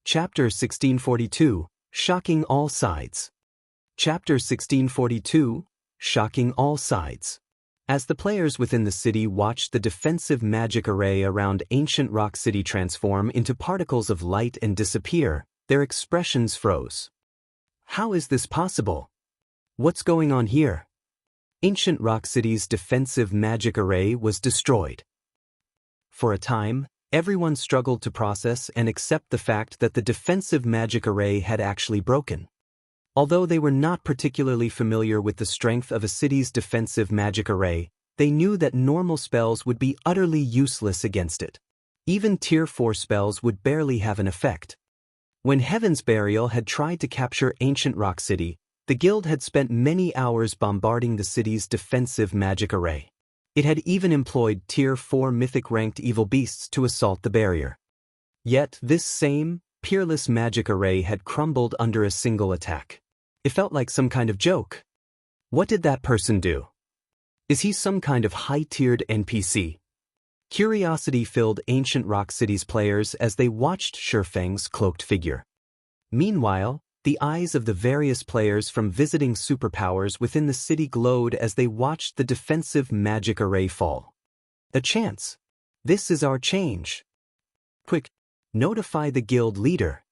Chapter 1642, Shocking All Sides. Chapter 1642, Shocking All Sides. As the players within the city watched the defensive magic array around ancient rock city transform into particles of light and disappear, their expressions froze. How is this possible? What's going on here? Ancient rock city's defensive magic array was destroyed. For a time, everyone struggled to process and accept the fact that the defensive magic array had actually broken. Although they were not particularly familiar with the strength of a city's defensive magic array, they knew that normal spells would be utterly useless against it. Even Tier 4 spells would barely have an effect. When Heaven's Burial had tried to capture ancient rock city, the guild had spent many hours bombarding the city's defensive magic array. It had even employed Tier 4 mythic-ranked evil beasts to assault the barrier. Yet this same, peerless magic array had crumbled under a single attack. It felt like some kind of joke. What did that person do? Is he some kind of high-tiered NPC? Curiosity filled Ancient Rock City's players as they watched Shifeng's cloaked figure. Meanwhile, the eyes of the various players from visiting superpowers within the city glowed as they watched the defensive magic array fall. A chance. This is our change. Quick, notify the guild leader.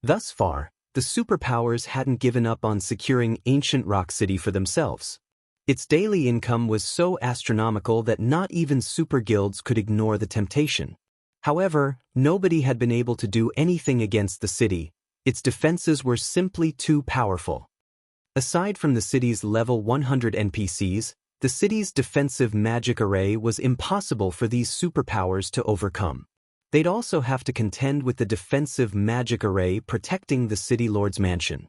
Thus far, the superpowers hadn't given up on securing Ancient Rock City for themselves. Its daily income was so astronomical that not even super guilds could ignore the temptation. However, nobody had been able to do anything against the city. Its defenses were simply too powerful. Aside from the city's level 100 NPCs, the city's defensive magic array was impossible for these superpowers to overcome. They'd also have to contend with the defensive magic array protecting the city lord's mansion.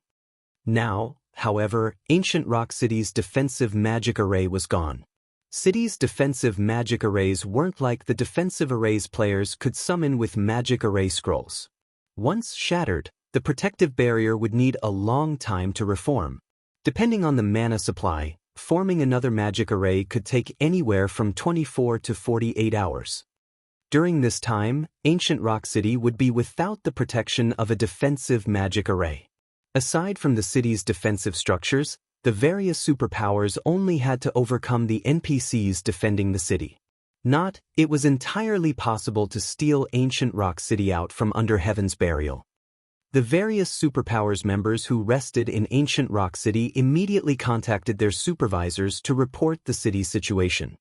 Now, however, Ancient Rock City's defensive magic array was gone. City's defensive magic arrays weren't like the defensive arrays players could summon with magic array scrolls. Once shattered, the protective barrier would need a long time to reform. Depending on the mana supply, forming another magic array could take anywhere from 24 to 48 hours. During this time, Ancient Rock City would be without the protection of a defensive magic array. Aside from the city's defensive structures, the various superpowers only had to overcome the NPCs defending the city. It was entirely possible to steal Ancient Rock City out from under Heaven's Burial. The various superpowers members who rested in Ancient Rock City immediately contacted their supervisors to report the city's situation.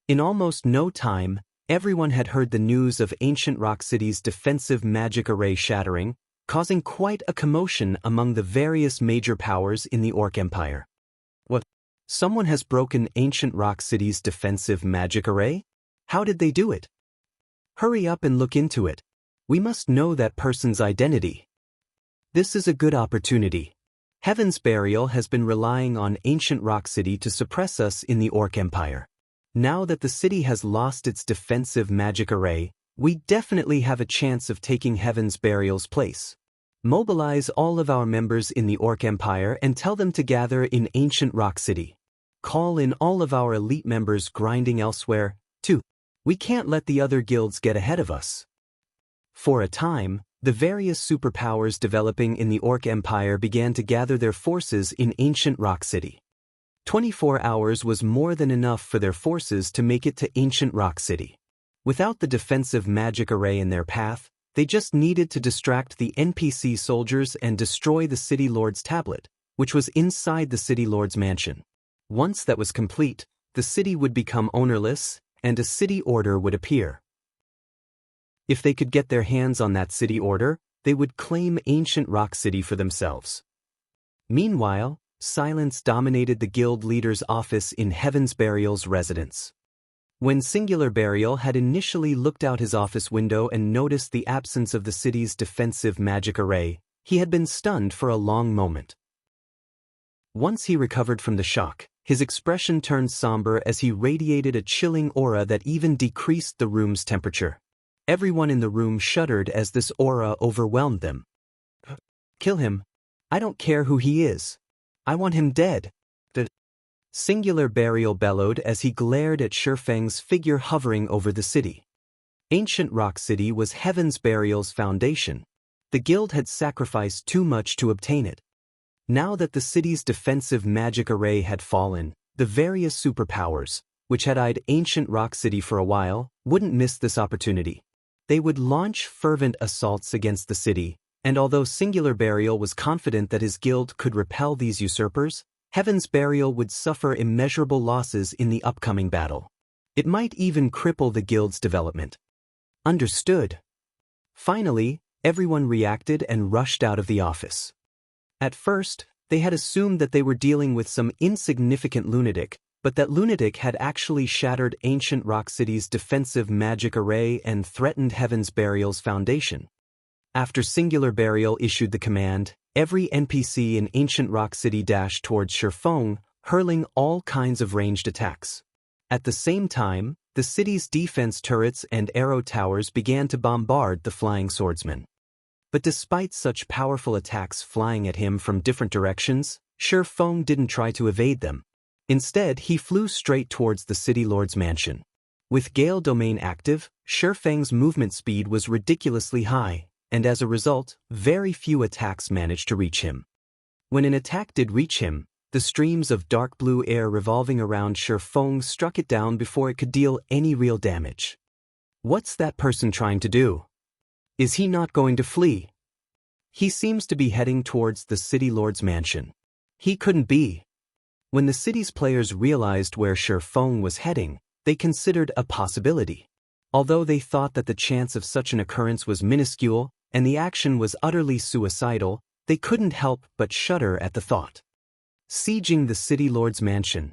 In almost no time, everyone had heard the news of Ancient Rock City's defensive magic array shattering, causing quite a commotion among the various major powers in the Orc Empire. What? Someone has broken Ancient Rock City's defensive magic array? How did they do it? Hurry up and look into it. We must know that person's identity. This is a good opportunity. Heaven's Burial has been relying on Ancient Rock City to suppress us in the Orc Empire. Now that the city has lost its defensive magic array, we definitely have a chance of taking Heaven's Burial's place. Mobilize all of our members in the Orc Empire and tell them to gather in Ancient Rock City. Call in all of our elite members grinding elsewhere, too. We can't let the other guilds get ahead of us. For a time, the various superpowers developing in the Orc Empire began to gather their forces in Ancient Rock City. 24 hours was more than enough for their forces to make it to Ancient Rock City. Without the defensive magic array in their path, they just needed to distract the NPC soldiers and destroy the City Lord's tablet, which was inside the City Lord's mansion. Once that was complete, the city would become ownerless, and a city order would appear. If they could get their hands on that city order, they would claim Ancient Rock City for themselves. Meanwhile, silence dominated the guild leader's office in Heaven's Burial's residence. When Singular Burial had initially looked out his office window and noticed the absence of the city's defensive magic array, he had been stunned for a long moment. Once he recovered from the shock, his expression turned somber as he radiated a chilling aura that even decreased the room's temperature. Everyone in the room shuddered as this aura overwhelmed them. Kill him. I don't care who he is. I want him dead. The Singular Burial bellowed as he glared at Shifeng's figure hovering over the city. Ancient Rock City was Heaven's Burial's foundation. The guild had sacrificed too much to obtain it. Now that the city's defensive magic array had fallen, the various superpowers, which had eyed ancient Rock City for a while, wouldn't miss this opportunity. They would launch fervent assaults against the city, and although Singular Burial was confident that his guild could repel these usurpers, Heaven's Burial would suffer immeasurable losses in the upcoming battle. It might even cripple the guild's development. Understood. Finally, everyone reacted and rushed out of the office. At first, they had assumed that they were dealing with some insignificant lunatic, but that lunatic had actually shattered ancient Rock City's defensive magic array and threatened Heaven's Burial's foundation. After Singular Burial issued the command, every NPC in ancient Rock City dashed towards Shifeng, hurling all kinds of ranged attacks. At the same time, the city's defense turrets and arrow towers began to bombard the flying swordsmen. But despite such powerful attacks flying at him from different directions, Shifeng didn't try to evade them. Instead, he flew straight towards the city lord's mansion. With Gale Domain active, Shifeng's movement speed was ridiculously high, and as a result, very few attacks managed to reach him. When an attack did reach him, the streams of dark blue air revolving around Shifeng struck it down before it could deal any real damage. What's that person trying to do? Is he not going to flee? He seems to be heading towards the city lord's mansion. He couldn't be. When the city's players realized where Shifeng was heading, they considered a possibility. Although they thought that the chance of such an occurrence was minuscule, and the action was utterly suicidal, they couldn't help but shudder at the thought. Sieging the city lord's mansion.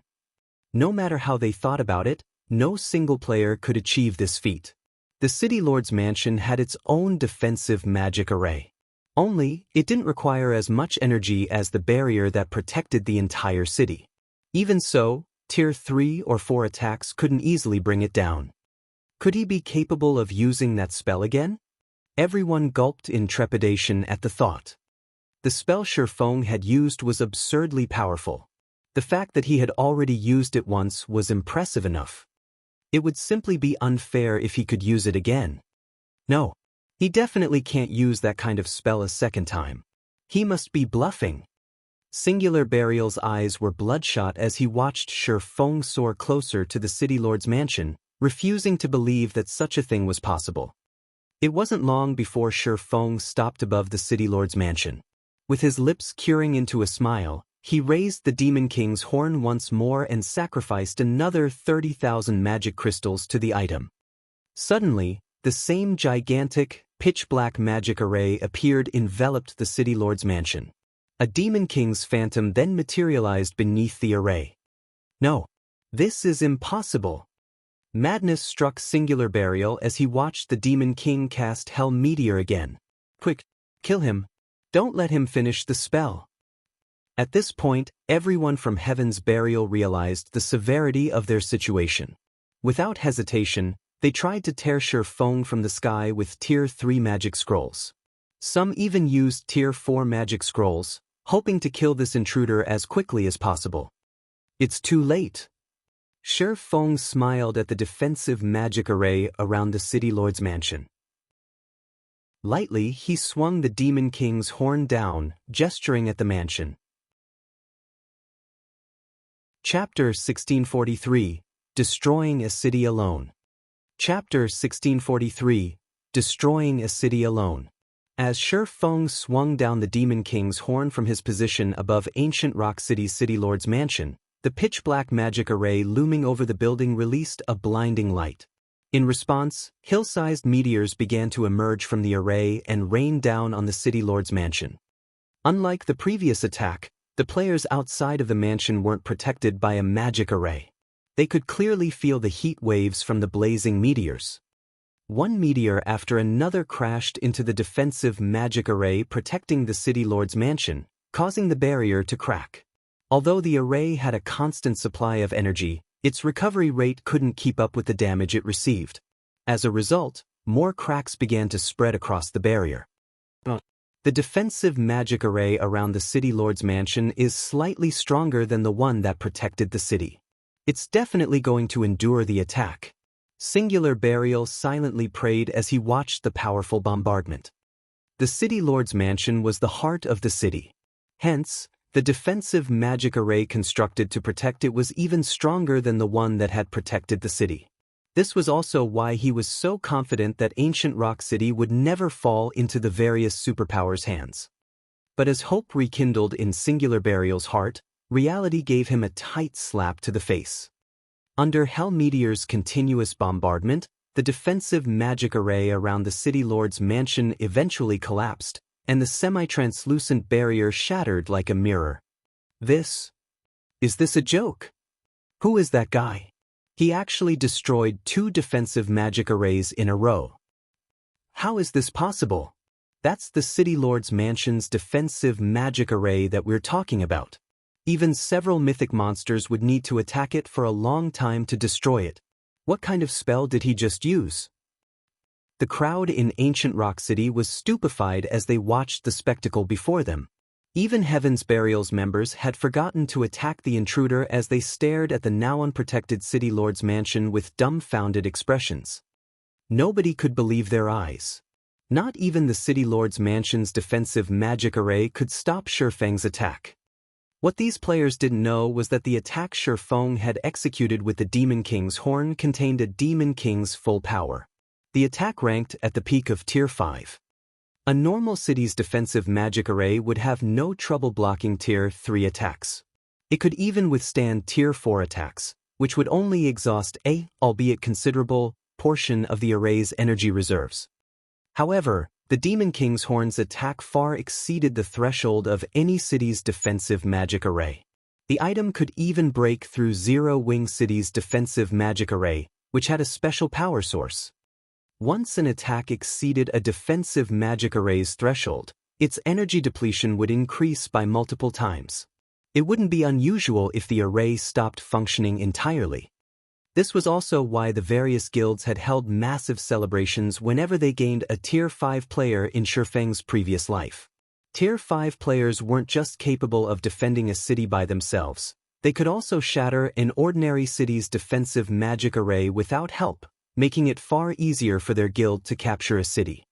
No matter how they thought about it, no single player could achieve this feat. The city lord's mansion had its own defensive magic array. Only, it didn't require as much energy as the barrier that protected the entire city. Even so, Tier 3 or 4 attacks couldn't easily bring it down. Could he be capable of using that spell again? Everyone gulped in trepidation at the thought. The spell Shifeng had used was absurdly powerful. The fact that he had already used it once was impressive enough. It would simply be unfair if he could use it again. No, he definitely can't use that kind of spell a second time. He must be bluffing. Singular Burial's eyes were bloodshot as he watched Shifeng soar closer to the city lord's mansion, refusing to believe that such a thing was possible. It wasn't long before Shifeng stopped above the city lord's mansion. With his lips curing into a smile, he raised the Demon King's horn once more and sacrificed another 30,000 magic crystals to the item. Suddenly, the same gigantic, pitch-black magic array appeared enveloped the city lord's mansion. A Demon King's phantom then materialized beneath the array. No, this is impossible. Madness struck Singular Burial as he watched the Demon King cast Hell Meteor again. Quick, kill him. Don't let him finish the spell. At this point, everyone from Heaven's Burial realized the severity of their situation. Without hesitation, they tried to tear Shifeng from the sky with Tier 3 magic scrolls. Some even used Tier 4 magic scrolls, hoping to kill this intruder as quickly as possible. It's too late. Shifeng smiled at the defensive magic array around the city lord's mansion. Lightly, he swung the Demon King's horn down, gesturing at the mansion. Chapter 1643, Destroying a City Alone. Chapter 1643, Destroying a City Alone. As Shifeng swung down the Demon King's horn from his position above ancient Rock City's city lord's mansion, the pitch-black magic array looming over the building released a blinding light. In response, hill-sized meteors began to emerge from the array and rain down on the city lord's mansion. Unlike the previous attack, the players outside of the mansion weren't protected by a magic array. They could clearly feel the heat waves from the blazing meteors. One meteor after another crashed into the defensive magic array protecting the city lord's mansion, causing the barrier to crack. Although the array had a constant supply of energy, its recovery rate couldn't keep up with the damage it received. As a result, more cracks began to spread across the barrier. The defensive magic array around the city lord's mansion is slightly stronger than the one that protected the city. It's definitely going to endure the attack. Singular Burial silently prayed as he watched the powerful bombardment. The City Lord's mansion was the heart of the city. Hence, the defensive magic array constructed to protect it was even stronger than the one that had protected the city. This was also why he was so confident that ancient Rock City would never fall into the various superpowers' hands. But as hope rekindled in Singular Burial's heart, reality gave him a tight slap to the face. Under Hell Meteor's continuous bombardment, the defensive magic array around the City Lord's mansion eventually collapsed, and the semi-translucent barrier shattered like a mirror. Is this a joke? Who is that guy? He actually destroyed 2 defensive magic arrays in a row. How is this possible? That's the City Lord's mansion's defensive magic array that we're talking about. Even several mythic monsters would need to attack it for a long time to destroy it. What kind of spell did he just use? The crowd in ancient Rock City was stupefied as they watched the spectacle before them. Even Heaven's Burial's members had forgotten to attack the intruder as they stared at the now unprotected City Lord's mansion with dumbfounded expressions. Nobody could believe their eyes. Not even the City Lord's mansion's defensive magic array could stop Shifeng's attack. What these players didn't know was that the attack Shifeng had executed with the Demon King's horn contained a Demon King's full power. The attack ranked at the peak of Tier 5. A normal city's defensive magic array would have no trouble blocking Tier 3 attacks. It could even withstand Tier 4 attacks, which would only exhaust albeit considerable, portion of the array's energy reserves. However, the Demon King's horn's attack far exceeded the threshold of any city's defensive magic array. The item could even break through Zero Wing City's defensive magic array, which had a special power source. Once an attack exceeded a defensive magic array's threshold, its energy depletion would increase by multiple times. It wouldn't be unusual if the array stopped functioning entirely. This was also why the various guilds had held massive celebrations whenever they gained a Tier 5 player in Shifeng's previous life. Tier 5 players weren't just capable of defending a city by themselves, they could also shatter an ordinary city's defensive magic array without help, making it far easier for their guild to capture a city.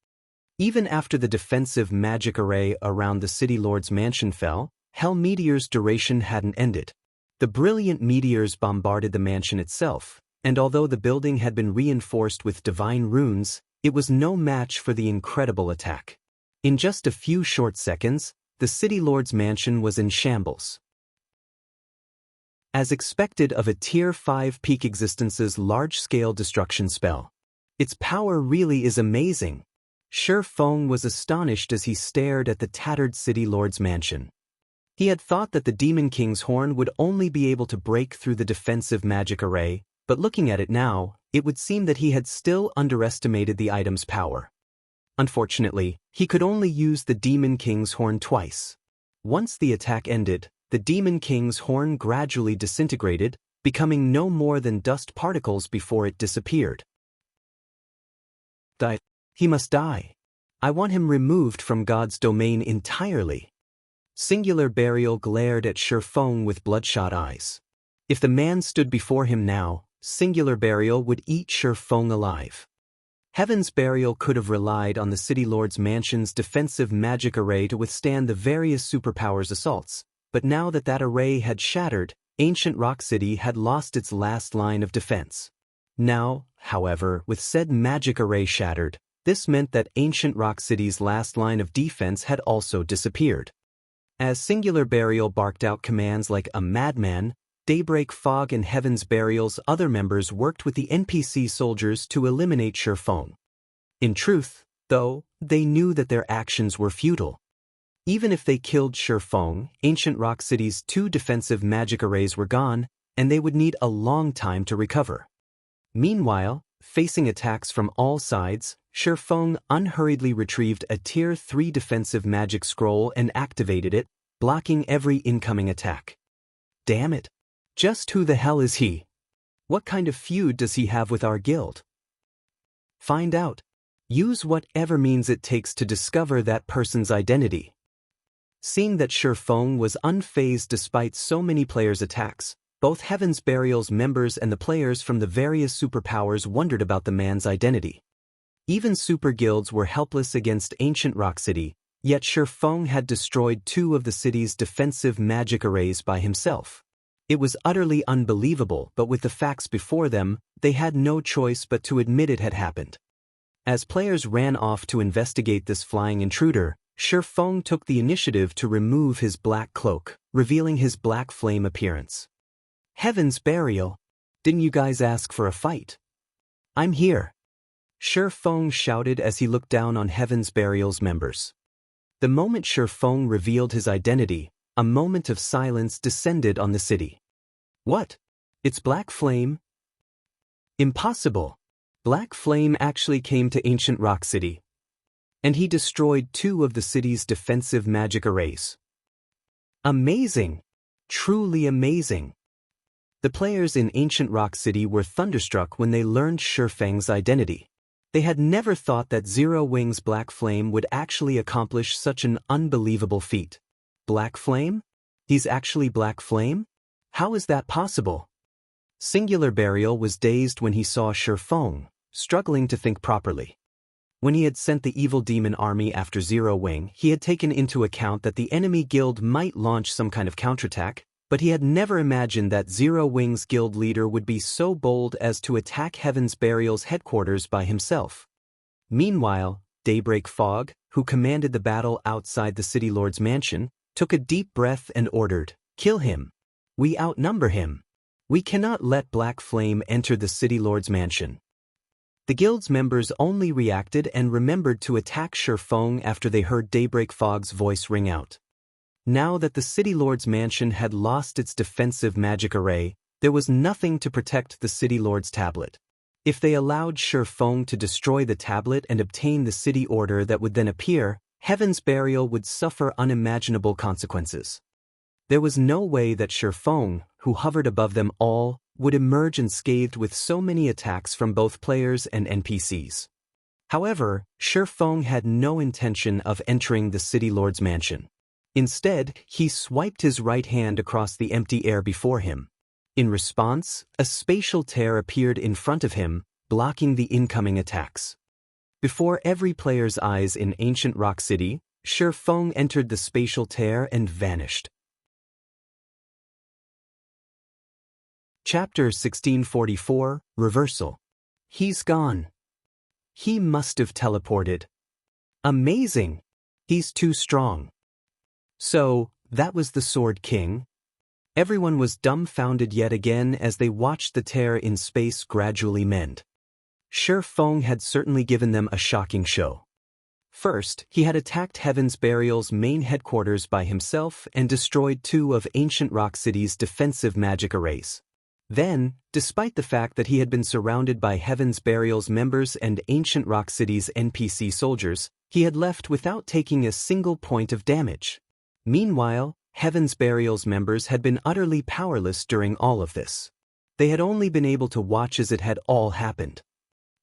Even after the defensive magic array around the City Lord's mansion fell, Hell Meteor's duration hadn't ended. The brilliant meteors bombarded the mansion itself, and although the building had been reinforced with divine runes, it was no match for the incredible attack. In just a few short seconds, the City Lord's mansion was in shambles. As expected of a Tier 5 peak existence's large-scale destruction spell. Its power really is amazing. Shifeng was astonished as he stared at the tattered City Lord's mansion. He had thought that the Demon King's horn would only be able to break through the defensive magic array, but looking at it now, it would seem that he had still underestimated the item's power. Unfortunately, he could only use the Demon King's horn twice. Once the attack ended, the Demon King's horn gradually disintegrated, becoming no more than dust particles before it disappeared. He must die. I want him removed from God's domain entirely. Singular Burial glared at Shifeng with bloodshot eyes. If the man stood before him now, Singular Burial would eat Shifeng alive. Heaven's Burial could have relied on the City Lord's mansion's defensive magic array to withstand the various superpowers' assaults, but now that that array had shattered, ancient Rock City had lost its last line of defense. Now, however, with said magic array shattered, this meant that ancient Rock City's last line of defense had also disappeared. As Singular Burial barked out commands like a madman, Daybreak Fog and Heaven's Burial's other members worked with the NPC soldiers to eliminate Shifeng. In truth, though, they knew that their actions were futile. Even if they killed Shifeng, ancient Rock City's 2 defensive magic arrays were gone, and they would need a long time to recover. Meanwhile, facing attacks from all sides, Shifeng unhurriedly retrieved a Tier 3 defensive magic scroll and activated it, blocking every incoming attack. Damn it! Just who the hell is he? What kind of feud does he have with our guild? Find out. Use whatever means it takes to discover that person's identity. Seeing that Shifeng was unfazed despite so many players' attacks, both Heaven's Burial's members and the players from the various superpowers wondered about the man's identity. Even super guilds were helpless against ancient Rock City, yet Shifeng had destroyed 2 of the city's defensive magic arrays by himself. It was utterly unbelievable, but with the facts before them, they had no choice but to admit it had happened. As players ran off to investigate this flying intruder, Shifeng took the initiative to remove his black cloak, revealing his black flame appearance. Heaven's Burial! Didn't you guys ask for a fight? I'm here! Shifeng shouted as he looked down on Heaven's Burial's members. The moment Shifeng revealed his identity, a moment of silence descended on the city. What? It's Black Flame? Impossible! Black Flame actually came to ancient Rock City. And he destroyed 2 of the city's defensive magic arrays. Amazing! Truly amazing! The players in ancient Rock City were thunderstruck when they learned Shifeng's identity. They had never thought that Zero Wing's Black Flame would actually accomplish such an unbelievable feat. Black Flame? He's actually Black Flame? How is that possible? Singular Burial was dazed when he saw Shifeng, struggling to think properly. When he had sent the evil demon army after Zero Wing, he had taken into account that the enemy guild might launch some kind of counterattack, but he had never imagined that Zero Wing's guild leader would be so bold as to attack Heaven's Burial's headquarters by himself. Meanwhile, Daybreak Fog, who commanded the battle outside the City Lord's mansion, took a deep breath and ordered, "Kill him. We outnumber him. We cannot let Black Flame enter the City Lord's mansion." The guild's members only reacted and remembered to attack Shifeng after they heard Daybreak Fog's voice ring out. Now that the City Lord's mansion had lost its defensive magic array, there was nothing to protect the City Lord's tablet. If they allowed Shifeng to destroy the tablet and obtain the city order that would then appear, Heaven's Burial would suffer unimaginable consequences. There was no way that Shifeng, who hovered above them all, would emerge unscathed with so many attacks from both players and NPCs. However, Shifeng had no intention of entering the City Lord's mansion. Instead, he swiped his right hand across the empty air before him. In response, a spatial tear appeared in front of him, blocking the incoming attacks. Before every player's eyes in ancient Rock City, Shifeng entered the spatial tear and vanished. Chapter 1644, Reversal. He's gone. He must have teleported. Amazing! He's too strong. So, that was the Sword King? Everyone was dumbfounded yet again as they watched the tear in space gradually mend. Shifeng had certainly given them a shocking show. First, he had attacked Heaven's Burial's main headquarters by himself and destroyed 2 of ancient Rock City's defensive magic arrays. Then, despite the fact that he had been surrounded by Heaven's Burial's members and ancient Rock City's NPC soldiers, he had left without taking a single point of damage. Meanwhile, Heaven's Burial's members had been utterly powerless during all of this. They had only been able to watch as it had all happened.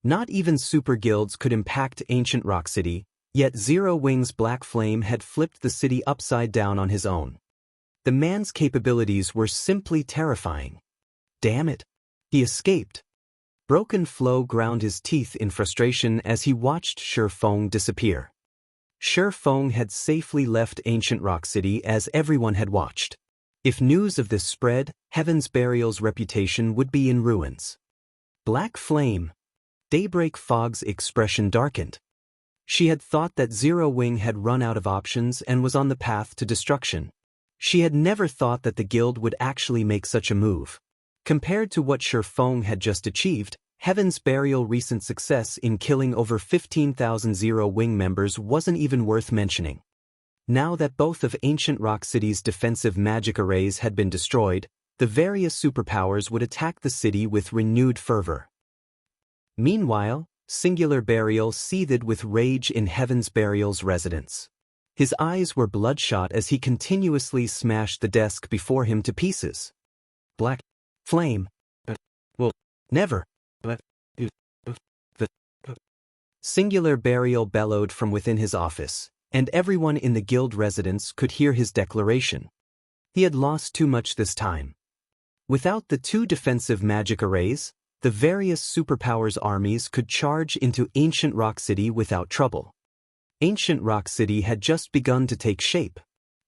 Not even super guilds could impact ancient Rock City, yet Zero Wing's Black Flame had flipped the city upside down on his own. The man's capabilities were simply terrifying. Damn it! He escaped. Broken Flow ground his teeth in frustration as he watched Shifeng disappear. Shifeng had safely left ancient Rock City as everyone had watched. If news of this spread, Heaven's Burial's reputation would be in ruins. Black Flame. Daybreak Fog's expression darkened. She had thought that Zero Wing had run out of options and was on the path to destruction. She had never thought that the guild would actually make such a move. Compared to what Shifeng had just achieved, Heaven's Burial's recent success in killing over 15,000 Zero Wing members wasn't even worth mentioning. Now that both of ancient Rock City's defensive magic arrays had been destroyed, the various superpowers would attack the city with renewed fervor. Meanwhile, Singular Burial seethed with rage in Heaven's Burial's residence. His eyes were bloodshot as he continuously smashed the desk before him to pieces. Black Flame will never. Singular Burial bellowed from within his office, and everyone in the guild residence could hear his declaration. He had lost too much this time. Without the 2 defensive magic arrays, the various superpowers armies could charge into Ancient Rock City without trouble. Ancient Rock City had just begun to take shape.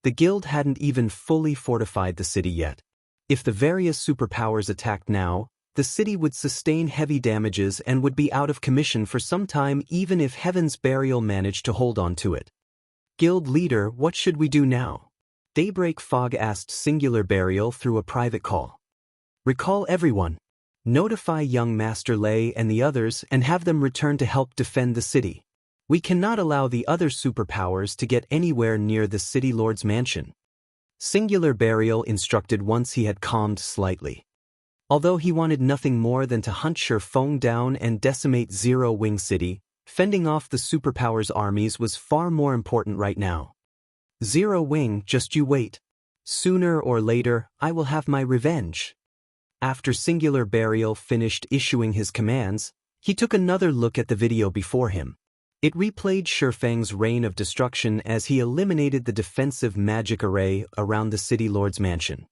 The guild hadn't even fully fortified the city yet. If the various superpowers attacked now, the city would sustain heavy damages and would be out of commission for some time even if Heaven's Burial managed to hold on to it. Guild leader, what should we do now? Daybreak Fog asked Singular Burial through a private call. Recall everyone. Notify young Master Lei and the others and have them return to help defend the city. We cannot allow the other superpowers to get anywhere near the City Lord's mansion. Singular Burial instructed once he had calmed slightly. Although he wanted nothing more than to hunt Shifeng down and decimate Zero Wing City, fending off the superpowers armies was far more important right now. Zero Wing, just you wait. Sooner or later, I will have my revenge. After Singular Burial finished issuing his commands, he took another look at the video before him. It replayed Shifeng's reign of destruction as he eliminated the defensive magic array around the City Lord's mansion.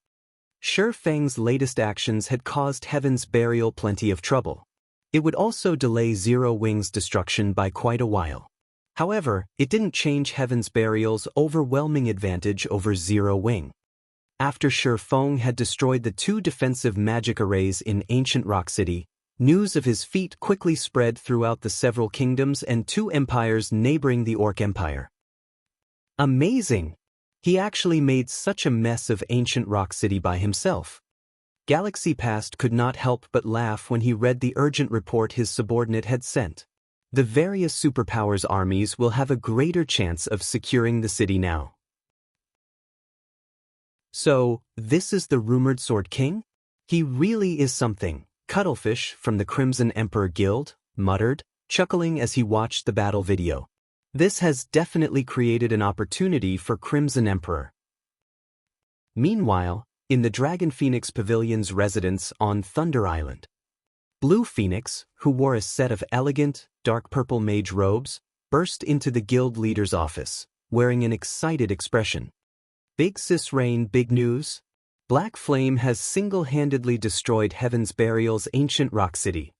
Shifeng's latest actions had caused Heaven's Burial plenty of trouble. It would also delay Zero Wing's destruction by quite a while. However, it didn't change Heaven's Burial's overwhelming advantage over Zero Wing. After Shifeng had destroyed the 2 defensive magic arrays in Ancient Rock City, news of his feat quickly spread throughout the several kingdoms and 2 empires neighboring the Orc Empire. Amazing! He actually made such a mess of Ancient Rock City by himself. Galaxy Past could not help but laugh when he read the urgent report his subordinate had sent. The various superpowers armies will have a greater chance of securing the city now. So, this is the rumored Sword King? He really is something, Cuttlefish from the Crimson Emperor Guild muttered, chuckling as he watched the battle video. This has definitely created an opportunity for Crimson Emperor. Meanwhile, in the Dragon Phoenix Pavilion's residence on Thunder Island, Blue Phoenix, who wore a set of elegant, dark purple mage robes, burst into the guild leader's office, wearing an excited expression. Big Sis Rain, big news? Black Flame has single-handedly destroyed Heaven's Burial's Ancient Rock City.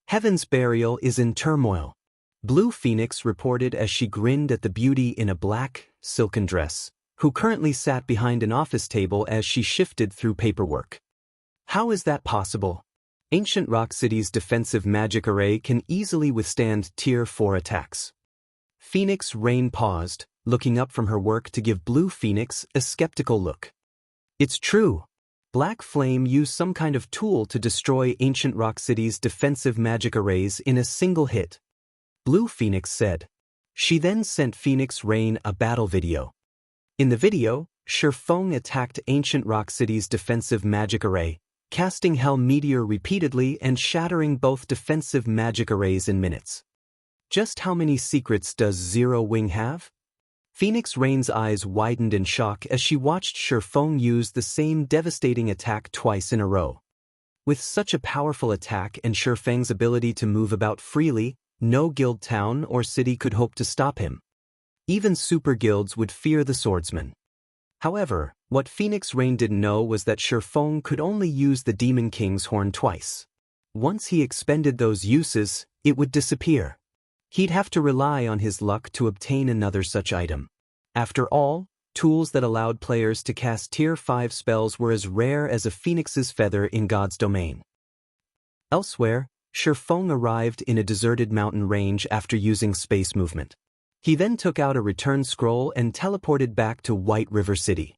Heaven's Burial is in turmoil. Blue Phoenix reported as she grinned at the beauty in a black, silken dress, who currently sat behind an office table as she shifted through paperwork. How is that possible? Ancient Rock City's defensive magic array can easily withstand Tier 4 attacks. Phoenix Rain paused, looking up from her work to give Blue Phoenix a skeptical look. It's true. Black Flame used some kind of tool to destroy Ancient Rock City's defensive magic arrays in a single hit. Blue Phoenix said. She then sent Phoenix Rain a battle video. In the video, Shifeng attacked Ancient Rock City's defensive magic array, casting Hell Meteor repeatedly and shattering both defensive magic arrays in minutes. Just how many secrets does Zero Wing have? Phoenix Rain's eyes widened in shock as she watched Shifeng use the same devastating attack twice in a row. With such a powerful attack and Shifeng's ability to move about freely, no guild town or city could hope to stop him. Even super guilds would fear the swordsman. However, what Phoenix Rain didn't know was that Shifeng could only use the Demon King's horn twice. Once he expended those uses, it would disappear. He'd have to rely on his luck to obtain another such item. After all, tools that allowed players to cast Tier 5 spells were as rare as a phoenix's feather in God's domain. Elsewhere, Shifeng arrived in a deserted mountain range after using space movement. He then took out a return scroll and teleported back to White River City.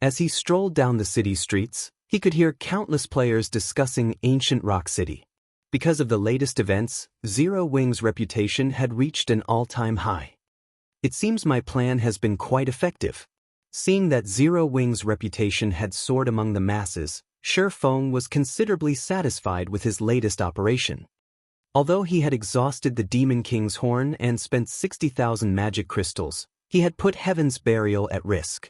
As he strolled down the city streets, he could hear countless players discussing Ancient Rock City. Because of the latest events, Zero Wing's reputation had reached an all-time high. It seems my plan has been quite effective. Seeing that Zero Wing's reputation had soared among the masses, Shifeng was considerably satisfied with his latest operation. Although he had exhausted the Demon King's horn and spent 60,000 magic crystals, he had put Heaven's Burial at risk.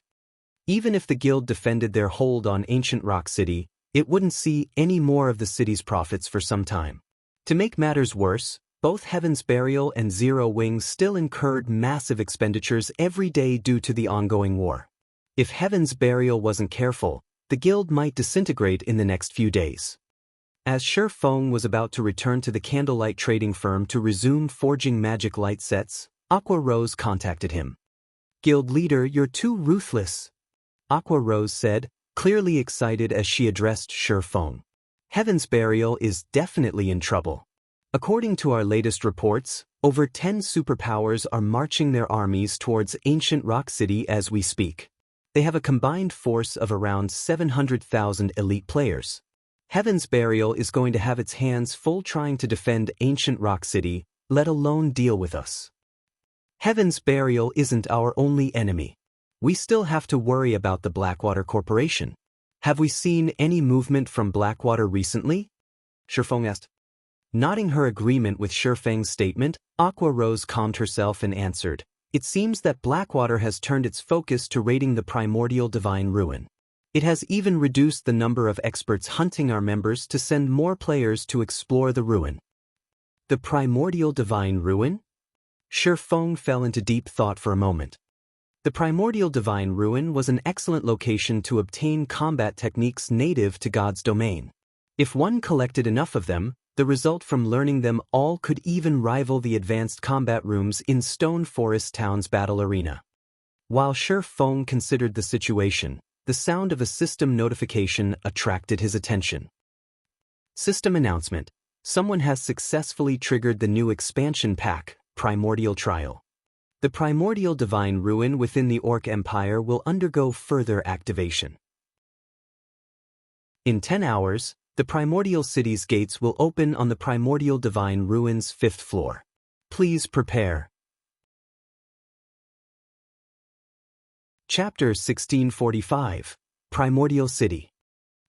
Even if the guild defended their hold on Ancient Rock City, it wouldn't see any more of the city's profits for some time. To make matters worse, both Heaven's Burial and Zero Wing still incurred massive expenditures every day due to the ongoing war. If Heaven's Burial wasn't careful, the guild might disintegrate in the next few days. As Shi Feng was about to return to the candlelight trading firm to resume forging magic light sets, Aqua Rose contacted him. "Guild leader, you're too ruthless," Aqua Rose said, clearly excited as she addressed Shi Feng. "Heaven's Burial is definitely in trouble. According to our latest reports, over 10 superpowers are marching their armies towards ancient Rock City as we speak. They have a combined force of around 700,000 elite players. Heaven's Burial is going to have its hands full trying to defend ancient Rock City, let alone deal with us. Heaven's Burial isn't our only enemy. We still have to worry about the Blackwater Corporation. Have we seen any movement from Blackwater recently?" Shi Feng asked. Nodding her agreement with Shi Feng's statement, Aqua Rose calmed herself and answered, "It seems that Blackwater has turned its focus to raiding the Primordial Divine Ruin. It has even reduced the number of experts hunting our members to send more players to explore the ruin." The Primordial Divine Ruin? Shi Feng fell into deep thought for a moment. The Primordial Divine Ruin was an excellent location to obtain combat techniques native to God's domain. If one collected enough of them, the result from learning them all could even rival the advanced combat rooms in Stone Forest Town's battle arena. While Shi Feng considered the situation, the sound of a system notification attracted his attention. System announcement. Someone has successfully triggered the new expansion pack, Primordial Trial. The Primordial Divine Ruin within the Orc Empire will undergo further activation. In 10 hours, the Primordial City's gates will open on the Primordial Divine Ruin's 5th floor. Please prepare. Chapter 1645, Primordial City.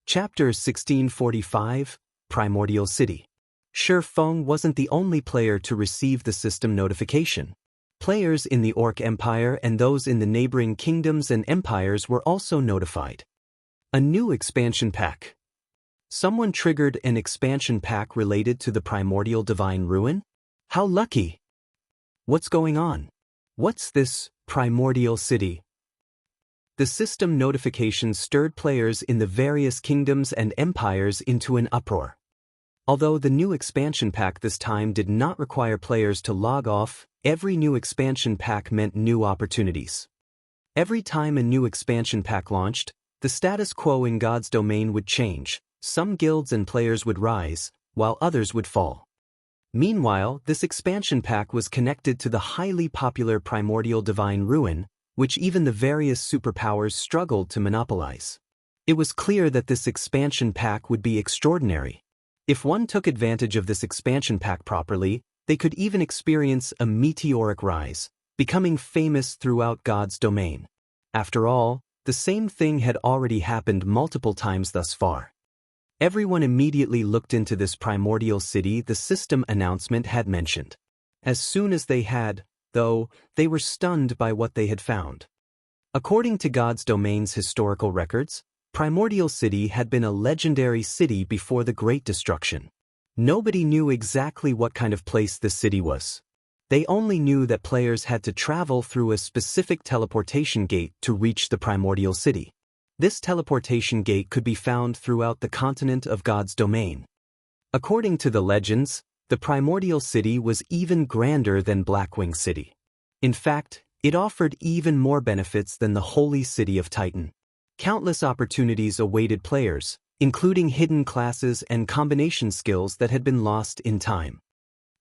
Chapter 1645, Primordial City. Shi Feng wasn't the only player to receive the system notification. Players in the Orc Empire and those in the neighboring kingdoms and empires were also notified. A new expansion pack. Someone triggered an expansion pack related to the Primordial Divine Ruin? How lucky! What's going on? What's this Primordial City? The system notification stirred players in the various kingdoms and empires into an uproar. Although the new expansion pack this time did not require players to log off, every new expansion pack meant new opportunities. Every time a new expansion pack launched, the status quo in God's domain would change. Some guilds and players would rise, while others would fall. Meanwhile, this expansion pack was connected to the highly popular Primordial Divine Ruin, which even the various superpowers struggled to monopolize. It was clear that this expansion pack would be extraordinary. If one took advantage of this expansion pack properly, they could even experience a meteoric rise, becoming famous throughout God's domain. After all, the same thing had already happened multiple times thus far. Everyone immediately looked into this Primordial City the system announcement had mentioned. As soon as they had, though, they were stunned by what they had found. According to God's domain's historical records, Primordial City had been a legendary city before the Great Destruction. Nobody knew exactly what kind of place this city was. They only knew that players had to travel through a specific teleportation gate to reach the Primordial City. This teleportation gate could be found throughout the continent of God's domain. According to the legends, the Primordial City was even grander than Blackwing City. In fact, it offered even more benefits than the Holy City of Titan. Countless opportunities awaited players, including hidden classes and combination skills that had been lost in time.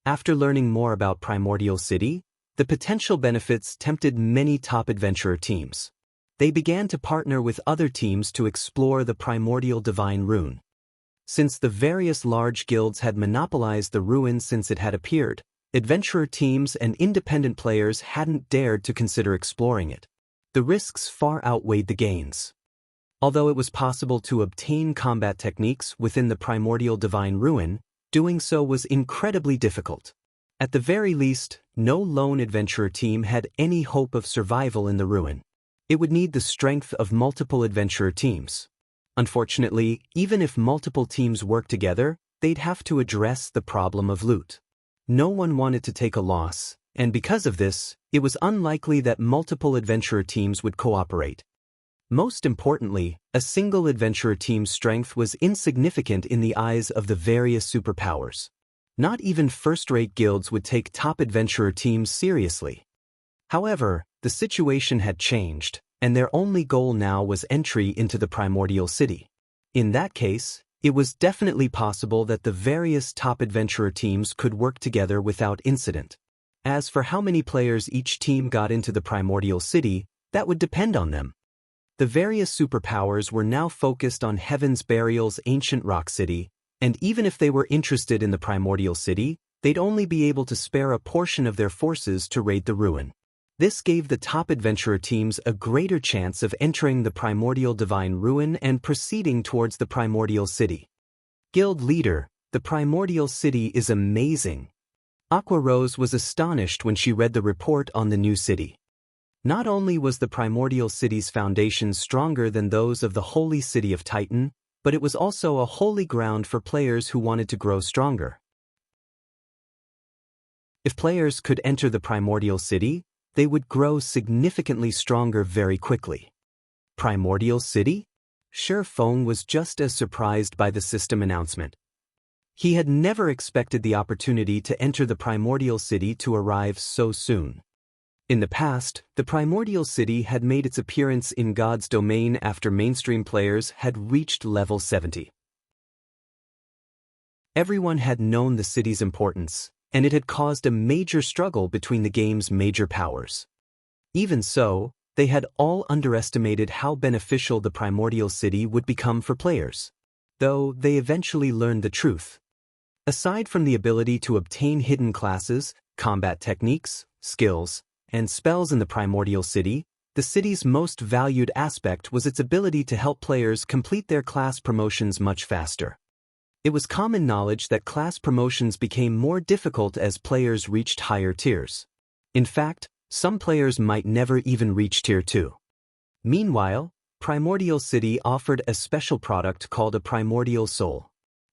After learning more about Primordial City, the potential benefits tempted many top adventurer teams. They began to partner with other teams to explore the Primordial Divine Ruin. Since the various large guilds had monopolized the ruin since it had appeared, adventurer teams and independent players hadn't dared to consider exploring it. The risks far outweighed the gains. Although it was possible to obtain combat techniques within the Primordial Divine Ruin, doing so was incredibly difficult. At the very least, no lone adventurer team had any hope of survival in the ruin. It would need the strength of multiple adventurer teams. Unfortunately, even if multiple teams worked together, they'd have to address the problem of loot. No one wanted to take a loss, and because of this, it was unlikely that multiple adventurer teams would cooperate. Most importantly, a single adventurer team's strength was insignificant in the eyes of the various superpowers. Not even first-rate guilds would take top adventurer teams seriously. However, the situation had changed, and their only goal now was entry into the Primordial City. In that case, it was definitely possible that the various top adventurer teams could work together without incident. As for how many players each team got into the Primordial City, that would depend on them. The various superpowers were now focused on Heaven's Burial's ancient rock city, and even if they were interested in the Primordial City, they'd only be able to spare a portion of their forces to raid the ruin. This gave the top adventurer teams a greater chance of entering the Primordial Divine Ruin and proceeding towards the Primordial City. Guild Leader, the Primordial City is amazing. Aqua Rose was astonished when she read the report on the new city. Not only was the Primordial City's foundations stronger than those of the Holy City of Titan, but it was also a holy ground for players who wanted to grow stronger. If players could enter the Primordial City, they would grow significantly stronger very quickly. Primordial City? Feng was just as surprised by the system announcement. He had never expected the opportunity to enter the Primordial City to arrive so soon. In the past, the Primordial City had made its appearance in God's domain after mainstream players had reached level 70. Everyone had known the city's importance, and it had caused a major struggle between the game's major powers. Even so, they had all underestimated how beneficial the Primordial City would become for players, though they eventually learned the truth. Aside from the ability to obtain hidden classes, combat techniques, skills, and spells in the Primordial City, the city's most valued aspect was its ability to help players complete their class promotions much faster. It was common knowledge that class promotions became more difficult as players reached higher tiers. In fact, some players might never even reach Tier 2. Meanwhile, Primordial City offered a special product called a Primordial Soul.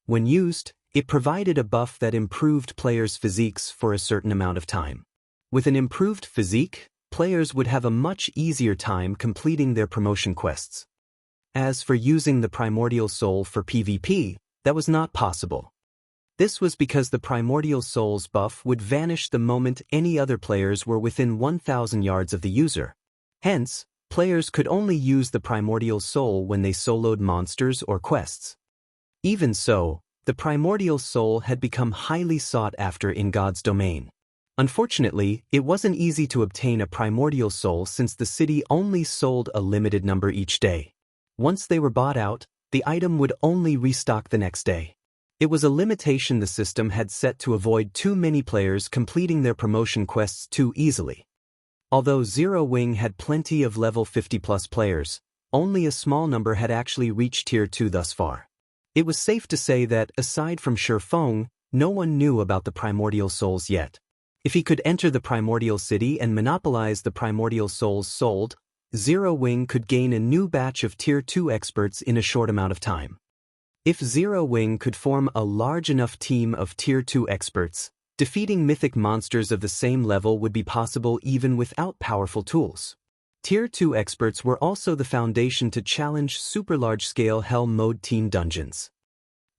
When used, it provided a buff that improved players' physiques for a certain amount of time. With an improved physique, players would have a much easier time completing their promotion quests. As for using the Primordial Soul for PvP, that was not possible. This was because the Primordial Soul's buff would vanish the moment any other players were within 1,000 yards of the user. Hence, players could only use the Primordial Soul when they soloed monsters or quests. Even so, the Primordial Soul had become highly sought after in God's domain. Unfortunately, it wasn't easy to obtain a Primordial Soul since the city only sold a limited number each day. Once they were bought out, the item would only restock the next day. It was a limitation the system had set to avoid too many players completing their promotion quests too easily. Although Zero Wing had plenty of level 50+ players, only a small number had actually reached Tier 2 thus far. It was safe to say that, aside from Feng, no one knew about the Primordial Souls yet. If he could enter the Primordial City and monopolize the Primordial Souls sold, Zero Wing could gain a new batch of Tier 2 experts in a short amount of time. If Zero Wing could form a large enough team of Tier 2 experts, defeating mythic monsters of the same level would be possible even without powerful tools. Tier 2 experts were also the foundation to challenge super large-scale Hell Mode team dungeons.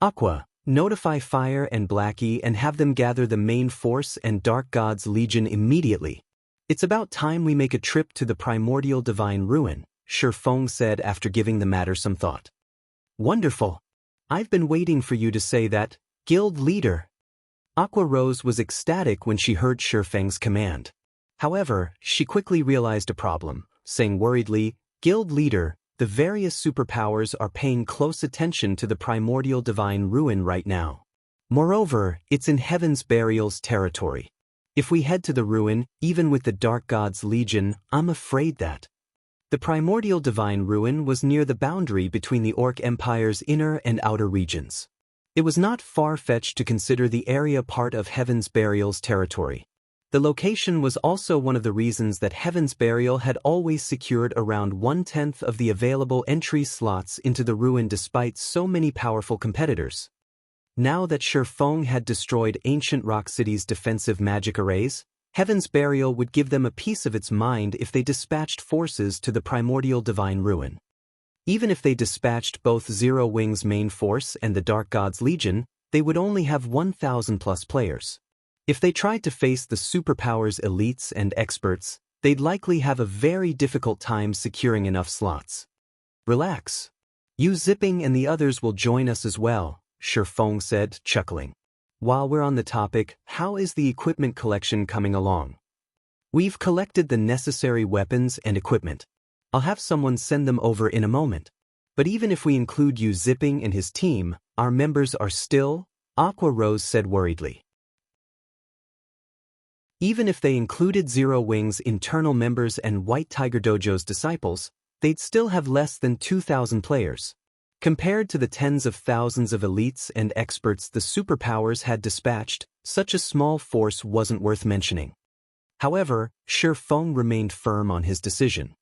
Aqua, notify Fire and Blackie and have them gather the main force and Dark God's Legion immediately. It's about time we make a trip to the Primordial Divine Ruin, Feng said after giving the matter some thought. Wonderful. I've been waiting for you to say that, Guild Leader. Aqua Rose was ecstatic when she heard Feng's command. However, she quickly realized a problem, saying worriedly, Guild Leader, the various superpowers are paying close attention to the Primordial Divine Ruin right now. Moreover, it's in Heaven's Burial's territory. If we head to the ruin, even with the Dark God's Legion, I'm afraid that. The Primordial Divine Ruin was near the boundary between the Orc Empire's inner and outer regions. It was not far-fetched to consider the area part of Heaven's Burial's territory. The location was also one of the reasons that Heaven's Burial had always secured around 1/10 of the available entry slots into the ruin despite so many powerful competitors. Now that Feng had destroyed Ancient Rock City's defensive magic arrays, Heaven's Burial would give them a piece of its mind if they dispatched forces to the Primordial Divine Ruin. Even if they dispatched both Zero Wing's main force and the Dark God's Legion, they would only have 1,000 plus players. If they tried to face the superpowers elites and experts, they'd likely have a very difficult time securing enough slots. Relax. Yu Ziping and the others will join us as well, Shi Feng said, chuckling. While we're on the topic, how is the equipment collection coming along? We've collected the necessary weapons and equipment. I'll have someone send them over in a moment. But even if we include Yu Ziping and his team, our members are still, Aqua Rose said worriedly. Even if they included Zero Wing's internal members and White Tiger Dojo's disciples, they'd still have less than 2,000 players. Compared to the tens of thousands of elites and experts the superpowers had dispatched, such a small force wasn't worth mentioning. However, Shi Feng remained firm on his decision.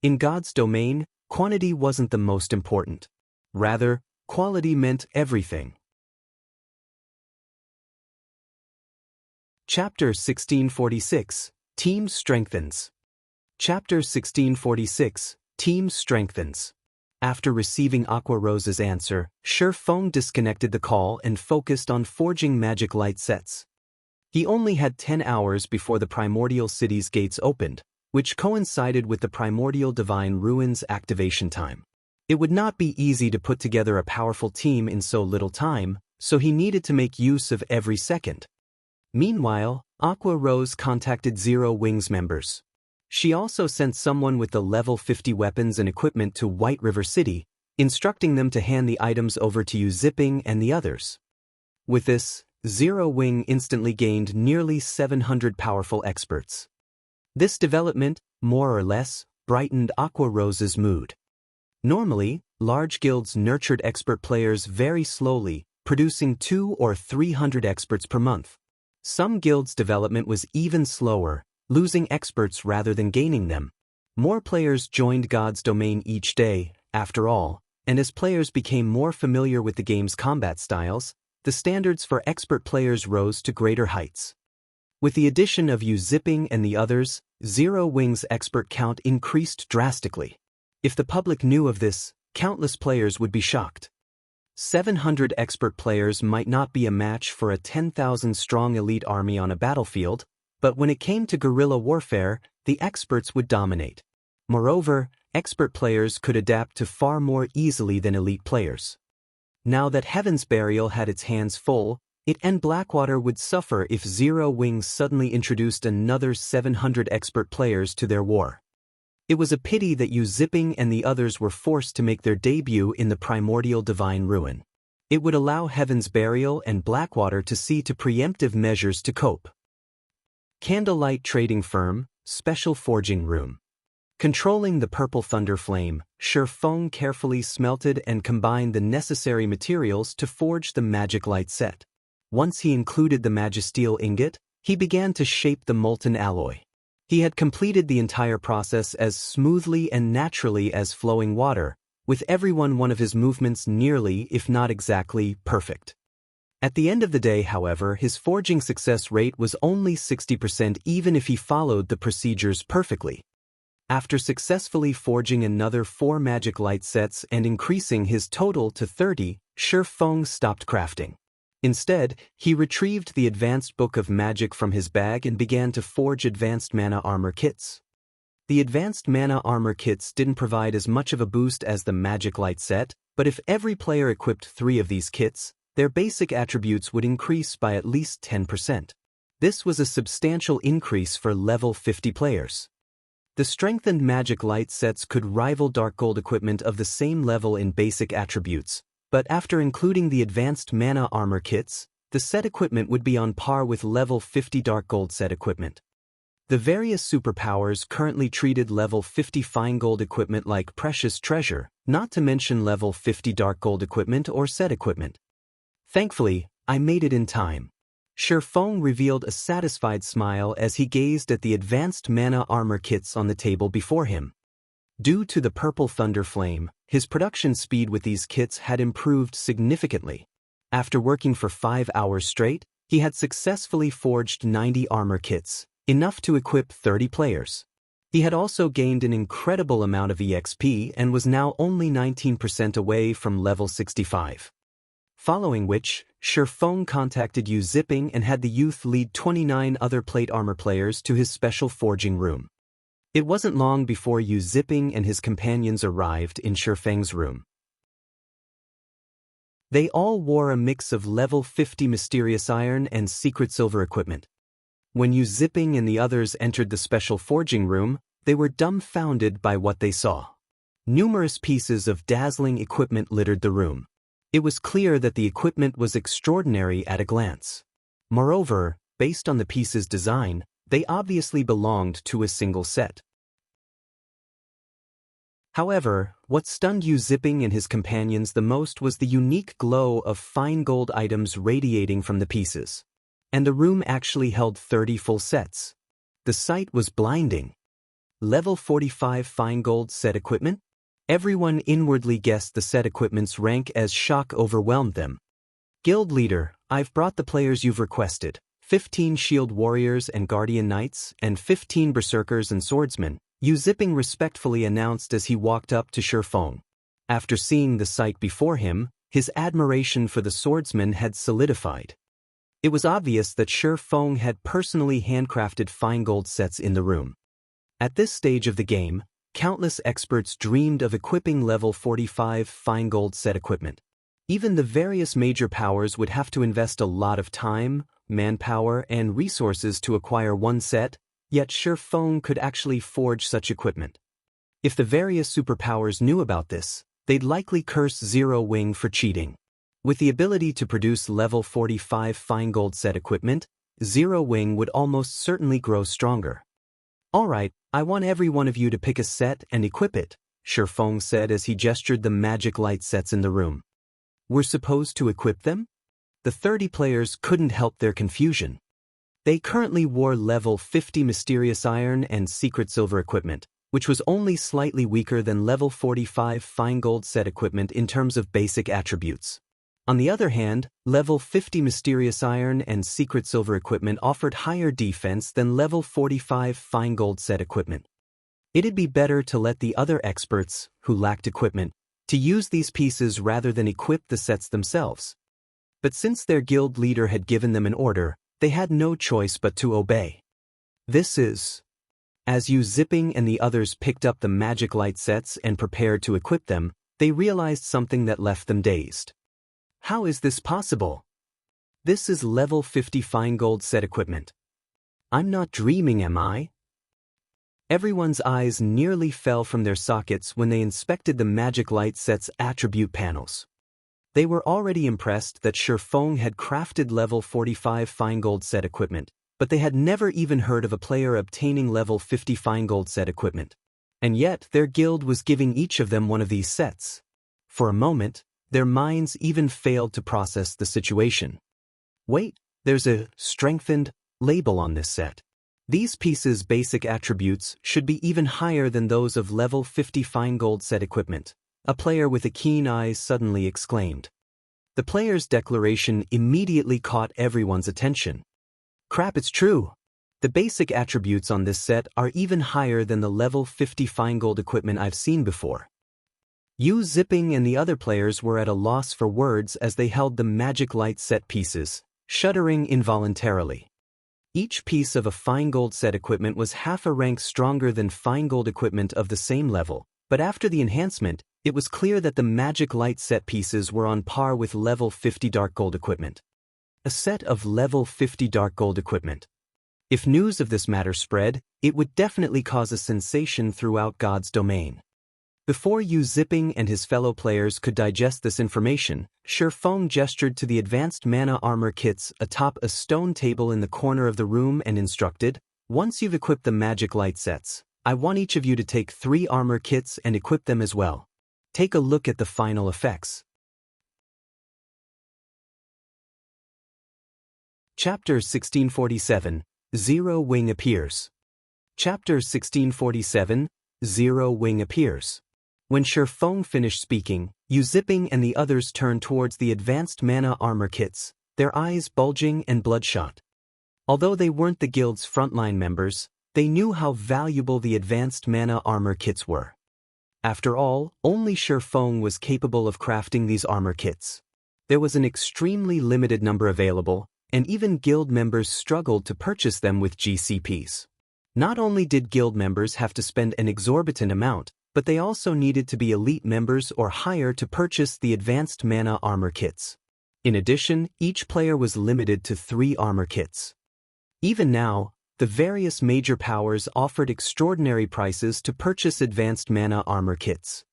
In God's domain, quantity wasn't the most important. Rather, quality meant everything. Chapter 1646, Team Strengthens. Chapter 1646, Team Strengthens. After receiving Aqua Rose's answer, Shi Feng disconnected the call and focused on forging magic light sets. He only had 10 hours before the Primordial City's gates opened, which coincided with the Primordial Divine Ruins activation time. It would not be easy to put together a powerful team in so little time, so he needed to make use of every second. Meanwhile, Aqua Rose contacted Zero Wing's members. She also sent someone with the level 50 weapons and equipment to White River City, instructing them to hand the items over to Yu Ziping and the others. With this, Zero Wing instantly gained nearly 700 powerful experts. This development, more or less, brightened Aqua Rose's mood. Normally, large guilds nurtured expert players very slowly, producing 200 or 300 experts per month. Some guilds' development was even slower, losing experts rather than gaining them. More players joined God's domain each day, after all, and as players became more familiar with the game's combat styles, the standards for expert players rose to greater heights. With the addition of Yu Ziping and the others, Zero Wing's expert count increased drastically. If the public knew of this, countless players would be shocked. 700 expert players might not be a match for a 10,000-strong elite army on a battlefield, but when it came to guerrilla warfare, the experts would dominate. Moreover, expert players could adapt to far more easily than elite players. Now that Heaven's Burial had its hands full, it and Blackwater would suffer if Zero Wing suddenly introduced another 700 expert players to their war. It was a pity that Yu Ziping and the others were forced to make their debut in the Primordial Divine Ruin. It would allow Heaven's Burial and Blackwater to see to preemptive measures to cope. Candlelight Trading Firm, Special Forging Room. Controlling the purple thunder flame, Shi Feng carefully smelted and combined the necessary materials to forge the magic light set. Once he included the magisteel ingot, he began to shape the molten alloy. He had completed the entire process as smoothly and naturally as flowing water, with every one of his movements nearly, if not exactly, perfect. At the end of the day, however, his forging success rate was only 60% even if he followed the procedures perfectly. After successfully forging another 4 magic light sets and increasing his total to 30, Shi Feng stopped crafting. Instead, he retrieved the Advanced Book of Magic from his bag and began to forge Advanced Mana Armor Kits. The Advanced Mana Armor Kits didn't provide as much of a boost as the Magic Light set, but if every player equipped 3 of these kits, their basic attributes would increase by at least 10%. This was a substantial increase for level 50 players. The strengthened Magic Light sets could rival Dark Gold equipment of the same level in basic attributes, but after including the Advanced Mana Armor Kits, the set equipment would be on par with level 50 Dark Gold set equipment. The various superpowers currently treated level 50 Fine Gold equipment like precious treasure, not to mention level 50 Dark Gold equipment or set equipment. Thankfully, I made it in time. Shi Feng revealed a satisfied smile as he gazed at the Advanced Mana Armor Kits on the table before him. Due to the purple thunder flame, his production speed with these kits had improved significantly. After working for 5 hours straight, he had successfully forged 90 armor kits, enough to equip 30 players. He had also gained an incredible amount of EXP and was now only 19% away from level 65. Following which, Shifeng contacted Yu Zipping and had the youth lead 29 other plate armor players to his special forging room. It wasn't long before Yu Zipping and his companions arrived in Shifeng's room. They all wore a mix of level 50 mysterious iron and secret silver equipment. When Yu Zipping and the others entered the special forging room, they were dumbfounded by what they saw. Numerous pieces of dazzling equipment littered the room. It was clear that the equipment was extraordinary at a glance. Moreover, based on the piece's design, they obviously belonged to a single set. However, what stunned Yu Zipping and his companions the most was the unique glow of fine gold items radiating from the pieces. And the room actually held 30 full sets. The sight was blinding. Level 45 fine gold set equipment? Everyone inwardly guessed the set equipment's rank as shock overwhelmed them. Guild leader, I've brought the players you've requested, 15 shield warriors and guardian knights, and 15 berserkers and swordsmen, Yu Zipping respectfully announced as he walked up to Shifeng. After seeing the sight before him, his admiration for the swordsman had solidified. It was obvious that Shifeng had personally handcrafted fine gold sets in the room. At this stage of the game, countless experts dreamed of equipping level 45 fine gold set equipment. Even the various major powers would have to invest a lot of time, manpower, and resources to acquire one set, yet Shifeng could actually forge such equipment. If the various superpowers knew about this, they'd likely curse Zero Wing for cheating. With the ability to produce level 45 fine gold set equipment, Zero Wing would almost certainly grow stronger. Alright, I want every one of you to pick a set and equip it, Shifeng said as he gestured the magic light sets in the room. We're supposed to equip them? The 30 players couldn't help their confusion. They currently wore level 50 mysterious iron and secret silver equipment, which was only slightly weaker than level 45 fine gold set equipment in terms of basic attributes. On the other hand, level 50 mysterious iron and secret silver equipment offered higher defense than level 45 fine gold set equipment. It'd be better to let the other experts, who lacked equipment, to use these pieces rather than equip the sets themselves. But since their guild leader had given them an order, they had no choice but to obey. As Yu Zipping and the others picked up the magic light sets and prepared to equip them, they realized something that left them dazed. How is this possible? This is level 50 fine gold set equipment. I'm not dreaming, am I? Everyone's eyes nearly fell from their sockets when they inspected the magic light set's attribute panels. They were already impressed that Shifeng had crafted level 45 fine gold set equipment, but they had never even heard of a player obtaining level 50 fine gold set equipment. And yet their guild was giving each of them one of these sets. For a moment, their minds even failed to process the situation. Wait, there's a strengthened label on this set. These pieces' basic attributes should be even higher than those of level 50 fine gold set equipment, a player with a keen eye suddenly exclaimed. The player's declaration immediately caught everyone's attention. Crap, it's true. The basic attributes on this set are even higher than the level 50 fine gold equipment I've seen before. Yu Zipping and the other players were at a loss for words as they held the magic light set pieces, shuddering involuntarily. Each piece of a fine gold set equipment was half a rank stronger than fine gold equipment of the same level, but after the enhancement, it was clear that the magic light set pieces were on par with level 50 dark gold equipment. A set of level 50 dark gold equipment. If news of this matter spread, it would definitely cause a sensation throughout God's domain. Before Yu Zipping and his fellow players could digest this information, Shifeng gestured to the advanced mana armor kits atop a stone table in the corner of the room and instructed, once you've equipped the magic light sets, I want each of you to take 3 armor kits and equip them as well. Take a look at the final effects. Chapter 1647, Zero Wing appears. Chapter 1647, Zero Wing appears. When Shifeng finished speaking, Yu Zipping and the others turned towards the advanced mana armor kits, their eyes bulging and bloodshot. Although they weren't the guild's frontline members, They knew how valuable the advanced mana armor kits were. After all, only Shifeng was capable of crafting these armor kits. There was an extremely limited number available, and even guild members struggled to purchase them with GCPs. Not only did guild members have to spend an exorbitant amount, but they also needed to be elite members or higher to purchase the advanced mana armor kits. In addition, each player was limited to 3 armor kits. Even now, the various major powers offered extraordinary prices to purchase advanced mana armor kits.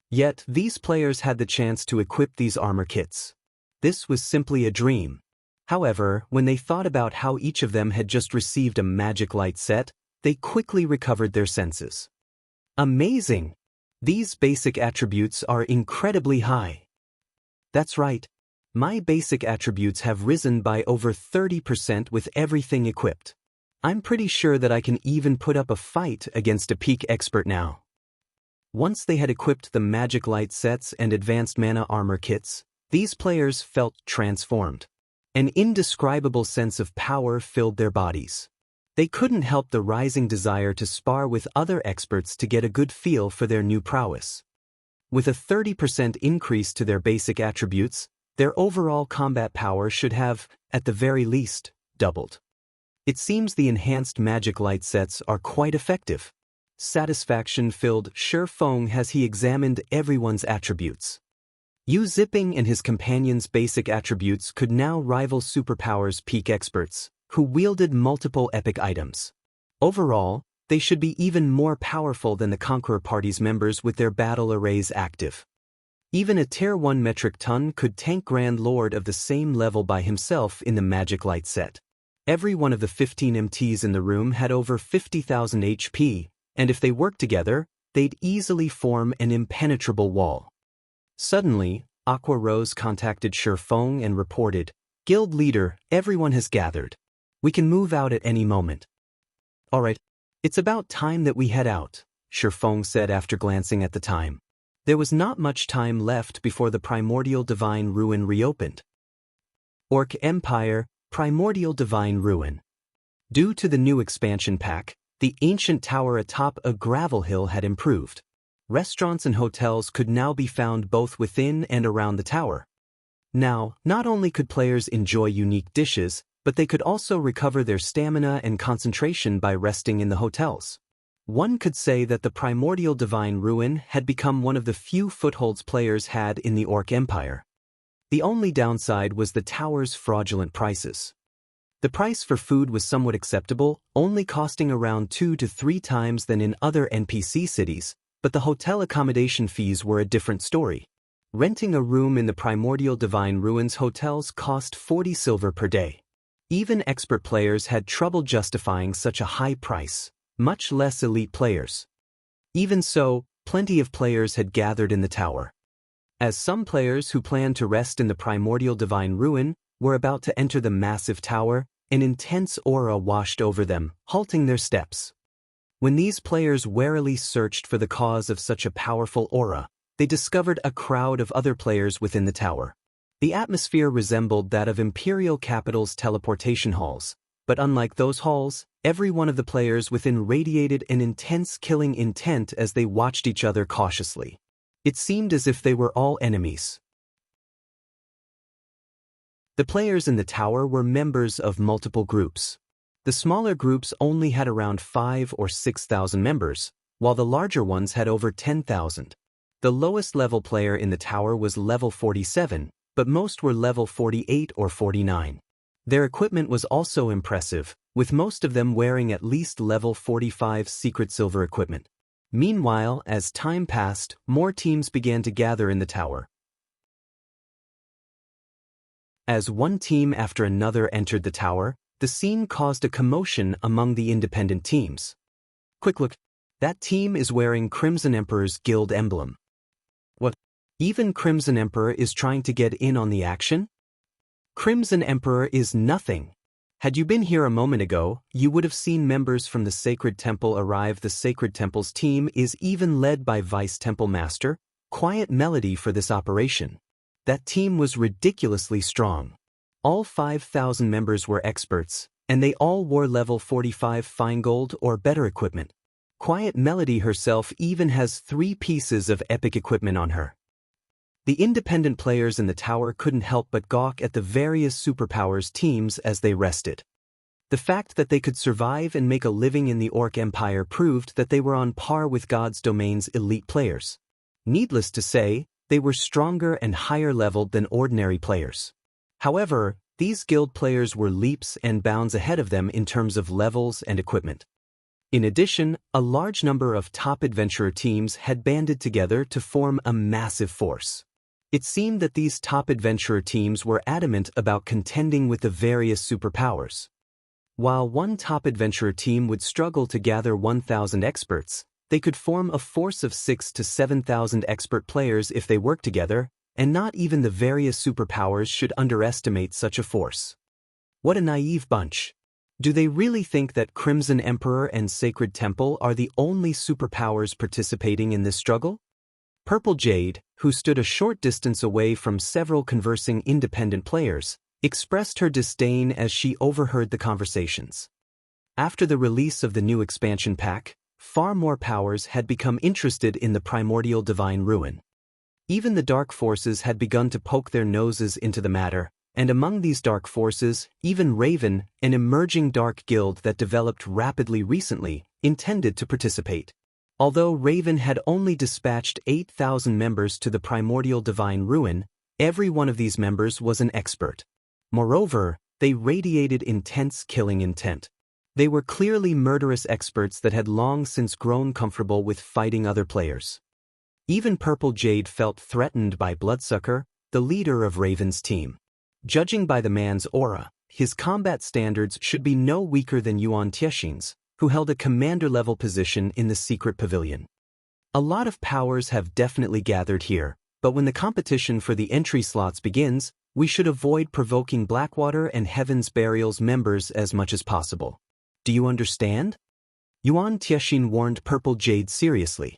Yet, these players had the chance to equip these armor kits. This was simply a dream. However, when they thought about how each of them had just received a magic light set, they quickly recovered their senses. Amazing! These basic attributes are incredibly high. That's right. My basic attributes have risen by over 30% with everything equipped. I'm pretty sure that I can even put up a fight against a peak expert now. Once they had equipped the magic light sets and advanced mana armor kits, these players felt transformed. An indescribable sense of power filled their bodies. They couldn't help the rising desire to spar with other experts to get a good feel for their new prowess. With a 30% increase to their basic attributes, their overall combat power should have, at the very least, doubled. It seems the enhanced magic light sets are quite effective. Satisfaction filled Shifeng as he examined everyone's attributes. Yu Ziping and his companions' basic attributes could now rival Superpower's peak experts, who wielded multiple epic items. Overall, they should be even more powerful than the Conqueror Party's members with their battle arrays active. Even a Tier 1 metric ton could tank Grand Lord of the same level by himself in the magic light set. Every one of the 15 MTs in the room had over 50,000 HP, and if they worked together, they'd easily form an impenetrable wall. Suddenly, Aqua Rose contacted Shifeng and reported, "Guild leader, everyone has gathered. We can move out at any moment." "Alright, it's about time that we head out," Shifeng said after glancing at the time. There was not much time left before the Primordial Divine Ruin reopened. Orc Empire, Primordial Divine Ruin. Due to the new expansion pack, the ancient tower atop a gravel hill had improved. Restaurants and hotels could now be found both within and around the tower. Now, not only could players enjoy unique dishes, but they could also recover their stamina and concentration by resting in the hotels. One could say that the Primordial Divine Ruin had become one of the few footholds players had in the Orc Empire. The only downside was the tower's fraudulent prices. The price for food was somewhat acceptable, only costing around 2 to 3 times than in other NPC cities, but the hotel accommodation fees were a different story. Renting a room in the Primordial Divine Ruins hotels cost 40 silver per day. Even expert players had trouble justifying such a high price, much less elite players. Even so, plenty of players had gathered in the tower. As some players who planned to rest in the Primordial Divine Ruin were about to enter the massive tower, an intense aura washed over them, halting their steps. When these players warily searched for the cause of such a powerful aura, they discovered a crowd of other players within the tower. The atmosphere resembled that of Imperial Capital's teleportation halls, but unlike those halls, every one of the players within radiated an intense killing intent as they watched each other cautiously. It seemed as if they were all enemies. The players in the tower were members of multiple groups. The smaller groups only had around 5,000 or 6,000 members, while the larger ones had over 10,000. The lowest level player in the tower was level 47, but most were level 48 or 49. Their equipment was also impressive, with most of them wearing at least level 45 secret silver equipment. Meanwhile, as time passed, more teams began to gather in the tower. As one team after another entered the tower, the scene caused a commotion among the independent teams. Quick look, that team is wearing Crimson Emperor's guild emblem. What? Even Crimson Emperor is trying to get in on the action? Crimson Emperor is nothing. Had you been here a moment ago, you would have seen members from the Sacred Temple arrive. The Sacred Temple's team is even led by Vice Temple Master, Quiet Melody for this operation. That team was ridiculously strong. All 5,000 members were experts, and they all wore level 45 fine gold or better equipment. Quiet Melody herself even has 3 pieces of epic equipment on her. The independent players in the tower couldn't help but gawk at the various superpowers teams as they rested. The fact that they could survive and make a living in the Orc Empire proved that they were on par with God's Domain's elite players. Needless to say, they were stronger and higher leveled than ordinary players. However, these guild players were leaps and bounds ahead of them in terms of levels and equipment. In addition, a large number of top adventurer teams had banded together to form a massive force. It seemed that these top adventurer teams were adamant about contending with the various superpowers. While one top adventurer team would struggle to gather 1,000 experts, they could form a force of 6,000 to 7,000 expert players if they worked together, and not even the various superpowers should underestimate such a force. What a naive bunch. Do they really think that Crimson Emperor and Sacred Temple are the only superpowers participating in this struggle? Purple Jade, who stood a short distance away from several conversing independent players, expressed her disdain as she overheard the conversations. After the release of the new expansion pack, far more powers had become interested in the Primordial Divine Ruin. Even the Dark Forces had begun to poke their noses into the matter, and among these Dark Forces, even Raven, an emerging dark guild that developed rapidly recently, intended to participate. Although Raven had only dispatched 8,000 members to the Primordial Divine Ruin, every one of these members was an expert. Moreover, they radiated intense killing intent. They were clearly murderous experts that had long since grown comfortable with fighting other players. Even Purple Jade felt threatened by Bloodsucker, the leader of Raven's team. Judging by the man's aura, his combat standards should be no weaker than Yuan Tiexin's, who held a commander-level position in the secret pavilion. A lot of powers have definitely gathered here, but when the competition for the entry slots begins, we should avoid provoking Blackwater and Heaven's Burial's members as much as possible. Do you understand? Yuan Tiexin warned Purple Jade seriously.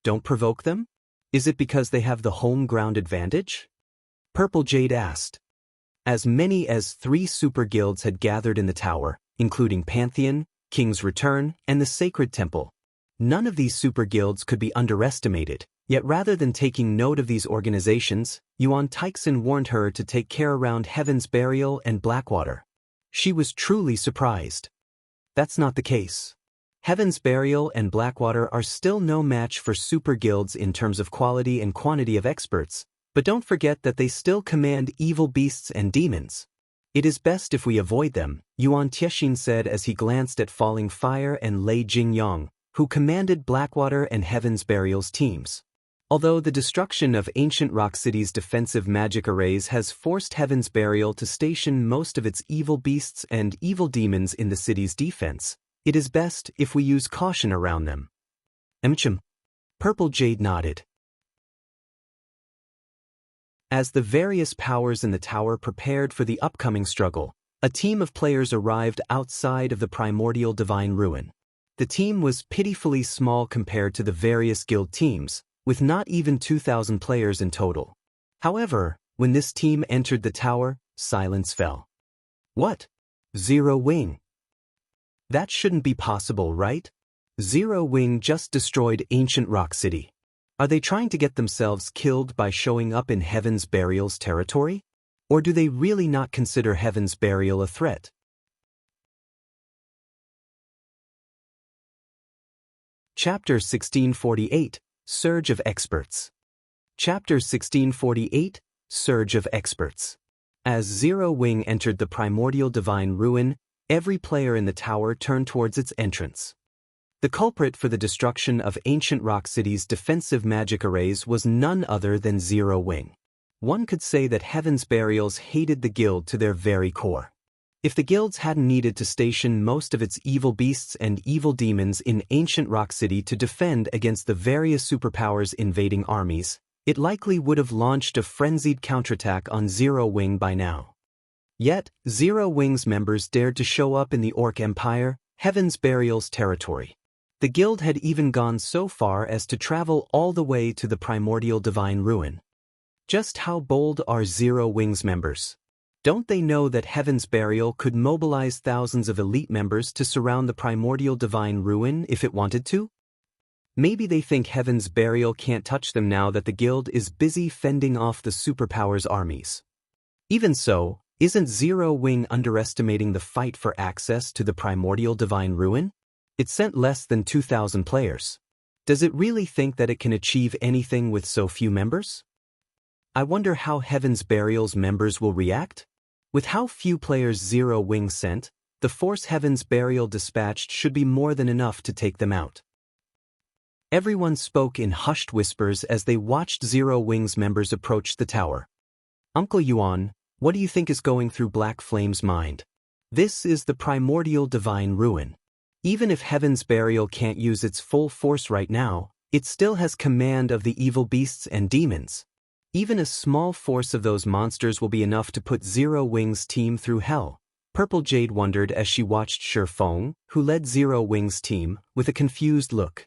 Don't provoke them? Is it because they have the home ground advantage? Purple Jade asked. As many as 3 super guilds had gathered in the tower, including Pantheon, King's Return, and the Sacred Temple. None of these super guilds could be underestimated, yet rather than taking note of these organizations, Yuan Tiexin warned her to take care around Heaven's Burial and Blackwater. She was truly surprised. That's not the case. Heaven's Burial and Blackwater are still no match for super guilds in terms of quality and quantity of experts, but don't forget that they still command evil beasts and demons. It is best if we avoid them, Yuan Tiexin said as he glanced at Falling Fire and Lei Jingyang, who commanded Blackwater and Heaven's Burial's teams. Although the destruction of Ancient Rock City's defensive magic arrays has forced Heaven's Burial to station most of its evil beasts and evil demons in the city's defense, it is best if we use caution around them. Purple Jade nodded. As the various powers in the tower prepared for the upcoming struggle, a team of players arrived outside of the Primordial Divine Ruin. The team was pitifully small compared to the various guild teams, with not even 2,000 players in total. However, when this team entered the tower, silence fell. What? Zero Wing? That shouldn't be possible, right? Zero Wing just destroyed Ancient Rock City. Are they trying to get themselves killed by showing up in Heaven's Burial's territory? Or do they really not consider Heaven's Burial a threat? Chapter 1648, Surge of Experts. Chapter 1648, Surge of Experts. As Zero Wing entered the Primordial Divine Ruin, every player in the tower turned towards its entrance. The culprit for the destruction of Ancient Rock City's defensive magic arrays was none other than Zero Wing. One could say that Heaven's Burials hated the guild to their very core. If the guilds hadn't needed to station most of its evil beasts and evil demons in Ancient Rock City to defend against the various superpowers invading armies, it likely would have launched a frenzied counterattack on Zero Wing by now. Yet, Zero Wing's members dared to show up in the Orc Empire, Heaven's Burial's territory. The guild had even gone so far as to travel all the way to the Primordial Divine Ruin. Just how bold are Zero Wing's members? Don't they know that Heaven's Burial could mobilize thousands of elite members to surround the Primordial Divine Ruin if it wanted to? Maybe they think Heaven's Burial can't touch them now that the guild is busy fending off the superpowers' armies. Even so, isn't Zero Wing underestimating the fight for access to the Primordial Divine Ruin? It sent less than 2,000 players. Does it really think that it can achieve anything with so few members? I wonder how Heaven's Burial's members will react? With how few players Zero Wing sent, the force Heaven's Burial dispatched should be more than enough to take them out. Everyone spoke in hushed whispers as they watched Zero Wing's members approach the tower. Uncle Yuan, what do you think is going through Black Flame's mind? This is the Primordial Divine Ruin. Even if Heaven's Burial can't use its full force right now, it still has command of the evil beasts and demons. Even a small force of those monsters will be enough to put Zero Wing's team through hell. Purple Jade wondered as she watched Shi Feng, who led Zero Wing's team, with a confused look.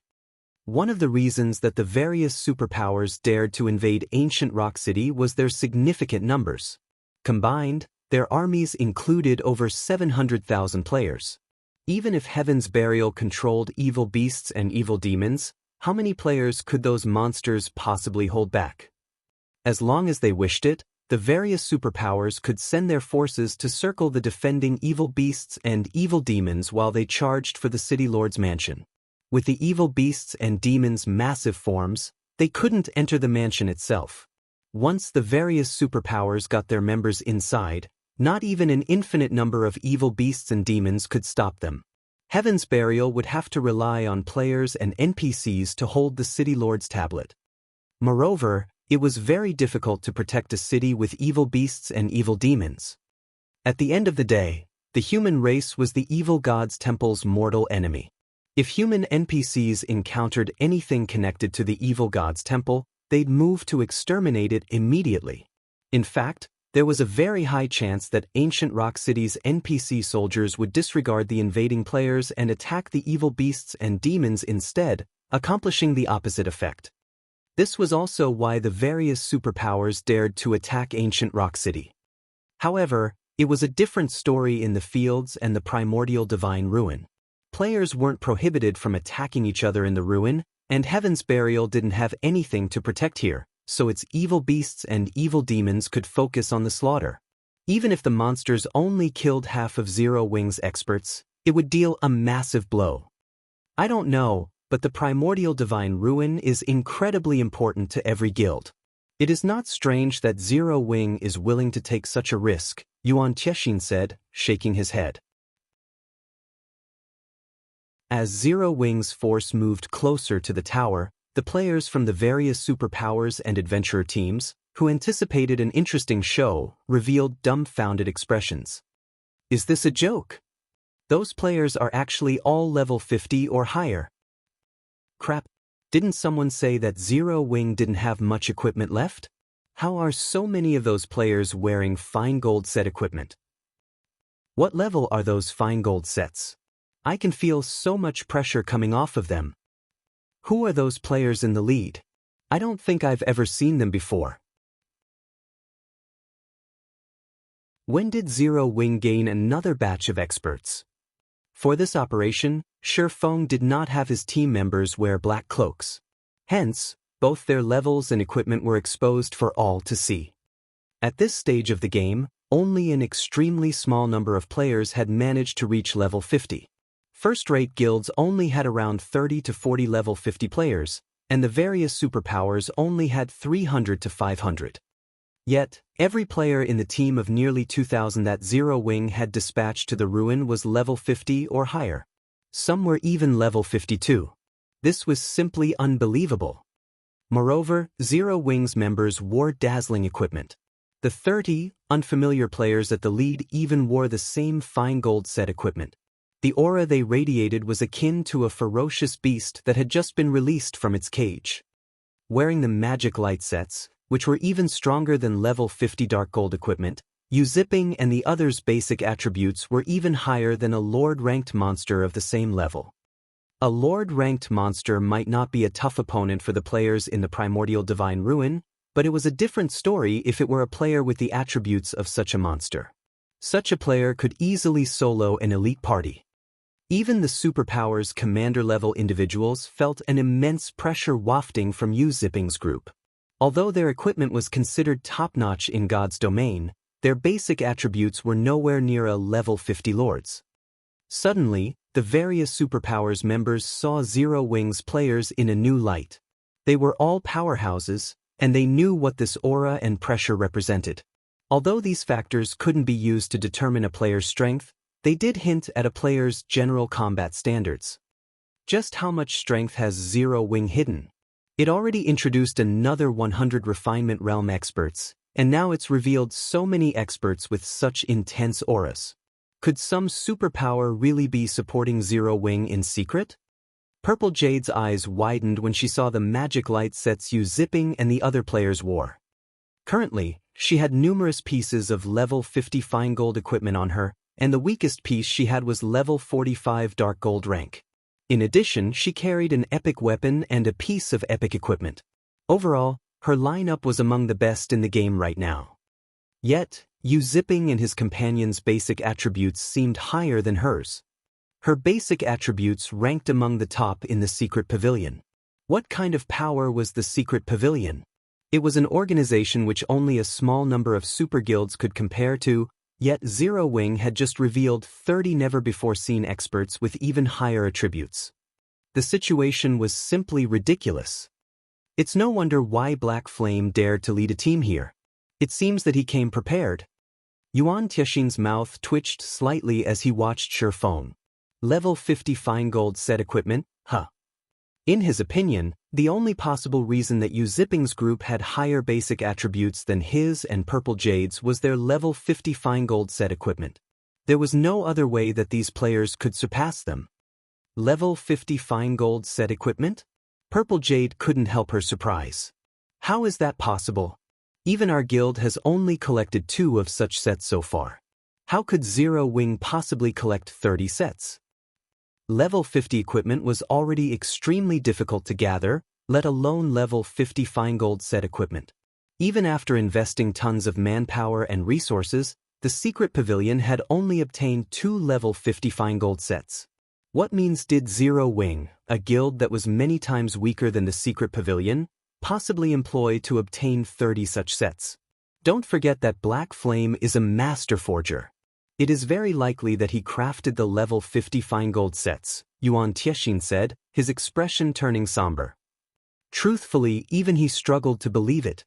One of the reasons that the various superpowers dared to invade ancient Rock City was their significant numbers. Combined, their armies included over 700,000 players. Even if Heaven's Burial controlled evil beasts and evil demons, how many players could those monsters possibly hold back? As long as they wished it, the various superpowers could send their forces to circle the defending evil beasts and evil demons while they charged for the City Lord's mansion. With the evil beasts and demons' massive forms, they couldn't enter the mansion itself. Once the various superpowers got their members inside, not even an infinite number of evil beasts and demons could stop them. Heaven's Burial would have to rely on players and NPCs to hold the City Lord's tablet. Moreover, it was very difficult to protect a city with evil beasts and evil demons. At the end of the day, the human race was the evil god's temple's mortal enemy. If human NPCs encountered anything connected to the evil god's temple, they'd move to exterminate it immediately. In fact, there was a very high chance that ancient Rock City's NPC soldiers would disregard the invading players and attack the evil beasts and demons instead, accomplishing the opposite effect. This was also why the various superpowers dared to attack ancient Rock City. However, it was a different story in the fields and the Primordial Divine Ruin. Players weren't prohibited from attacking each other in the ruin, and Heaven's Burial didn't have anything to protect here, so its evil beasts and evil demons could focus on the slaughter. Even if the monsters only killed half of Zero Wing's experts, it would deal a massive blow. I don't know, but the Primordial Divine Ruin is incredibly important to every guild. It is not strange that Zero Wing is willing to take such a risk, Yuan Tiexin said, shaking his head. As Zero Wing's force moved closer to the tower, the players from the various superpowers and adventurer teams, who anticipated an interesting show, revealed dumbfounded expressions. Is this a joke? Those players are actually all level 50 or higher. Crap, didn't someone say that Zero Wing didn't have much equipment left? How are so many of those players wearing fine gold set equipment? What level are those fine gold sets? I can feel so much pressure coming off of them. Who are those players in the lead? I don't think I've ever seen them before. When did Zero Wing gain another batch of experts? For this operation, Shi Feng did not have his team members wear black cloaks. Hence, both their levels and equipment were exposed for all to see. At this stage of the game, only an extremely small number of players had managed to reach level 50. First-rate guilds only had around 30 to 40 level 50 players, and the various superpowers only had 300 to 500. Yet, every player in the team of nearly 2,000 that Zero Wing had dispatched to the ruin was level 50 or higher. Some were even level 52. This was simply unbelievable. Moreover, Zero Wing's members wore dazzling equipment. The 30 unfamiliar players at the lead even wore the same fine gold set equipment. The aura they radiated was akin to a ferocious beast that had just been released from its cage. Wearing the magic light sets, which were even stronger than level 50 dark gold equipment, Yu-Zipping and the others' basic attributes were even higher than a Lord-ranked monster of the same level. A Lord-ranked monster might not be a tough opponent for the players in the Primordial Divine Ruin, But it was a different story if it were a player with the attributes of such a monster. Such a player could easily solo an elite party. Even the superpowers commander-level individuals felt an immense pressure wafting from Yu Ziping's group. Although their equipment was considered top-notch in God's domain, their basic attributes were nowhere near a level 50 lords. Suddenly, the various superpowers members saw Zero Wing's players in a new light. They were all powerhouses, and they knew what this aura and pressure represented. Although these factors couldn't be used to determine a player's strength, they did hint at a player's general combat standards. Just how much strength has Zero Wing hidden? It already introduced another 100 refinement realm experts, and now it's revealed so many experts with such intense auras. Could some superpower really be supporting Zero Wing in secret? Purple Jade's eyes widened when she saw the magic light sets Yu Ziping and the other players wore. Currently, she had numerous pieces of level 50 fine gold equipment on her, and the weakest piece she had was level 45 dark gold rank. In addition, she carried an epic weapon and a piece of epic equipment. Overall, her lineup was among the best in the game right now. Yet, Yu Ziping and his companions' basic attributes seemed higher than hers. Her basic attributes ranked among the top in the secret pavilion. What kind of power was the secret pavilion? It was an organization which only a small number of super guilds could compare to, yet Zero Wing had just revealed 30 never-before-seen experts with even higher attributes. The situation was simply ridiculous. It's no wonder why Black Flame dared to lead a team here. It seems that he came prepared. Yuan Tiexin's mouth twitched slightly as he watched Shi Feng. Level 50 fine gold set equipment, huh? In his opinion, the only possible reason that Yu Ziping's group had higher basic attributes than his and Purple Jade's was their level 50 fine gold set equipment. There was no other way that these players could surpass them. Level 50 fine gold set equipment? Purple Jade couldn't help her surprise. How is that possible? Even our guild has only collected 2 of such sets so far. How could Zero Wing possibly collect 30 sets? Level 50 equipment was already extremely difficult to gather, let alone level 50 fine gold set equipment. Even after investing tons of manpower and resources, the secret pavilion had only obtained 2 level 50 fine gold sets. What means did Zero Wing, a guild that was many times weaker than the secret pavilion, possibly employ to obtain 30 such sets? Don't forget that Black Flame is a master forger. It is very likely that he crafted the level 50 fine gold sets, Yuan Tiexin said, his expression turning somber. Truthfully, even he struggled to believe it.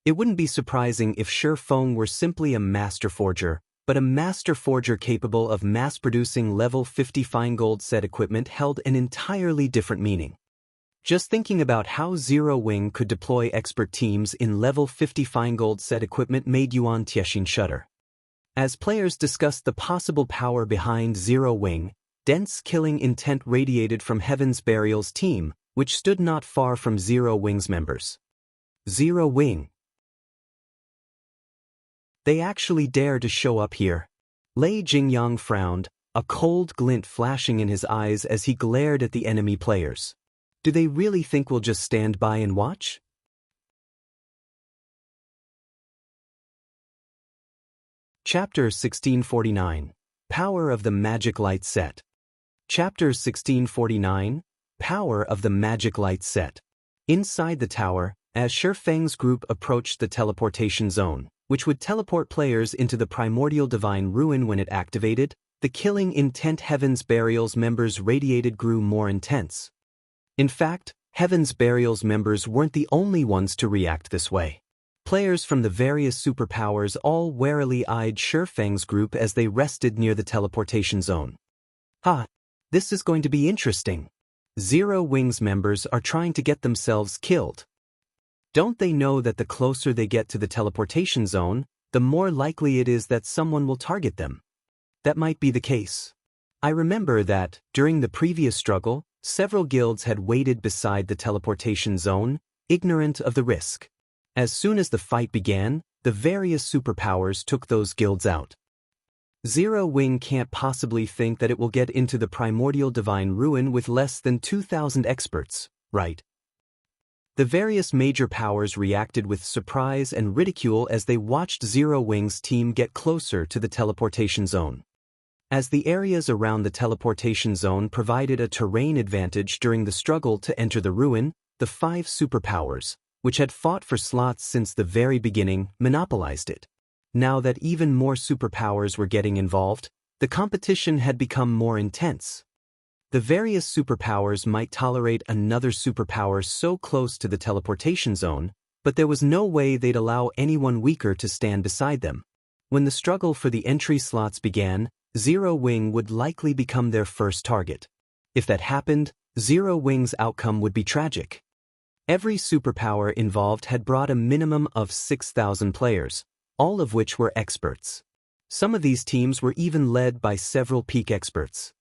It wouldn't be surprising if Shi Feng were simply a master forger, but a master forger capable of mass-producing level 50 fine gold set equipment held an entirely different meaning. Just thinking about how Zero Wing could deploy expert teams in level 50 fine gold set equipment made Yuan Tiexin shudder. As players discussed the possible power behind Zero Wing, dense killing intent radiated from Heaven's Burial's team, which stood not far from Zero Wing's members. Zero Wing. They actually dare to show up here. Lei Jingyang frowned, a cold glint flashing in his eyes as he glared at the enemy players. Do they really think we'll just stand by and watch? Chapter 1649, Power of the Magic Light Set. Chapter 1649, Power of the Magic Light Set. Inside the tower, as Shi Feng's group approached the teleportation zone, which would teleport players into the Primordial Divine Ruin when it activated, the killing intent Heaven's Burial's members radiated grew more intense. In fact, Heaven's Burial's members weren't the only ones to react this way. Players from the various superpowers all warily eyed Shi Feng's group as they rested near the teleportation zone. This is going to be interesting. Zero Wing's members are trying to get themselves killed. Don't they know that the closer they get to the teleportation zone, the more likely it is that someone will target them? That might be the case. I remember that, during the previous struggle, several guilds had waited beside the teleportation zone, ignorant of the risk. As soon as the fight began, the various superpowers took those guilds out. Zero Wing can't possibly think that it will get into the Primordial Divine Ruin with less than 2,000 experts, right? The various major powers reacted with surprise and ridicule as they watched Zero Wing's team get closer to the teleportation zone. As the areas around the teleportation zone provided a terrain advantage during the struggle to enter the ruin, the 5 superpowers, which had fought for slots since the very beginning, monopolized it. Now that even more superpowers were getting involved, the competition had become more intense. The various superpowers might tolerate another superpower so close to the teleportation zone, but there was no way they'd allow anyone weaker to stand beside them. When the struggle for the entry slots began, Zero Wing would likely become their first target. If that happened, Zero Wing's outcome would be tragic. Every superpower involved had brought a minimum of 6,000 players, all of which were experts. Some of these teams were even led by several peak experts.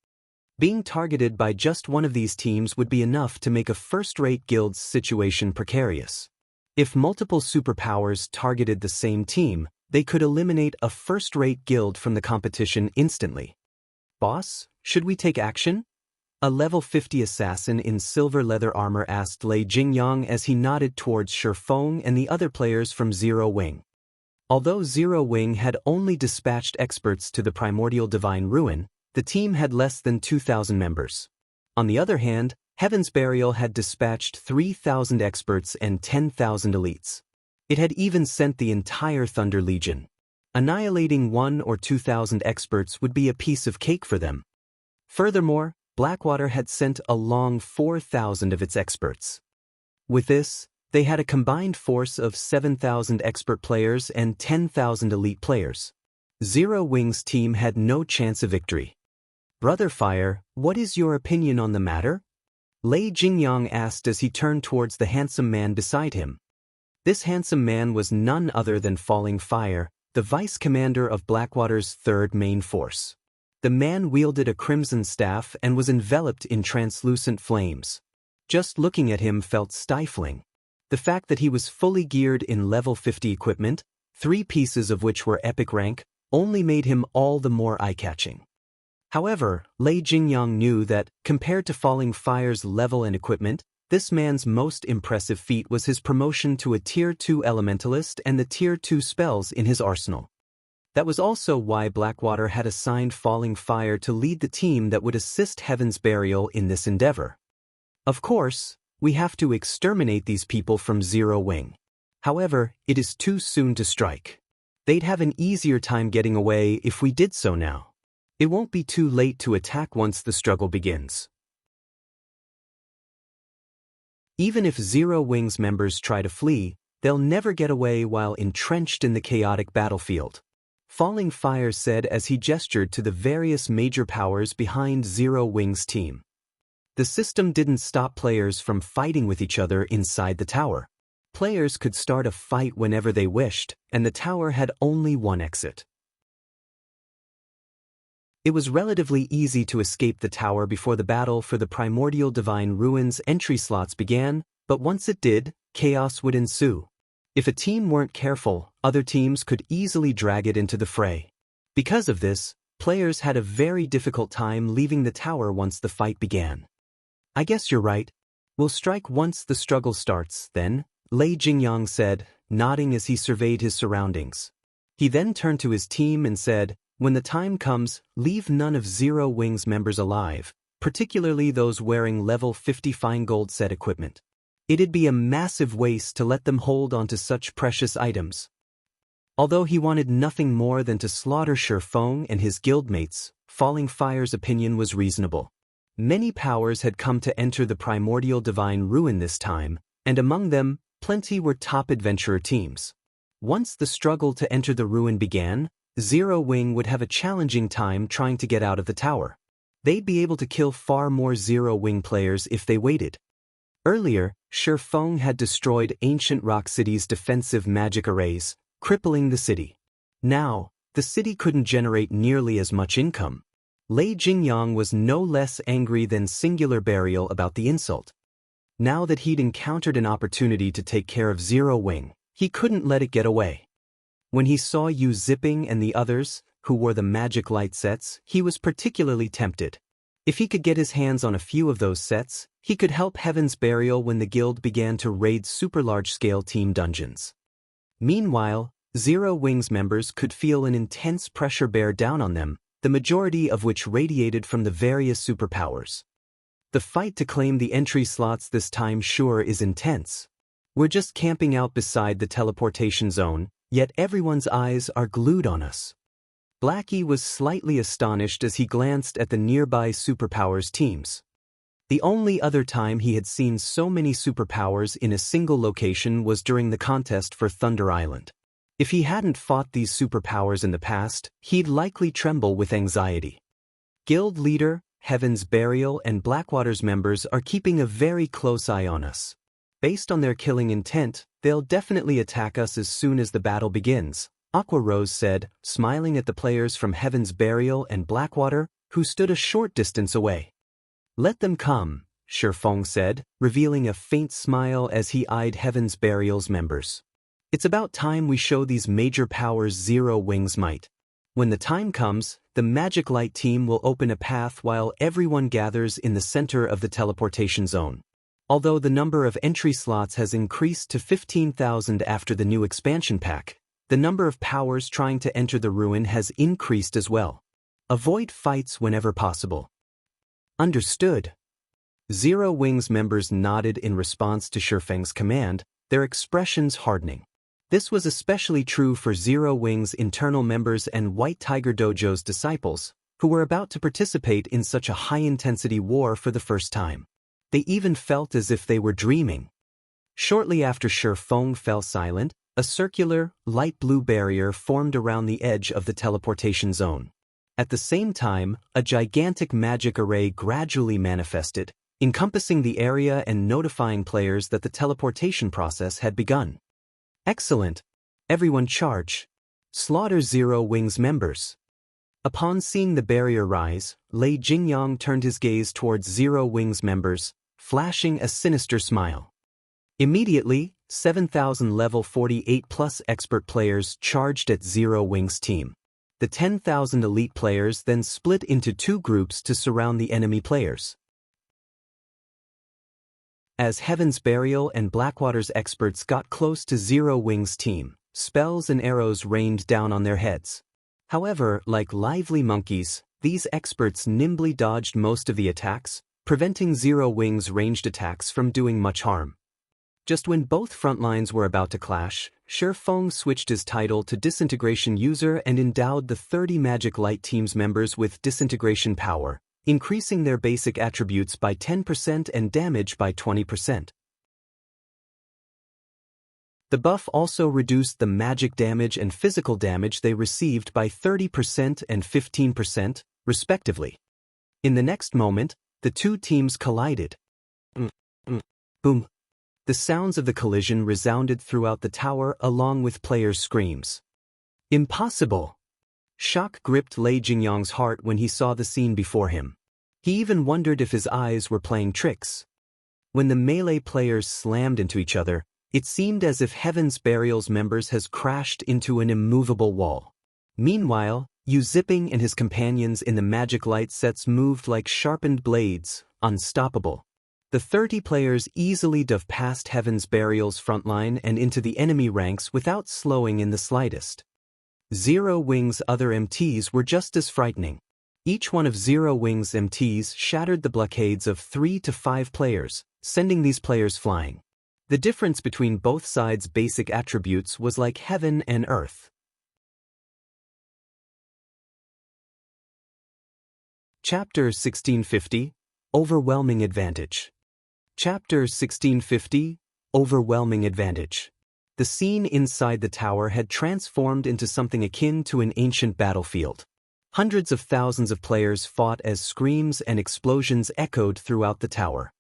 Being targeted by just one of these teams would be enough to make a first-rate guild's situation precarious. If multiple superpowers targeted the same team, they could eliminate a first-rate guild from the competition instantly. Boss, should we take action? A level 50 assassin in silver leather armor asked Lei Jingyang as he nodded towards Shifeng and the other players from Zero Wing. Although Zero Wing had only dispatched experts to the Primordial Divine Ruin, the team had less than 2,000 members. On the other hand, Heaven's Burial had dispatched 3,000 experts and 10,000 elites. It had even sent the entire Thunder Legion. Annihilating 1,000 or 2,000 experts would be a piece of cake for them. Furthermore, Blackwater had sent along 4,000 of its experts. With this, they had a combined force of 7,000 expert players and 10,000 elite players. Zero Wing's team had no chance of victory. Brother Fire, what is your opinion on the matter? Lei Jingyang asked as he turned towards the handsome man beside him. This handsome man was none other than Falling Fire, the vice commander of Blackwater's 3rd main force. The man wielded a crimson staff and was enveloped in translucent flames. Just looking at him felt stifling. The fact that he was fully geared in level 50 equipment, 3 pieces of which were epic rank, only made him all the more eye-catching. However, Lei Jingyang knew that, compared to Falling Fire's level and equipment, this man's most impressive feat was his promotion to a Tier 2 Elementalist and the Tier 2 spells in his arsenal. That was also why Blackwater had assigned Falling Fire to lead the team that would assist Heaven's Burial in this endeavor. Of course, we have to exterminate these people from Zero Wing. However, it is too soon to strike. They'd have an easier time getting away if we did so now. It won't be too late to attack once the struggle begins. Even if Zero Wing's members try to flee, they'll never get away while entrenched in the chaotic battlefield. Falling Fire said as he gestured to the various major powers behind Zero Wing's team. The system didn't stop players from fighting with each other inside the tower. Players could start a fight whenever they wished, and the tower had only one exit. It was relatively easy to escape the tower before the battle for the Primordial Divine Ruins entry slots began, but once it did, chaos would ensue. If a team weren't careful, other teams could easily drag it into the fray. Because of this, players had a very difficult time leaving the tower once the fight began. I guess you're right. We'll strike once the struggle starts, then, Lei Jingyang said, nodding as he surveyed his surroundings. He then turned to his team and said, when the time comes, leave none of Zero Wing's members alive, particularly those wearing level 50 fine gold set equipment. It'd be a massive waste to let them hold onto such precious items. Although he wanted nothing more than to slaughter Shifeng and his guildmates, Falling Fire's opinion was reasonable. Many powers had come to enter the Primordial Divine Ruin this time, and among them, plenty were top adventurer teams. Once the struggle to enter the ruin began, Zero Wing would have a challenging time trying to get out of the tower. They'd be able to kill far more Zero Wing players if they waited. Earlier, Shifeng had destroyed Ancient Rock City's defensive magic arrays, crippling the city. Now, the city couldn't generate nearly as much income. Lei Jingyang was no less angry than Singular Burial about the insult. Now that he'd encountered an opportunity to take care of Zero Wing, he couldn't let it get away. When he saw Yu Zipping and the others, who wore the magic light sets, he was particularly tempted. If he could get his hands on a few of those sets, he could help Heaven's Burial when the guild began to raid super large-scale team dungeons. Meanwhile, Zero Wings members could feel an intense pressure bear down on them, the majority of which radiated from the various superpowers. The fight to claim the entry slots this time sure is intense. We're just camping out beside the teleportation zone, yet everyone's eyes are glued on us. Blackie was slightly astonished as he glanced at the nearby superpowers teams. The only other time he had seen so many superpowers in a single location was during the contest for Thunder Island. If he hadn't fought these superpowers in the past, he'd likely tremble with anxiety. Guild leader, Heaven's Burial and Blackwater's members are keeping a very close eye on us. Based on their killing intent, they'll definitely attack us as soon as the battle begins, Aqua Rose said, smiling at the players from Heaven's Burial and Blackwater, who stood a short distance away. Let them come, Shifeng said, revealing a faint smile as he eyed Heaven's Burial's members. It's about time we show these major powers Zero Wings might. When the time comes, the Magic Light team will open a path while everyone gathers in the center of the teleportation zone. Although the number of entry slots has increased to 15,000 after the new expansion pack, the number of powers trying to enter the ruin has increased as well. Avoid fights whenever possible. Understood. Zero Wings members nodded in response to Shifeng's command, their expressions hardening. This was especially true for Zero Wings internal members and White Tiger Dojo's disciples, who were about to participate in such a high-intensity war for the first time. They even felt as if they were dreaming. Shortly after Shifeng fell silent, a circular, light blue barrier formed around the edge of the teleportation zone. At the same time, a gigantic magic array gradually manifested, encompassing the area and notifying players that the teleportation process had begun. Excellent. Everyone charge. Slaughter Zero Wings members. Upon seeing the barrier rise, Lei Jingyang turned his gaze towards Zero Wings members, flashing a sinister smile. Immediately, 7,000 level 48+ expert players charged at Zero Wings team. The 10,000 elite players then split into two groups to surround the enemy players. As Heaven's Burial and Blackwater's experts got close to Zero Wings team, spells and arrows rained down on their heads. However, like lively monkeys, these experts nimbly dodged most of the attacks, preventing Zero Wings' ranged attacks from doing much harm. Just when both front lines were about to clash, Shifeng switched his title to Disintegration User and endowed the 30 Magic Light Team's members with Disintegration power, increasing their basic attributes by 10% and damage by 20%. The buff also reduced the magic damage and physical damage they received by 30% and 15%, respectively. In the next moment, the two teams collided. Boom. The sounds of the collision resounded throughout the tower along with players' screams. Impossible! Shock gripped Lei Jingyang's heart when he saw the scene before him. He even wondered if his eyes were playing tricks. When the melee players slammed into each other, it seemed as if Heaven's Burial's members has crashed into an immovable wall. Meanwhile, Yu Zipping and his companions in the Magic Light sets moved like sharpened blades, unstoppable. The 30 players easily dove past Heaven's Burial's frontline and into the enemy ranks without slowing in the slightest. Zero Wings' other MTs were just as frightening. Each one of Zero Wings' MTs shattered the blockades of 3 to 5 players, sending these players flying. The difference between both sides' basic attributes was like heaven and earth. Chapter 1650, Overwhelming Advantage. Chapter 1650, Overwhelming Advantage. The scene inside the tower had transformed into something akin to an ancient battlefield. Hundreds of thousands of players fought as screams and explosions echoed throughout the tower.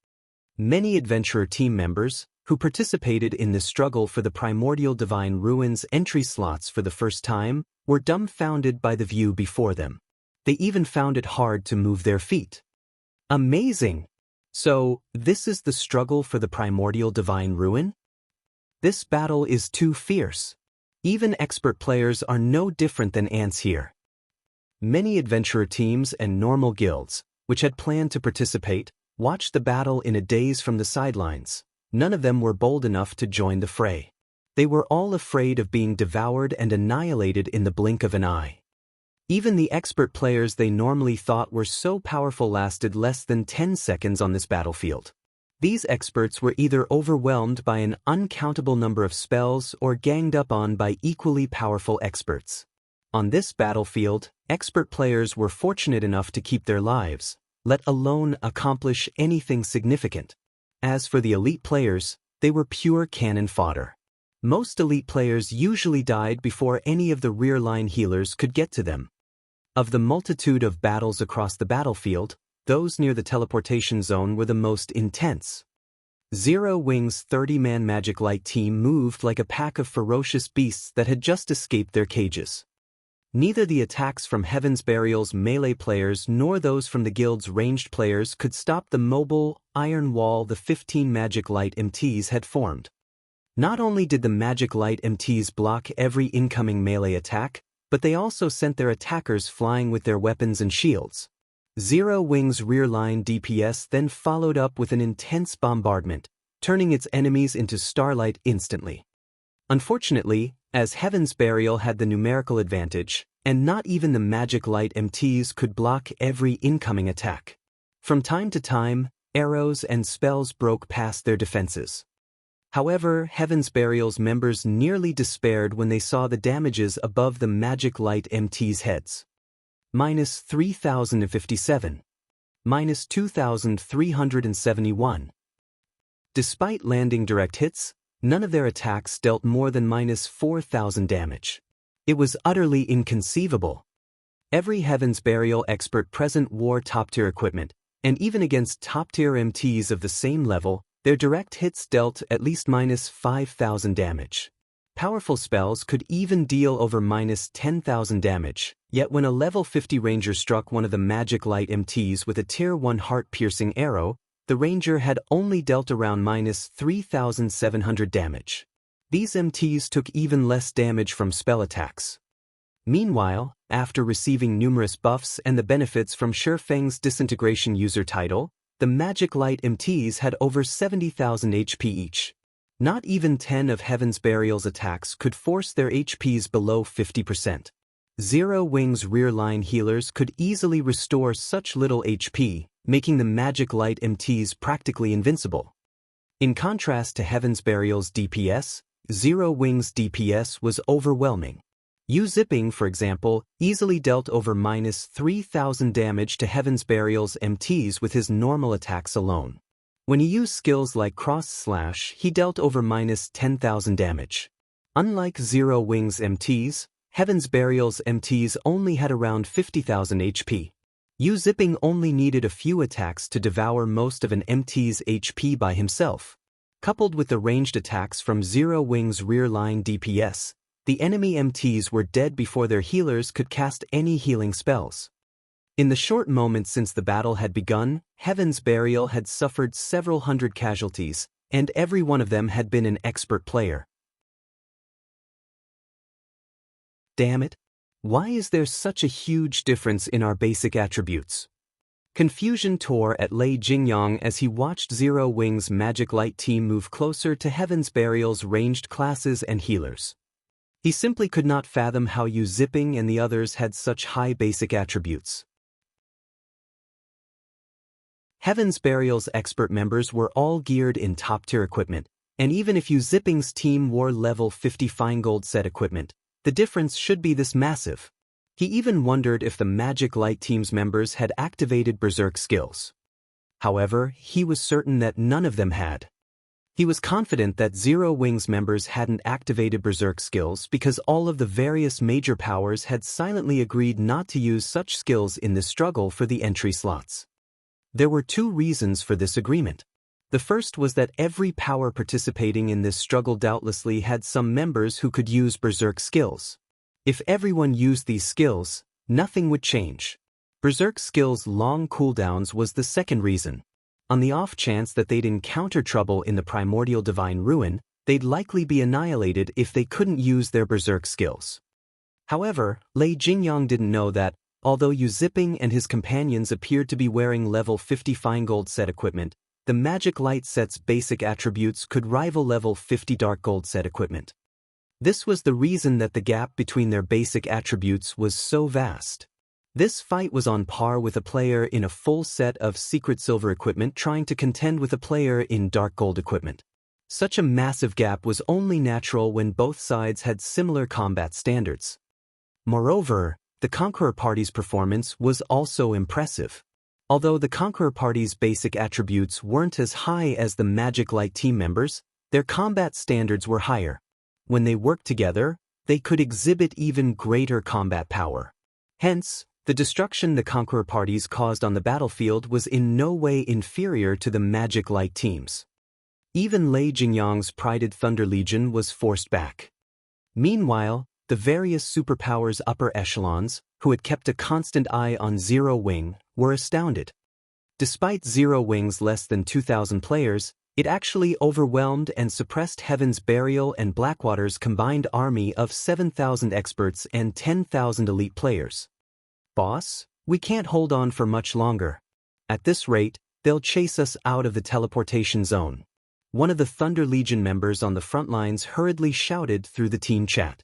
Many adventurer team members, who participated in the struggle for the Primordial Divine Ruins entry slots for the first time, were dumbfounded by the view before them. They even found it hard to move their feet. Amazing! So, this is the struggle for the Primordial Divine Ruin? This battle is too fierce. Even expert players are no different than ants here. Many adventurer teams and normal guilds, which had planned to participate, watched the battle in a daze from the sidelines. None of them were bold enough to join the fray. They were all afraid of being devoured and annihilated in the blink of an eye. Even the expert players they normally thought were so powerful lasted less than 10 seconds on this battlefield. These experts were either overwhelmed by an uncountable number of spells or ganged up on by equally powerful experts. On this battlefield, expert players were fortunate enough to keep their lives, let alone accomplish anything significant. As for the elite players, they were pure cannon fodder. Most elite players usually died before any of the rear-line healers could get to them. Of the multitude of battles across the battlefield, those near the teleportation zone were the most intense. Zero Wing's 30-man Magic Light team moved like a pack of ferocious beasts that had just escaped their cages. Neither the attacks from Heaven's Burial's melee players nor those from the guild's ranged players could stop the mobile, iron wall the 15 Magic Light MTs had formed. Not only did the Magic Light MTs block every incoming melee attack, but they also sent their attackers flying with their weapons and shields. Zero Wing's rear-line DPS then followed up with an intense bombardment, turning its enemies into starlight instantly. Unfortunately, as Heaven's Burial had the numerical advantage, and not even the Magic Light MTs could block every incoming attack. From time to time, arrows and spells broke past their defenses. However, Heaven's Burial's members nearly despaired when they saw the damages above the Magic Light MTs' heads. Minus 3,057. Minus 2,371. Despite landing direct hits, none of their attacks dealt more than minus 4,000 damage. It was utterly inconceivable. Every Heaven's Burial expert present wore top-tier equipment, and even against top-tier MTs of the same level, their direct hits dealt at least minus 5,000 damage. Powerful spells could even deal over minus 10,000 damage, yet when a level 50 ranger struck one of the Magic Light MTs with a tier 1 heart-piercing arrow, the ranger had only dealt around minus 3,700 damage. These MTs took even less damage from spell attacks. Meanwhile, after receiving numerous buffs and the benefits from Shifeng's Disintegration user title, the Magic Light MTs had over 70,000 HP each. Not even 10 of Heaven's Burial's attacks could force their HPs below 50%. Zero Wing's rear-line healers could easily restore such little HP, making the Magic Light MTs practically invincible. In contrast to Heaven's Burial's DPS, Zero Wing's DPS was overwhelming. U-Zipping, for example, easily dealt over minus 3,000 damage to Heaven's Burial's MTs with his normal attacks alone. When he used skills like Cross Slash, he dealt over minus 10,000 damage. Unlike Zero Wing's MTs, Heaven's Burial's MTs only had around 50,000 HP. U-Zipping only needed a few attacks to devour most of an MT's HP by himself. Coupled with the ranged attacks from Zero Wing's rear-line DPS, the enemy MTs were dead before their healers could cast any healing spells. In the short moments since the battle had begun, Heaven's Burial had suffered several hundred casualties, and every one of them had been an expert player. Damn it! Why is there such a huge difference in our basic attributes? Confusion tore at Lei Jingyang as he watched Zero Wing's Magic Light team move closer to Heaven's Burial's ranged classes and healers. He simply could not fathom how U-Zipping and the others had such high basic attributes. Heaven's Burial's expert members were all geared in top-tier equipment, and even if U-Zipping's team wore level 50 Feingold set equipment, the difference should be this massive. He even wondered if the Magic Light team's members had activated Berserk skills. However, he was certain that none of them had. He was confident that Zero Wing's members hadn't activated Berserk skills because all of the various major powers had silently agreed not to use such skills in the struggle for the entry slots. There were two reasons for this agreement. The first was that every power participating in this struggle doubtlessly had some members who could use Berserk skills. If everyone used these skills, nothing would change. Berserk skills' long cooldowns was the second reason. On the off chance that they'd encounter trouble in the Primordial Divine Ruin, they'd likely be annihilated if they couldn't use their Berserk skills. However, Lei Jingyang didn't know that, Although Yu Zipping and his companions appeared to be wearing level 50 Fine Gold set equipment, the Magic Light set's basic attributes could rival level 50 Dark Gold set equipment. This was the reason that the gap between their basic attributes was so vast. This fight was on par with a player in a full set of Secret Silver equipment trying to contend with a player in Dark Gold equipment. Such a massive gap was only natural when both sides had similar combat standards. Moreover, the Conqueror Party's performance was also impressive. Although the Conqueror Party's basic attributes weren't as high as the Magic Light team members, their combat standards were higher. When they worked together, they could exhibit even greater combat power. Hence, the destruction the Conqueror Parties caused on the battlefield was in no way inferior to the Magic Light teams. Even Lei Jingyang's prided Thunder Legion was forced back. Meanwhile, the various superpowers upper echelons, who had kept a constant eye on Zero Wing, were astounded. Despite Zero Wing's less than 2,000 players, it actually overwhelmed and suppressed Heaven's Burial and Blackwater's combined army of 7,000 experts and 10,000 elite players. Boss, we can't hold on for much longer. At this rate, they'll chase us out of the teleportation zone. One of the Thunder Legion members on the front lines hurriedly shouted through the team chat.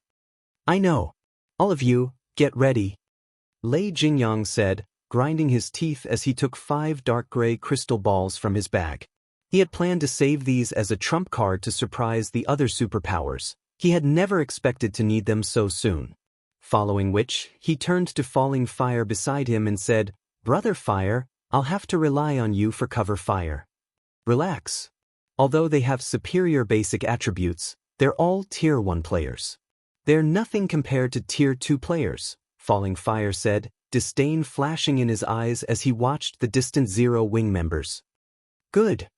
I know. All of you, get ready. Lei Jingyang said, grinding his teeth as he took 5 dark gray crystal balls from his bag. He had planned to save these as a trump card to surprise the other superpowers. He had never expected to need them so soon. Following which, he turned to Falling Fire beside him and said, Brother Fire, I'll have to rely on you for cover fire. Relax. Although they have superior basic attributes, they're all Tier 1 players. They're nothing compared to Tier 2 players, Falling Fire said, disdain flashing in his eyes as he watched the distant Zero Wing members. Good.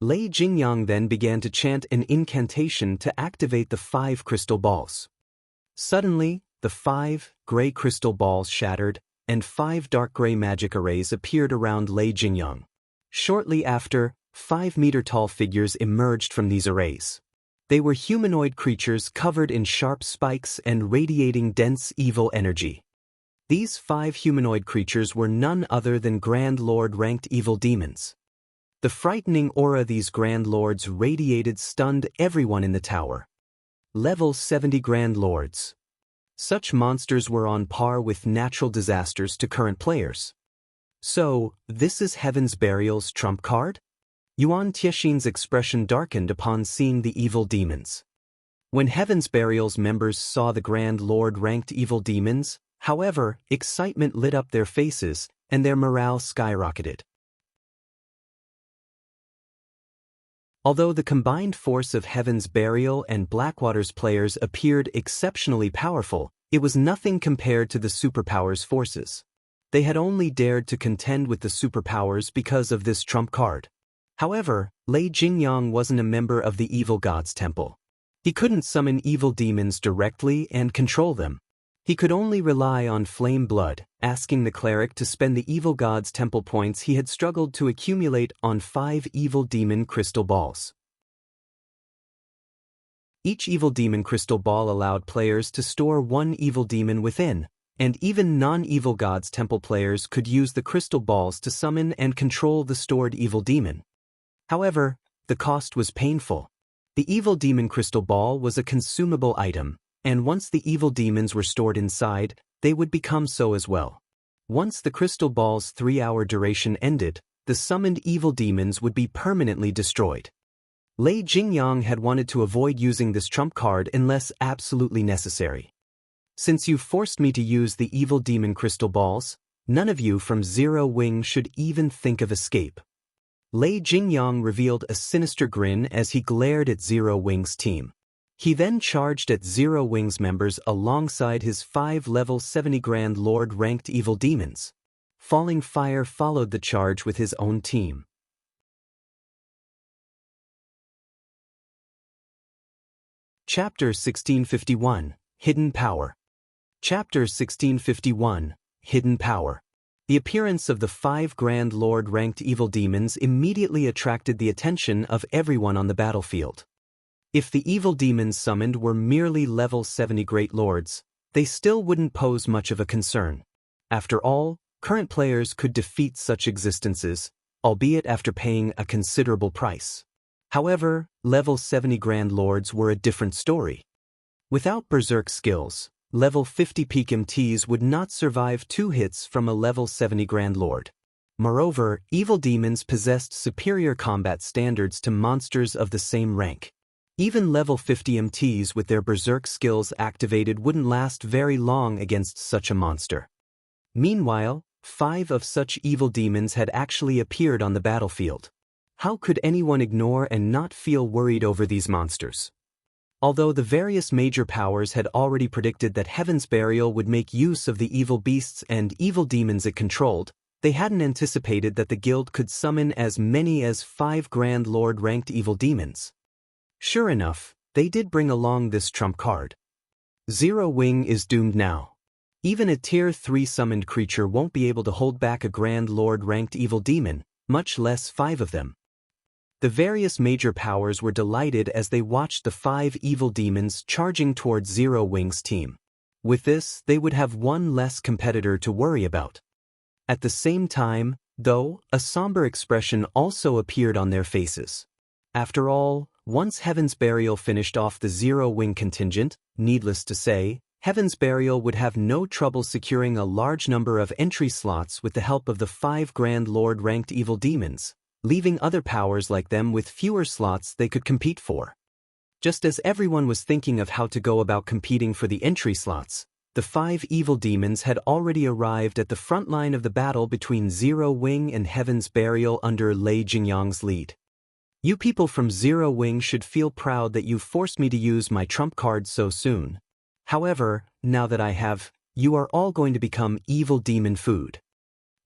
Lei Jingyang then began to chant an incantation to activate the 5 crystal balls. Suddenly, the 5 gray crystal balls shattered, and 5 dark gray magic arrays appeared around Lei Jingyang. Shortly after, 5-meter-tall figures emerged from these arrays. They were humanoid creatures covered in sharp spikes and radiating dense evil energy. These 5 humanoid creatures were none other than Grand Lord-ranked evil demons. The frightening aura these Grand Lords radiated stunned everyone in the tower. Level 70 Grand Lords. Such monsters were on par with natural disasters to current players. So, this is Heaven's Burial's trump card? Yuan Tiexin's expression darkened upon seeing the evil demons. When Heaven's Burial's members saw the Grand Lord-ranked evil demons, however, excitement lit up their faces, and their morale skyrocketed. Although the combined force of Heaven's Burial and Blackwater's players appeared exceptionally powerful, it was nothing compared to the superpowers' forces. They had only dared to contend with the superpowers because of this trump card. However, Lei Jingyang wasn't a member of the Evil God's Temple. He couldn't summon evil demons directly and control them. He could only rely on Flame Blood, asking the cleric to spend the Evil God's Temple points he had struggled to accumulate on 5 evil demon crystal balls. Each evil demon crystal ball allowed players to store 1 evil demon within, and even non-Evil God's Temple players could use the crystal balls to summon and control the stored evil demon. However, the cost was painful. The evil demon crystal ball was a consumable item, and once the evil demons were stored inside, they would become so as well. Once the crystal ball's 3-hour duration ended, the summoned evil demons would be permanently destroyed. Lei Jingyang had wanted to avoid using this trump card unless absolutely necessary. Since you forced me to use the evil demon crystal balls, none of you from Zero Wing should even think of escape. Lei Jingyang revealed a sinister grin as he glared at Zero Wing's team. He then charged at Zero Wing's members alongside his 5 level 70 Grand Lord-ranked evil demons. Falling Fire followed the charge with his own team. Chapter 1651, Hidden Power. Chapter 1651, Hidden Power. The appearance of the 5 Grand Lord-ranked evil demons immediately attracted the attention of everyone on the battlefield. If the evil demons summoned were merely level 70 Great Lords, they still wouldn't pose much of a concern. After all, current players could defeat such existences, albeit after paying a considerable price. However, level 70 Grand Lords were a different story. Without Berserk skills, level 50 peak MTs would not survive 2 hits from a level 70 Grand Lord. Moreover, evil demons possessed superior combat standards to monsters of the same rank. Even level 50 MTs with their Berserk skills activated wouldn't last very long against such a monster. Meanwhile, 5 of such evil demons had actually appeared on the battlefield. How could anyone ignore and not feel worried over these monsters? Although the various major powers had already predicted that Heaven's Burial would make use of the evil beasts and evil demons it controlled, they hadn't anticipated that the guild could summon as many as 5 Grand Lord ranked evil demons. Sure enough, they did bring along this trump card. Zero Wing is doomed now. Even a tier 3 summoned creature won't be able to hold back a Grand Lord ranked evil demon, much less 5 of them. The various major powers were delighted as they watched the 5 evil demons charging towards Zero Wing's team. With this, they would have one less competitor to worry about. At the same time, though, a somber expression also appeared on their faces. After all, once Heaven's Burial finished off the Zero Wing contingent, needless to say, Heaven's Burial would have no trouble securing a large number of entry slots with the help of the 5 Grand Lord ranked evil demons, leaving other powers like them with fewer slots they could compete for. Just as everyone was thinking of how to go about competing for the entry slots, the 5 evil demons had already arrived at the front line of the battle between Zero Wing and Heaven's Burial under Lei Jingyang's lead. You people from Zero Wing should feel proud that you forced me to use my trump card so soon. However, now that I have, you are all going to become evil demon food.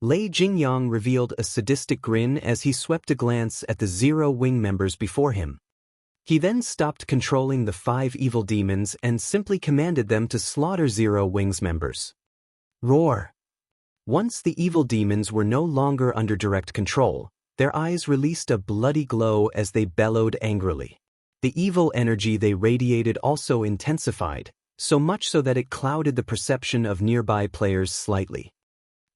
Lei Jingyang revealed a sadistic grin as he swept a glance at the Zero Wing members before him. He then stopped controlling the 5 evil demons and simply commanded them to slaughter Zero Wing's members. Roar! Once the evil demons were no longer under direct control, their eyes released a bloody glow as they bellowed angrily. The evil energy they radiated also intensified, so much so that it clouded the perception of nearby players slightly.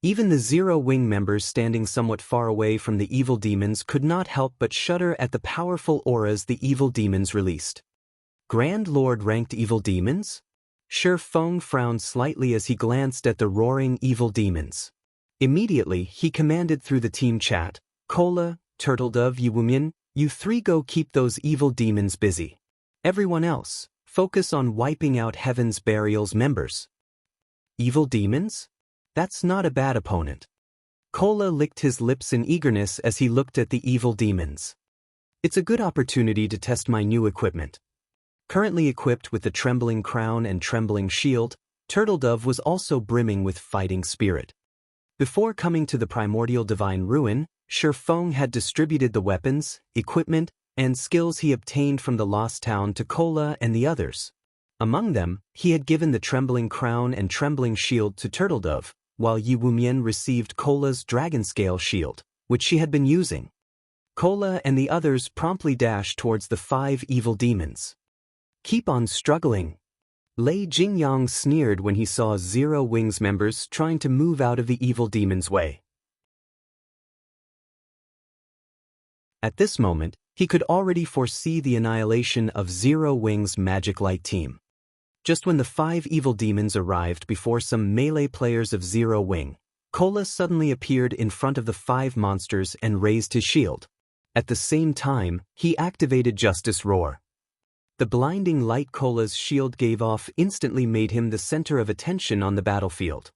Even the Zero Wing members standing somewhat far away from the evil demons could not help but shudder at the powerful auras the evil demons released. Grand Lord ranked evil demons? Shi Feng frowned slightly as he glanced at the roaring evil demons. Immediately, he commanded through the team chat, "Cola, Turtledove, Wumin, you 3 go keep those evil demons busy. Everyone else, focus on wiping out Heaven's Burial's members." Evil demons? That's not a bad opponent. Cola licked his lips in eagerness as he looked at the evil demons. It's a good opportunity to test my new equipment. Currently equipped with the Trembling Crown and Trembling Shield, Turtledove was also brimming with fighting spirit. Before coming to the Primordial Divine Ruin, Shi Feng had distributed the weapons, equipment, and skills he obtained from the Lost Town to Cola and the others. Among them, he had given the Trembling Crown and Trembling Shield to Turtledove, while Yi Wumian received Cola's Dragon Scale Shield, which she had been using. Cola and the others promptly dashed towards the 5 evil demons. Keep on struggling. Lei Jingyang sneered when he saw Zero Wing's members trying to move out of the evil demon's way. At this moment, he could already foresee the annihilation of Zero Wing's Magic Light team. Just when the 5 evil demons arrived before some melee players of Zero Wing, Cola suddenly appeared in front of the 5 monsters and raised his shield. At the same time, he activated Justice Roar. The blinding light Cola's shield gave off instantly made him the center of attention on the battlefield.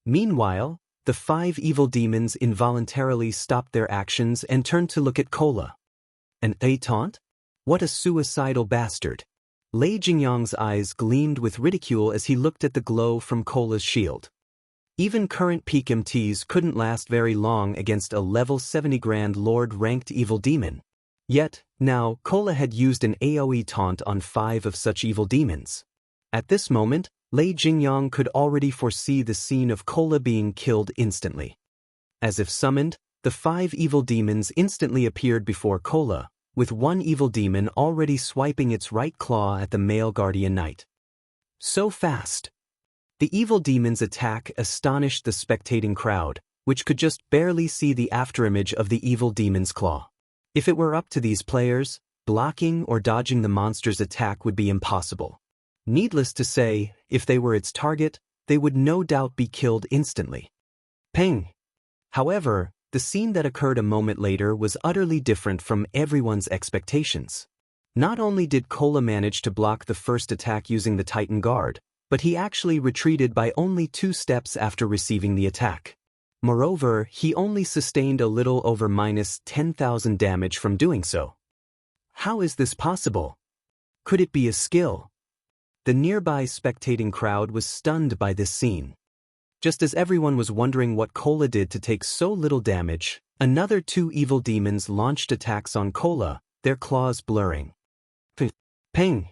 Meanwhile, the 5 evil demons involuntarily stopped their actions and turned to look at Cola. An taunt? What a suicidal bastard. Lei Jingyang's eyes gleamed with ridicule as he looked at the glow from Cola's shield. Even current peak MTs couldn't last very long against a level 70 Grand Lord ranked evil demon. Yet, now, Cola had used an AoE taunt on 5 of such evil demons. At this moment, Lei Jingyang could already foresee the scene of Cola being killed instantly. As if summoned, the 5 evil demons instantly appeared before Cola, with one evil demon already swiping its right claw at the male guardian knight. So fast! The evil demon's attack astonished the spectating crowd, which could just barely see the afterimage of the evil demon's claw. If it were up to these players, blocking or dodging the monster's attack would be impossible. Needless to say, if they were its target, they would no doubt be killed instantly. Ping! However, the scene that occurred a moment later was utterly different from everyone's expectations. Not only did Cola manage to block the first attack using the Titan Guard, but he actually retreated by only 2 steps after receiving the attack. Moreover, he only sustained a little over -10,000 damage from doing so. How is this possible? Could it be a skill? The nearby spectating crowd was stunned by this scene. Just as everyone was wondering what Cola did to take so little damage, another 2 evil demons launched attacks on Cola, their claws blurring. Ping!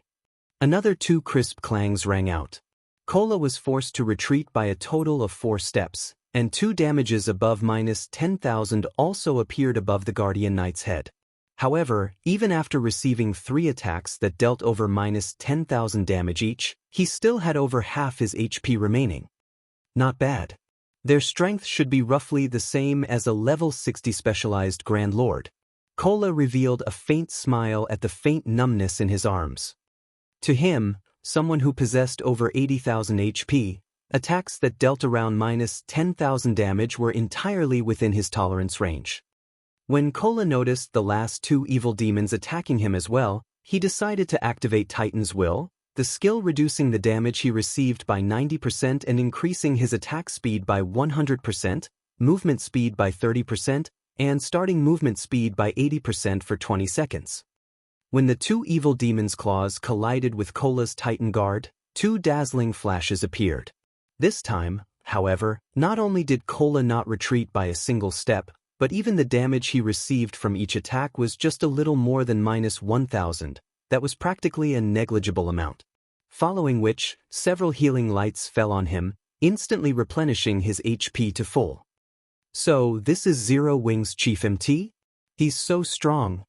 Another 2 crisp clangs rang out. Cola was forced to retreat by a total of 4 steps, and 2 damages above -10,000 also appeared above the Guardian Knight's head. However, even after receiving 3 attacks that dealt over -10,000 damage each, he still had over half his HP remaining. Not bad. Their strength should be roughly the same as a level 60 specialized Grand Lord. Cola revealed a faint smile at the faint numbness in his arms. To him, someone who possessed over 80,000 HP, attacks that dealt around -10,000 damage were entirely within his tolerance range. When Cola noticed the last 2 evil demons attacking him as well, he decided to activate Titan's Will, the skill reducing the damage he received by 90% and increasing his attack speed by 100%, movement speed by 30%, and starting movement speed by 80% for 20 seconds. When the 2 evil demons' claws collided with Cola's Titan Guard, 2 dazzling flashes appeared. This time, however, not only did Cola not retreat by a single step, but even the damage he received from each attack was just a little more than -1,000, that was practically a negligible amount. Following which, several healing lights fell on him, instantly replenishing his HP to full. So, this is Zero Wing's Chief MT? He's so strong.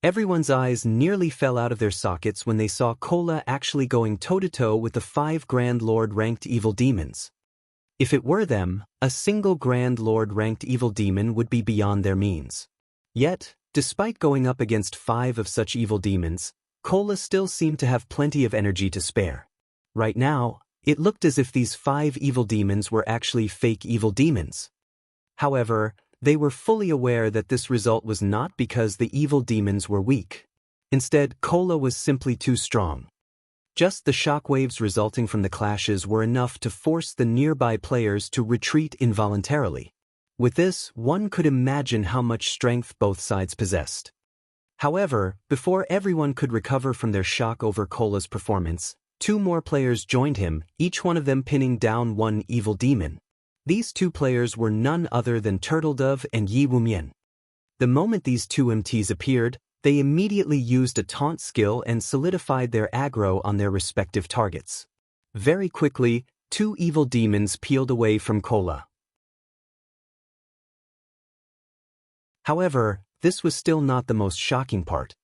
Everyone's eyes nearly fell out of their sockets when they saw Cola actually going toe-to-toe with the 5 Grand Lord-ranked evil demons. If it were them, a single Grand Lord-ranked evil demon would be beyond their means. Yet, despite going up against 5 of such evil demons, Cola still seemed to have plenty of energy to spare. Right now, it looked as if these 5 evil demons were actually fake evil demons. However, they were fully aware that this result was not because the evil demons were weak. Instead, Cola was simply too strong. Just the shockwaves resulting from the clashes were enough to force the nearby players to retreat involuntarily. With this, one could imagine how much strength both sides possessed. However, before everyone could recover from their shock over Cola's performance, 2 more players joined him, each one of them pinning down 1 evil demon. These 2 players were none other than Turtledove and Yi Wumian. The moment these 2 MTs appeared, they immediately used a taunt skill and solidified their aggro on their respective targets. Very quickly, 2 evil demons peeled away from Cola. However, this was still not the most shocking part.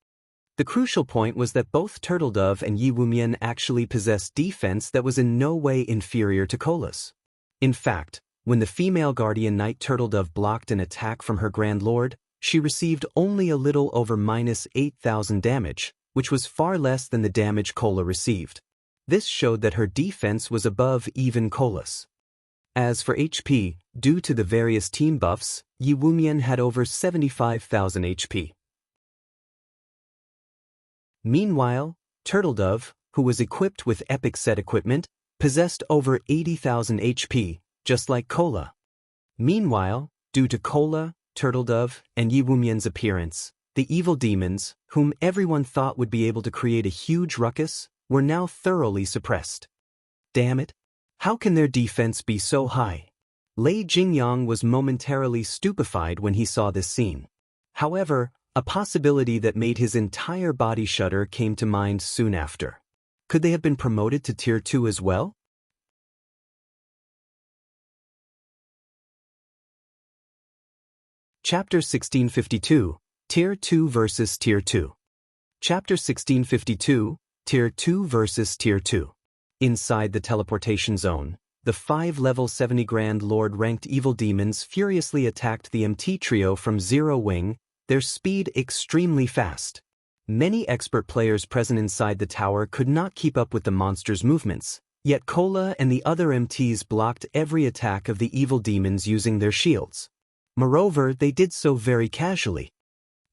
The crucial point was that both Turtledove and Yi Wumian actually possessed defense that was in no way inferior to Cola's. In fact, when the female Guardian Knight Turtledove blocked an attack from her Grand Lord, she received only a little over -8,000 damage, which was far less than the damage Cola received. This showed that her defense was above even Cola's. As for HP, due to the various team buffs, Yi Wumian had over 75,000 HP. Meanwhile, Turtledove, who was equipped with epic set equipment, possessed over 80,000 HP, just like Cola. Meanwhile, due to Cola, Turtledove, and Yi Wumian's appearance, the evil demons, whom everyone thought would be able to create a huge ruckus, were now thoroughly suppressed. Damn it! How can their defense be so high? Lei Jingyang was momentarily stupefied when he saw this scene. However, a possibility that made his entire body shudder came to mind soon after. Could they have been promoted to Tier 2 as well? Chapter 1652, Tier 2 vs. Tier 2. Chapter 1652, Tier 2 vs. Tier 2. Inside the teleportation zone, the 5 level 70 Grand Lord ranked evil demons furiously attacked the MT trio from Zero Wing, their speed extremely fast. Many expert players present inside the tower could not keep up with the monster's movements, yet Cola and the other MTs blocked every attack of the evil demons using their shields. Moreover, they did so very casually.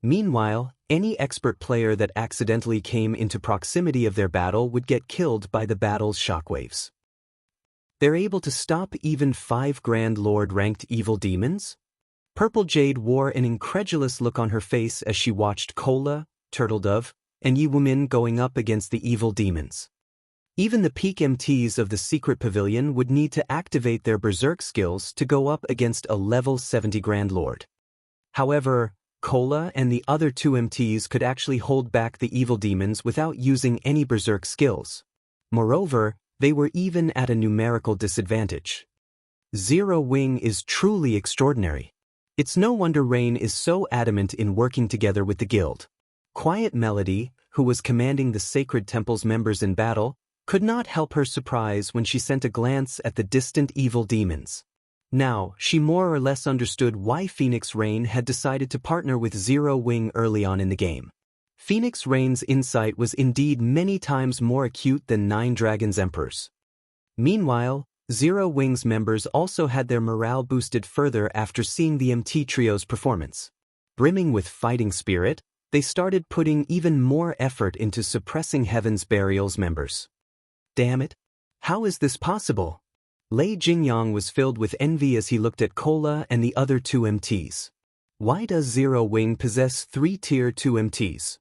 Meanwhile, any expert player that accidentally came into proximity of their battle would get killed by the battle's shockwaves. They're able to stop even 5 Grand Lord ranked evil demons? Purple Jade wore an incredulous look on her face as she watched Cola, Turtledove, and Yi Wumin going up against the evil demons. Even the peak MTs of the secret pavilion would need to activate their berserk skills to go up against a level 70 Grand Lord. However, Cola and the other 2 MTs could actually hold back the evil demons without using any berserk skills. Moreover, they were even at a numerical disadvantage. Zero Wing is truly extraordinary. It's no wonder Rain is so adamant in working together with the guild. Quiet Melody, who was commanding the Sacred Temple's members in battle, could not help her surprise when she sent a glance at the distant evil demons. Now, she more or less understood why Phoenix Rain had decided to partner with Zero Wing early on in the game. Phoenix Rain's insight was indeed many times more acute than Nine Dragons Emperor's. Meanwhile, Zero Wing's members also had their morale boosted further after seeing the MT Trio's performance. Brimming with fighting spirit, they started putting even more effort into suppressing Heaven's Burial's members. Damn it! How is this possible? Lei Jingyang was filled with envy as he looked at Cola and the other 2 MTs. Why does Zero Wing possess 3 Tier 2 MTs?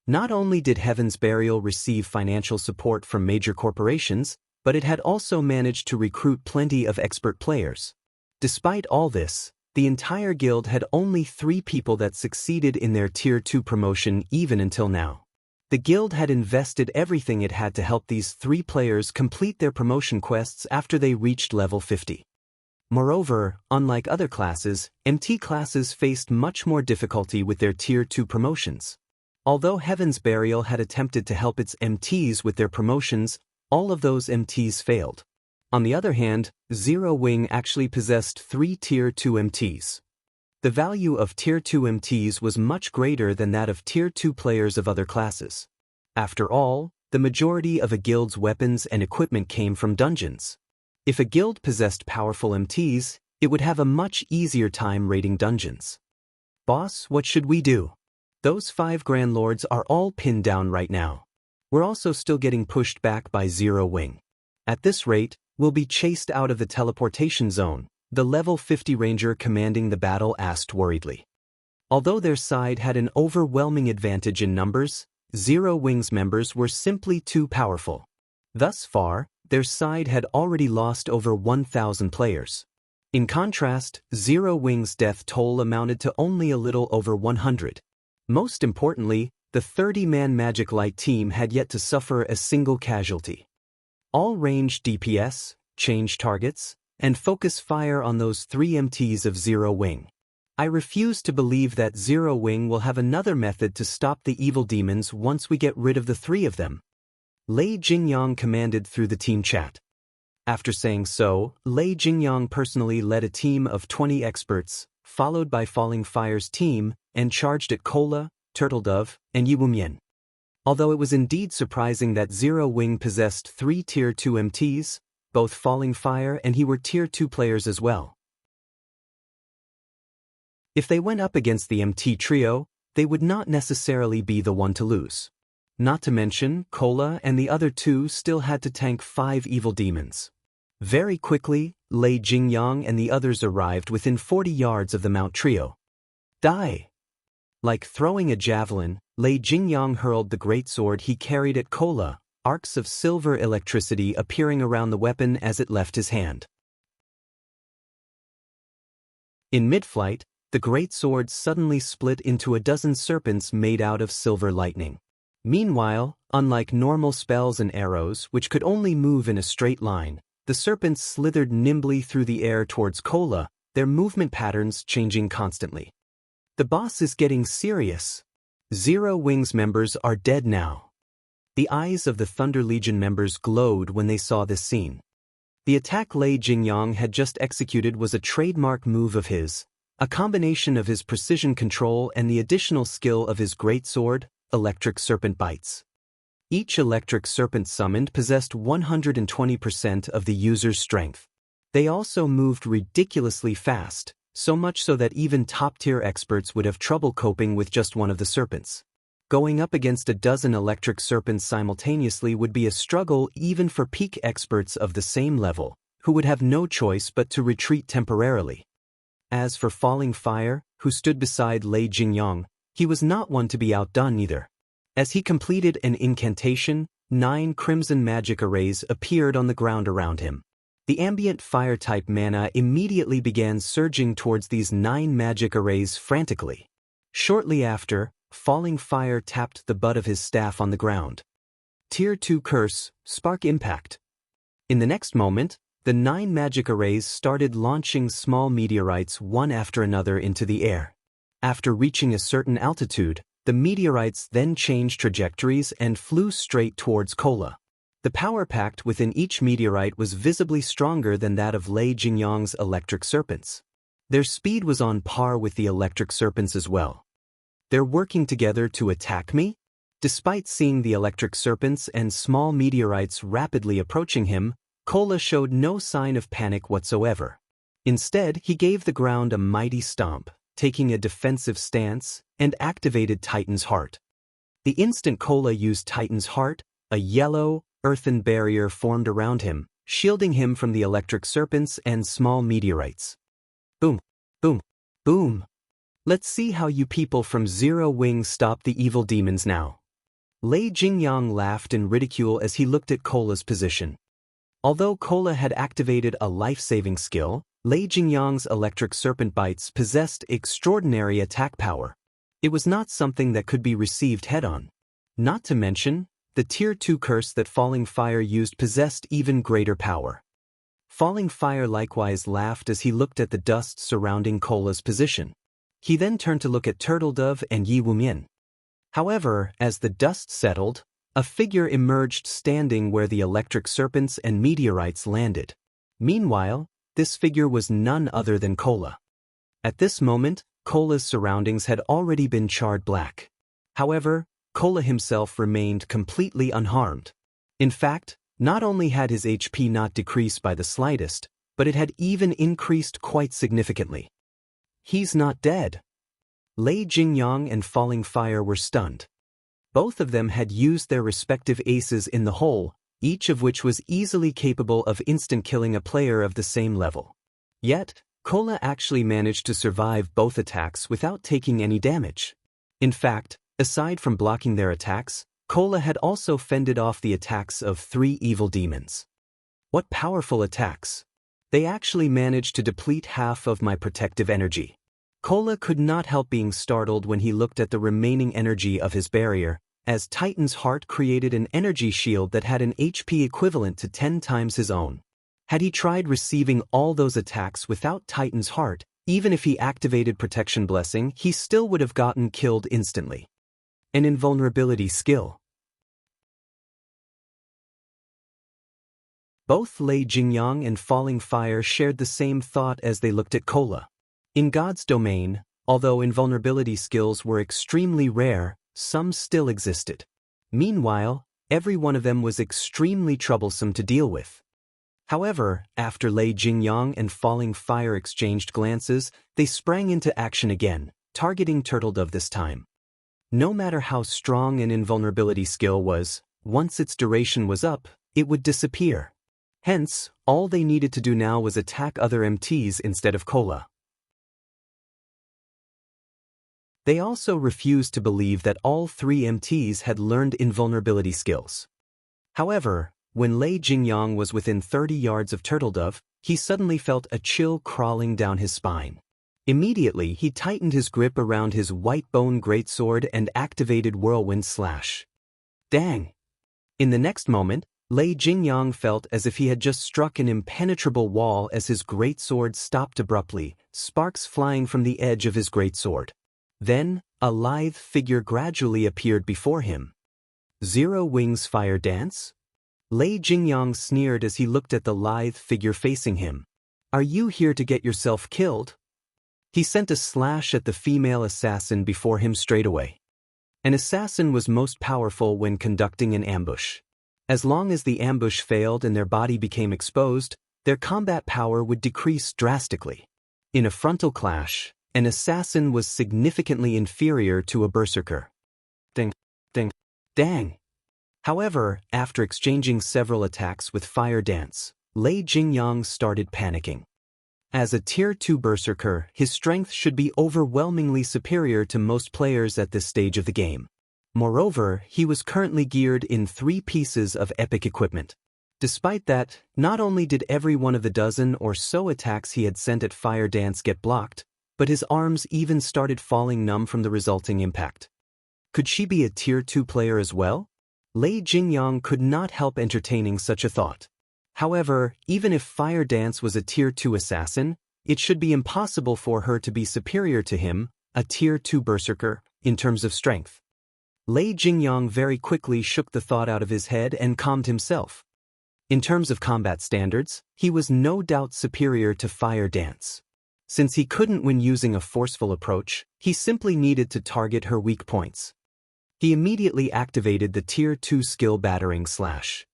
Not only did Heaven's Burial receive financial support from major corporations, but it had also managed to recruit plenty of expert players. Despite all this, the entire guild had only 3 people that succeeded in their Tier 2 promotion even until now. The guild had invested everything it had to help these 3 players complete their promotion quests after they reached level 50. Moreover, unlike other classes, MT classes faced much more difficulty with their Tier 2 promotions. Although Heaven's Burial had attempted to help its MTs with their promotions, all of those MTs failed. On the other hand, Zero Wing actually possessed 3 Tier 2 MTs. The value of Tier 2 MTs was much greater than that of Tier 2 players of other classes. After all, the majority of a guild's weapons and equipment came from dungeons. If a guild possessed powerful MTs, it would have a much easier time raiding dungeons. Boss, what should we do? Those 5 Grand Lords are all pinned down right now. We're also still getting pushed back by Zero Wing. At this rate, we'll be chased out of the teleportation zone, the level 50 ranger commanding the battle asked worriedly. Although their side had an overwhelming advantage in numbers, Zero Wing's members were simply too powerful. Thus far, their side had already lost over 1,000 players. In contrast, Zero Wing's death toll amounted to only a little over 100. Most importantly, the 30-man Magic Light team had yet to suffer a single casualty. All ranged DPS, change targets, and focus fire on those 3 MTs of Zero Wing. I refuse to believe that Zero Wing will have another method to stop the evil demons once we get rid of the 3 of them. Lei Jingyang commanded through the team chat. After saying so, Lei Jingyang personally led a team of 20 experts, followed by Falling Fire's team, and charged at Cola, Turtledove, and Yi Wumin. Although it was indeed surprising that Zero Wing possessed 3 Tier 2 MTs, both Falling Fire and he were Tier 2 players as well. If they went up against the MT trio, they would not necessarily be the one to lose. Not to mention, Cola and the other 2 still had to tank 5 evil demons. Very quickly, Lei Jingyang and the others arrived within 40 yards of the Mount Trio. Die! Like throwing a javelin, Lei Jingyang hurled the greatsword he carried at Cola, arcs of silver electricity appearing around the weapon as it left his hand. In mid-flight, the greatsword suddenly split into a dozen serpents made out of silver lightning. Meanwhile, unlike normal spells and arrows which could only move in a straight line, the serpents slithered nimbly through the air towards Cola, their movement patterns changing constantly. The boss is getting serious. Zero Wing's members are dead now. The eyes of the Thunder Legion members glowed when they saw this scene. The attack Lei Jingyang had just executed was a trademark move of his, a combination of his precision control and the additional skill of his greatsword, Electric Serpent Bites. Each Electric Serpent summoned possessed 120% of the user's strength. They also moved ridiculously fast, so much so that even top-tier experts would have trouble coping with just one of the serpents. Going up against a dozen electric serpents simultaneously would be a struggle even for peak experts of the same level, who would have no choice but to retreat temporarily. As for Falling Fire, who stood beside Lei Jingyang, he was not one to be outdone either. As he completed an incantation, 9 crimson magic arrays appeared on the ground around him. The ambient fire-type mana immediately began surging towards these 9 magic arrays frantically. Shortly after, Falling Fire tapped the butt of his staff on the ground. Tier 2 Curse, Spark Impact. In the next moment, the 9 magic arrays started launching small meteorites one after another into the air. After reaching a certain altitude, the meteorites then changed trajectories and flew straight towards Cola. The power pact within each meteorite was visibly stronger than that of Lei Jingyang's electric serpents. Their speed was on par with the electric serpents as well. They're working together to attack me? Despite seeing the electric serpents and small meteorites rapidly approaching him, Cola showed no sign of panic whatsoever. Instead, he gave the ground a mighty stomp, taking a defensive stance, and activated Titan's Heart. The instant Cola used Titan's Heart, a yellow, earthen barrier formed around him, shielding him from the electric serpents and small meteorites. Boom, boom, boom. Let's see how you people from Zero Wing stop the evil demons now. Lei Jingyang laughed in ridicule as he looked at Cola's position. Although Cola had activated a life-saving skill, Lei Jingyang's electric serpent bites possessed extraordinary attack power. It was not something that could be received head-on. Not to mention, the Tier 2 curse that Falling Fire used possessed even greater power. Falling Fire likewise laughed as he looked at the dust surrounding Cola's position. He then turned to look at Turtledove and Yi Wumian. However, as the dust settled, a figure emerged standing where the electric serpents and meteorites landed. Meanwhile, this figure was none other than Cola. At this moment, Cola's surroundings had already been charred black. However, Cola himself remained completely unharmed. In fact, not only had his HP not decreased by the slightest, but it had even increased quite significantly. He's not dead. Lei Jingyang and Falling Fire were stunned. Both of them had used their respective aces in the hole, each of which was easily capable of instant killing a player of the same level. Yet, Cola actually managed to survive both attacks without taking any damage. In fact, aside from blocking their attacks, Cola had also fended off the attacks of 3 evil demons. What powerful attacks! They actually managed to deplete half of my protective energy. Cola could not help being startled when he looked at the remaining energy of his barrier, as Titan's Heart created an energy shield that had an HP equivalent to 10 times his own. Had he tried receiving all those attacks without Titan's Heart, even if he activated Protection Blessing, he still would have gotten killed instantly. An invulnerability skill. Both Lei Jingyang and Falling Fire shared the same thought as they looked at Cola. In God's domain, although invulnerability skills were extremely rare, some still existed. Meanwhile, every one of them was extremely troublesome to deal with. However, after Lei Jingyang and Falling Fire exchanged glances, they sprang into action again, targeting Turtledove this time. No matter how strong an invulnerability skill was, once its duration was up, it would disappear. Hence, all they needed to do now was attack other MTs instead of Cola. They also refused to believe that all 3 MTs had learned invulnerability skills. However, when Lei Jingyang was within 30 yards of Turtledove, he suddenly felt a chill crawling down his spine. Immediately, he tightened his grip around his white bone greatsword and activated Whirlwind Slash. Dang! In the next moment, Lei Jingyang felt as if he had just struck an impenetrable wall as his greatsword stopped abruptly, sparks flying from the edge of his greatsword. Then, a lithe figure gradually appeared before him. Zero Wings Fire Dance? Lei Jingyang sneered as he looked at the lithe figure facing him. Are you here to get yourself killed? He sent a slash at the female assassin before him straight away. An assassin was most powerful when conducting an ambush. As long as the ambush failed and their body became exposed, their combat power would decrease drastically. In a frontal clash, an assassin was significantly inferior to a berserker. Ding, ding, dang. However, after exchanging several attacks with Fire Dance, Lei Jingyang started panicking. As a Tier 2 berserker, his strength should be overwhelmingly superior to most players at this stage of the game. Moreover, he was currently geared in 3 pieces of epic equipment. Despite that, not only did every one of the dozen or so attacks he had sent at Fire Dance get blocked, but his arms even started falling numb from the resulting impact. Could she be a Tier 2 player as well? Lei Jingyang could not help entertaining such a thought. However, even if Fire Dance was a Tier 2 assassin, it should be impossible for her to be superior to him, a Tier 2 berserker, in terms of strength. Lei Jingyang very quickly shook the thought out of his head and calmed himself. In terms of combat standards, he was no doubt superior to Fire Dance. Since he couldn't win using a forceful approach, he simply needed to target her weak points. He immediately activated the Tier 2 skill Battering Slash.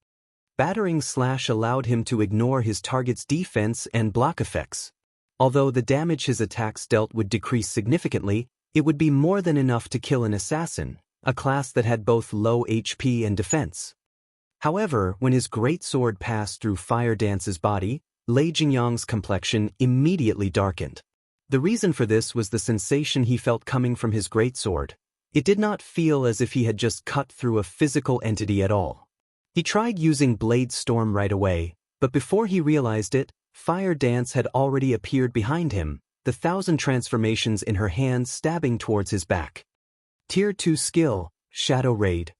Battering Slash allowed him to ignore his target's defense and block effects. Although the damage his attacks dealt would decrease significantly, it would be more than enough to kill an assassin, a class that had both low HP and defense. However, when his greatsword passed through Fire Dance's body, Lei Jingyang's complexion immediately darkened. The reason for this was the sensation he felt coming from his greatsword. It did not feel as if he had just cut through a physical entity at all. He tried using Blade Storm right away, but before he realized it, Fire Dance had already appeared behind him, the 1,000 transformations in her hands stabbing towards his back. Tier 2 skill, Shadow Raid.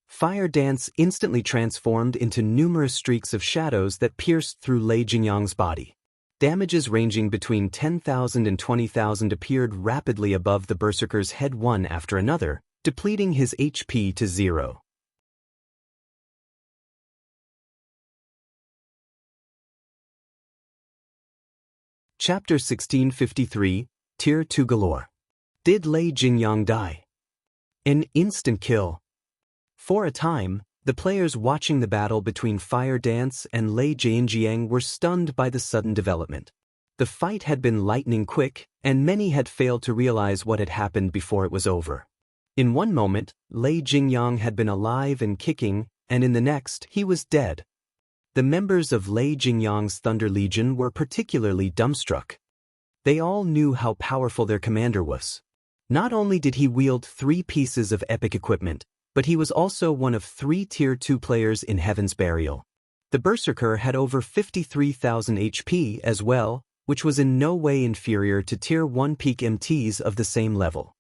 Fire Dance instantly transformed into numerous streaks of shadows that pierced through Lei Jingyang's body. Damages ranging between 10,000 and 20,000 appeared rapidly above the berserker's head one after another, depleting his HP to 0. Chapter 1653, Tier 2 Galore. Did Lei Jingyang die? An instant kill. For a time, the players watching the battle between Fire Dance and Lei Jingyang were stunned by the sudden development. The fight had been lightning quick, and many had failed to realize what had happened before it was over. In one moment, Lei Jingyang had been alive and kicking, and in the next, he was dead. The members of Lei Jingyang's Thunder Legion were particularly dumbstruck. They all knew how powerful their commander was. Not only did he wield 3 pieces of epic equipment, but he was also one of 3 Tier 2 players in Heaven's Burial. The Berserker had over 53,000 HP as well, which was in no way inferior to Tier 1 peak MTs of the same level.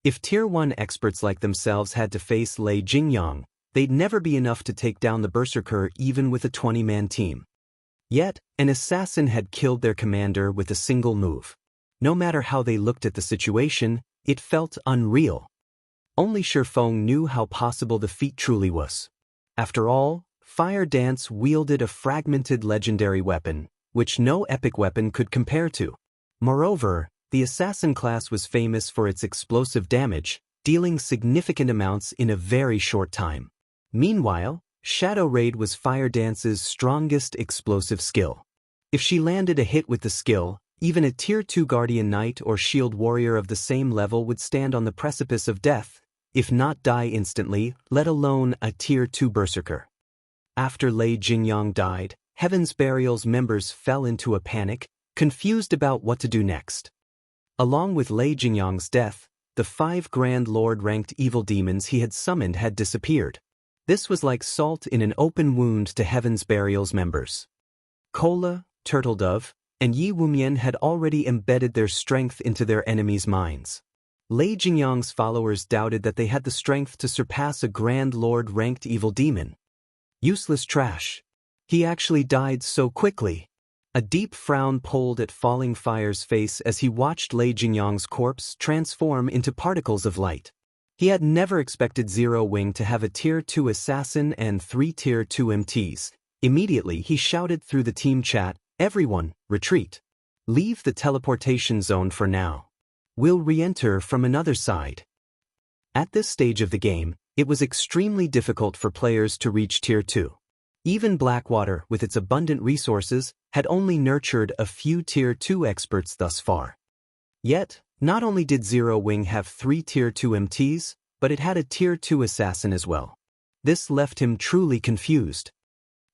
If Tier 1 experts like themselves had to face Lei Jingyang, they'd never be enough to take down the Berserker even with a 20-man team. Yet, an assassin had killed their commander with a single move. No matter how they looked at the situation, it felt unreal. Only Shifeng knew how possible the feat truly was. After all, Fire Dance wielded a fragmented legendary weapon, which no epic weapon could compare to. Moreover, the assassin class was famous for its explosive damage, dealing significant amounts in a very short time. Meanwhile, Shadow Raid was Fire Dance's strongest explosive skill. If she landed a hit with the skill, even a Tier 2 Guardian Knight or Shield Warrior of the same level would stand on the precipice of death, if not die instantly, let alone a Tier 2 Berserker. After Lei Jingyang died, Heaven's Burial's members fell into a panic, confused about what to do next. Along with Lei Jingyang's death, the 5 Grand Lord-ranked evil demons he had summoned had disappeared. This was like salt in an open wound to Heaven's Burial's members. Kola, Turtledove, and Yi Wumian had already embedded their strength into their enemies' minds. Lei Jingyang's followers doubted that they had the strength to surpass a Grand Lord-ranked evil demon. Useless trash. He actually died so quickly. A deep frown pulled at Falling Fire's face as he watched Lei Jingyang's corpse transform into particles of light. He had never expected Zero Wing to have a Tier 2 assassin and 3 Tier 2 MTs. Immediately he shouted through the team chat, "Everyone, retreat. Leave the teleportation zone for now. We'll re-enter from another side." At this stage of the game, it was extremely difficult for players to reach Tier 2. Even Blackwater, with its abundant resources, had only nurtured a few Tier 2 experts thus far. Yet, not only did Zero Wing have 3 Tier 2 MTs, but it had a Tier 2 assassin as well. This left him truly confused.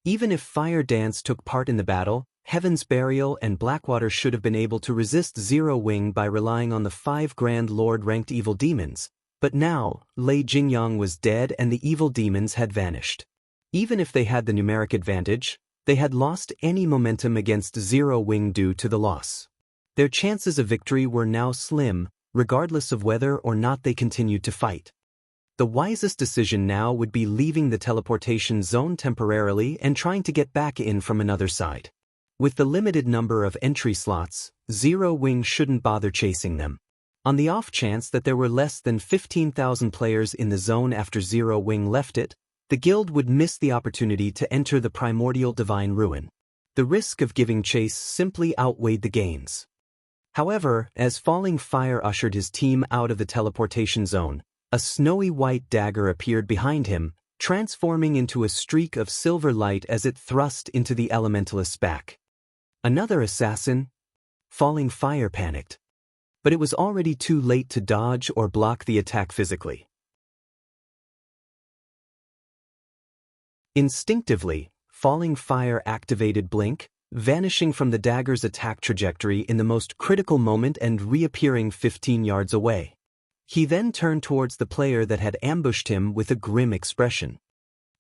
Even if Fire Dance took part in the battle, Heaven's Burial and Blackwater should have been able to resist Zero Wing by relying on the 5 Grand Lord-ranked evil demons, but now, Lei Jingyang was dead and the evil demons had vanished. Even if they had the numeric advantage, they had lost any momentum against Zero Wing due to the loss. Their chances of victory were now slim, regardless of whether or not they continued to fight. The wisest decision now would be leaving the teleportation zone temporarily and trying to get back in from another side. With the limited number of entry slots, Zero Wing shouldn't bother chasing them. On the off chance that there were less than 15,000 players in the zone after Zero Wing left it, the guild would miss the opportunity to enter the Primordial Divine Ruin. The risk of giving chase simply outweighed the gains. However, as Falling Fire ushered his team out of the teleportation zone, a snowy white dagger appeared behind him, transforming into a streak of silver light as it thrust into the elementalist's back. Another assassin? Falling Fire panicked. But it was already too late to dodge or block the attack physically. Instinctively, Falling Fire activated Blink, vanishing from the dagger's attack trajectory in the most critical moment and reappearing 15 yards away. He then turned towards the player that had ambushed him with a grim expression.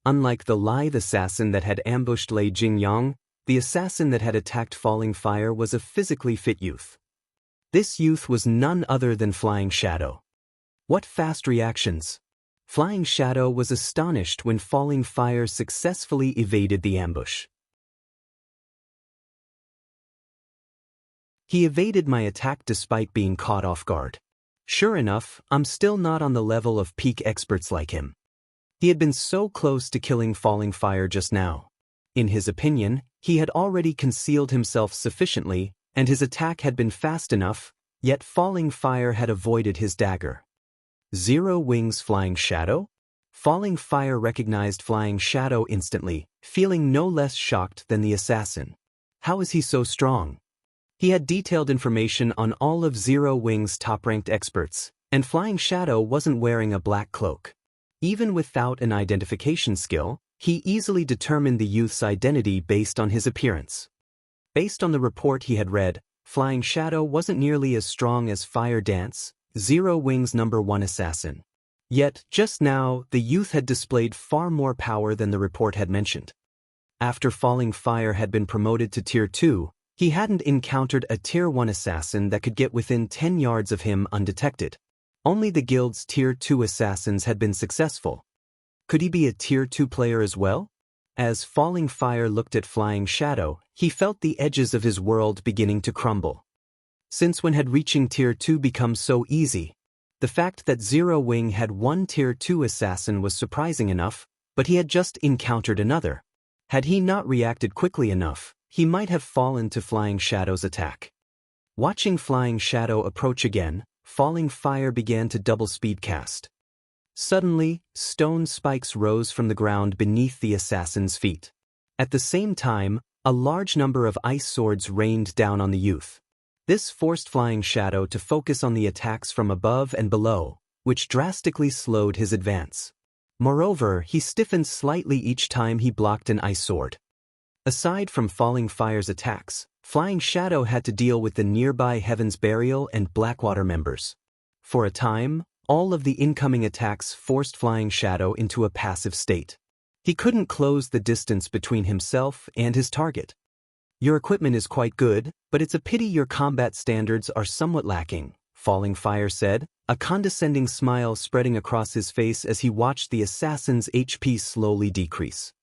Unlike the lithe assassin that had ambushed Lei Jingyang, the assassin that had attacked Falling Fire was a physically fit youth. This youth was none other than Flying Shadow. What fast reactions! Flying Shadow was astonished when Falling Fire successfully evaded the ambush. He evaded my attack despite being caught off guard. Sure enough, I'm still not on the level of peak experts like him. He had been so close to killing Falling Fire just now. In his opinion, he had already concealed himself sufficiently, and his attack had been fast enough, yet Falling Fire had avoided his dagger. Zero Wing's Flying Shadow? Falling Fire recognized Flying Shadow instantly, feeling no less shocked than the assassin. How is he so strong? He had detailed information on all of Zero Wing's top-ranked experts, and Flying Shadow wasn't wearing a black cloak. Even without an identification skill, he easily determined the youth's identity based on his appearance. Based on the report he had read, Flying Shadow wasn't nearly as strong as Fire Dance, Zero Wing's #1 assassin. Yet, just now, the youth had displayed far more power than the report had mentioned. After Falling Fire had been promoted to Tier 2, he hadn't encountered a Tier 1 assassin that could get within 10 yards of him undetected. Only the guild's Tier 2 assassins had been successful. Could he be a Tier 2 player as well? As Falling Fire looked at Flying Shadow, he felt the edges of his world beginning to crumble. Since when had reaching Tier 2 become so easy? The fact that Zero Wing had one Tier 2 assassin was surprising enough, but he had just encountered another. Had he not reacted quickly enough, he might have fallen to Flying Shadow's attack. Watching Flying Shadow approach again, Falling Fire began to double speed cast. Suddenly, stone spikes rose from the ground beneath the assassin's feet. At the same time, a large number of ice swords rained down on the youth. This forced Flying Shadow to focus on the attacks from above and below, which drastically slowed his advance. Moreover, he stiffened slightly each time he blocked an ice sword. Aside from Falling Fire's attacks, Flying Shadow had to deal with the nearby Heaven's Burial and Blackwater members. For a time, all of the incoming attacks forced Flying Shadow into a passive state. He couldn't close the distance between himself and his target. Your equipment is quite good, but it's a pity your combat standards are somewhat lacking, Falling Fire said, a condescending smile spreading across his face as he watched the assassin's HP slowly decrease.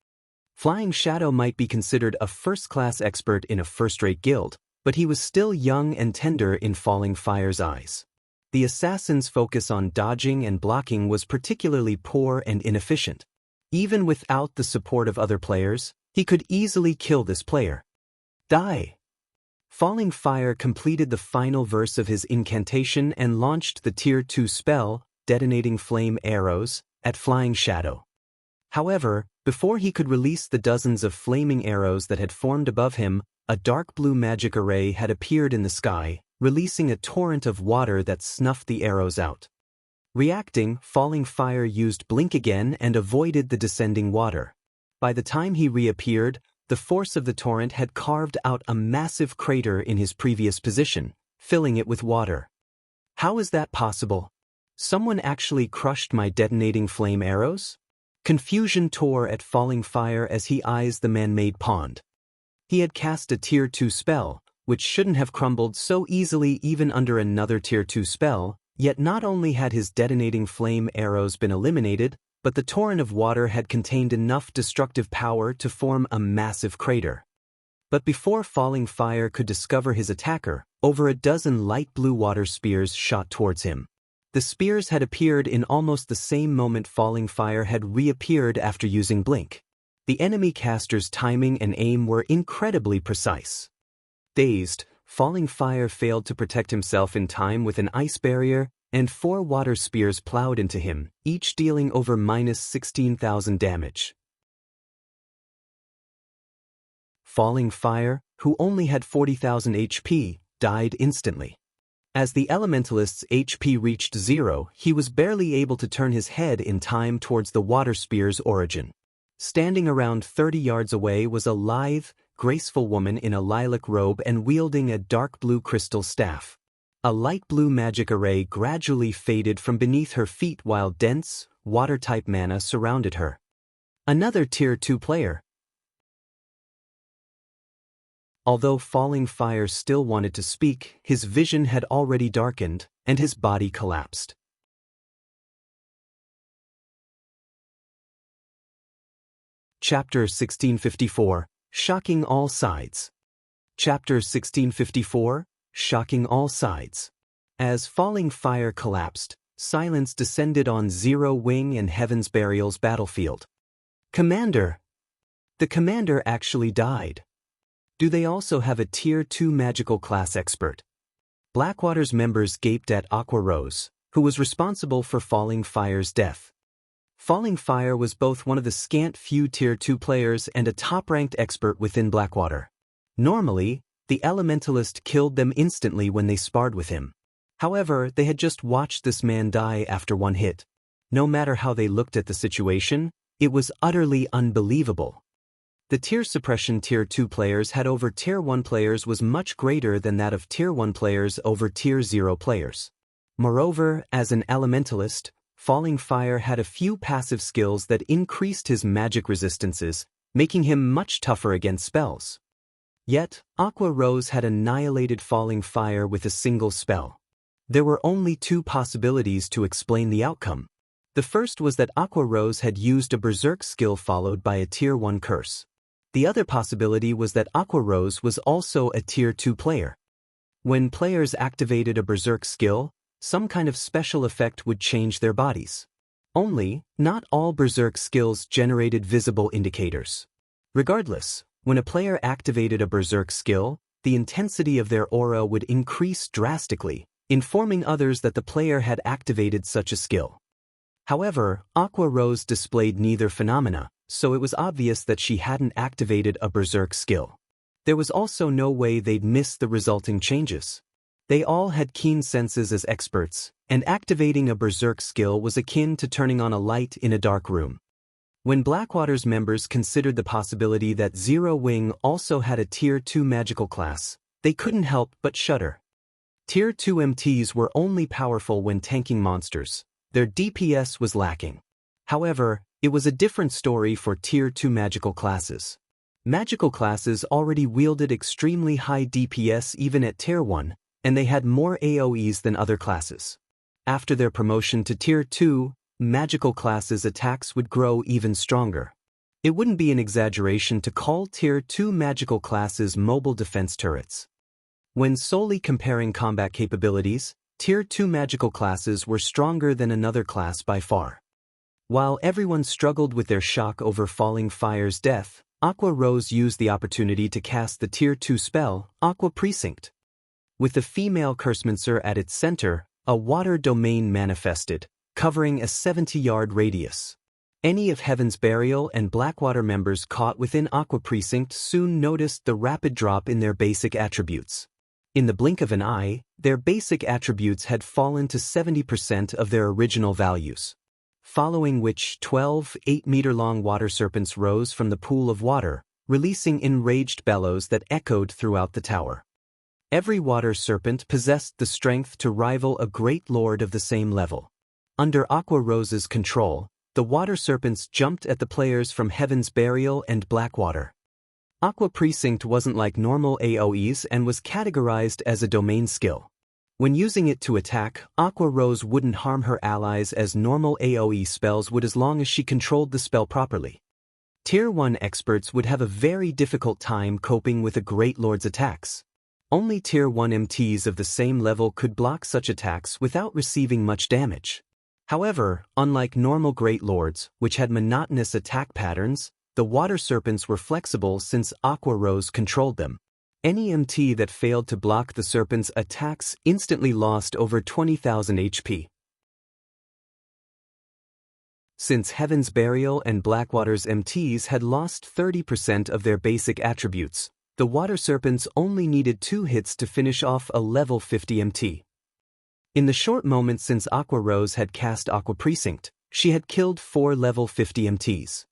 Flying Shadow might be considered a first-class expert in a first-rate guild, but he was still young and tender in Falling Fire's eyes. the assassin's focus on dodging and blocking was particularly poor and inefficient. Even without the support of other players, he could easily kill this player. Die! Falling Fire completed the final verse of his incantation and launched the Tier 2 spell, detonating flame arrows, at Flying Shadow. However, before he could release the dozens of flaming arrows that had formed above him, a dark blue magic array had appeared in the sky, releasing a torrent of water that snuffed the arrows out. Reacting, Falling Fire used Blink again and avoided the descending water. By the time he reappeared, the force of the torrent had carved out a massive crater in his previous position, filling it with water. How is that possible? Someone actually crushed my detonating flame arrows? Confusion tore at Falling Fire as he eyes the man-made pond. He had cast a Tier 2 spell, which shouldn't have crumbled so easily even under another Tier 2 spell, yet not only had his detonating flame arrows been eliminated, but the torrent of water had contained enough destructive power to form a massive crater. But before Falling Fire could discover his attacker, over a dozen light blue water spears shot towards him. The spears had appeared in almost the same moment Falling Fire had reappeared after using Blink. The enemy caster's timing and aim were incredibly precise. Dazed, Falling Fire failed to protect himself in time with an ice barrier, and 4 water spears plowed into him, each dealing over -16,000 damage. Falling Fire, who only had 40,000 HP, died instantly. As the Elementalist's HP reached 0, he was barely able to turn his head in time towards the water spear's origin. Standing around 30 yards away was a lithe, graceful woman in a lilac robe and wielding a dark blue crystal staff. A light blue magic array gradually faded from beneath her feet while dense, water-type mana surrounded her. Another Tier 2 player. Although Falling Fire still wanted to speak, his vision had already darkened, and his body collapsed. Chapter 1654, Shocking All Sides. Chapter 1654, Shocking All Sides. As Falling Fire collapsed, silence descended on Zero Wing and Heaven's Burial's battlefield. Commander! The commander actually died. Do they also have a Tier 2 magical class expert? Blackwater's members gaped at Aqua Rose, who was responsible for Falling Fire's death. Falling Fire was both one of the scant few Tier 2 players and a top-ranked expert within Blackwater. Normally, the Elementalist killed them instantly when they sparred with him. However, they had just watched this man die after one hit. No matter how they looked at the situation, it was utterly unbelievable. The tier suppression Tier 2 players had over Tier 1 players was much greater than that of Tier 1 players over Tier 0 players. Moreover, as an Elementalist, Falling Fire had a few passive skills that increased his magic resistances, making him much tougher against spells. Yet, Aqua Rose had annihilated Falling Fire with a single spell. There were only 2 possibilities to explain the outcome. The first was that Aqua Rose had used a Berserk skill followed by a Tier 1 curse. The other possibility was that Aqua Rose was also a Tier 2 player. When players activated a Berserk skill, some kind of special effect would change their bodies. Only, not all Berserk skills generated visible indicators. Regardless, when a player activated a Berserk skill, the intensity of their aura would increase drastically, informing others that the player had activated such a skill. However, Aqua Rose displayed neither phenomena, so it was obvious that she hadn't activated a Berserk skill. There was also no way they'd miss the resulting changes. They all had keen senses as experts, and activating a Berserk skill was akin to turning on a light in a dark room. When Blackwater's members considered the possibility that Zero Wing also had a Tier 2 magical class, they couldn't help but shudder. Tier 2 MTs were only powerful when tanking monsters. Their DPS was lacking. However, it was a different story for Tier 2 magical classes. Magical classes already wielded extremely high DPS even at Tier 1, and they had more AoEs than other classes. After their promotion to Tier 2, magical classes' attacks would grow even stronger. It wouldn't be an exaggeration to call Tier 2 magical classes mobile defense turrets. When solely comparing combat capabilities, Tier 2 magical classes were stronger than another class by far. While everyone struggled with their shock over Falling Fire's death, Aqua Rose used the opportunity to cast the Tier 2 spell, Aqua Precinct. With the female Cursemancer at its center, a water domain manifested, covering a 70-yard radius. Any of Heaven's Burial and Blackwater members caught within Aqua Precinct soon noticed the rapid drop in their basic attributes. In the blink of an eye, their basic attributes had fallen to 70% of their original values. Following which 12 8-meter-long water serpents rose from the pool of water, releasing enraged bellows that echoed throughout the tower. Every water serpent possessed the strength to rival a great lord of the same level. Under Aqua Rose's control, the water serpents jumped at the players from Heaven's Burial and Blackwater. Aqua Precinct wasn't like normal AoEs and was categorized as a domain skill. When using it to attack, Aqua Rose wouldn't harm her allies as normal AoE spells would as long as she controlled the spell properly. Tier 1 experts would have a very difficult time coping with a Great Lord's attacks. Only Tier 1 MTs of the same level could block such attacks without receiving much damage. However, unlike normal Great Lords, which had monotonous attack patterns, the water serpents were flexible since Aqua Rose controlled them. Any MT that failed to block the serpent's attacks instantly lost over 20,000 HP. Since Heaven's Burial and Blackwater's MTs had lost 30% of their basic attributes, the water serpents only needed 2 hits to finish off a level 50 MT. In the short moment since Aqua Rose had cast Aqua Precinct, she had killed 4 level 50 MTs.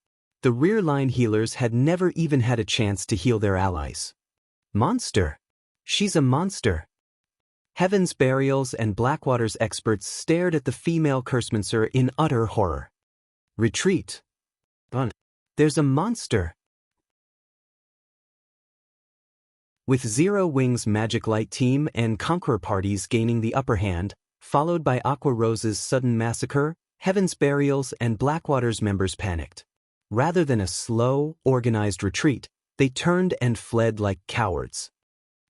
The rear line healers had never even had a chance to heal their allies. Monster! She's a monster! Heaven's Burial's and Blackwater's experts stared at the female Cursemancer in utter horror. Retreat! There's a monster! With Zero Wing's Magic Light team and Conqueror parties gaining the upper hand, followed by Aqua Rose's sudden massacre, Heaven's Burial's and Blackwater's members panicked. Rather than a slow, organized retreat, they turned and fled like cowards.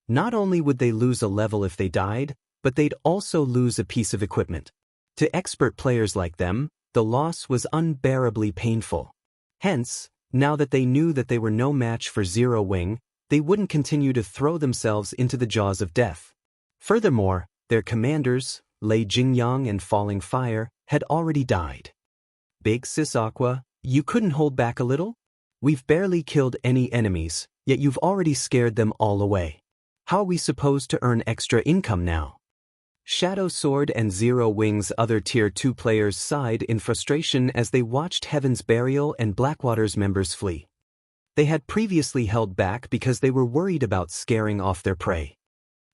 Not only would they lose a level if they died, but they'd also lose a piece of equipment. To expert players like them, the loss was unbearably painful. Hence, now that they knew that they were no match for Zero Wing, they wouldn't continue to throw themselves into the jaws of death. Furthermore, their commanders, Lei Jingyang and Falling Fire, had already died. Big Sis Aqua, you couldn't hold back a little? We've barely killed any enemies, yet you've already scared them all away. How are we supposed to earn extra income now? Shadow Sword and Zero Wing's other Tier 2 players sighed in frustration as they watched Heaven's Burial and Blackwater's members flee. They had previously held back because they were worried about scaring off their prey.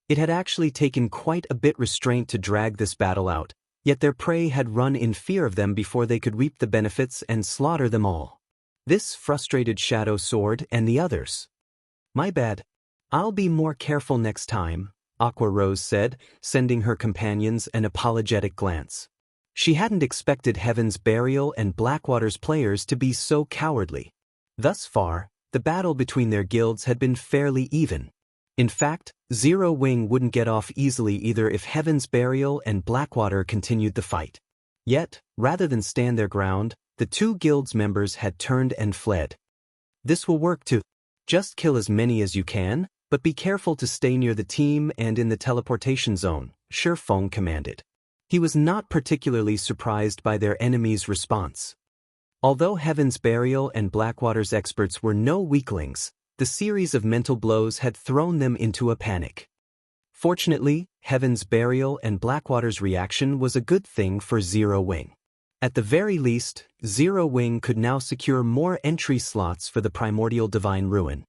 It had actually taken quite a bit restraint to drag this battle out, yet their prey had run in fear of them before they could reap the benefits and slaughter them all. This frustrated Shadow Sword and the others. My bad. I'll be more careful next time, Aqua Rose said, sending her companions an apologetic glance. She hadn't expected Heaven's Burial and Blackwater's players to be so cowardly. Thus far, the battle between their guilds had been fairly even. In fact, Zero Wing wouldn't get off easily either if Heaven's Burial and Blackwater continued the fight. Yet, rather than stand their ground, the 2 guilds members had turned and fled. This will work too. Just kill as many as you can, but be careful to stay near the team and in the teleportation zone, Shi Feng commanded. He was not particularly surprised by their enemy's response. Although Heaven's Burial and Blackwater's experts were no weaklings, the series of mental blows had thrown them into a panic. Fortunately, Heaven's Burial and Blackwater's reaction was a good thing for Zero Wing. At the very least, Zero Wing could now secure more entry slots for the Primordial Divine Ruin.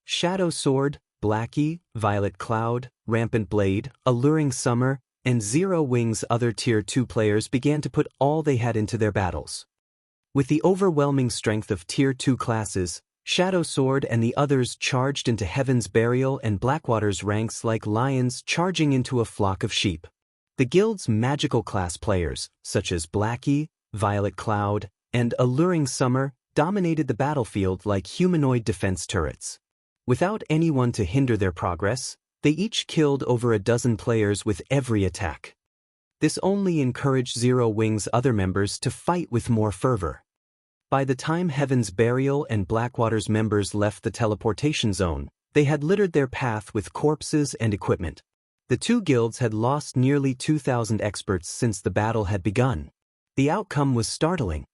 Shadow Sword, Blackie, Violet Cloud, Rampant Blade, Alluring Summer, and Zero Wing's other Tier 2 players began to put all they had into their battles. With the overwhelming strength of Tier 2 classes, Shadow Sword and the others charged into Heaven's Burial and Blackwater's ranks like lions charging into a flock of sheep. The guild's magical class players, such as Blackie, Violet Cloud, and Alluring Summer, dominated the battlefield like humanoid defense turrets. Without anyone to hinder their progress, they each killed over a dozen players with every attack. This only encouraged Zero Wing's other members to fight with more fervor. By the time Heaven's Burial and Blackwater's members left the teleportation zone, they had littered their path with corpses and equipment. The two guilds had lost nearly 2,000 experts since the battle had begun. The outcome was startling.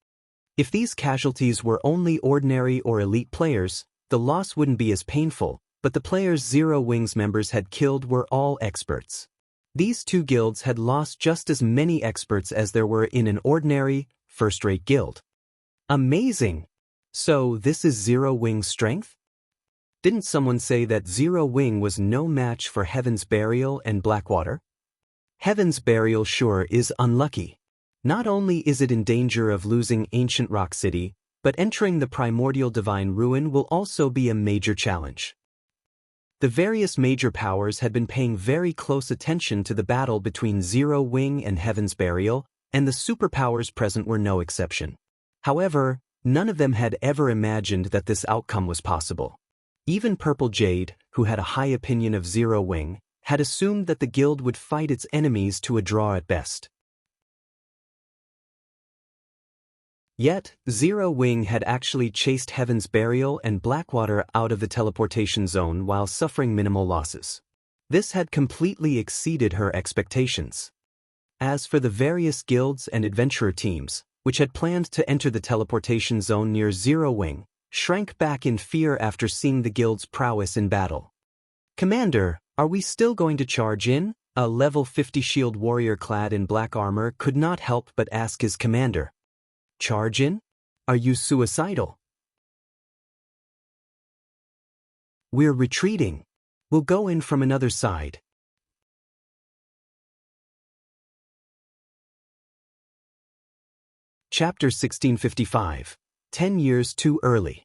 If these casualties were only ordinary or elite players, the loss wouldn't be as painful, but the players Zero Wing's members had killed were all experts. These two guilds had lost just as many experts as there were in an ordinary, first-rate guild. Amazing! So this is Zero Wing's strength? Didn't someone say that Zero Wing was no match for Heaven's Burial and Blackwater? Heaven's Burial sure is unlucky. Not only is it in danger of losing Ancient Rock City, but entering the Primordial Divine Ruin will also be a major challenge. The various major powers had been paying very close attention to the battle between Zero Wing and Heaven's Burial, and the superpowers present were no exception. However, none of them had ever imagined that this outcome was possible. Even Purple Jade, who had a high opinion of Zero Wing, had assumed that the guild would fight its enemies to a draw at best. Yet, Zero Wing had actually chased Heaven's Burial and Blackwater out of the teleportation zone while suffering minimal losses. This had completely exceeded her expectations. As for the various guilds and adventurer teams, which had planned to enter the teleportation zone near Zero Wing, shrank back in fear after seeing the guild's prowess in battle. "Commander, are we still going to charge in?" A level 50 shield warrior clad in black armor could not help but ask his commander. "Charge in? Are you suicidal?" "We're retreating. We'll go in from another side." Chapter 1655. 10 years too early.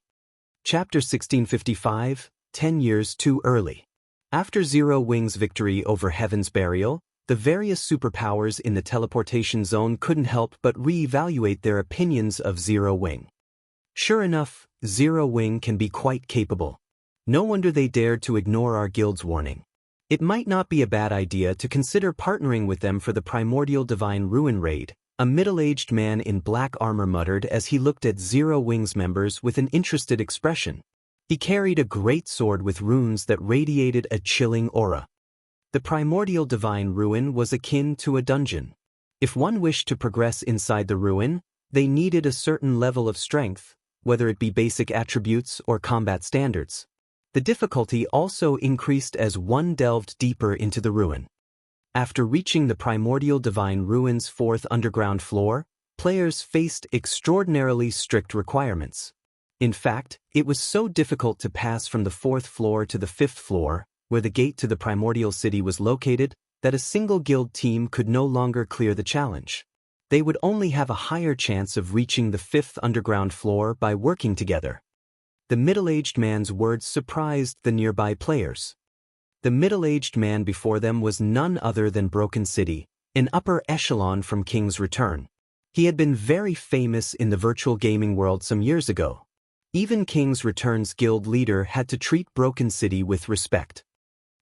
Chapter 1655, 10 years too early. After Zero Wing's victory over Heaven's Burial, the various superpowers in the teleportation zone couldn't help but re-evaluate their opinions of Zero Wing. Sure enough, Zero Wing can be quite capable. No wonder they dared to ignore our guild's warning. It might not be a bad idea to consider partnering with them for the Primordial Divine Ruin raid, a middle-aged man in black armor muttered as he looked at Zero Wing's members with an interested expression. He carried a great sword with runes that radiated a chilling aura. The Primordial Divine Ruin was akin to a dungeon. If one wished to progress inside the ruin, they needed a certain level of strength, whether it be basic attributes or combat standards. The difficulty also increased as one delved deeper into the ruin. After reaching the Primordial Divine Ruin's fourth underground floor, players faced extraordinarily strict requirements. In fact, it was so difficult to pass from the fourth floor to the fifth floor, where the gate to the Primordial City was located, that a single guild team could no longer clear the challenge. They would only have a higher chance of reaching the fifth underground floor by working together. The middle-aged man's words surprised the nearby players. The middle-aged man before them was none other than Broken City, an upper echelon from King's Return. He had been very famous in the virtual gaming world some years ago. Even King's Return's guild leader had to treat Broken City with respect.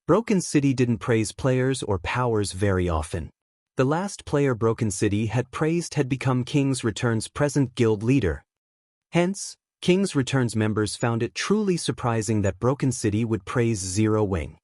Broken City didn't praise players or powers very often. The last player Broken City had praised had become King's Return's present guild leader. Hence, King's Return's members found it truly surprising that Broken City would praise Zero Wing.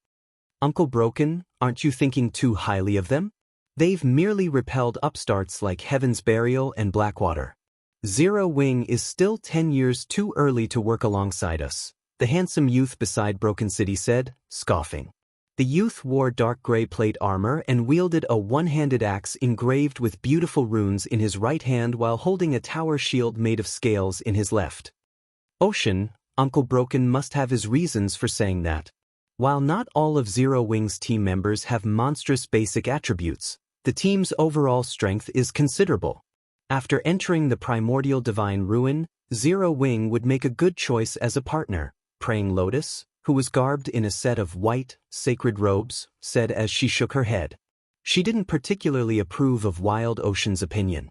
"Uncle Broken, aren't you thinking too highly of them? They've merely repelled upstarts like Heaven's Burial and Blackwater. Zero Wing is still 10 years too early to work alongside us," the handsome youth beside Broken City said, scoffing. The youth wore dark gray plate armor and wielded a one-handed axe engraved with beautiful runes in his right hand while holding a tower shield made of scales in his left. Ocean, Uncle Broken must have his reasons for saying that. While not all of Zero Wing's team members have monstrous basic attributes, the team's overall strength is considerable. After entering the Primordial Divine Ruin, Zero Wing would make a good choice as a partner. Praying Lotus, who was garbed in a set of white, sacred robes, said as she shook her head. She didn't particularly approve of Wild Ocean's opinion.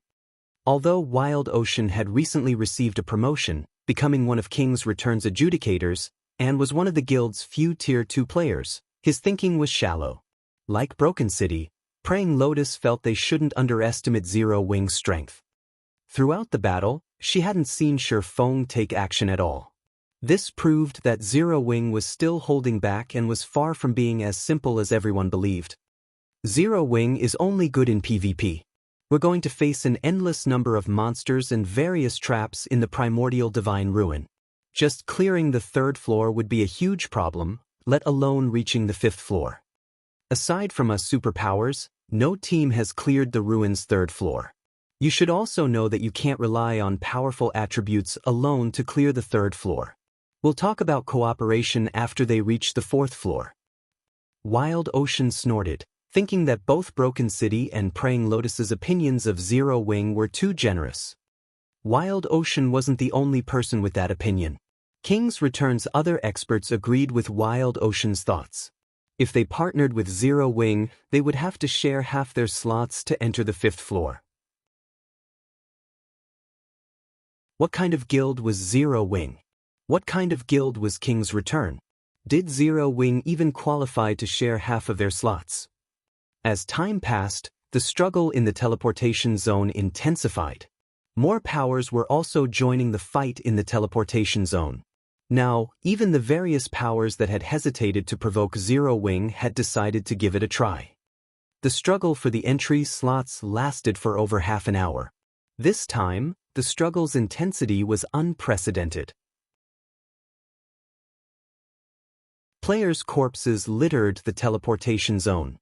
Although Wild Ocean had recently received a promotion, becoming one of King's Return's adjudicators, and was one of the guild's few Tier 2 players, his thinking was shallow. Like Broken City, Praying Lotus felt they shouldn't underestimate Zero Wing's strength. Throughout the battle, she hadn't seen Feng take action at all. This proved that Zero Wing was still holding back and was far from being as simple as everyone believed. Zero Wing is only good in PvP. We're going to face an endless number of monsters and various traps in the Primordial Divine Ruin. Just clearing the 3rd floor would be a huge problem, let alone reaching the 5th floor. Aside from us superpowers, no team has cleared the ruin's 3rd floor. You should also know that you can't rely on powerful attributes alone to clear the 3rd floor. We'll talk about cooperation after they reach the 4th floor. Wild Ocean snorted, thinking that both Broken City and Praying Lotus's opinions of Zero Wing were too generous. Wild Ocean wasn't the only person with that opinion. King's Return's other experts agreed with Wild Ocean's thoughts. If they partnered with Zero Wing, they would have to share half their slots to enter the 5th floor. What kind of guild was Zero Wing? What kind of guild was King's Return? Did Zero Wing even qualify to share half of their slots? As time passed, the struggle in the teleportation zone intensified. More powers were also joining the fight in the teleportation zone. Now, even the various powers that had hesitated to provoke Zero Wing had decided to give it a try. The struggle for the entry slots lasted for over half an hour. This time, the struggle's intensity was unprecedented. Players' corpses littered the teleportation zone.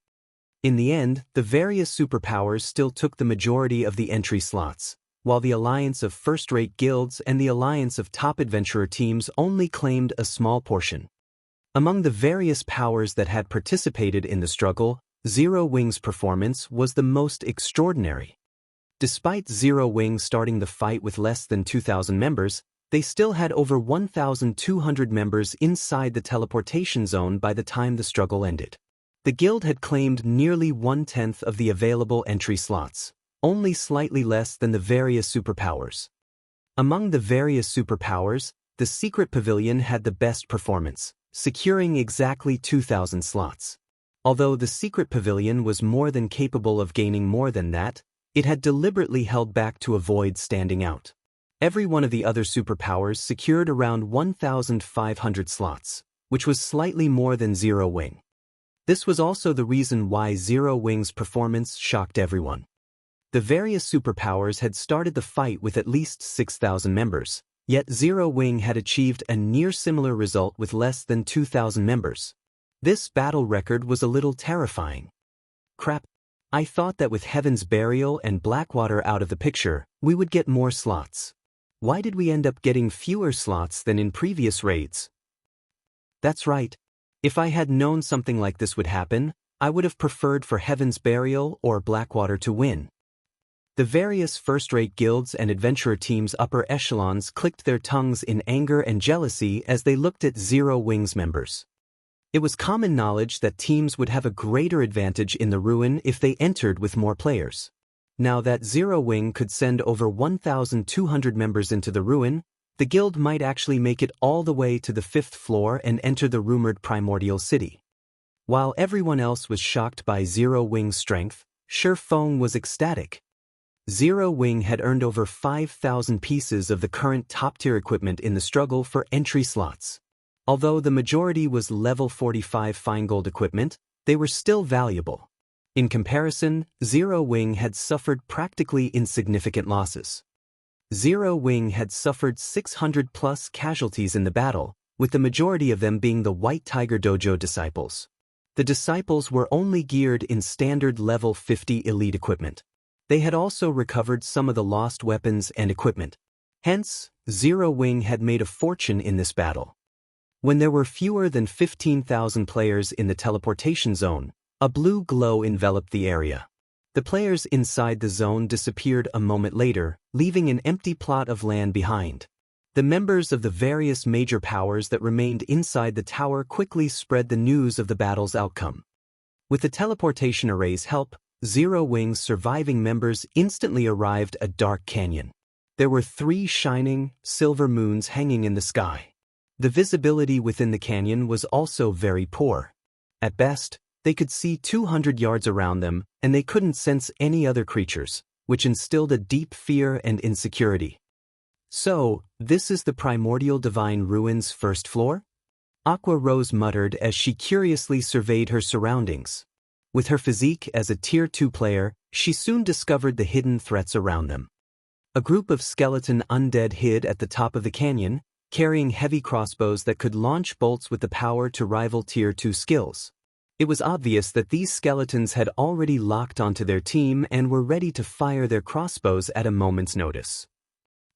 In the end, the various superpowers still took the majority of the entry slots, while the alliance of first-rate guilds and the alliance of top adventurer teams only claimed a small portion. Among the various powers that had participated in the struggle, Zero Wing's performance was the most extraordinary. Despite Zero Wing starting the fight with less than 2,000 members, they still had over 1,200 members inside the teleportation zone by the time the struggle ended. The guild had claimed nearly 1/10 of the available entry slots, only slightly less than the various superpowers. Among the various superpowers, the Secret Pavilion had the best performance, securing exactly 2,000 slots. Although the Secret Pavilion was more than capable of gaining more than that, it had deliberately held back to avoid standing out. Every one of the other superpowers secured around 1,500 slots, which was slightly more than Zero Wing. This was also the reason why Zero Wing's performance shocked everyone. The various superpowers had started the fight with at least 6,000 members, yet Zero Wing had achieved a near-similar result with less than 2,000 members. This battle record was a little terrifying. Crap. I thought that with Heaven's Burial and Blackwater out of the picture, we would get more slots. Why did we end up getting fewer slots than in previous raids? That's right. If I had known something like this would happen, I would have preferred for Heaven's Burial or Blackwater to win. The various first-rate guilds and adventurer teams' upper echelons clicked their tongues in anger and jealousy as they looked at Zero Wing's members. It was common knowledge that teams would have a greater advantage in the ruin if they entered with more players. Now that Zero Wing could send over 1,200 members into the ruin, the guild might actually make it all the way to the 5th floor and enter the rumored Primordial City. While everyone else was shocked by Zero Wing's strength, Feng was ecstatic. Zero Wing had earned over 5,000 pieces of the current top-tier equipment in the struggle for entry slots. Although the majority was level 45 fine gold equipment, they were still valuable. In comparison, Zero Wing had suffered practically insignificant losses. Zero Wing had suffered 600+ casualties in the battle, with the majority of them being the White Tiger Dojo disciples. The disciples were only geared in standard level 50 elite equipment. They had also recovered some of the lost weapons and equipment. Hence, Zero Wing had made a fortune in this battle. When there were fewer than 15,000 players in the teleportation zone, a blue glow enveloped the area. The players inside the zone disappeared a moment later, leaving an empty plot of land behind. The members of the various major powers that remained inside the tower quickly spread the news of the battle's outcome. With the teleportation array's help, Zero Wing's surviving members instantly arrived at Dark Canyon. There were 3 shining, silver moons hanging in the sky. The visibility within the canyon was also very poor. At best, They could see 200 yards around them, and they couldn't sense any other creatures, which instilled a deep fear and insecurity. So, this is the Primordial Divine Ruins' first floor? Aqua Rose muttered as she curiously surveyed her surroundings. With her physique as a Tier 2 player, she soon discovered the hidden threats around them. A group of skeleton undead hid at the top of the canyon, carrying heavy crossbows that could launch bolts with the power to rival Tier 2 skills. It was obvious that these skeletons had already locked onto their team and were ready to fire their crossbows at a moment's notice.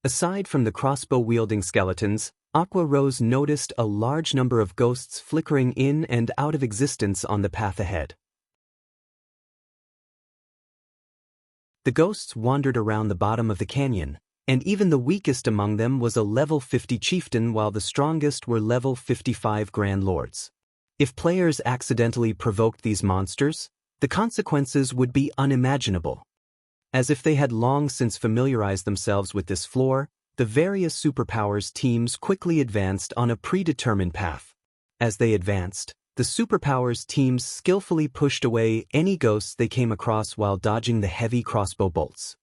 Aside from the crossbow-wielding skeletons, Aqua Rose noticed a large number of ghosts flickering in and out of existence on the path ahead. The ghosts wandered around the bottom of the canyon, and even the weakest among them was a level 50 chieftain while the strongest were level 55 Grand Lords. If players accidentally provoked these monsters, the consequences would be unimaginable. As if they had long since familiarized themselves with this floor, the various superpowers teams quickly advanced on a predetermined path. As they advanced, the superpowers teams skillfully pushed away any ghosts they came across while dodging the heavy crossbow bolts.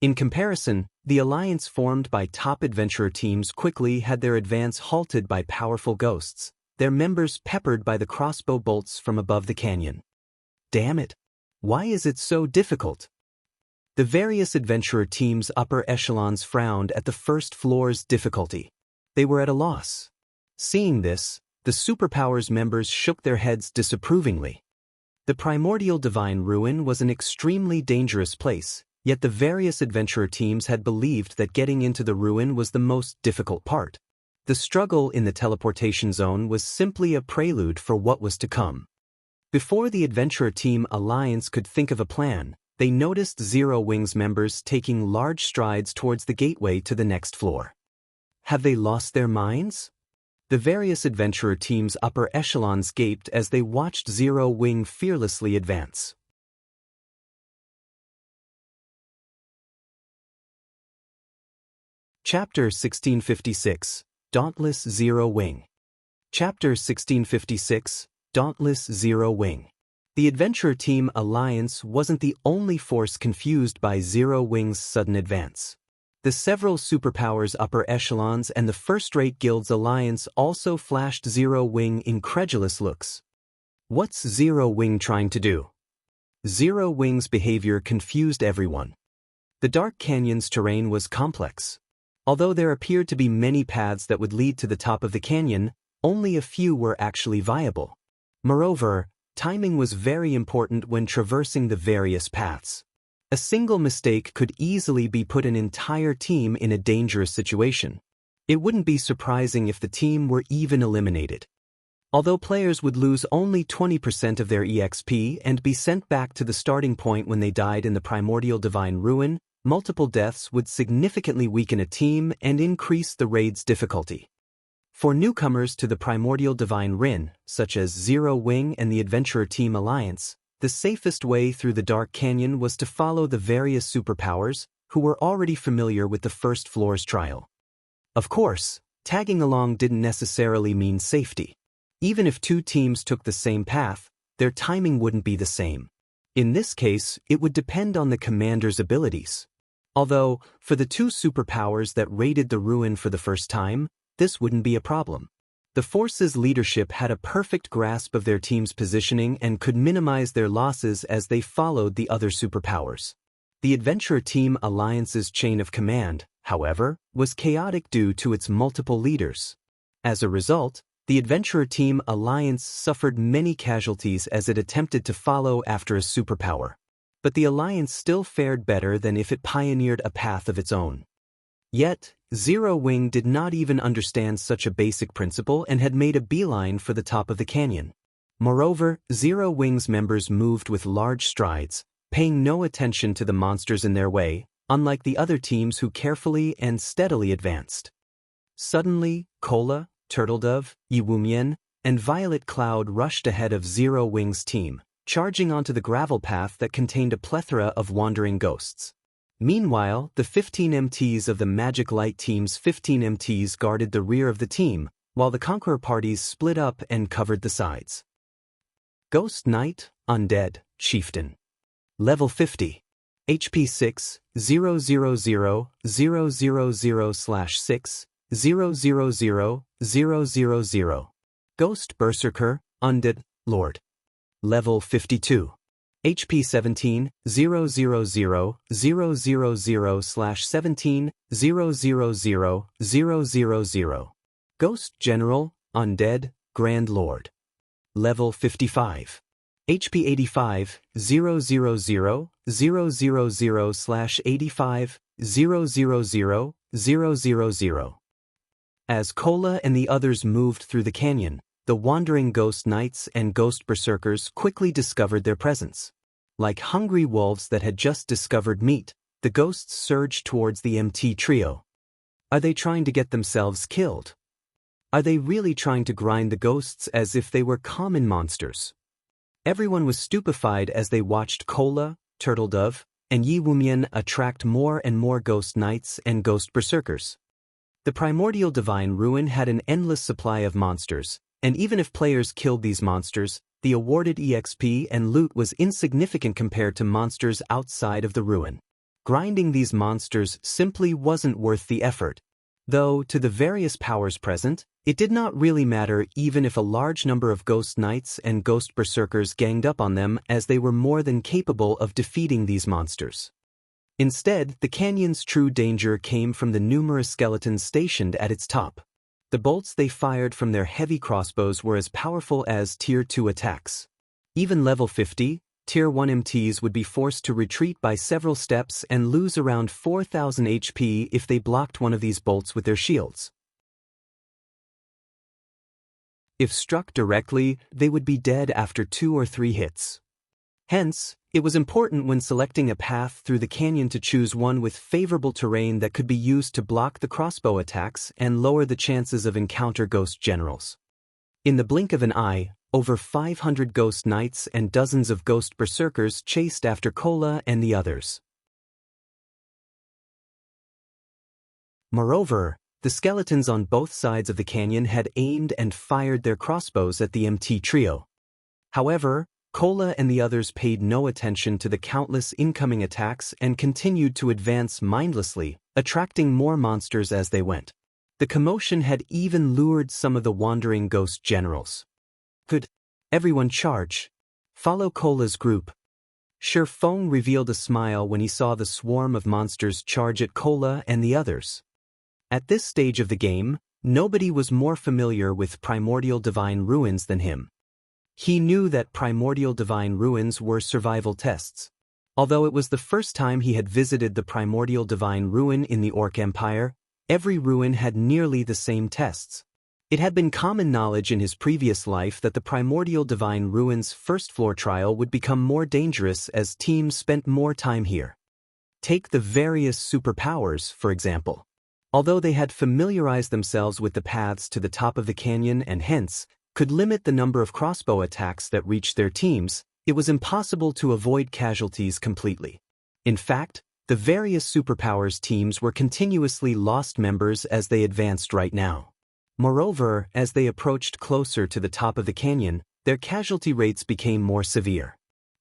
In comparison, the alliance formed by top adventurer teams quickly had their advance halted by powerful ghosts, their members peppered by the crossbow bolts from above the canyon. Damn it! Why is it so difficult? The various adventurer teams' upper echelons frowned at the first floor's difficulty. They were at a loss. Seeing this, the superpowers members shook their heads disapprovingly. The Primordial Divine Ruin was an extremely dangerous place, yet the various adventurer teams had believed that getting into the ruin was the most difficult part. The struggle in the teleportation zone was simply a prelude for what was to come. Before the adventurer team alliance could think of a plan, they noticed Zero Wing's members taking large strides towards the gateway to the next floor. Have they lost their minds? The various adventurer teams' upper echelons gaped as they watched Zero Wing fearlessly advance. Chapter 1656, Dauntless Zero Wing. Chapter 1656, Dauntless Zero Wing. The adventurer team alliance wasn't the only force confused by Zero Wing's sudden advance. The several superpowers upper echelons and the first-rate guilds alliance also flashed Zero Wing incredulous looks. What's Zero Wing trying to do? Zero Wing's behavior confused everyone. The Dark Canyon's terrain was complex. Although there appeared to be many paths that would lead to the top of the canyon, only a few were actually viable. Moreover, timing was very important when traversing the various paths. A single mistake could easily put an entire team in a dangerous situation. It wouldn't be surprising if the team were even eliminated. Although players would lose only 20% of their EXP and be sent back to the starting point when they died in the Primordial Divine Ruin, multiple deaths would significantly weaken a team and increase the raid's difficulty. For newcomers to the Primordial Divine Ruin, such as Zero Wing and the Adventurer Team Alliance, the safest way through the Dark Canyon was to follow the various superpowers who were already familiar with the first floor's trial. Of course, tagging along didn't necessarily mean safety. Even if two teams took the same path, their timing wouldn't be the same. In this case, it would depend on the commander's abilities. Although, for the two superpowers that raided the ruin for the first time, this wouldn't be a problem. The force's leadership had a perfect grasp of their team's positioning and could minimize their losses as they followed the other superpowers. The Adventurer Team Alliance's chain of command, however, was chaotic due to its multiple leaders. As a result, the Adventurer Team Alliance suffered many casualties as it attempted to follow after a superpower. But the Alliance still fared better than if it pioneered a path of its own. Yet, Zero Wing did not even understand such a basic principle and had made a beeline for the top of the canyon. Moreover, Zero Wing's members moved with large strides, paying no attention to the monsters in their way, unlike the other teams who carefully and steadily advanced. Suddenly, Cola, Turtledove, Yiwumian, and Violet Cloud rushed ahead of Zero Wing's team, charging onto the gravel path that contained a plethora of wandering ghosts. Meanwhile, the 15 MTs of the Magic Light Team's 15 MTs guarded the rear of the team, while the Conqueror parties split up and covered the sides. Ghost Knight, Undead, Chieftain. Level 50. HP 6, 000, 000/6, 000, 000. Ghost Berserker, Undead, Lord. Level 52. HP 17, 000, 000/17, 000, 000. Ghost General, Undead, Grand Lord. Level 55. HP 85, 000, 000/85, 000, 000. As Kola and the others moved through the canyon, the wandering Ghost Knights and Ghost Berserkers quickly discovered their presence. Like hungry wolves that had just discovered meat, the ghosts surged towards the MT trio. Are they trying to get themselves killed? Are they really trying to grind the ghosts as if they were common monsters? Everyone was stupefied as they watched Kola, Turtledove, and Yi Wumian attract more and more Ghost Knights and Ghost Berserkers. The Primordial Divine Ruin had an endless supply of monsters, and even if players killed these monsters, the awarded EXP and loot was insignificant compared to monsters outside of the ruin. Grinding these monsters simply wasn't worth the effort. Though, to the various powers present, it did not really matter even if a large number of Ghost Knights and Ghost Berserkers ganged up on them, as they were more than capable of defeating these monsters. Instead, the canyon's true danger came from the numerous skeletons stationed at its top. The bolts they fired from their heavy crossbows were as powerful as Tier 2 attacks. Even level 50, Tier 1 MTs would be forced to retreat by several steps and lose around 4,000 HP if they blocked one of these bolts with their shields. If struck directly, they would be dead after 2 or 3 hits. Hence, it was important when selecting a path through the canyon to choose one with favorable terrain that could be used to block the crossbow attacks and lower the chances of encounter ghost generals. In the blink of an eye, over 500 Ghost Knights and dozens of Ghost Berserkers chased after Kola and the others. Moreover, the skeletons on both sides of the canyon had aimed and fired their crossbows at the MT trio. However, Kola and the others paid no attention to the countless incoming attacks and continued to advance mindlessly, attracting more monsters as they went. The commotion had even lured some of the wandering ghost generals. Could everyone charge? Follow Kola's group. Feng revealed a smile when he saw the swarm of monsters charge at Kola and the others. At this stage of the game, nobody was more familiar with Primordial Divine Ruins than him. He knew that Primordial Divine Ruins were survival tests. Although it was the first time he had visited the Primordial Divine Ruin in the Orc Empire, every ruin had nearly the same tests. It had been common knowledge in his previous life that the Primordial Divine Ruins' first-floor trial would become more dangerous as teams spent more time here. Take the various superpowers, for example. Although they had familiarized themselves with the paths to the top of the canyon and hence could limit the number of crossbow attacks that reached their teams, it was impossible to avoid casualties completely. In fact, the various superpowers teams were continuously lost members as they advanced right now. Moreover, as they approached closer to the top of the canyon, their casualty rates became more severe.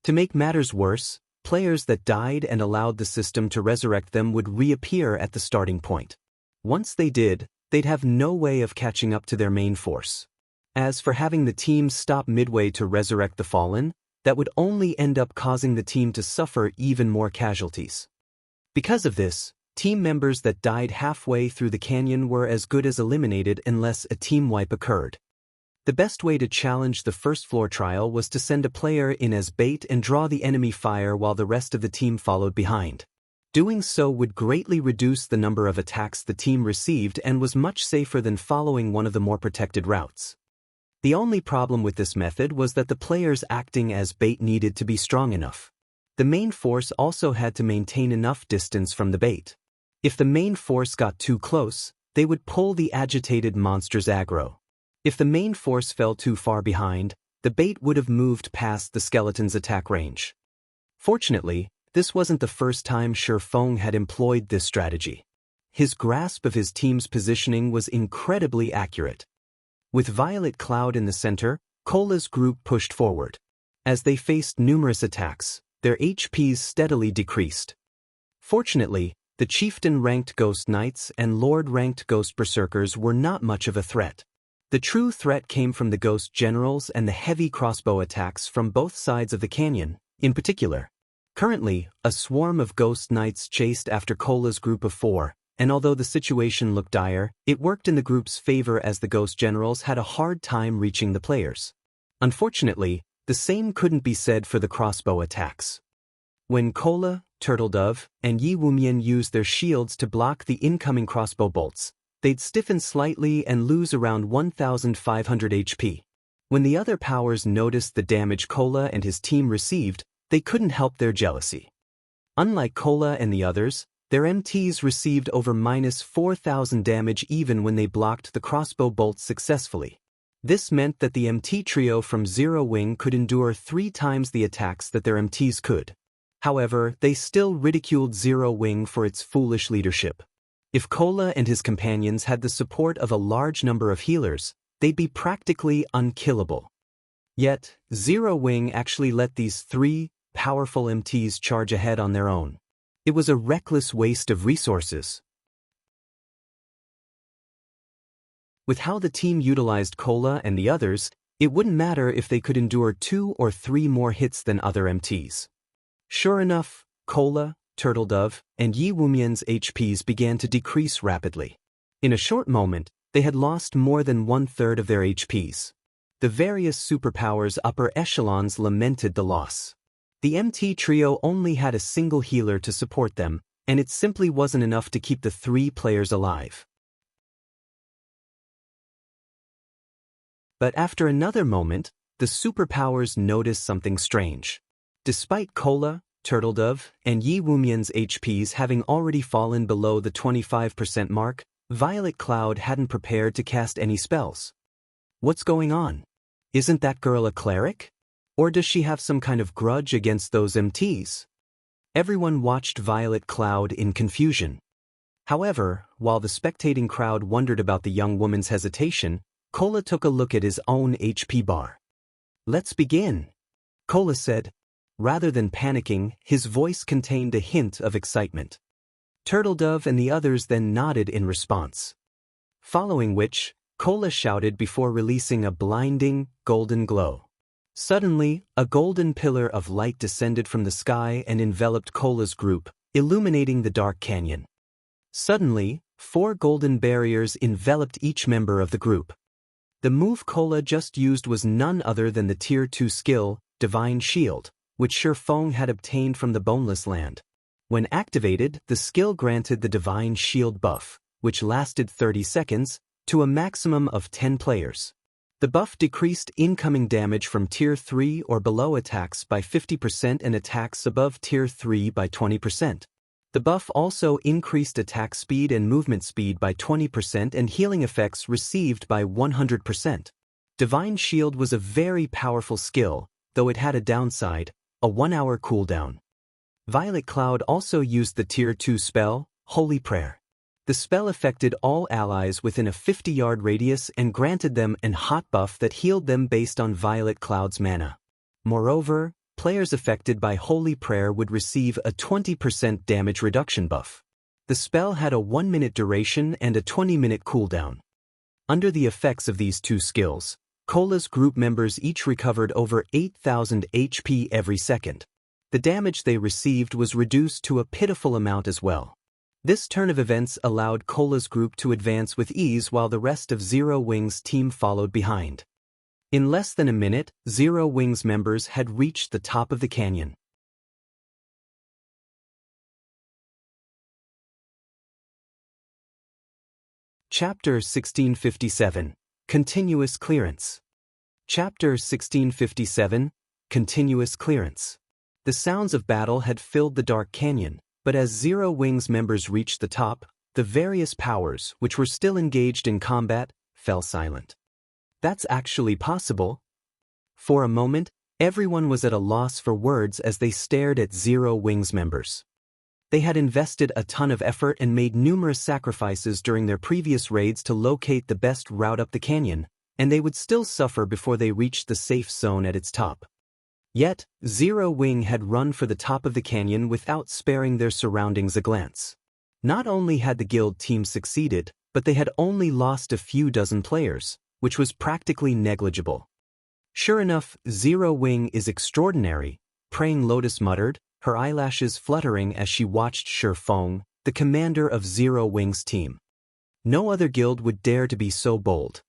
To make matters worse, players that died and allowed the system to resurrect them would reappear at the starting point. Once they did, they'd have no way of catching up to their main force. As for having the team stop midway to resurrect the fallen, that would only end up causing the team to suffer even more casualties. Because of this, team members that died halfway through the canyon were as good as eliminated unless a team wipe occurred. The best way to challenge the first floor trial was to send a player in as bait and draw the enemy fire while the rest of the team followed behind. Doing so would greatly reduce the number of attacks the team received and was much safer than following one of the more protected routes. The only problem with this method was that the players acting as bait needed to be strong enough. The main force also had to maintain enough distance from the bait. If the main force got too close, they would pull the agitated monster's aggro. If the main force fell too far behind, the bait would have moved past the skeleton's attack range. Fortunately, this wasn't the first time Feng had employed this strategy. His grasp of his team's positioning was incredibly accurate. With Violet Cloud in the center, Cola's group pushed forward. As they faced numerous attacks, their HPs steadily decreased. Fortunately, the Chieftain-ranked Ghost Knights and Lord-ranked Ghost Berserkers were not much of a threat. The true threat came from the Ghost Generals and the heavy crossbow attacks from both sides of the canyon, in particular. Currently, a swarm of Ghost Knights chased after Cola's group of 4, and although the situation looked dire, it worked in the group's favor as the Ghost Generals had a hard time reaching the players. Unfortunately, the same couldn't be said for the crossbow attacks. When Cola, Turtledove, and Yi Wumian used their shields to block the incoming crossbow bolts, they'd stiffen slightly and lose around 1,500 HP. When the other powers noticed the damage Cola and his team received, they couldn't help their jealousy. Unlike Cola and the others, their MTs received over -4,000 damage even when they blocked the crossbow bolts successfully. This meant that the MT trio from Zero Wing could endure 3 times the attacks that their MTs could. However, they still ridiculed Zero Wing for its foolish leadership. If Cola and his companions had the support of a large number of healers, they'd be practically unkillable. Yet, Zero Wing actually let these 3 powerful MTs charge ahead on their own. It was a reckless waste of resources. With how the team utilized Cola and the others, it wouldn't matter if they could endure 2 or 3 more hits than other MTs. Sure enough, Cola, Turtledove, and Yi Wumian's HPs began to decrease rapidly. In a short moment, they had lost more than 1/3 of their HPs. The various superpowers' upper echelons lamented the loss. The MT trio only had a single healer to support them, and it simply wasn't enough to keep the 3 players alive. But after another moment, the superpowers noticed something strange. Despite Cola, Turtledove, and Yi Wumian's HPs having already fallen below the 25% mark, Violet Cloud hadn't prepared to cast any spells. What's going on? Isn't that girl a cleric? Or does she have some kind of grudge against those MTs? Everyone watched Violet Cloud in confusion. However, while the spectating crowd wondered about the young woman's hesitation, Cola took a look at his own HP bar. "Let's begin," Cola said. Rather than panicking, his voice contained a hint of excitement. Turtledove and the others then nodded in response. Following which, Cola shouted before releasing a blinding, golden glow. Suddenly, a golden pillar of light descended from the sky and enveloped Cola's group, illuminating the dark canyon. Suddenly, 4 golden barriers enveloped each member of the group. The move Cola just used was none other than the Tier 2 skill, Divine Shield, which Shifeng had obtained from the Boneless Land. When activated, the skill granted the Divine Shield buff, which lasted 30 seconds, to a maximum of 10 players. The buff decreased incoming damage from Tier 3 or below attacks by 50% and attacks above Tier 3 by 20%. The buff also increased attack speed and movement speed by 20% and healing effects received by 100%. Divine Shield was a very powerful skill, though it had a downside, a 1-hour cooldown. Violet Cloud also used the Tier 2 spell, Holy Prayer. The spell affected all allies within a 50-yard radius and granted them an hot buff that healed them based on Violet Cloud's mana. Moreover, players affected by Holy Prayer would receive a 20% damage reduction buff. The spell had a 1-minute duration and a 20-minute cooldown. Under the effects of these 2 skills, Cola's group members each recovered over 8,000 HP every second. The damage they received was reduced to a pitiful amount as well. This turn of events allowed Cola's group to advance with ease while the rest of Zero Wing's team followed behind. In less than a minute, Zero Wing's members had reached the top of the canyon. Chapter 1657, Continuous Clearance. Chapter 1657, Continuous Clearance. The sounds of battle had filled the dark canyon, but as Zero Wing's members reached the top, the various powers, which were still engaged in combat, fell silent. That's actually possible. For a moment, everyone was at a loss for words as they stared at Zero Wing's members. They had invested a ton of effort and made numerous sacrifices during their previous raids to locate the best route up the canyon, and they would still suffer before they reached the safe zone at its top. Yet, Zero Wing had run for the top of the canyon without sparing their surroundings a glance. Not only had the guild team succeeded, but they had only lost a few dozen players, which was practically negligible. Sure enough, Zero Wing is extraordinary, Praying Lotus muttered, her eyelashes fluttering as she watched Shifeng, the commander of Zero Wing's team. No other guild would dare to be so bold.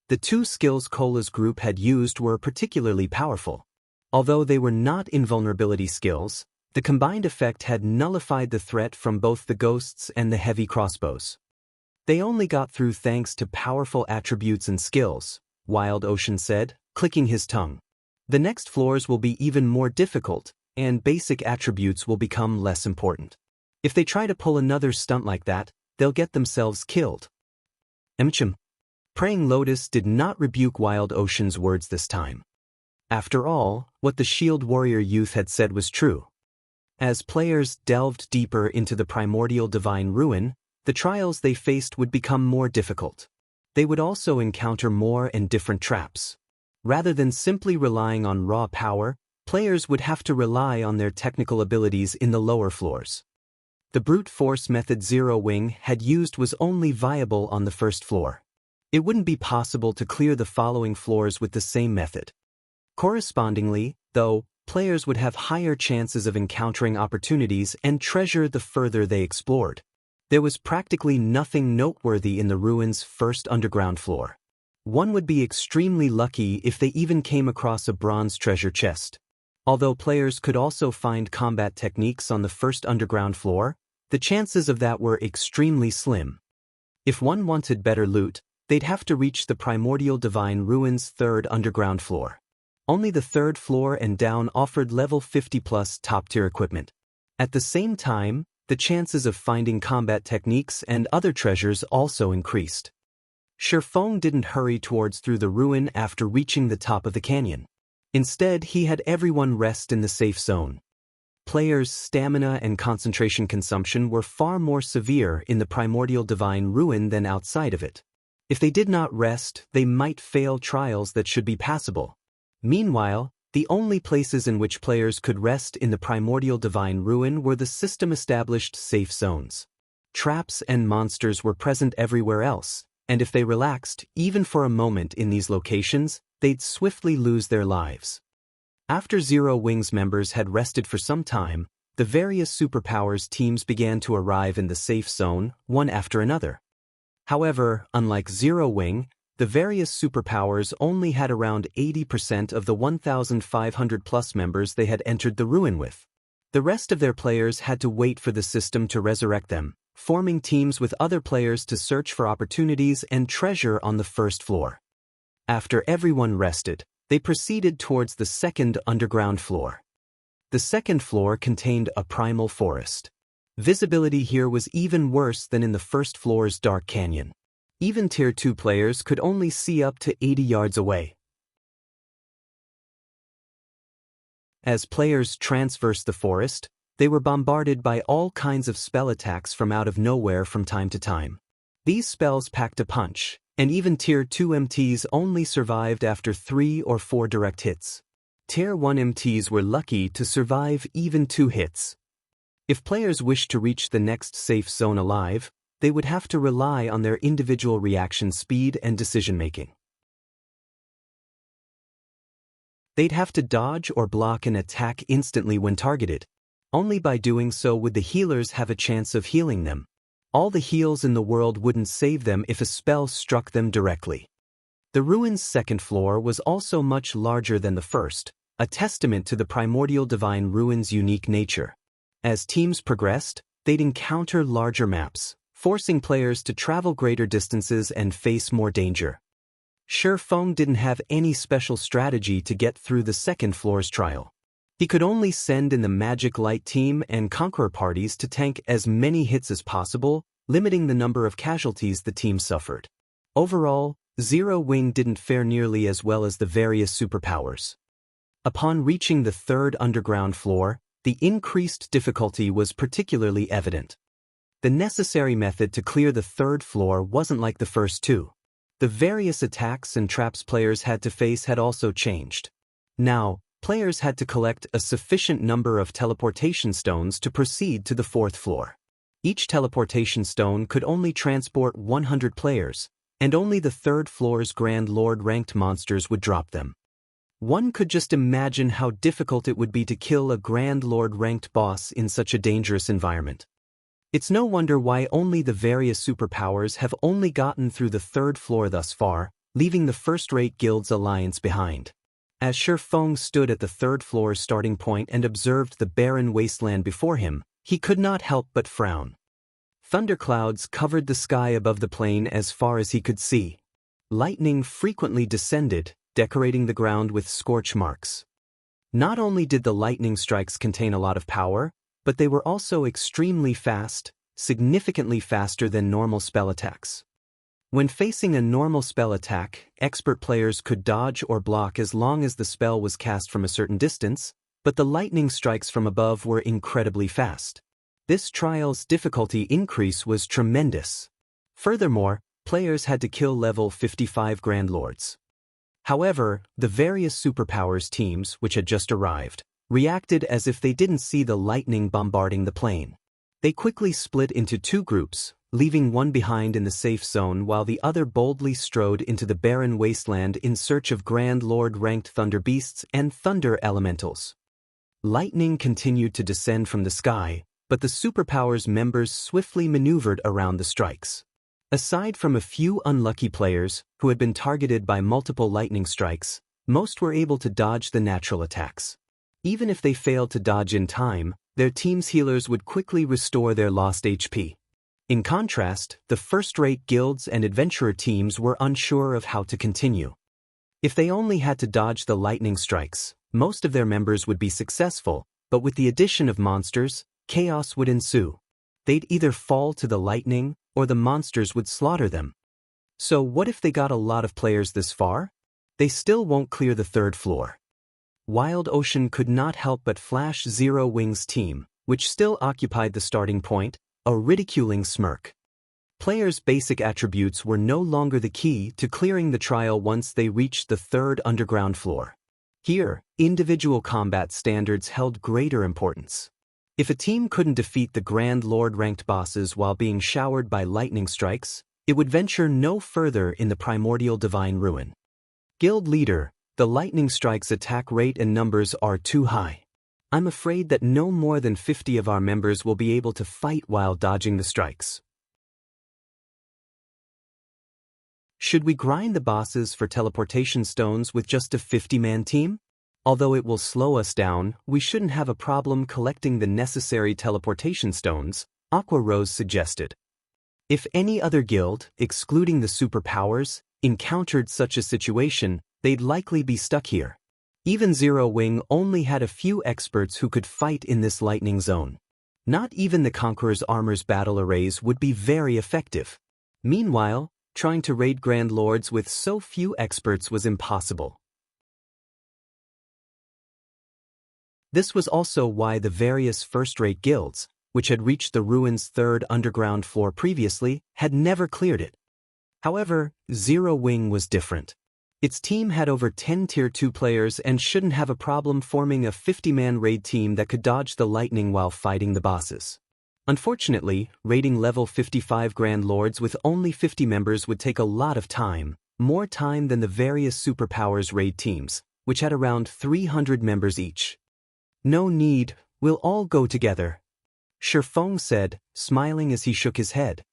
The two skills Cola's group had used were particularly powerful. Although they were not invulnerability skills, the combined effect had nullified the threat from both the ghosts and the heavy crossbows. They only got through thanks to powerful attributes and skills, Wild Ocean said, clicking his tongue. The next floors will be even more difficult, and basic attributes will become less important. If they try to pull another stunt like that, they'll get themselves killed. Praying Lotus did not rebuke Wild Ocean's words this time. After all, what the Shield Warrior youth had said was true. As players delved deeper into the Primordial Divine Ruin, the trials they faced would become more difficult. They would also encounter more and different traps. Rather than simply relying on raw power, players would have to rely on their technical abilities in the lower floors. The brute force method Zero Wing had used was only viable on the first floor. It wouldn't be possible to clear the following floors with the same method. Correspondingly, though, players would have higher chances of encountering opportunities and treasure the further they explored. There was practically nothing noteworthy in the ruins' first underground floor. One would be extremely lucky if they even came across a bronze treasure chest. Although players could also find combat techniques on the first underground floor, the chances of that were extremely slim. If one wanted better loot, they'd have to reach the Primordial Divine Ruins' third underground floor. Only the third floor and down offered level 50+ top-tier equipment. At the same time, the chances of finding combat techniques and other treasures also increased. Shifeng didn't hurry through the ruin after reaching the top of the canyon. Instead, he had everyone rest in the safe zone. Players' stamina and concentration consumption were far more severe in the Primordial Divine Ruin than outside of it. If they did not rest, they might fail trials that should be passable. Meanwhile, the only places in which players could rest in the Primordial Divine Ruin were the system-established safe zones. Traps and monsters were present everywhere else, and if they relaxed, even for a moment in these locations, they'd swiftly lose their lives. After Zero Wing's members had rested for some time, the various superpowers teams began to arrive in the safe zone, one after another. However, unlike Zero Wing, the various superpowers only had around 80% of the 1,500+ members they had entered the ruin with. The rest of their players had to wait for the system to resurrect them, forming teams with other players to search for opportunities and treasure on the first floor. After everyone rested, they proceeded towards the second underground floor. The second floor contained a primal forest. Visibility here was even worse than in the first floor's dark canyon. Even Tier 2 players could only see up to 80 yards away. As players traversed the forest, they were bombarded by all kinds of spell attacks from out of nowhere from time to time. These spells packed a punch, and even Tier 2 MTs only survived after 3 or 4 direct hits. Tier 1 MTs were lucky to survive even 2 hits. If players wished to reach the next safe zone alive, they would have to rely on their individual reaction speed and decision-making. They'd have to dodge or block an attack instantly when targeted. Only by doing so would the healers have a chance of healing them. All the heals in the world wouldn't save them if a spell struck them directly. The ruin's second floor was also much larger than the first, a testament to the Primordial Divine Ruin's unique nature. As teams progressed, they'd encounter larger maps, forcing players to travel greater distances and face more danger. Shifeng didn't have any special strategy to get through the second floor's trial. He could only send in the Magic Light team and Conqueror parties to tank as many hits as possible, limiting the number of casualties the team suffered. Overall, Zero Wing didn't fare nearly as well as the various superpowers. Upon reaching the third underground floor, the increased difficulty was particularly evident. The necessary method to clear the third floor wasn't like the first two. The various attacks and traps players had to face had also changed. Now, players had to collect a sufficient number of teleportation stones to proceed to the 4th floor. Each teleportation stone could only transport 100 players, and only the 3rd floor's Grand Lord ranked monsters would drop them. One could just imagine how difficult it would be to kill a Grand Lord ranked boss in such a dangerous environment. It's no wonder why only the various superpowers have only gotten through the 3rd floor thus far, leaving the first-rate guild's alliance behind. As Shifeng stood at the 3rd floor's starting point and observed the barren wasteland before him, he could not help but frown. Thunderclouds covered the sky above the plain as far as he could see. Lightning frequently descended, decorating the ground with scorch marks. Not only did the lightning strikes contain a lot of power, but they were also extremely fast, significantly faster than normal spell attacks. When facing a normal spell attack, expert players could dodge or block as long as the spell was cast from a certain distance, but the lightning strikes from above were incredibly fast. This trial's difficulty increase was tremendous. Furthermore, players had to kill level 55 Grand Lords. However, the various superpowers teams, which had just arrived, reacted as if they didn't see the lightning bombarding the plane. They quickly split into 2 groups, leaving one behind in the safe zone while the other boldly strode into the barren wasteland in search of Grand Lord-ranked thunder beasts and thunder elementals. Lightning continued to descend from the sky, but the superpowers members swiftly maneuvered around the strikes. Aside from a few unlucky players who had been targeted by multiple lightning strikes, most were able to dodge the natural attacks. Even if they failed to dodge in time, their team's healers would quickly restore their lost HP. In contrast, the first-rate guilds and adventurer teams were unsure of how to continue. If they only had to dodge the lightning strikes, most of their members would be successful, but with the addition of monsters, chaos would ensue. They'd either fall to the lightning, or the monsters would slaughter them. So what if they got a lot of players this far? They still won't clear the 3rd floor. Wild Ocean could not help but flash Zero Wing's team, which still occupied the starting point, a ridiculing smirk. Players' basic attributes were no longer the key to clearing the trial once they reached the 3rd underground floor. Here, individual combat standards held greater importance. If a team couldn't defeat the Grand Lord-ranked bosses while being showered by lightning strikes, it would venture no further in the Primordial Divine Ruin. Guild Leader, the lightning strikes attack rate and numbers are too high. I'm afraid that no more than 50 of our members will be able to fight while dodging the strikes. Should we grind the bosses for teleportation stones with just a 50-man team? Although it will slow us down, we shouldn't have a problem collecting the necessary teleportation stones, Aqua Rose suggested. If any other guild, excluding the superpowers, encountered such a situation, they'd likely be stuck here. Even Zero Wing only had a few experts who could fight in this lightning zone. Not even the Conqueror's Armor's battle arrays would be very effective. Meanwhile, trying to raid Grand Lords with so few experts was impossible. This was also why the various first-rate guilds, which had reached the ruin's 3rd underground floor previously, had never cleared it. However, Zero Wing was different. Its team had over 10 Tier 2 players and shouldn't have a problem forming a 50-man raid team that could dodge the lightning while fighting the bosses. Unfortunately, raiding level 55 Grand Lords with only 50 members would take a lot of time, more time than the various superpowers raid teams, which had around 300 members each. No need, we'll all go together, Shifeng said, smiling as he shook his head.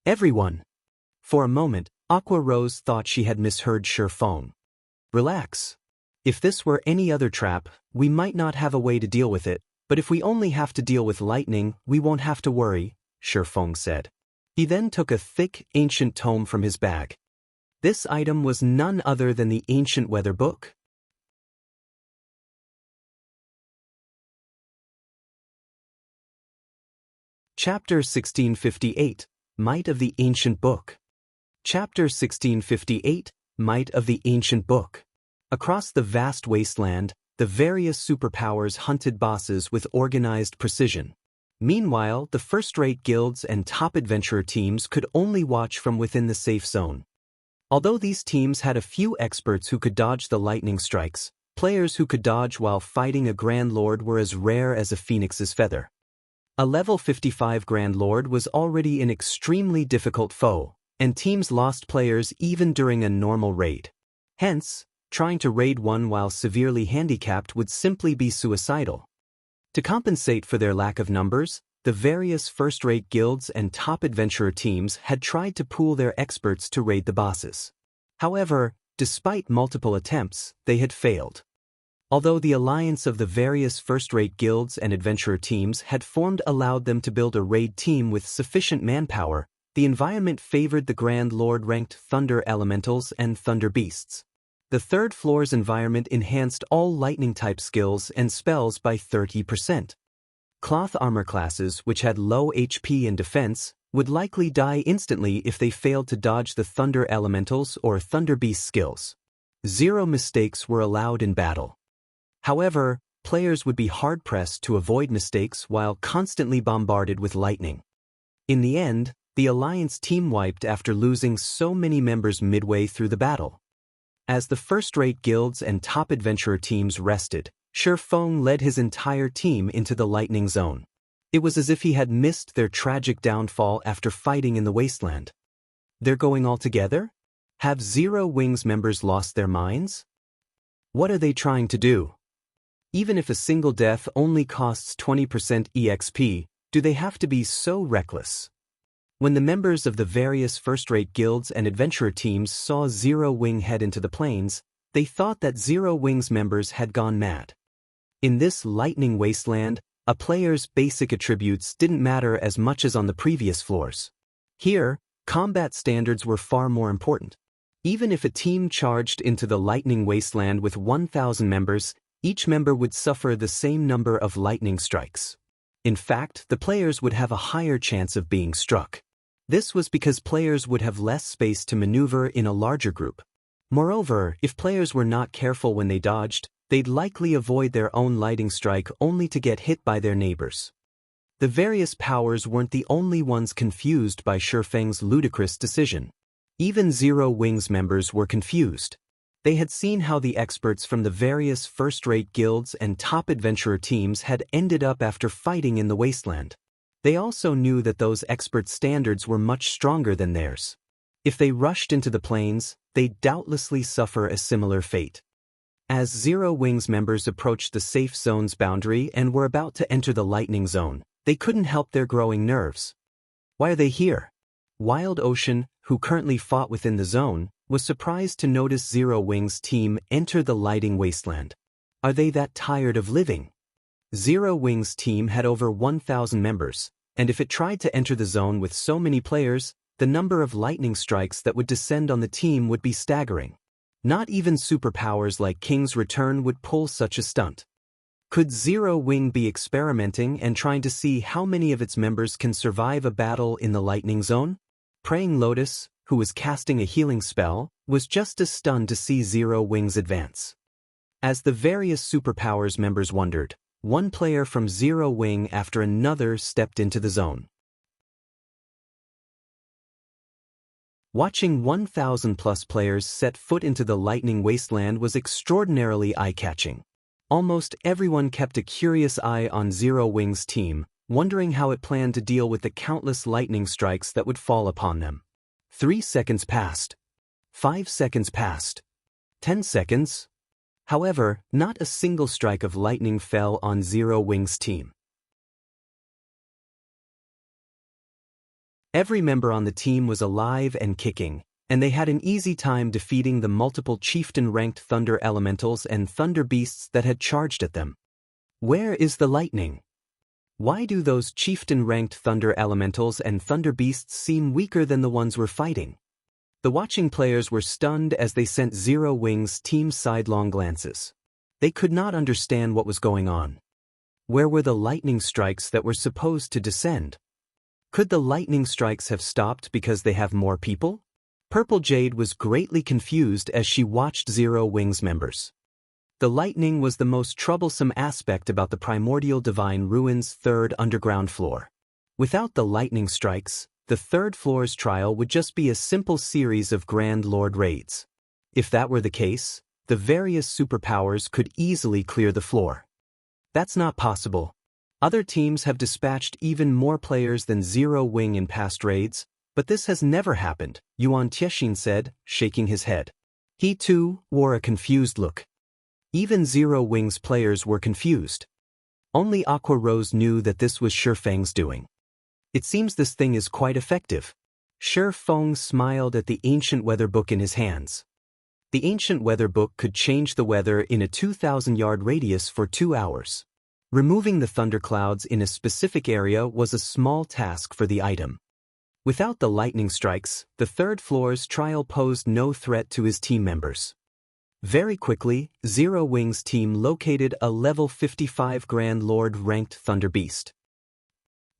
Everyone. For a moment, Aqua Rose thought she had misheard Shifeng. Relax. If this were any other trap, we might not have a way to deal with it, but if we only have to deal with lightning, we won't have to worry, Shifeng said. He then took a thick, ancient tome from his bag. This item was none other than the Ancient Weather Book. Chapter 1658, Might of the Ancient Book. Chapter 1658, Might of the Ancient Book. Across the vast wasteland, the various superpowers hunted bosses with organized precision. Meanwhile, the first-rate guilds and top adventurer teams could only watch from within the safe zone. Although these teams had a few experts who could dodge the lightning strikes, players who could dodge while fighting a Grand Lord were as rare as a phoenix's feather. A level 55 Grand Lord was already an extremely difficult foe, and teams lost players even during a normal raid. Hence, trying to raid one while severely handicapped would simply be suicidal. To compensate for their lack of numbers, the various first-rate guilds and top adventurer teams had tried to pool their experts to raid the bosses. However, despite multiple attempts, they had failed. Although the alliance of the various first-rate guilds and adventurer teams had formed allowed them to build a raid team with sufficient manpower, the environment favored the Grand Lord-ranked Thunder Elementals and Thunder Beasts. The third floor's environment enhanced all lightning-type skills and spells by 30%. Cloth armor classes, which had low HP and defense, would likely die instantly if they failed to dodge the Thunder Elementals or Thunder Beast skills. 0 mistakes were allowed in battle. However, players would be hard-pressed to avoid mistakes while constantly bombarded with lightning. In the end, the Alliance team wiped after losing so many members midway through the battle. As the first-rate guilds and top adventurer teams rested, Shifeng led his entire team into the lightning zone. It was as if he had missed their tragic downfall after fighting in the wasteland. They're going all together? Have Zero Wings members lost their minds? What are they trying to do? Even if a single death only costs 20% EXP, do they have to be so reckless? When the members of the various first-rate guilds and adventurer teams saw Zero Wing head into the plains, they thought that Zero Wing's members had gone mad. In this lightning wasteland, a player's basic attributes didn't matter as much as on the previous floors. Here, combat standards were far more important. Even if a team charged into the lightning wasteland with 1,000 members, each member would suffer the same number of lightning strikes. In fact, the players would have a higher chance of being struck. This was because players would have less space to maneuver in a larger group. Moreover, if players were not careful when they dodged, they'd likely avoid their own lightning strike only to get hit by their neighbors. The various powers weren't the only ones confused by Shifeng's ludicrous decision. Even Zero Wings members were confused. They had seen how the experts from the various first-rate guilds and top adventurer teams had ended up after fighting in the wasteland. They also knew that those expert standards were much stronger than theirs. If they rushed into the plains, they'd doubtlessly suffer a similar fate. As Zero Wings members approached the safe zone's boundary and were about to enter the lightning zone, they couldn't help their growing nerves. Why are they here? Wild Ocean, who currently fought within the zone, was surprised to notice Zero Wings' team enter the lightning wasteland. Are they that tired of living? Zero Wings' team had over 1,000 members, and if it tried to enter the zone with so many players, the number of lightning strikes that would descend on the team would be staggering. Not even superpowers like King's Return would pull such a stunt. Could Zero Wing be experimenting and trying to see how many of its members can survive a battle in the lightning zone? Praying Lotus, who was casting a healing spell, was just as stunned to see Zero Wings advance. As the various superpowers members wondered, one player from Zero Wing after another stepped into the zone. Watching 1,000-plus players set foot into the lightning wasteland was extraordinarily eye-catching. Almost everyone kept a curious eye on Zero Wing's team, wondering how it planned to deal with the countless lightning strikes that would fall upon them. 3 seconds passed. 5 seconds passed. 10 seconds. However, not a single strike of lightning fell on Zero Wing's team. Every member on the team was alive and kicking, and they had an easy time defeating the multiple chieftain-ranked Thunder Elementals and Thunder Beasts that had charged at them. Where is the lightning? Why do those chieftain-ranked Thunder Elementals and Thunder Beasts seem weaker than the ones we're fighting? The watching players were stunned as they sent Zero Wings' team sidelong glances. They could not understand what was going on. Where were the lightning strikes that were supposed to descend? Could the lightning strikes have stopped because they have more people? Purple Jade was greatly confused as she watched Zero Wings members. The lightning was the most troublesome aspect about the Primordial Divine Ruins' third underground floor. Without the lightning strikes, the third floor's trial would just be a simple series of Grand Lord raids. If that were the case, the various superpowers could easily clear the floor. That's not possible. Other teams have dispatched even more players than Zero Wing in past raids, but this has never happened, Yuan Tiexin said, shaking his head. He too wore a confused look. Even Zero Wing's players were confused. Only Aqua Rose knew that this was Shifeng's doing. It seems this thing is quite effective. Shifeng smiled at the ancient weather book in his hands. The ancient weather book could change the weather in a 2,000-yard radius for 2 hours. Removing the thunderclouds in a specific area was a small task for the item. Without the lightning strikes, the third floor's trial posed no threat to his team members. Very quickly, Zero Wing's team located a level 55 Grand Lord ranked Thunder Beast.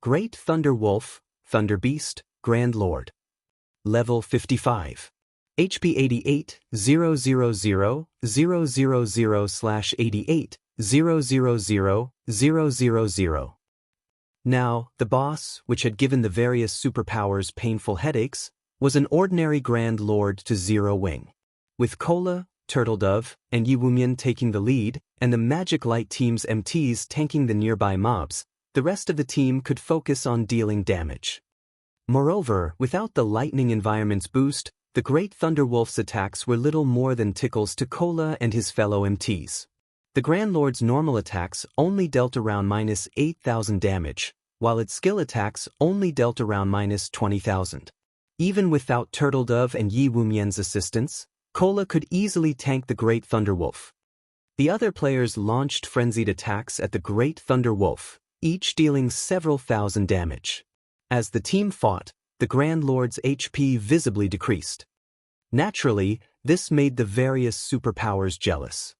Great Thunder Wolf, Thunder Beast, Grand Lord. Level 55. HP 88, 000/88, 000/000. Now, the boss, which had given the various superpowers painful headaches, was an ordinary Grand Lord to Zero Wing. With Cola, Turtledove, and Yiwumian taking the lead, and the Magic Light team's MTs tanking the nearby mobs, the rest of the team could focus on dealing damage. Moreover, without the lightning environment's boost, the Great Thunderwolf's attacks were little more than tickles to Cola and his fellow MTs. The Grand Lord's normal attacks only dealt around -8,000 damage, while its skill attacks only dealt around -20,000. Even without Turtledove and Yiwumian's assistance, Cola could easily tank the Great Thunderwolf. The other players launched frenzied attacks at the Great Thunderwolf, each dealing several thousand damage. As the team fought, the Grand Lord's HP visibly decreased. Naturally, this made the various superpowers jealous.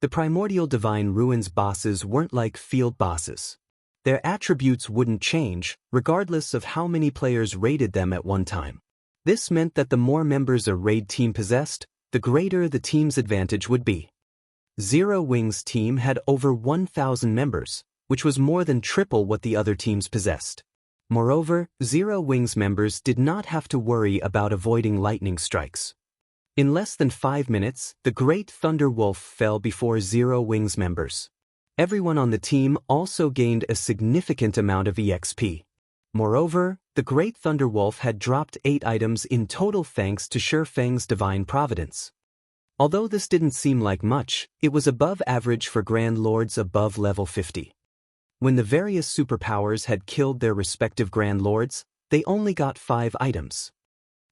The Primordial Divine Ruins bosses weren't like field bosses. Their attributes wouldn't change, regardless of how many players raided them at one time. This meant that the more members a raid team possessed, the greater the team's advantage would be. Zero Wing's team had over 1,000 members, which was more than triple what the other teams possessed. Moreover, Zero Wing's members did not have to worry about avoiding lightning strikes. In less than 5 minutes, the Great Thunder Wolf fell before Zero Wing's members. Everyone on the team also gained a significant amount of EXP. Moreover, the Great Thunder Wolf had dropped 8 items in total thanks to Shifeng's divine providence. Although this didn't seem like much, it was above average for Grand Lords above level 50. When the various superpowers had killed their respective Grand Lords, they only got 5 items.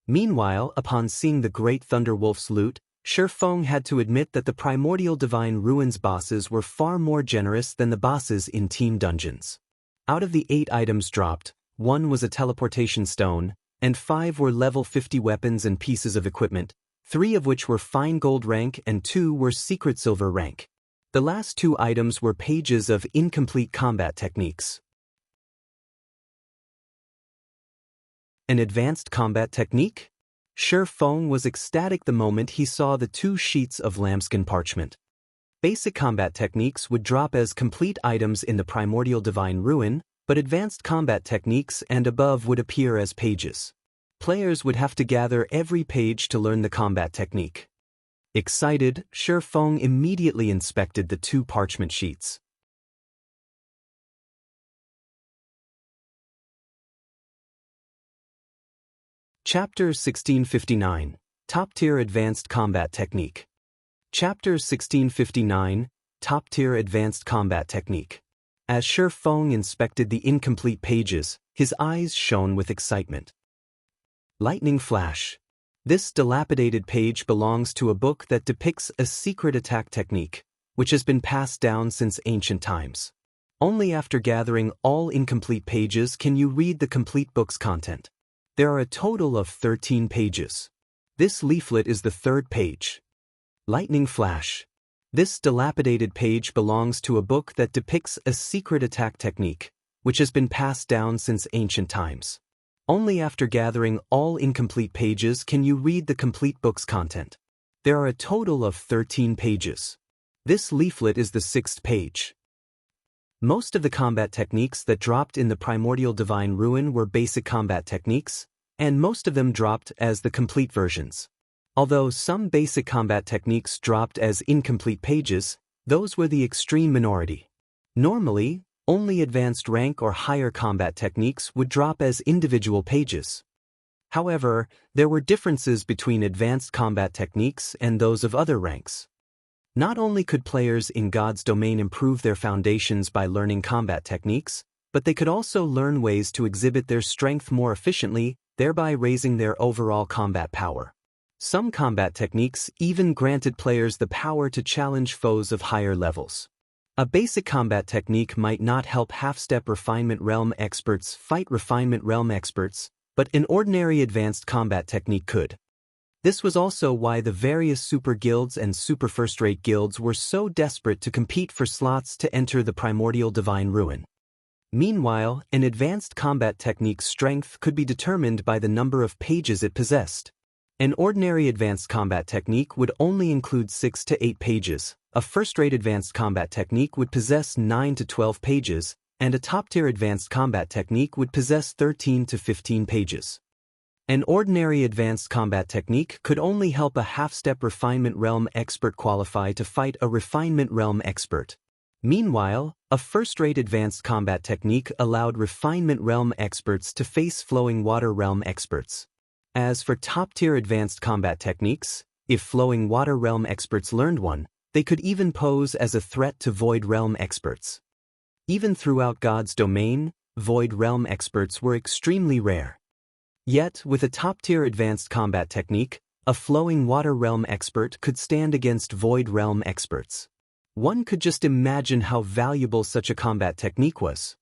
Meanwhile, upon seeing the Great Thunder Wolf's loot, Shifeng had to admit that the Primordial Divine Ruins bosses were far more generous than the bosses in Team Dungeons. Out of the 8 items dropped, 1 was a teleportation stone, and 5 were level 50 weapons and pieces of equipment, 3 of which were fine gold rank and 2 were secret silver rank. The last 2 items were pages of incomplete combat techniques. An advanced combat technique? Shifeng was ecstatic the moment he saw the 2 sheets of lambskin parchment. Basic combat techniques would drop as complete items in the Primordial Divine Ruin, but advanced combat techniques and above would appear as pages. Players would have to gather every page to learn the combat technique. Excited, Shifeng immediately inspected the 2 parchment sheets. Chapter 1659, Top-Tier Advanced Combat Technique. Chapter 1659, Top-Tier Advanced Combat Technique. As Shifeng inspected the incomplete pages, his eyes shone with excitement. Lightning Flash. This dilapidated page belongs to a book that depicts a secret attack technique, which has been passed down since ancient times. Only after gathering all incomplete pages can you read the complete book's content. There are a total of 13 pages. This leaflet is the 3rd page. Lightning Flash. This dilapidated page belongs to a book that depicts a secret attack technique, which has been passed down since ancient times. Only after gathering all incomplete pages can you read the complete book's content. There are a total of 13 pages. This leaflet is the 6th page. Most of the combat techniques that dropped in the Primordial Divine Ruin were basic combat techniques, and most of them dropped as the complete versions. Although some basic combat techniques dropped as incomplete pages, those were the extreme minority. Normally, only advanced rank or higher combat techniques would drop as individual pages. However, there were differences between advanced combat techniques and those of other ranks. Not only could players in God's domain improve their foundations by learning combat techniques, but they could also learn ways to exhibit their strength more efficiently, thereby raising their overall combat power. Some combat techniques even granted players the power to challenge foes of higher levels. A basic combat technique might not help half-step Refinement Realm experts fight Refinement Realm experts, but an ordinary advanced combat technique could. This was also why the various super guilds and super first-rate guilds were so desperate to compete for slots to enter the Primordial Divine Ruin. Meanwhile, an advanced combat technique's strength could be determined by the number of pages it possessed. An ordinary advanced combat technique would only include 6 to 8 pages, a first-rate advanced combat technique would possess 9 to 12 pages, and a top-tier advanced combat technique would possess 13 to 15 pages. An ordinary advanced combat technique could only help a half-step Refinement Realm expert qualify to fight a Refinement Realm expert. Meanwhile, a first-rate advanced combat technique allowed Refinement Realm experts to face Flowing Water Realm experts. As for top-tier advanced combat techniques, if Flowing Water Realm experts learned one, they could even pose as a threat to Void Realm experts. Even throughout God's domain, Void Realm experts were extremely rare. Yet, with a top-tier advanced combat technique, a Flowing Water Realm expert could stand against Void Realm experts. One could just imagine how valuable such a combat technique was.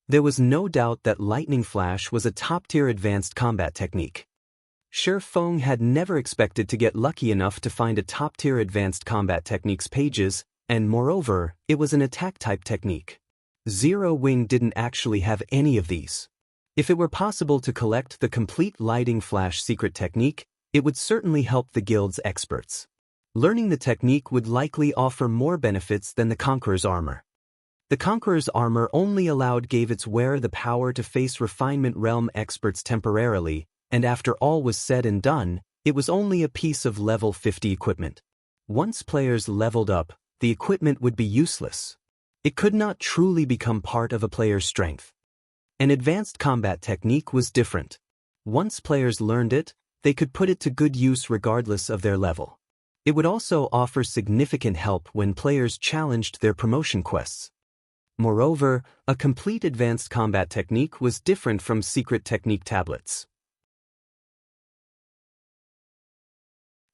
There was no doubt that Lightning Flash was a top-tier advanced combat technique. Shi Feng had never expected to get lucky enough to find a top-tier advanced combat techniques pages, and moreover, it was an attack-type technique. Zero Wing didn't actually have any of these. If it were possible to collect the complete Lightning Flash secret technique, it would certainly help the guild's experts. Learning the technique would likely offer more benefits than the Conqueror's armor. The Conqueror's armor only gave its wearer the power to face Refinement Realm experts temporarily, and after all was said and done, it was only a piece of level 50 equipment. Once players leveled up, the equipment would be useless. It could not truly become part of a player's strength. An advanced combat technique was different. Once players learned it, they could put it to good use regardless of their level. It would also offer significant help when players challenged their promotion quests. Moreover, a complete advanced combat technique was different from secret technique tablets.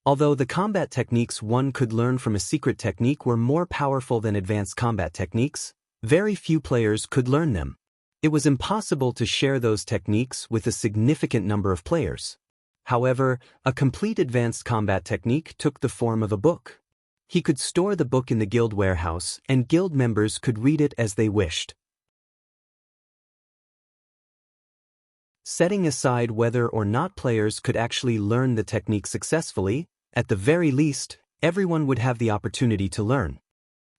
Although the combat techniques one could learn from a secret technique were more powerful than advanced combat techniques, very few players could learn them. It was impossible to share those techniques with a significant number of players. However, a complete advanced combat technique took the form of a book. He could store the book in the guild warehouse, and guild members could read it as they wished. Setting aside whether or not players could actually learn the technique successfully, at the very least, everyone would have the opportunity to learn.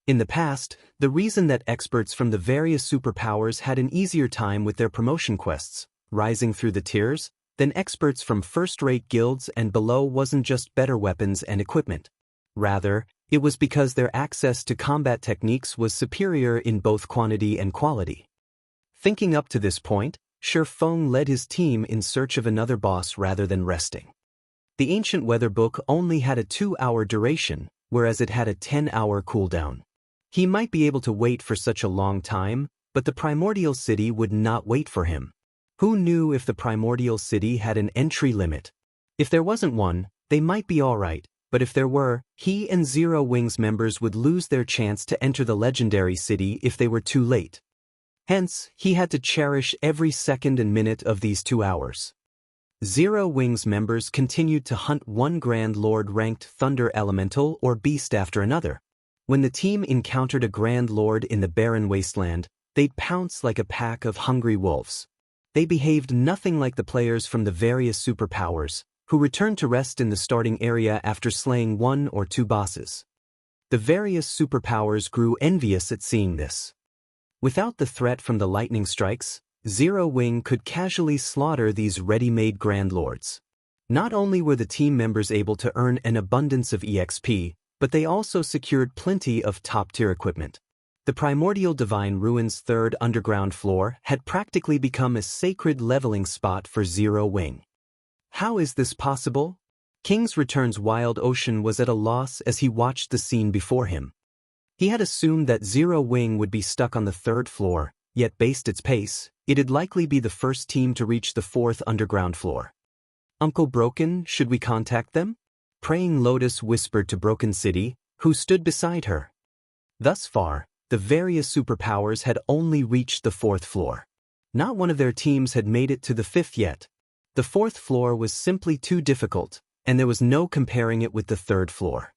In the past, the reason that experts from the various superpowers had an easier time with their promotion quests, rising through the tiers, than experts from first-rate guilds and below wasn't just better weapons and equipment. Rather, it was because their access to combat techniques was superior in both quantity and quality. Thinking up to this point, Shi Feng led his team in search of another boss rather than resting. The Ancient Weather Book only had a 2-hour duration, whereas it had a 10-hour cooldown. He might be able to wait for such a long time, but the Primordial City would not wait for him. Who knew if the Primordial City had an entry limit? If there wasn't one, they might be alright, but if there were, he and Zero Wings members would lose their chance to enter the legendary city if they were too late. Hence, he had to cherish every second and minute of these 2 hours. Zero Wings members continued to hunt one Grand Lord ranked Thunder Elemental or Beast after another. When the team encountered a Grand Lord in the barren wasteland, they'd pounce like a pack of hungry wolves. They behaved nothing like the players from the various superpowers, who returned to rest in the starting area after slaying 1 or 2 bosses. The various superpowers grew envious at seeing this. Without the threat from the lightning strikes, Zero Wing could casually slaughter these ready-made Grand Lords. Not only were the team members able to earn an abundance of EXP, but they also secured plenty of top-tier equipment. The Primordial Divine Ruins' third underground floor had practically become a sacred leveling spot for Zero Wing. How is this possible? King's Return's Wild Ocean was at a loss as he watched the scene before him. He had assumed that Zero Wing would be stuck on the third floor, yet based its pace, it'd likely be the first team to reach the fourth underground floor. Uncle Broken, should we contact them? Praying Lotus whispered to Broken City, who stood beside her. Thus far, the various superpowers had only reached the fourth floor. Not one of their teams had made it to the fifth yet. The fourth floor was simply too difficult, and there was no comparing it with the third floor.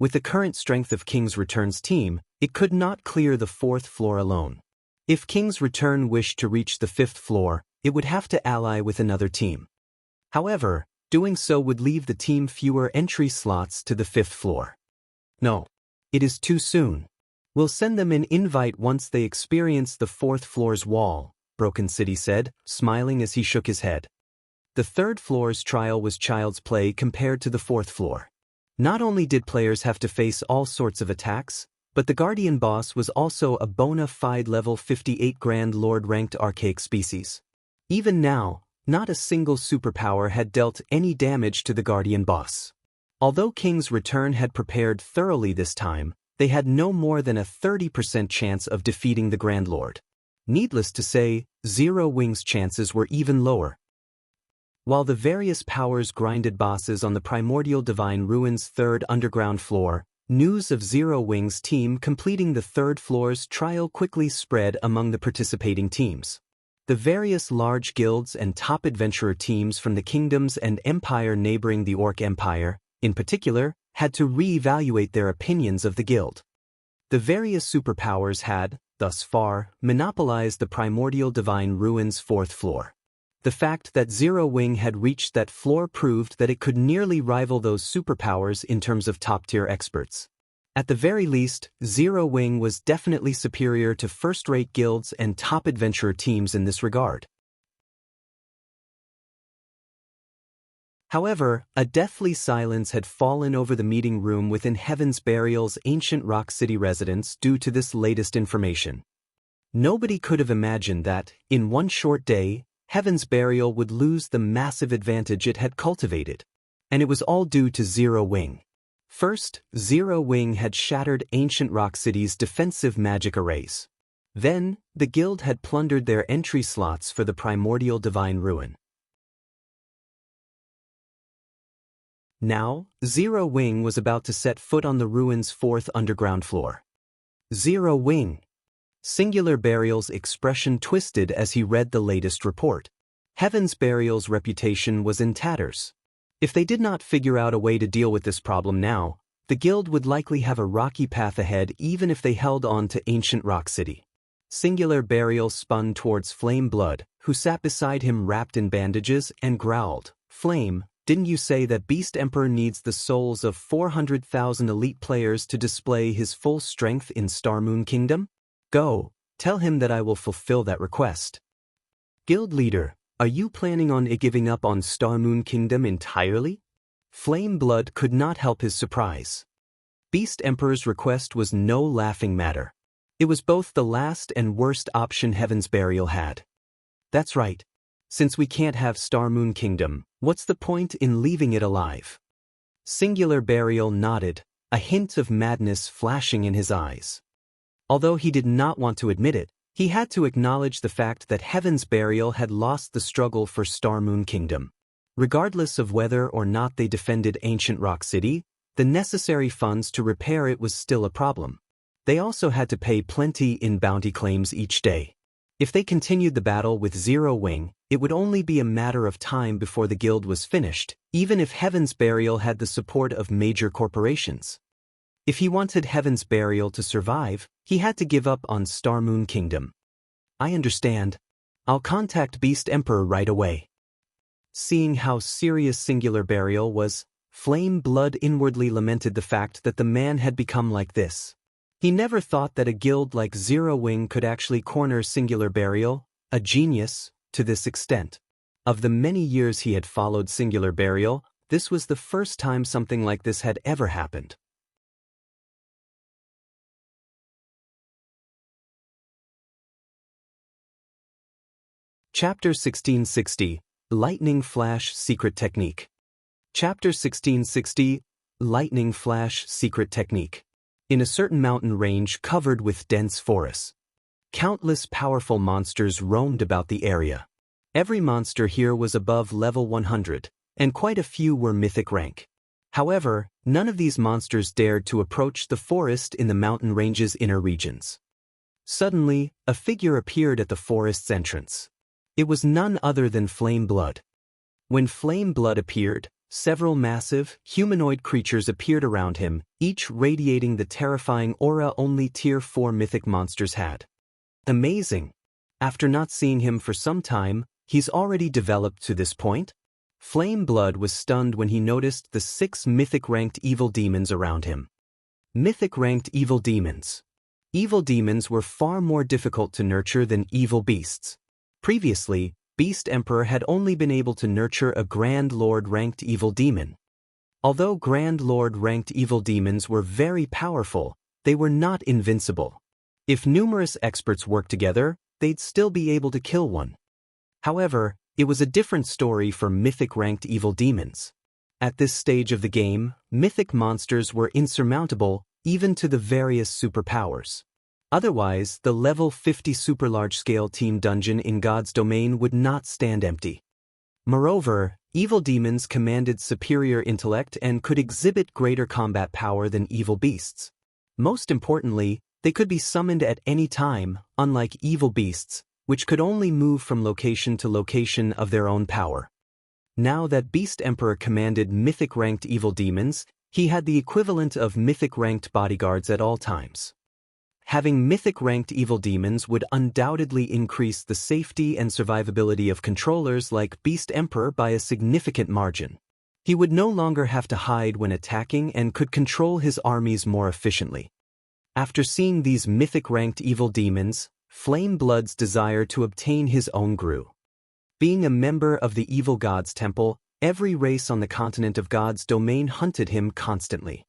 With the current strength of King's Return's team, it could not clear the fourth floor alone. If King's Return wished to reach the fifth floor, it would have to ally with another team. However, doing so would leave the team fewer entry slots to the fifth floor. No. It is too soon. We'll send them an invite once they experience the fourth floor's wall, Broken City said, smiling as he shook his head. The third floor's trial was child's play compared to the fourth floor. Not only did players have to face all sorts of attacks, but the Guardian boss was also a bona fide level 58 Grand Lord ranked archaic species. Even now, not a single superpower had dealt any damage to the Guardian boss. Although King's Return had prepared thoroughly this time, they had no more than a 30% chance of defeating the Grand Lord. Needless to say, Zero Wing's chances were even lower. While the various powers grinded bosses on the Primordial Divine Ruins' third underground floor, news of Zero Wing's team completing the third floor's trial quickly spread among the participating teams. The various large guilds and top adventurer teams from the kingdoms and empire neighboring the Orc Empire, in particular, had to re-evaluate their opinions of the guild. The various superpowers had, thus far, monopolized the Primordial Divine Ruins' fourth floor. The fact that Zero Wing had reached that floor proved that it could nearly rival those superpowers in terms of top-tier experts. At the very least, Zero Wing was definitely superior to first-rate guilds and top adventurer teams in this regard. However, a deathly silence had fallen over the meeting room within Heaven's Burial's ancient Rock City residence due to this latest information. Nobody could have imagined that, in one short day, Heaven's Burial would lose the massive advantage it had cultivated. And it was all due to Zero Wing. First, Zero Wing had shattered ancient Rock City's defensive magic arrays. Then, the guild had plundered their entry slots for the Primordial Divine Ruin. Now, Zero Wing was about to set foot on the ruin's fourth underground floor. Zero Wing! Singular Burial's expression twisted as he read the latest report. Heaven's Burial's reputation was in tatters. If they did not figure out a way to deal with this problem now, the guild would likely have a rocky path ahead even if they held on to ancient Rock City. Singular Burial spun towards Flame Blood, who sat beside him wrapped in bandages, and growled, "Flame, didn't you say that Beast Emperor needs the souls of 400,000 elite players to display his full strength in Star Moon Kingdom? Go, tell him that I will fulfill that request." Guild leader, are you planning on giving up on Star Moon Kingdom entirely? Flame Blood could not help his surprise. Beast Emperor's request was no laughing matter. It was both the last and worst option Heaven's Burial had. That's right. Since we can't have Star Moon Kingdom, what's the point in leaving it alive? Singular Burial nodded, a hint of madness flashing in his eyes. Although he did not want to admit it, he had to acknowledge the fact that Heaven's Burial had lost the struggle for Star Moon Kingdom. Regardless of whether or not they defended ancient Rock City, the necessary funds to repair it was still a problem. They also had to pay plenty in bounty claims each day. If they continued the battle with Zero Wing, it would only be a matter of time before the guild was finished, even if Heaven's Burial had the support of major corporations. If he wanted Heaven's Burial to survive, he had to give up on Star Moon Kingdom. I understand. I'll contact Beast Emperor right away. Seeing how serious Singular Burial was, Flame Blood inwardly lamented the fact that the man had become like this. He never thought that a guild like Zero Wing could actually corner Singular Burial, a genius, to this extent. Of the many years he had followed Singular Burial, this was the first time something like this had ever happened. Chapter 1660, Lightning Flash Secret Technique. Chapter 1660, Lightning Flash Secret Technique. In a certain mountain range covered with dense forests, countless powerful monsters roamed about the area. Every monster here was above level 100, and quite a few were mythic rank. However, none of these monsters dared to approach the forest in the mountain range's inner regions. Suddenly, a figure appeared at the forest's entrance. It was none other than Flame Blood. When Flame Blood appeared, several massive, humanoid creatures appeared around him, each radiating the terrifying aura only Tier 4 mythic monsters had. Amazing! After not seeing him for some time, he's already developed to this point? Flame Blood was stunned when he noticed the 6 mythic-ranked evil demons around him. Mythic-ranked evil demons. Evil demons were far more difficult to nurture than evil beasts. Previously, Beast Emperor had only been able to nurture a Grand Lord-ranked evil demon. Although Grand Lord-ranked evil demons were very powerful, they were not invincible. If numerous experts worked together, they'd still be able to kill one. However, it was a different story for mythic-ranked evil demons. At this stage of the game, mythic monsters were insurmountable, even to the various superpowers. Otherwise, the level 50 super large-scale team dungeon in God's domain would not stand empty. Moreover, evil demons commanded superior intellect and could exhibit greater combat power than evil beasts. Most importantly, they could be summoned at any time, unlike evil beasts, which could only move from location to location of their own power. Now that Beast Emperor commanded mythic-ranked evil demons, he had the equivalent of mythic-ranked bodyguards at all times. Having mythic-ranked evil demons would undoubtedly increase the safety and survivability of controllers like Beast Emperor by a significant margin. He would no longer have to hide when attacking and could control his armies more efficiently. After seeing these mythic-ranked evil demons, Flame Blood's desire to obtain his own grew. Being a member of the Evil God's Temple, every race on the continent of God's domain hunted him constantly.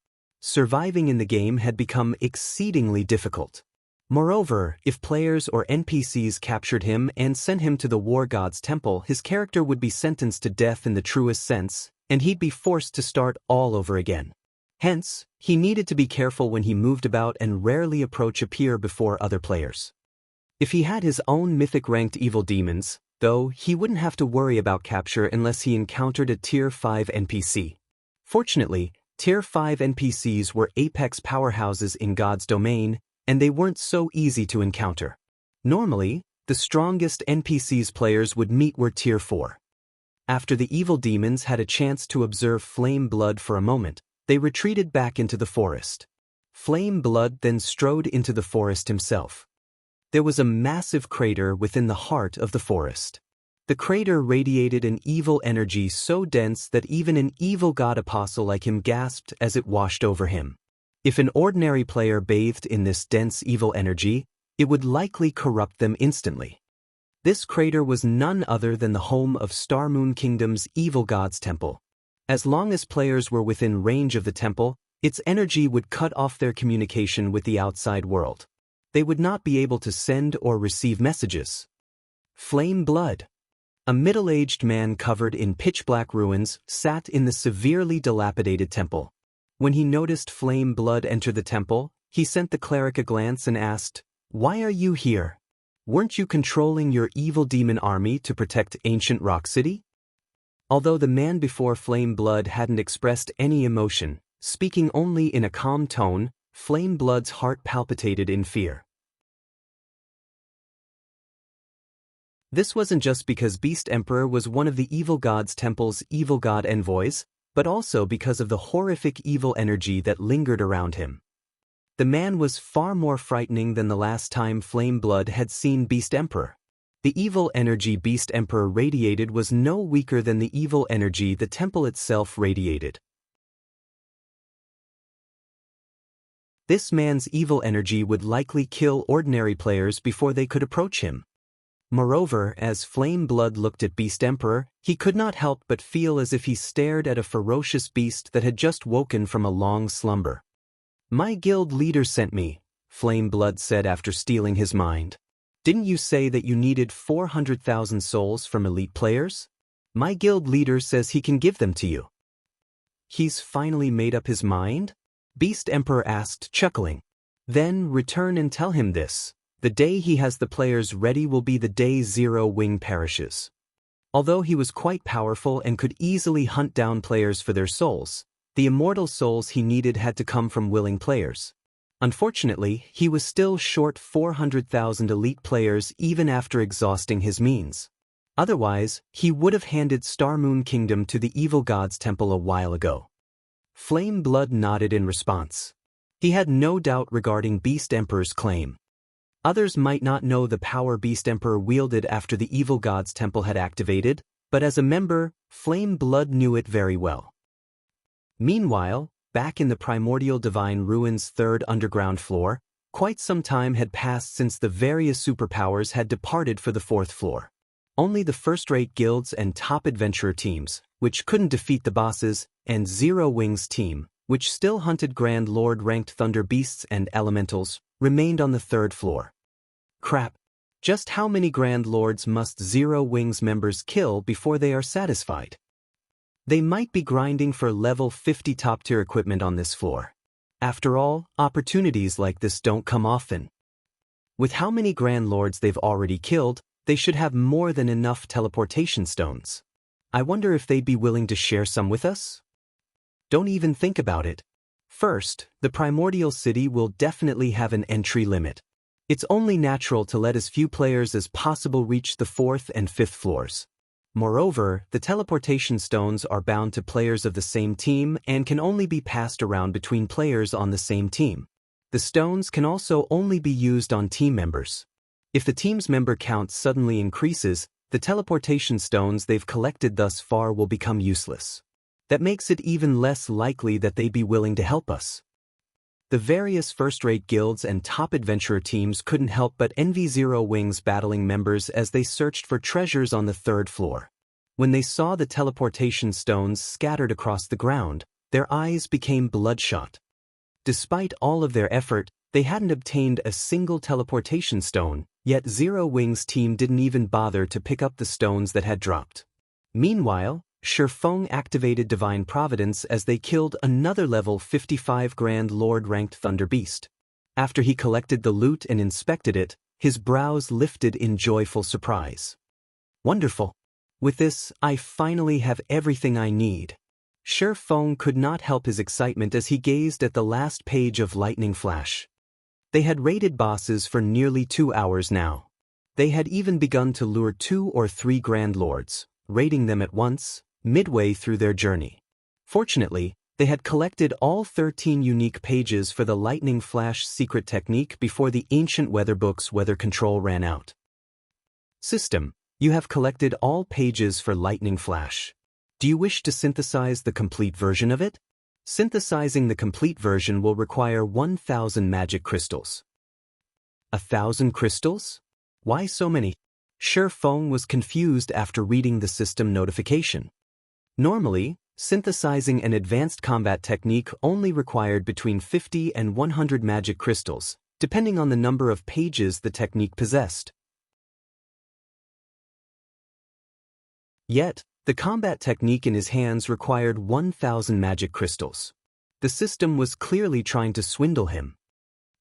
Surviving in the game had become exceedingly difficult. Moreover, if players or NPCs captured him and sent him to the War God's Temple, his character would be sentenced to death in the truest sense, and he'd be forced to start all over again. Hence, he needed to be careful when he moved about and rarely appear before other players. If he had his own mythic-ranked evil demons, though, he wouldn't have to worry about capture unless he encountered a Tier 5 NPC. Fortunately, Tier 5 NPCs were apex powerhouses in God's domain, and they weren't so easy to encounter. Normally, the strongest NPCs players would meet were Tier 4. After the evil demons had a chance to observe Flame Blood for a moment, they retreated back into the forest. Flame Blood then strode into the forest himself. There was a massive crater within the heart of the forest. The crater radiated an evil energy so dense that even an evil god apostle like him gasped as it washed over him. If an ordinary player bathed in this dense evil energy, it would likely corrupt them instantly. This crater was none other than the home of Starmoon Kingdom's Evil God's Temple. As long as players were within range of the temple, its energy would cut off their communication with the outside world. They would not be able to send or receive messages. Flame Blood. A middle-aged man covered in pitch-black ruins sat in the severely dilapidated temple. When he noticed Flame Blood enter the temple, he sent the cleric a glance and asked, "Why are you here? Weren't you controlling your evil demon army to protect ancient Rock City?" Although the man before Flame Blood hadn't expressed any emotion, speaking only in a calm tone, Flame Blood's heart palpitated in fear. This wasn't just because Beast Emperor was one of the Evil God's Temple's evil god envoys, but also because of the horrific evil energy that lingered around him. The man was far more frightening than the last time Flame Blood had seen Beast Emperor. The evil energy Beast Emperor radiated was no weaker than the evil energy the temple itself radiated. This man's evil energy would likely kill ordinary players before they could approach him. Moreover, as Flame Blood looked at Beast Emperor, he could not help but feel as if he stared at a ferocious beast that had just woken from a long slumber. "My guild leader sent me," Flame Blood said after stealing his mind. "Didn't you say that you needed 400,000 souls from elite players? My guild leader says he can give them to you." "He's finally made up his mind?" Beast Emperor asked, chuckling. "Then return and tell him this. The day he has the players ready will be the day Zero Wing perishes." Although he was quite powerful and could easily hunt down players for their souls, the immortal souls he needed had to come from willing players. Unfortunately, he was still short 400,000 elite players even after exhausting his means. Otherwise, he would have handed Star Moon Kingdom to the Evil God's Temple a while ago. Flame Blood nodded in response. He had no doubt regarding Beast Emperor's claim. Others might not know the power Beast Emperor wielded after the Evil God's Temple had activated, but as a member, Flame Blood knew it very well. Meanwhile, back in the Primordial Divine Ruins' third underground floor, quite some time had passed since the various superpowers had departed for the fourth floor. Only the first-rate guilds and top adventurer teams, which couldn't defeat the bosses, and Zero Wing's team, which still hunted Grand Lord-ranked thunder beasts and elementals, remained on the third floor. Crap. Just how many Grand Lords must Zero Wing's members kill before they are satisfied? They might be grinding for level 50 top-tier equipment on this floor. After all, opportunities like this don't come often. With how many Grand Lords they've already killed, they should have more than enough teleportation stones. I wonder if they'd be willing to share some with us? Don't even think about it. First, the Primordial City will definitely have an entry limit. It's only natural to let as few players as possible reach the 4th and 5th floors. Moreover, the teleportation stones are bound to players of the same team and can only be passed around between players on the same team. The stones can also only be used on team members. If the team's member count suddenly increases, the teleportation stones they've collected thus far will become useless. That makes it even less likely that they'd be willing to help us. The various first-rate guilds and top adventurer teams couldn't help but envy Zero Wing's battling members as they searched for treasures on the 3rd floor. When they saw the teleportation stones scattered across the ground, their eyes became bloodshot. Despite all of their effort, they hadn't obtained a single teleportation stone, yet Zero Wing's team didn't even bother to pick up the stones that had dropped. Meanwhile, Shifeng activated Divine Providence as they killed another level 55 Grand Lord-ranked Thunder Beast. After he collected the loot and inspected it, his brows lifted in joyful surprise. "Wonderful! With this, I finally have everything I need." Shifeng could not help his excitement as he gazed at the last page of Lightning Flash. They had raided bosses for nearly 2 hours now. They had even begun to lure 2 or 3 Grand Lords, raiding them at once, midway through their journey. Fortunately, they had collected all 13 unique pages for the Lightning Flash secret technique before the ancient weather book's weather control ran out. System, you have collected all pages for Lightning Flash. Do you wish to synthesize the complete version of it? Synthesizing the complete version will require 1,000 magic crystals. 1,000 crystals? Why so many? Shifeng was confused after reading the system notification. Normally, synthesizing an advanced combat technique only required between 50 and 100 magic crystals, depending on the number of pages the technique possessed. Yet, the combat technique in his hands required 1,000 magic crystals. The system was clearly trying to swindle him.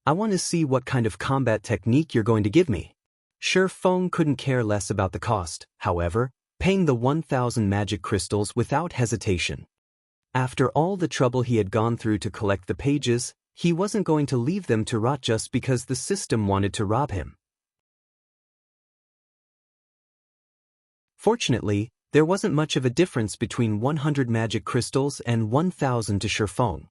"I want to see what kind of combat technique you're going to give me." Shifeng couldn't care less about the cost, however, paying the 1,000 magic crystals without hesitation. After all the trouble he had gone through to collect the pages, he wasn't going to leave them to rot just because the system wanted to rob him. Fortunately, there wasn't much of a difference between 100 magic crystals and 1,000 to Shifeng.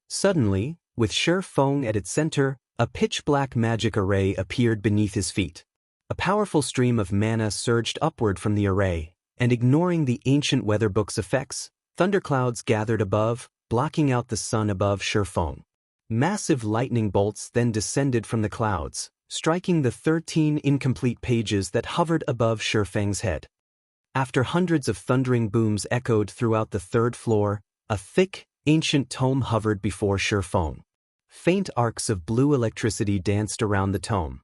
Suddenly, with Shifeng at its center, a pitch-black magic array appeared beneath his feet. A powerful stream of mana surged upward from the array, and ignoring the ancient weather book's effects, thunderclouds gathered above, blocking out the sun above Shifeng. Massive lightning bolts then descended from the clouds, striking the 13 incomplete pages that hovered above Shifeng's head. After hundreds of thundering booms echoed throughout the third floor, a thick, ancient tome hovered before Shifeng. Faint arcs of blue electricity danced around the tome.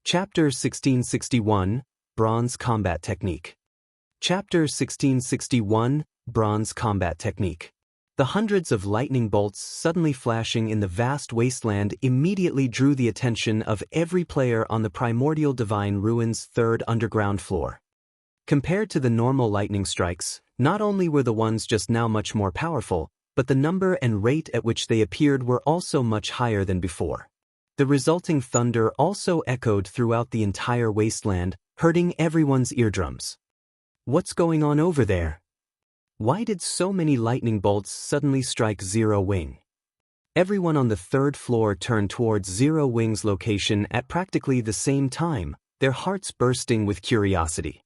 Chapter 1661, Bronze Combat Technique. Chapter 1661, Bronze Combat Technique. The hundreds of lightning bolts suddenly flashing in the vast wasteland immediately drew the attention of every player on the Primordial Divine Ruins' third underground floor. Compared to the normal lightning strikes, not only were the ones just now much more powerful, but the number and rate at which they appeared were also much higher than before. The resulting thunder also echoed throughout the entire wasteland, hurting everyone's eardrums. What's going on over there? Why did so many lightning bolts suddenly strike Zero Wing? Everyone on the third floor turned towards Zero Wing's location at practically the same time, their hearts bursting with curiosity.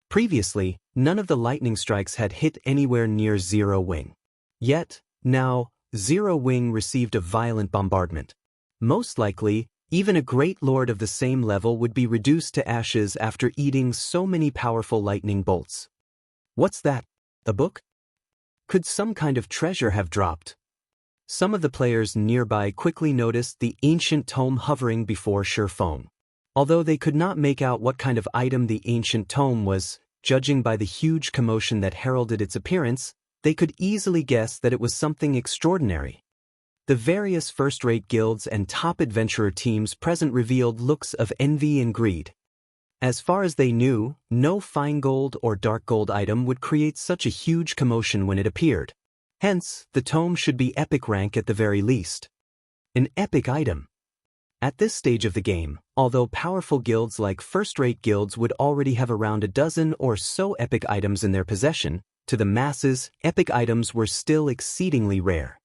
Previously, none of the lightning strikes had hit anywhere near Zero Wing. Yet, now, Zero Wing received a violent bombardment. Most likely, even a great lord of the same level would be reduced to ashes after eating so many powerful lightning bolts. What's that? A book? Could some kind of treasure have dropped? Some of the players nearby quickly noticed the ancient tome hovering before Shifeng. Although they could not make out what kind of item the ancient tome was, judging by the huge commotion that heralded its appearance, they could easily guess that it was something extraordinary. The various first-rate guilds and top adventurer teams present revealed looks of envy and greed. As far as they knew, no fine gold or dark gold item would create such a huge commotion when it appeared. Hence, the tome should be epic rank at the very least. An epic item. At this stage of the game, although powerful guilds like first-rate guilds would already have around a dozen or so epic items in their possession, to the masses, epic items were still exceedingly rare.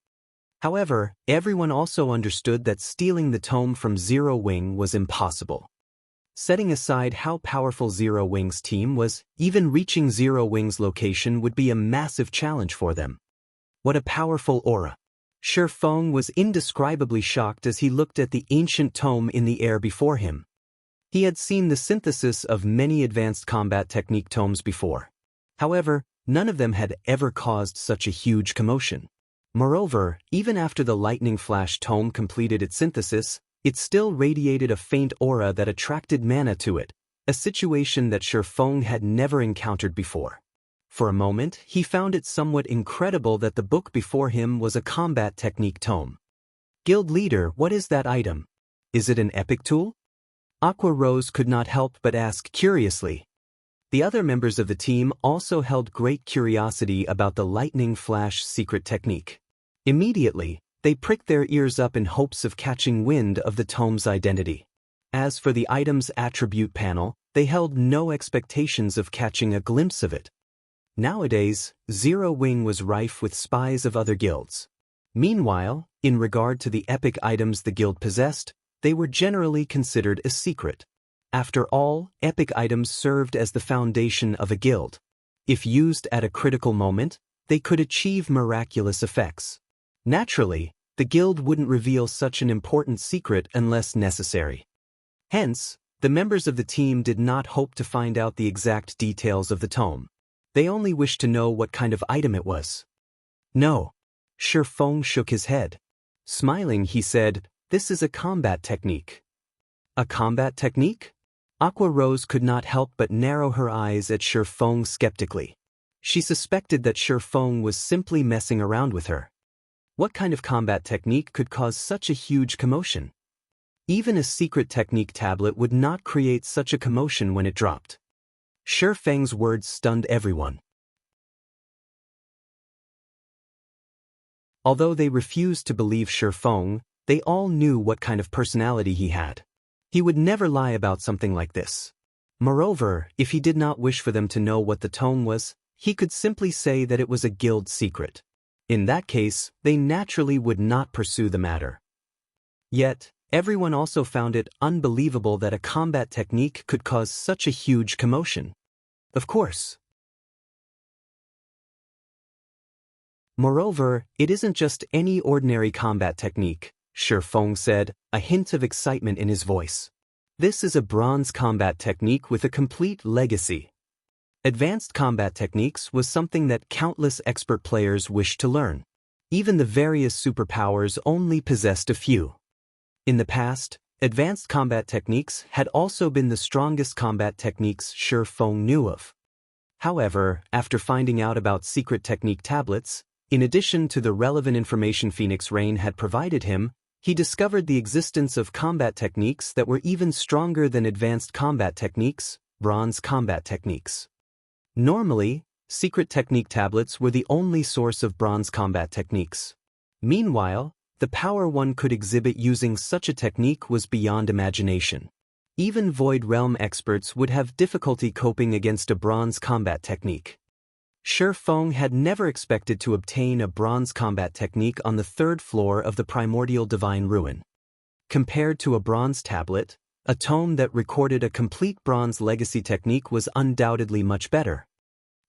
However, everyone also understood that stealing the tome from Zero Wing was impossible. Setting aside how powerful Zero Wing's team was, even reaching Zero Wing's location would be a massive challenge for them. What a powerful aura! Shifeng was indescribably shocked as he looked at the ancient tome in the air before him. He had seen the synthesis of many advanced combat technique tomes before. However, none of them had ever caused such a huge commotion. Moreover, even after the lightning flash tome completed its synthesis, it still radiated a faint aura that attracted mana to it, a situation that Shifeng had never encountered before. For a moment, he found it somewhat incredible that the book before him was a combat technique tome. Guild leader, what is that item? Is it an epic tool? Aqua Rose could not help but ask curiously. The other members of the team also held great curiosity about the lightning flash secret technique. Immediately, they pricked their ears up in hopes of catching wind of the tome's identity. As for the item's attribute panel, they held no expectations of catching a glimpse of it. Nowadays, Zero Wing was rife with spies of other guilds. Meanwhile, in regard to the epic items the guild possessed, they were generally considered a secret. After all, epic items served as the foundation of a guild. If used at a critical moment, they could achieve miraculous effects. Naturally, the guild wouldn't reveal such an important secret unless necessary. Hence, the members of the team did not hope to find out the exact details of the tome. They only wished to know what kind of item it was. No. Shifeng shook his head. Smiling, he said, "This is a combat technique." A combat technique? Aqua Rose could not help but narrow her eyes at Shifeng skeptically. She suspected that Shifeng was simply messing around with her. What kind of combat technique could cause such a huge commotion? Even a secret technique tablet would not create such a commotion when it dropped. Shifeng's words stunned everyone. Although they refused to believe Shifeng, they all knew what kind of personality he had. He would never lie about something like this. Moreover, if he did not wish for them to know what the tome was, he could simply say that it was a guild secret. In that case, they naturally would not pursue the matter. Yet, everyone also found it unbelievable that a combat technique could cause such a huge commotion. Of course. Moreover, it isn't just any ordinary combat technique, Shi Feng said, a hint of excitement in his voice. This is a bronze combat technique with a complete legacy. Advanced combat techniques was something that countless expert players wished to learn. Even the various superpowers only possessed a few. In the past, advanced combat techniques had also been the strongest combat techniques Shi Feng knew of. However, after finding out about secret technique tablets, in addition to the relevant information Phoenix Rain had provided him, he discovered the existence of combat techniques that were even stronger than advanced combat techniques, bronze combat techniques. Normally, secret technique tablets were the only source of bronze combat techniques. Meanwhile, the power one could exhibit using such a technique was beyond imagination. Even Void Realm experts would have difficulty coping against a bronze combat technique. Shi Feng had never expected to obtain a bronze combat technique on the 3rd floor of the Primordial Divine Ruin. Compared to a bronze tablet, a tome that recorded a complete bronze legacy technique was undoubtedly much better.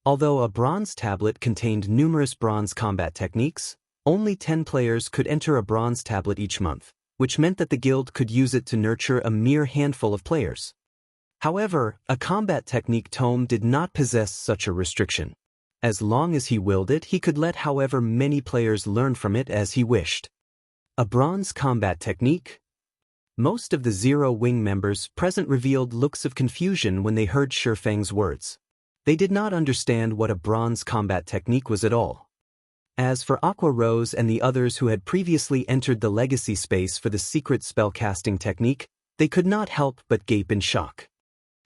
Although a bronze tablet contained numerous bronze combat techniques, only 10 players could enter a bronze tablet each month, which meant that the guild could use it to nurture a mere handful of players. However, a combat technique tome did not possess such a restriction. As long as he willed it, he could let however many players learn from it as he wished. A bronze combat technique? Most of the Zero Wing members present revealed looks of confusion when they heard Shi Feng's words. They did not understand what a bronze combat technique was at all. As for Aqua Rose and the others who had previously entered the legacy space for the secret spellcasting technique, they could not help but gape in shock.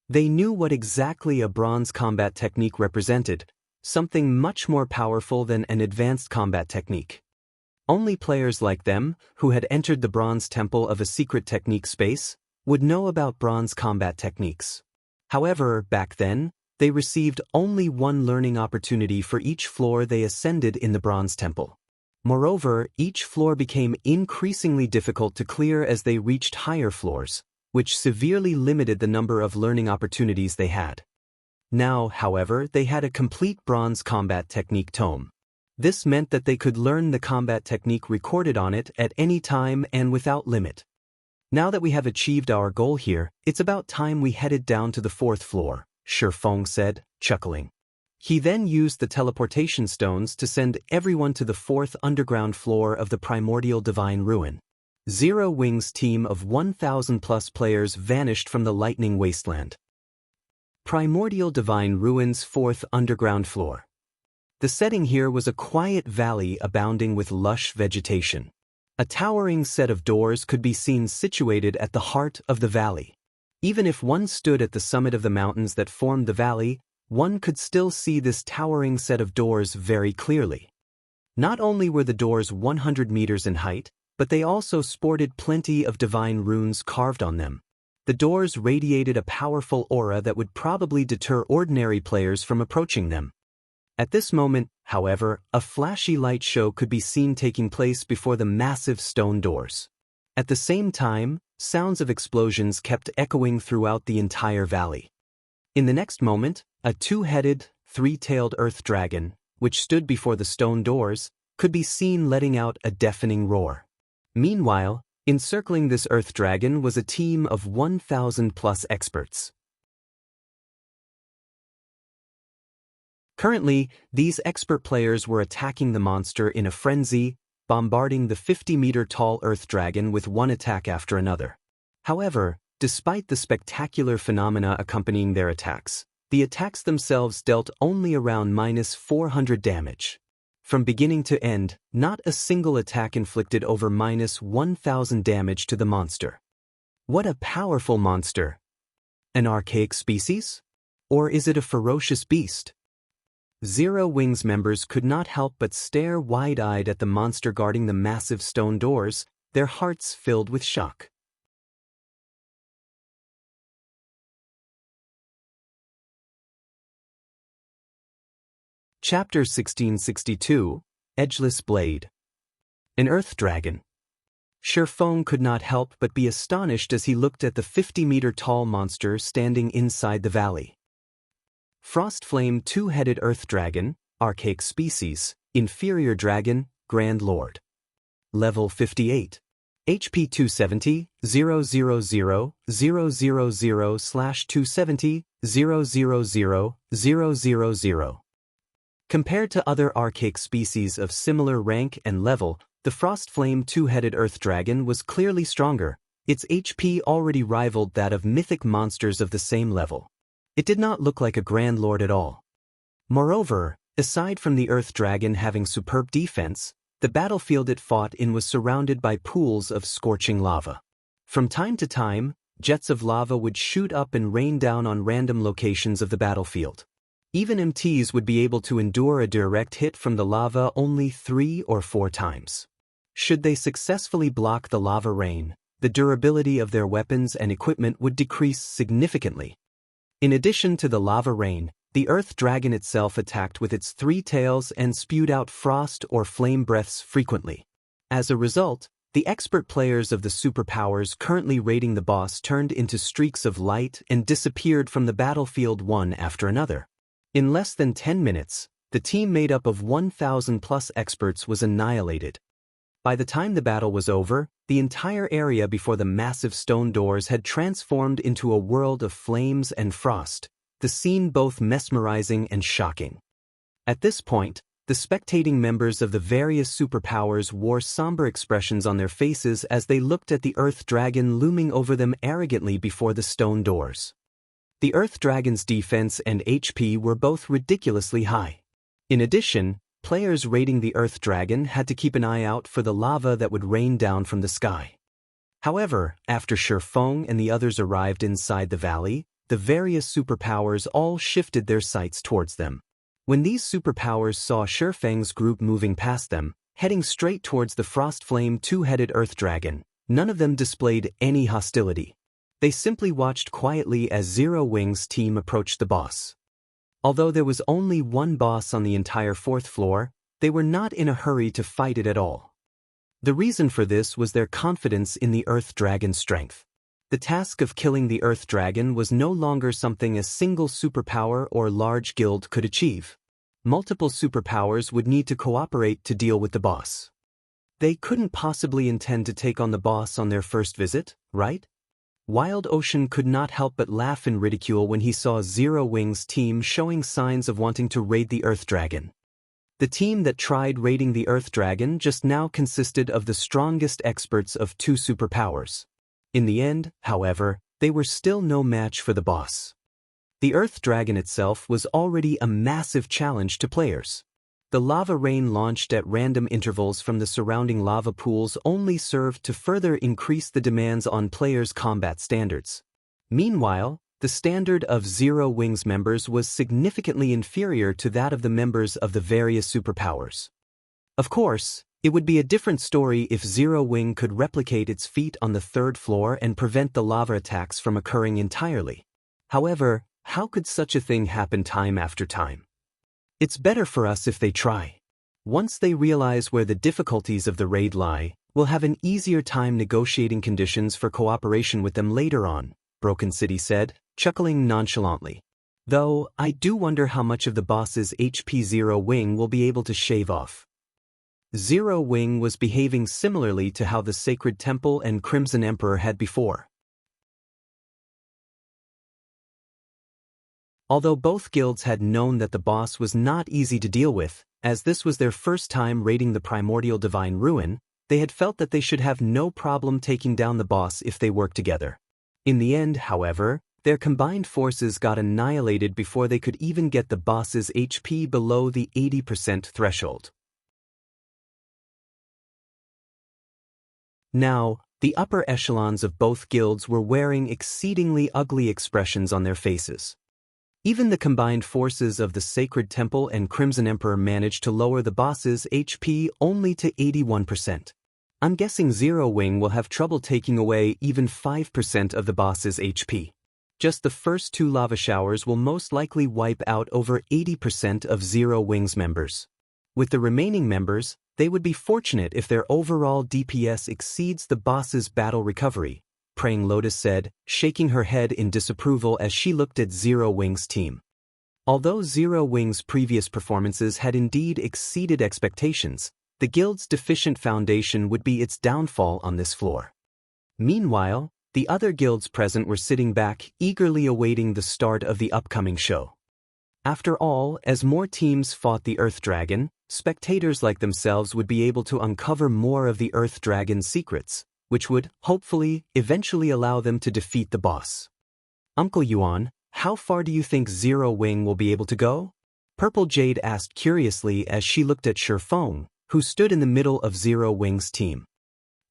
They knew what exactly a bronze combat technique represented, something much more powerful than an advanced combat technique. Only players like them, who had entered the bronze temple of a secret technique space, would know about bronze combat techniques. However, back then, they received only one learning opportunity for each floor they ascended in the bronze temple. Moreover, each floor became increasingly difficult to clear as they reached higher floors, which severely limited the number of learning opportunities they had. Now, however, they had a complete bronze combat technique tome. This meant that they could learn the combat technique recorded on it at any time and without limit. Now that we have achieved our goal here, it's about time we headed down to the 4th floor, Shi Feng said, chuckling. He then used the teleportation stones to send everyone to the 4th underground floor of the Primordial Divine Ruin. Zero Wing's team of 1,000+ players vanished from the lightning wasteland. Primordial Divine Ruin's 4th underground floor. The setting here was a quiet valley abounding with lush vegetation. A towering set of doors could be seen situated at the heart of the valley. Even if one stood at the summit of the mountains that formed the valley, one could still see this towering set of doors very clearly. Not only were the doors 100 meters in height, but they also sported plenty of divine runes carved on them. The doors radiated a powerful aura that would probably deter ordinary players from approaching them. At this moment, however, a flashy light show could be seen taking place before the massive stone doors. At the same time, sounds of explosions kept echoing throughout the entire valley. In the next moment, a 2-headed, 3-tailed earth dragon, which stood before the stone doors, could be seen letting out a deafening roar. Meanwhile, encircling this earth dragon was a team of 1,000+ experts. Currently, these expert players were attacking the monster in a frenzy, bombarding the 50-meter-tall earth dragon with one attack after another. However, despite the spectacular phenomena accompanying their attacks, the attacks themselves dealt only around -400 damage. From beginning to end, not a single attack inflicted over -1,000 damage to the monster. What a powerful monster! An archaic species? Or is it a ferocious beast? Zero Wings members could not help but stare wide-eyed at the monster guarding the massive stone doors, their hearts filled with shock. Chapter 1662, Edgeless Blade. An Earth Dragon. Shi Feng could not help but be astonished as he looked at the 50-meter-tall monster standing inside the valley. Frost Flame Two-Headed Earth Dragon, Archaic Species, Inferior Dragon, Grand Lord. Level 58. HP 270, 000/270, 000/000. Compared to other archaic species of similar rank and level, the Frost Flame Two-Headed Earth Dragon was clearly stronger. Its HP already rivaled that of mythic monsters of the same level. It did not look like a Grand Lord at all. Moreover, aside from the Earth Dragon having superb defense, the battlefield it fought in was surrounded by pools of scorching lava. From time to time, jets of lava would shoot up and rain down on random locations of the battlefield. Even MTs would be able to endure a direct hit from the lava only 3 or 4 times. Should they successfully block the lava rain, the durability of their weapons and equipment would decrease significantly. In addition to the lava rain, the Earth Dragon itself attacked with its 3 tails and spewed out frost or flame breaths frequently. As a result, the expert players of the superpowers currently raiding the boss turned into streaks of light and disappeared from the battlefield one after another. In less than 10 minutes, the team made up of 1,000+ experts was annihilated. By the time the battle was over, the entire area before the massive stone doors had transformed into a world of flames and frost, the scene both mesmerizing and shocking. At this point, the spectating members of the various superpowers wore somber expressions on their faces as they looked at the Earth Dragon looming over them arrogantly before the stone doors. The Earth Dragon's defense and HP were both ridiculously high. In addition, players raiding the Earth Dragon had to keep an eye out for the lava that would rain down from the sky. However, after Shifeng and the others arrived inside the valley, the various superpowers all shifted their sights towards them. When these superpowers saw Shifeng's group moving past them, heading straight towards the Frost Flame Two-Headed Earth Dragon, none of them displayed any hostility. They simply watched quietly as Zero Wing's team approached the boss. Although there was only one boss on the entire 4th floor, they were not in a hurry to fight it at all. The reason for this was their confidence in the Earth Dragon's strength. The task of killing the Earth Dragon was no longer something a single superpower or large guild could achieve. Multiple superpowers would need to cooperate to deal with the boss. They couldn't possibly intend to take on the boss on their first visit, right? Wild Ocean could not help but laugh in ridicule when he saw Zero Wing's team showing signs of wanting to raid the Earth Dragon. The team that tried raiding the Earth Dragon just now consisted of the strongest experts of 2 superpowers. In the end, however, they were still no match for the boss. The Earth Dragon itself was already a massive challenge to players. The lava rain launched at random intervals from the surrounding lava pools only served to further increase the demands on players' combat standards. Meanwhile, the standard of Zero Wing's members was significantly inferior to that of the members of the various superpowers. Of course, it would be a different story if Zero Wing could replicate its feat on the 3rd floor and prevent the lava attacks from occurring entirely. However, how could such a thing happen time after time? It's better for us if they try. Once they realize where the difficulties of the raid lie, we'll have an easier time negotiating conditions for cooperation with them later on, Broken City said, chuckling nonchalantly. Though, I do wonder how much of the boss's HP Zero Wing will be able to shave off. Zero Wing was behaving similarly to how the Sacred Temple and Crimson Emperor had before. Although both guilds had known that the boss was not easy to deal with, as this was their first time raiding the Primordial Divine Ruin, they had felt that they should have no problem taking down the boss if they worked together. In the end, however, their combined forces got annihilated before they could even get the boss's HP below the 80% threshold. Now, the upper echelons of both guilds were wearing exceedingly ugly expressions on their faces. Even the combined forces of the Sacred Temple and Crimson Emperor managed to lower the boss's HP only to 81%. I'm guessing Zero Wing will have trouble taking away even 5% of the boss's HP. Just the first 2 lava showers will most likely wipe out over 80% of Zero Wing's members. With the remaining members, they would be fortunate if their overall DPS exceeds the boss's battle recovery, Praying Lotus said, shaking her head in disapproval as she looked at Zero Wing's team. Although Zero Wing's previous performances had indeed exceeded expectations, the guild's deficient foundation would be its downfall on this floor. Meanwhile, the other guilds present were sitting back, eagerly awaiting the start of the upcoming show. After all, as more teams fought the Earth Dragon, spectators like themselves would be able to uncover more of the Earth Dragon's secrets, which would, hopefully, eventually allow them to defeat the boss. Uncle Yuan, how far do you think Zero Wing will be able to go? Purple Jade asked curiously as she looked at Shifeng, who stood in the middle of Zero Wing's team.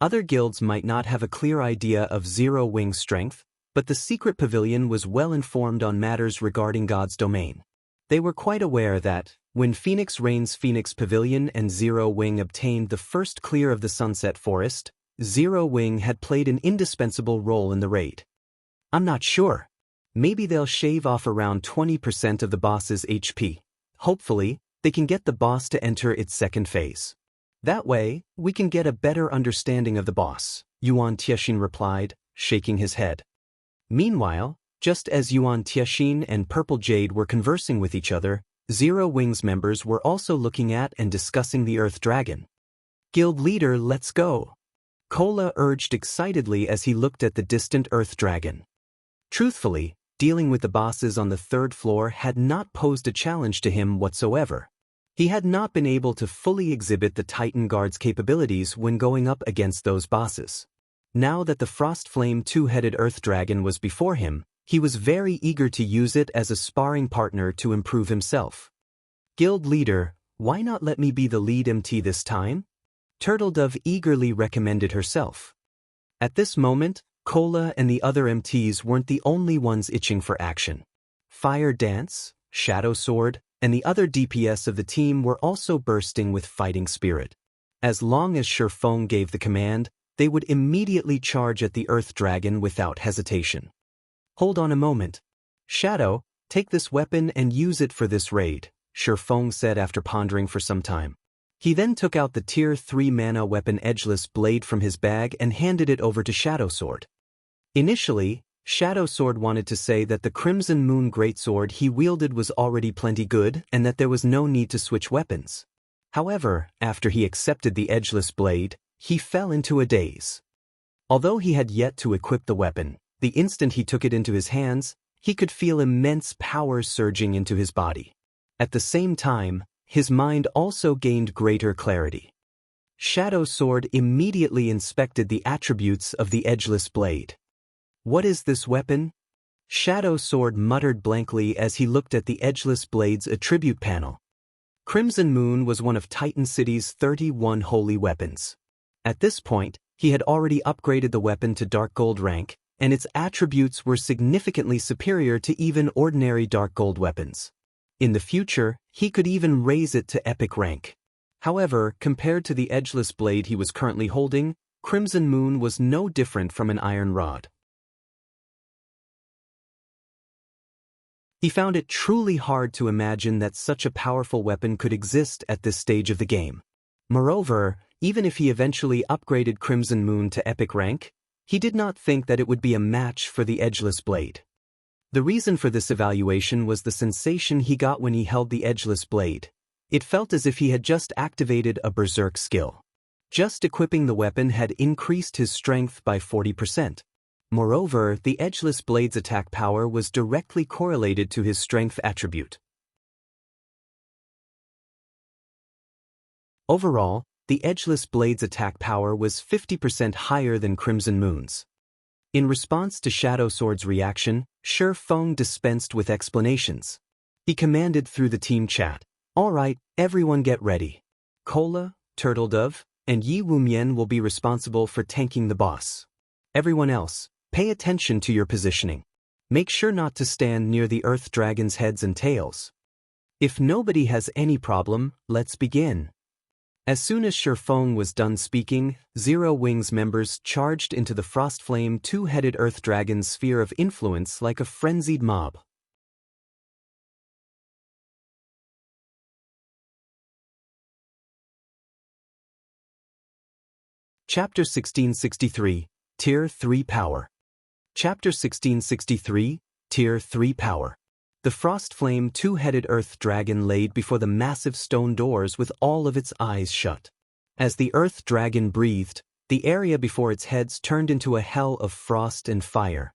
Other guilds might not have a clear idea of Zero Wing's strength, but the secret pavilion was well informed on matters regarding God's domain. They were quite aware that, when Phoenix Rain's Phoenix Pavilion and Zero Wing obtained the first clear of the Sunset Forest, Zero Wing had played an indispensable role in the raid. I'm not sure. Maybe they'll shave off around 20% of the boss's HP. Hopefully, they can get the boss to enter its second phase. That way, we can get a better understanding of the boss, Yuan Tiexin replied, shaking his head. Meanwhile, just as Yuan Tiexin and Purple Jade were conversing with each other, Zero Wing's members were also looking at and discussing the Earth Dragon. Guild leader, let's go. Kola urged excitedly as he looked at the distant Earth Dragon. Truthfully, dealing with the bosses on the third floor had not posed a challenge to him whatsoever. He had not been able to fully exhibit the Titan Guard's capabilities when going up against those bosses. Now that the Frost Flame two-headed Earth Dragon was before him, he was very eager to use it as a sparring partner to improve himself. Guild leader, why not let me be the lead MT this time? Turtledove eagerly recommended herself. At this moment, Kola and the other MTs weren't the only ones itching for action. Fire Dance, Shadow Sword, and the other DPS of the team were also bursting with fighting spirit. As long as Shifeng gave the command, they would immediately charge at the Earth Dragon without hesitation. Hold on a moment. Shadow, take this weapon and use it for this raid, Shifeng said after pondering for some time. He then took out the Tier 3 mana weapon Edgeless blade from his bag and handed it over to Shadow Sword. Initially, Shadow Sword wanted to say that the Crimson Moon Greatsword he wielded was already plenty good and that there was no need to switch weapons. However, after he accepted the Edgeless blade, he fell into a daze. Although he had yet to equip the weapon, the instant he took it into his hands, he could feel immense power surging into his body. At the same time, his mind also gained greater clarity. Shadow Sword immediately inspected the attributes of the Edgeless blade. What is this weapon? Shadow Sword muttered blankly as he looked at the Edgeless blade's attribute panel. Crimson Moon was one of Titan City's 31 holy weapons. At this point, he had already upgraded the weapon to Dark Gold rank, and its attributes were significantly superior to even ordinary Dark Gold weapons. In the future, he could even raise it to Epic rank. However, compared to the Edgeless blade he was currently holding, Crimson Moon was no different from an iron rod. He found it truly hard to imagine that such a powerful weapon could exist at this stage of the game. Moreover, even if he eventually upgraded Crimson Moon to Epic rank, he did not think that it would be a match for the Edgeless blade. The reason for this evaluation was the sensation he got when he held the Edgeless blade. It felt as if he had just activated a berserk skill. Just equipping the weapon had increased his strength by 40%. Moreover, the Edgeless blade's attack power was directly correlated to his strength attribute. Overall, the Edgeless blade's attack power was 50% higher than Crimson Moon's. In response to Shadow Sword's reaction, Shifeng dispensed with explanations. He commanded through the team chat, "All right, everyone get ready. Kola, Turtledove, and Yi Wumian will be responsible for tanking the boss. Everyone else, pay attention to your positioning. Make sure not to stand near the Earth Dragon's heads and tails. If nobody has any problem, let's begin." As soon as Shifeng was done speaking, Zero Wing's members charged into the Frostflame two-headed Earth Dragon's sphere of influence like a frenzied mob. Chapter 1663, Tier 3 Power. Chapter 1663, Tier 3 Power. The frost flame two-headed earth dragon laid before the massive stone doors with all of its eyes shut. As the earth dragon breathed, the area before its heads turned into a hell of frost and fire.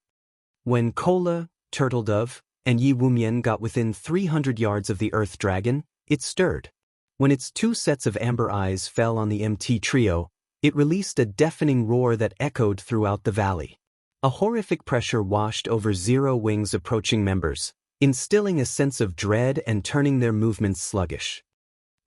When Kola, Turtledove, and Yi Wumian got within 300 yards of the earth dragon, it stirred. When its two sets of amber eyes fell on the MT trio, it released a deafening roar that echoed throughout the valley. A horrific pressure washed over Zero Wing's approaching members, instilling a sense of dread and turning their movements sluggish.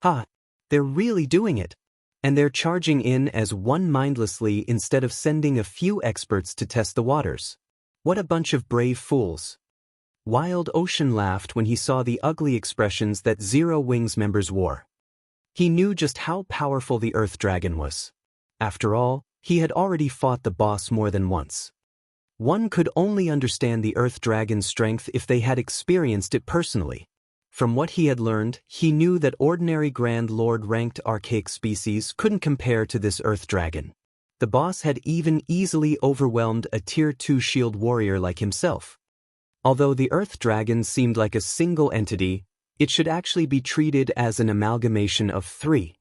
Ha! They're really doing it! And they're charging in as one mindlessly instead of sending a few experts to test the waters. What a bunch of brave fools! Wild Ocean laughed when he saw the ugly expressions that Zero Wing's members wore. He knew just how powerful the Earth Dragon was. After all, he had already fought the boss more than once. One could only understand the Earth Dragon's strength if they had experienced it personally. From what he had learned, he knew that ordinary Grand Lord-ranked archaic species couldn't compare to this Earth Dragon. The boss had even easily overwhelmed a Tier 2 shield warrior like himself. Although the Earth Dragon seemed like a single entity, it should actually be treated as an amalgamation of three.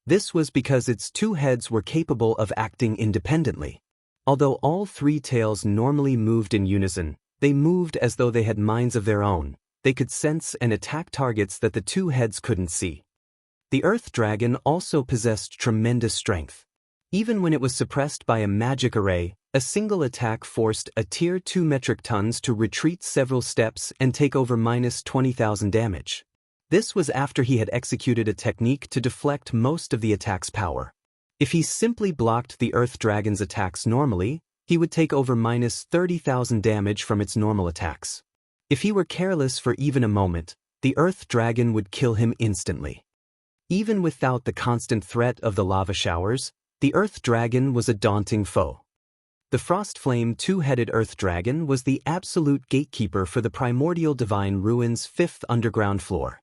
This was because its two heads were capable of acting independently. Although all three tails normally moved in unison, they moved as though they had minds of their own. They could sense and attack targets that the two heads couldn't see. The Earth Dragon also possessed tremendous strength. Even when it was suppressed by a magic array, a single attack forced a Tier 2 metric tons to retreat several steps and take over -20,000 damage. This was after he had executed a technique to deflect most of the attack's power. If he simply blocked the Earth Dragon's attacks normally, he would take over -30,000 damage from its normal attacks. If he were careless for even a moment, the Earth Dragon would kill him instantly. Even without the constant threat of the lava showers, the Earth Dragon was a daunting foe. The Frost Flame two-headed Earth Dragon was the absolute gatekeeper for the Primordial Divine Ruins' 5th underground floor.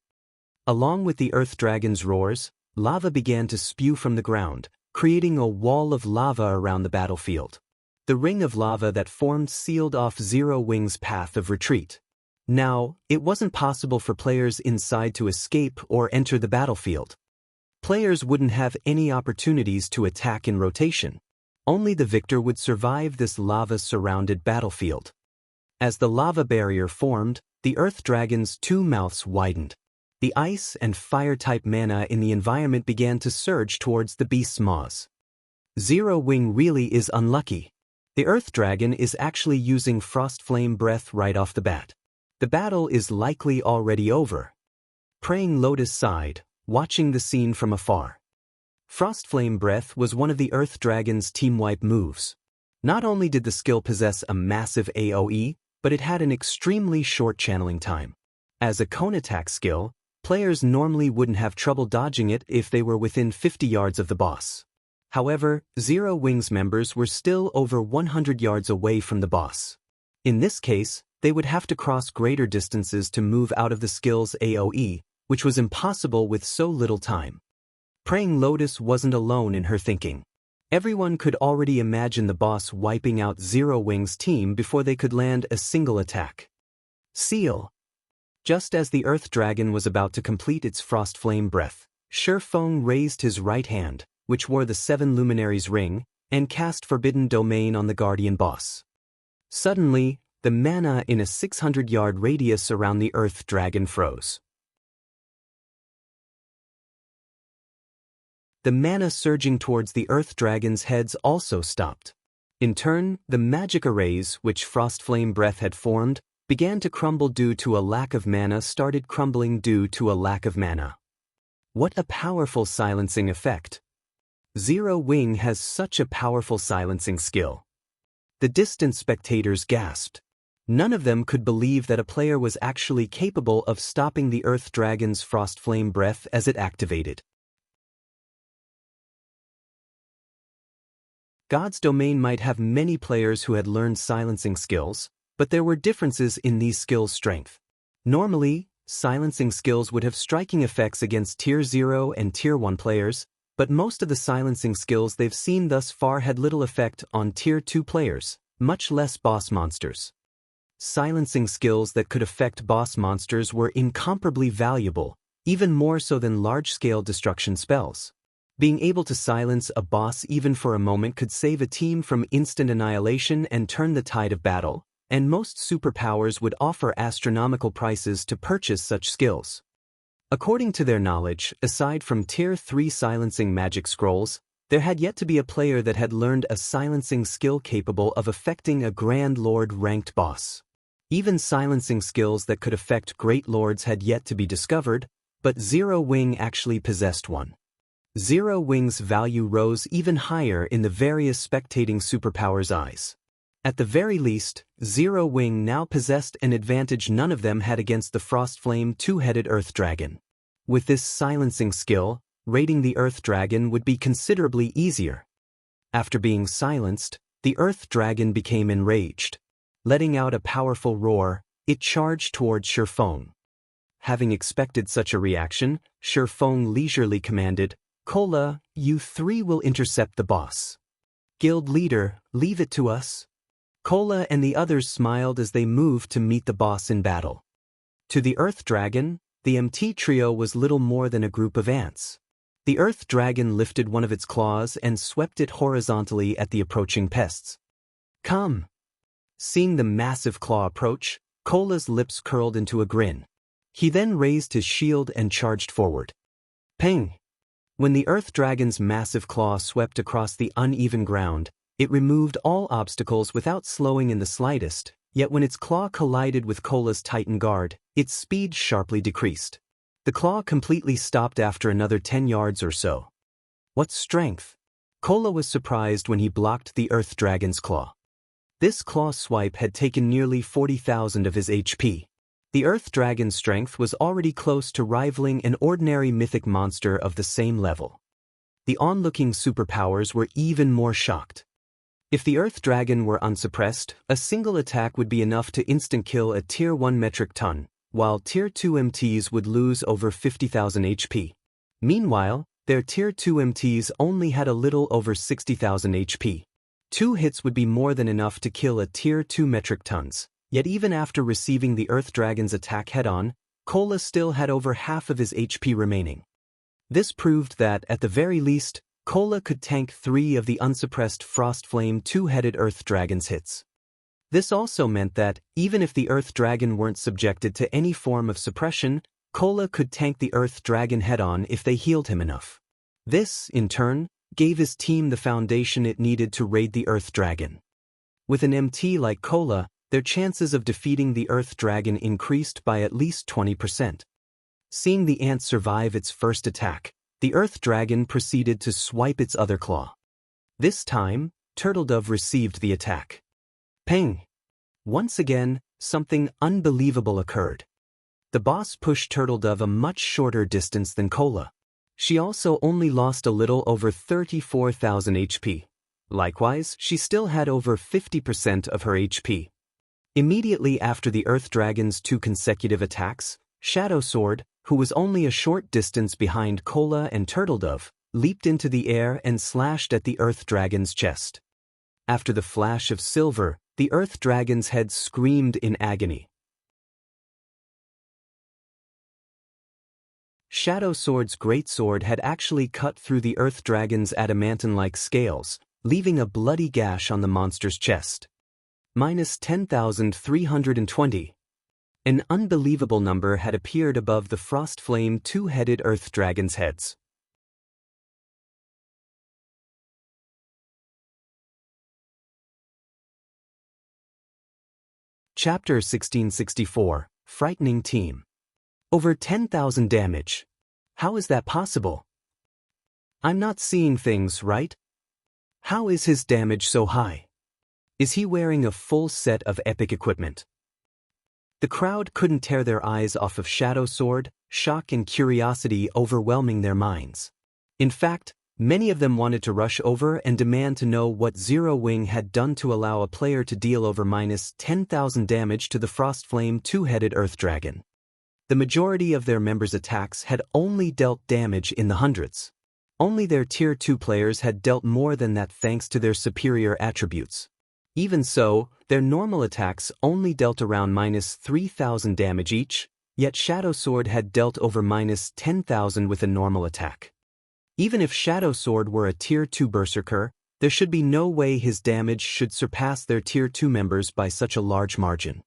Along with the Earth Dragon's roars, lava began to spew from the ground, creating a wall of lava around the battlefield. The ring of lava that formed sealed off Zero Wing's path of retreat. Now, it wasn't possible for players inside to escape or enter the battlefield. Players wouldn't have any opportunities to attack in rotation. Only the victor would survive this lava-surrounded battlefield. As the lava barrier formed, the Earth Dragon's two mouths widened. The ice and fire-type mana in the environment began to surge towards the beast's maws. Zero Wing really is unlucky. The Earth Dragon is actually using Frost Flame Breath right off the bat. The battle is likely already over. Praying Lotus sighed, watching the scene from afar. Frost Flame Breath was one of the Earth Dragon's team wipe moves. Not only did the skill possess a massive AoE, but it had an extremely short channeling time. As a cone attack skill, players normally wouldn't have trouble dodging it if they were within 50 yards of the boss. However, Zero Wing's members were still over 100 yards away from the boss. In this case, they would have to cross greater distances to move out of the skill's AoE, which was impossible with so little time. Praying Lotus wasn't alone in her thinking. Everyone could already imagine the boss wiping out Zero Wing's team before they could land a single attack. Seal. Just as the Earth Dragon was about to complete its Frost Flame Breath, Shifeng raised his right hand, which wore the 7 Luminaries ring, and cast Forbidden Domain on the Guardian boss. Suddenly, the mana in a 600-yard radius around the Earth Dragon froze. The mana surging towards the Earth Dragon's heads also stopped. In turn, the magic arrays which Frost Flame Breath had formed began to crumble due to a lack of mana started crumbling due to a lack of mana. What a powerful silencing effect. Zero Wing has such a powerful silencing skill. The distant spectators gasped. None of them could believe that a player was actually capable of stopping the Earth Dragon's Frost Flame Breath as it activated. God's Domain might have many players who had learned silencing skills, but there were differences in these skills' strength. Normally, silencing skills would have striking effects against Tier 0 and Tier 1 players, but most of the silencing skills they've seen thus far had little effect on Tier 2 players, much less boss monsters. silencing skills that could affect boss monsters were incomparably valuable, even more so than large-scale destruction spells. Being able to silence a boss even for a moment could save a team from instant annihilation and turn the tide of battle, and most superpowers would offer astronomical prices to purchase such skills. According to their knowledge, aside from Tier 3 silencing magic scrolls, there had yet to be a player that had learned a silencing skill capable of affecting a Grand Lord-ranked boss. Even silencing skills that could affect Great Lords had yet to be discovered, but Zero Wing actually possessed one. Zero Wing's value rose even higher in the various spectating superpowers' eyes. At the very least, Zero Wing now possessed an advantage none of them had against the Frostflame two-headed Earth Dragon. With this silencing skill, raiding the Earth Dragon would be considerably easier. After being silenced, the Earth Dragon became enraged. Letting out a powerful roar, it charged toward Shifeng. Having expected such a reaction, Shifeng leisurely commanded, "Cola, you three will intercept the boss. Guild leader, leave it to us." Cola and the others smiled as they moved to meet the boss in battle. To the Earth Dragon, the MT trio was little more than a group of ants. The Earth Dragon lifted one of its claws and swept it horizontally at the approaching pests. "Come!" Seeing the massive claw approach, Cola's lips curled into a grin. He then raised his shield and charged forward. Ping! When the Earth Dragon's massive claw swept across the uneven ground, it removed all obstacles without slowing in the slightest, yet when its claw collided with Cola's Titan guard, its speed sharply decreased. The claw completely stopped after another 10 yards or so. What strength! Cola was surprised when he blocked the Earth Dragon's claw. This claw swipe had taken nearly 40,000 of his HP. The Earth Dragon's strength was already close to rivaling an ordinary mythic monster of the same level. The onlooking superpowers were even more shocked. If the Earth Dragon were unsuppressed, a single attack would be enough to instant-kill a Tier 1 metric ton, while Tier 2 MTs would lose over 50,000 HP. Meanwhile, their Tier 2 MTs only had a little over 60,000 HP. 2 hits would be more than enough to kill a Tier 2 metric tons. Yet even after receiving the Earth Dragon's attack head-on, Cola still had over half of his HP remaining. This proved that, at the very least, Cola could tank 3 of the unsuppressed Frostflame two-headed Earth Dragon's hits. This also meant that, even if the Earth Dragon weren't subjected to any form of suppression, Cola could tank the Earth Dragon head-on if they healed him enough. This, in turn, gave his team the foundation it needed to raid the Earth Dragon. With an MT like Cola, their chances of defeating the Earth Dragon increased by at least 20%. Seeing the ant survive its first attack, the Earth Dragon proceeded to swipe its other claw. This time, Turtledove received the attack. Ping! Once again, something unbelievable occurred. The boss pushed Turtledove a much shorter distance than Cola. She also only lost a little over 34,000 HP. Likewise, she still had over 50% of her HP. Immediately after the Earth Dragon's 2 consecutive attacks, Shadow Sword, who was only a short distance behind Cola and Turtledove, leaped into the air and slashed at the Earth Dragon's chest. After the flash of silver, the Earth Dragon's head screamed in agony. Shadow Sword's greatsword had actually cut through the Earth Dragon's adamantine-like scales, leaving a bloody gash on the monster's chest. Minus 10,320. An unbelievable number had appeared above the Frostflame two-headed Earth Dragon's heads. Chapter 1664, Frightening Team. Over 10,000 damage. How is that possible? I'm not seeing things, right? How is his damage so high? Is he wearing a full set of epic equipment? The crowd couldn't tear their eyes off of Shadow Sword, shock and curiosity overwhelming their minds. In fact, many of them wanted to rush over and demand to know what Zero Wing had done to allow a player to deal over minus 10,000 damage to the Frostflame two-headed Earth Dragon. The majority of their members' attacks had only dealt damage in the hundreds. Only their Tier 2 players had dealt more than that thanks to their superior attributes. Even so, their normal attacks only dealt around -3,000 damage each, yet Shadow Sword had dealt over -10,000 with a normal attack. Even if Shadow Sword were a Tier 2 Berserker, there should be no way his damage should surpass their Tier 2 members by such a large margin.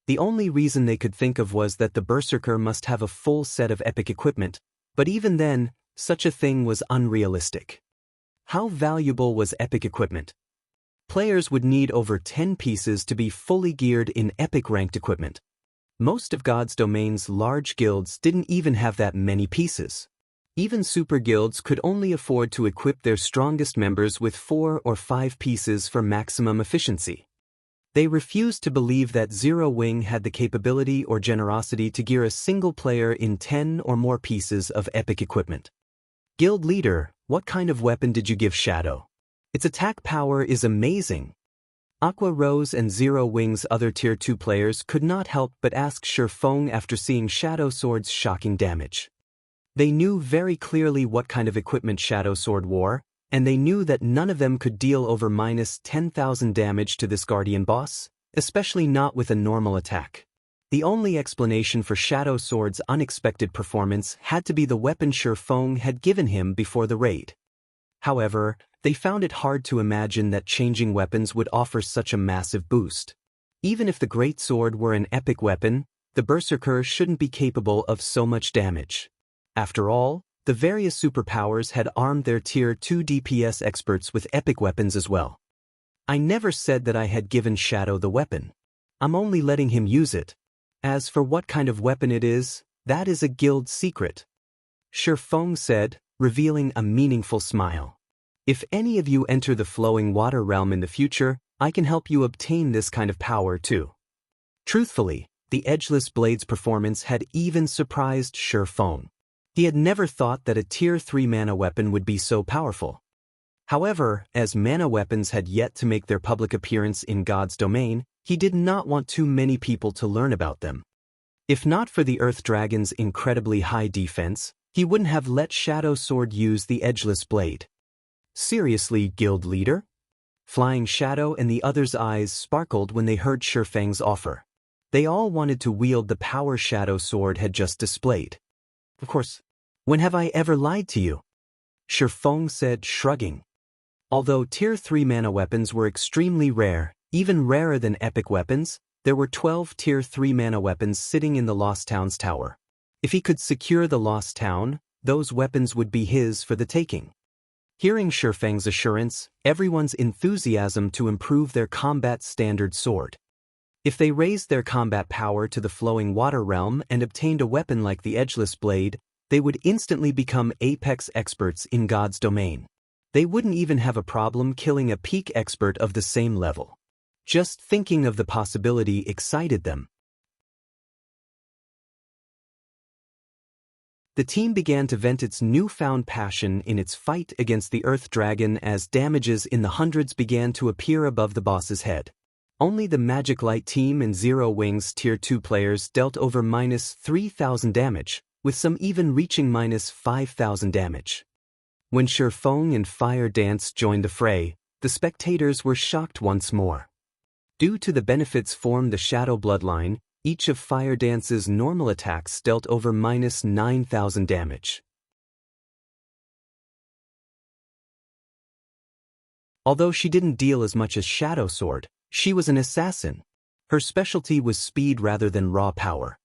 The only reason they could think of was that the Berserker must have a full set of epic equipment, but even then, such a thing was unrealistic. How valuable was epic equipment? Players would need over 10 pieces to be fully geared in epic ranked equipment. Most of God's Domain's large guilds didn't even have that many pieces. Even super guilds could only afford to equip their strongest members with 4 or 5 pieces for maximum efficiency. They refused to believe that Zero Wing had the capability or generosity to gear a single player in 10 or more pieces of epic equipment. Guild leader, what kind of weapon did you give Shadow? Its attack power is amazing. Aqua Rose and Zero Wing's other Tier 2 players could not help but ask Shifeng after seeing Shadow Sword's shocking damage. They knew very clearly what kind of equipment Shadow Sword wore, and they knew that none of them could deal over -10,000 damage to this Guardian boss, especially not with a normal attack. The only explanation for Shadow Sword's unexpected performance had to be the weapon Shifeng had given him before the raid. However, they found it hard to imagine that changing weapons would offer such a massive boost. Even if the Great Sword were an epic weapon, the Berserker shouldn't be capable of so much damage. After all, the various superpowers had armed their Tier 2 DPS experts with epic weapons as well. I never said that I had given Shadow the weapon. I'm only letting him use it. As for what kind of weapon it is, that is a guild secret. Shifeng said, revealing a meaningful smile. If any of you enter the flowing water realm in the future, I can help you obtain this kind of power too. Truthfully, the Edgeless Blade's performance had even surprised Shifeng. He had never thought that a Tier 3 mana weapon would be so powerful. However, as mana weapons had yet to make their public appearance in God's Domain, he did not want too many people to learn about them. If not for the Earth Dragon's incredibly high defense, he wouldn't have let Shadow Sword use the Edgeless Blade. Seriously, guild leader? Flying Shadow and the others' eyes sparkled when they heard Shifeng's offer. They all wanted to wield the power Shadow Sword had just displayed. Of course. When have I ever lied to you? Shifeng said, shrugging. Although Tier 3 mana weapons were extremely rare, even rarer than epic weapons, there were 12 Tier 3 mana weapons sitting in the Lost Town's tower. If he could secure the Lost Town, those weapons would be his for the taking. Hearing Shifeng's assurance, everyone's enthusiasm to improve their combat standard soared. If they raised their combat power to the flowing water realm and obtained a weapon like the Edgeless Blade, they would instantly become apex experts in God's Domain. They wouldn't even have a problem killing a peak expert of the same level. Just thinking of the possibility excited them. The team began to vent its newfound passion in its fight against the Earth Dragon as damages in the hundreds began to appear above the boss's head. Only the Magic Light team and Zero Wing's Tier 2 players dealt over -3,000 damage, with some even reaching -5,000 damage. When Shifeng and Fire Dance joined the fray, the spectators were shocked once more. Due to the benefits formed the Shadow Bloodline, each of Fire Dance's normal attacks dealt over -9,000 damage. Although she didn't deal as much as Shadow Sword, she was an assassin. Her specialty was speed rather than raw power.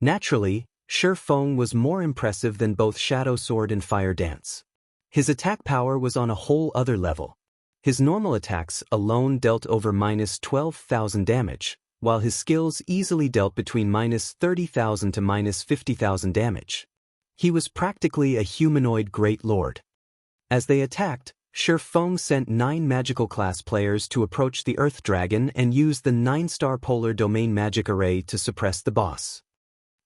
Naturally, Shifeng was more impressive than both Shadow Sword and Fire Dance. His attack power was on a whole other level. His normal attacks alone dealt over -12,000 damage, while his skills easily dealt between -30,000 to -50,000 damage. He was practically a humanoid Great Lord. As they attacked, Shifeng sent 9 magical class players to approach the Earth Dragon and use the 9-star Polar Domain magic array to suppress the boss.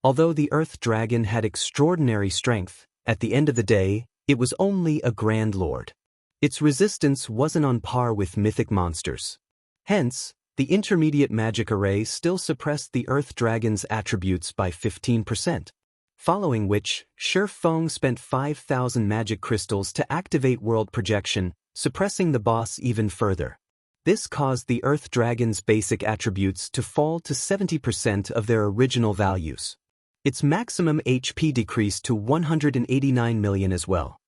Although the Earth Dragon had extraordinary strength, at the end of the day, it was only a Grand Lord. Its resistance wasn't on par with mythic monsters. Hence, the intermediate magic array still suppressed the Earth Dragon's attributes by 15%. Following which, Shifeng spent 5,000 magic crystals to activate world projection, suppressing the boss even further. This caused the Earth Dragon's basic attributes to fall to 70% of their original values. Its maximum HP decreased to 189 million as well.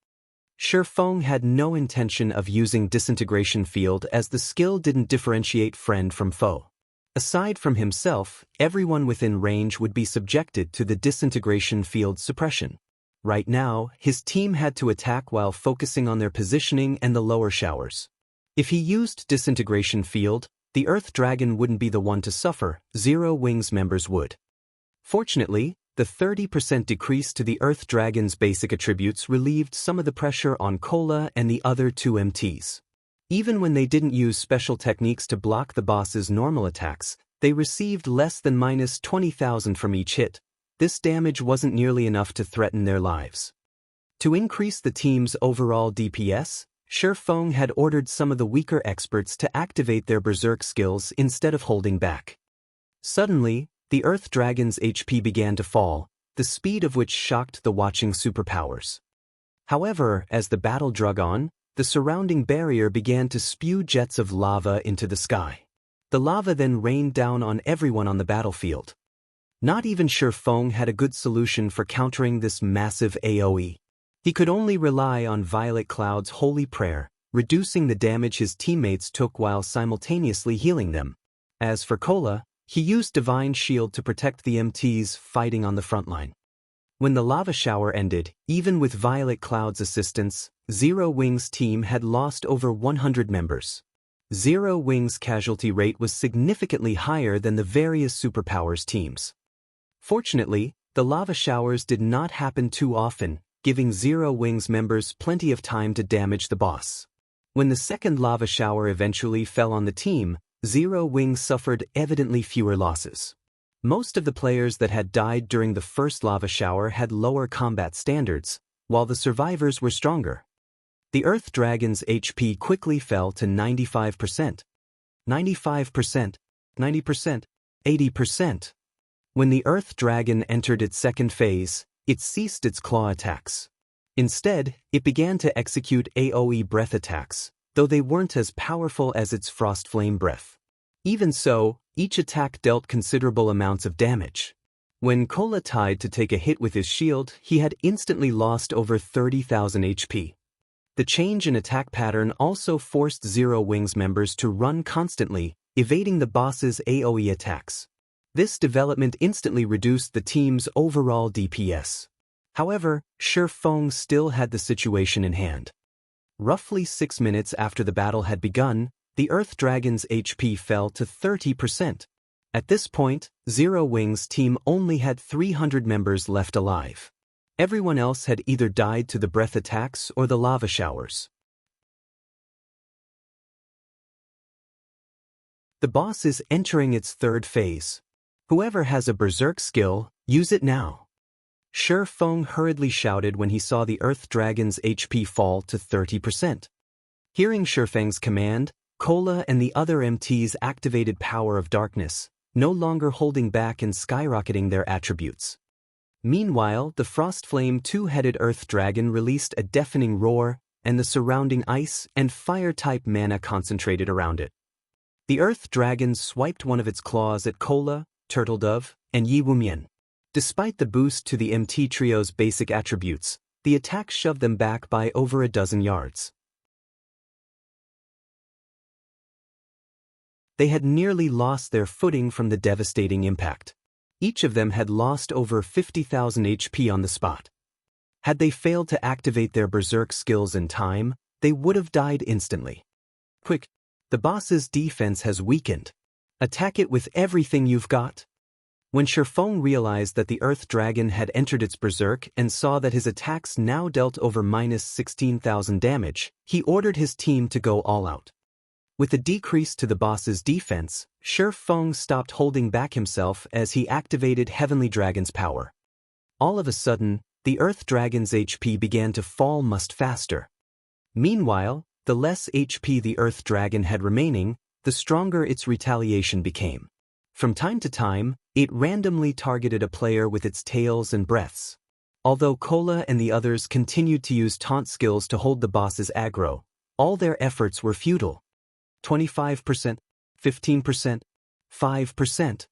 Shifeng had no intention of using Disintegration Field as the skill didn't differentiate friend from foe. Aside from himself, everyone within range would be subjected to the Disintegration Field suppression. Right now, his team had to attack while focusing on their positioning and the lower showers. If he used Disintegration Field, the Earth Dragon wouldn't be the one to suffer, Zero Wings members would. Fortunately, the 30% decrease to the Earth Dragon's basic attributes relieved some of the pressure on Cola and the other two MTs. Even when they didn't use special techniques to block the boss's normal attacks, they received less than minus 20,000 from each hit. This damage wasn't nearly enough to threaten their lives. To increase the team's overall DPS, Shifeng had ordered some of the weaker experts to activate their berserk skills instead of holding back. Suddenly, the Earth Dragon's HP began to fall, the speed of which shocked the watching superpowers. However, as the battle drug on, the surrounding barrier began to spew jets of lava into the sky. The lava then rained down on everyone on the battlefield. Not even Shifeng had a good solution for countering this massive AoE. He could only rely on Violet Cloud's holy prayer, reducing the damage his teammates took while simultaneously healing them. As for Cola, he used Divine Shield to protect the MTs fighting on the front line. When the lava shower ended, even with Violet Cloud's assistance, Zero Wings' team had lost over 100 members. Zero Wings' casualty rate was significantly higher than the various superpowers teams. Fortunately, the lava showers did not happen too often, giving Zero Wings members plenty of time to damage the boss. When the second lava shower eventually fell on the team, Zero Wings suffered evidently fewer losses. Most of the players that had died during the first lava shower had lower combat standards, while the survivors were stronger. The Earth Dragon's HP quickly fell to 95%, 95%, 90%, 80%. When the Earth Dragon entered its second phase, it ceased its claw attacks. Instead, it began to execute AoE breath attacks, though they weren't as powerful as its Frost Flame breath. Even so, each attack dealt considerable amounts of damage. When Cola tried to take a hit with his shield, he had instantly lost over 30,000 HP. The change in attack pattern also forced Zero Wings members to run constantly, evading the boss's AoE attacks. This development instantly reduced the team's overall DPS. However, Shifeng still had the situation in hand. Roughly 6 minutes after the battle had begun, the Earth Dragon's HP fell to 30%. At this point, Zero Wings' team only had 300 members left alive. Everyone else had either died to the breath attacks or the lava showers. The boss is entering its third phase. Whoever has a berserk skill, use it now. Shifeng hurriedly shouted when he saw the Earth Dragon's HP fall to 30%. Hearing Shifeng's command, Cola and the other MTs activated Power of Darkness, no longer holding back and skyrocketing their attributes. Meanwhile, the Frost Flame two-headed Earth Dragon released a deafening roar, and the surrounding ice and fire-type mana concentrated around it. The Earth Dragon swiped one of its claws at Cola, Turtledove, and Yi Wumian. Despite the boost to the MT trio's basic attributes, the attack shoved them back by over a dozen yards. They had nearly lost their footing from the devastating impact. Each of them had lost over 50,000 HP on the spot. Had they failed to activate their berserk skills in time, they would have died instantly. Quick! The boss's defense has weakened. Attack it with everything you've got. When Shifeng realized that the Earth Dragon had entered its berserk and saw that his attacks now dealt over minus 16,000 damage, he ordered his team to go all out. With a decrease to the boss's defense, Shifeng stopped holding back himself as he activated Heavenly Dragon's power. All of a sudden, the Earth Dragon's HP began to fall much faster. Meanwhile, the less HP the Earth Dragon had remaining, the stronger its retaliation became. From time to time, it randomly targeted a player with its tails and breaths. Although Cola and the others continued to use taunt skills to hold the boss's aggro, all their efforts were futile. 25%, 15%, 5%.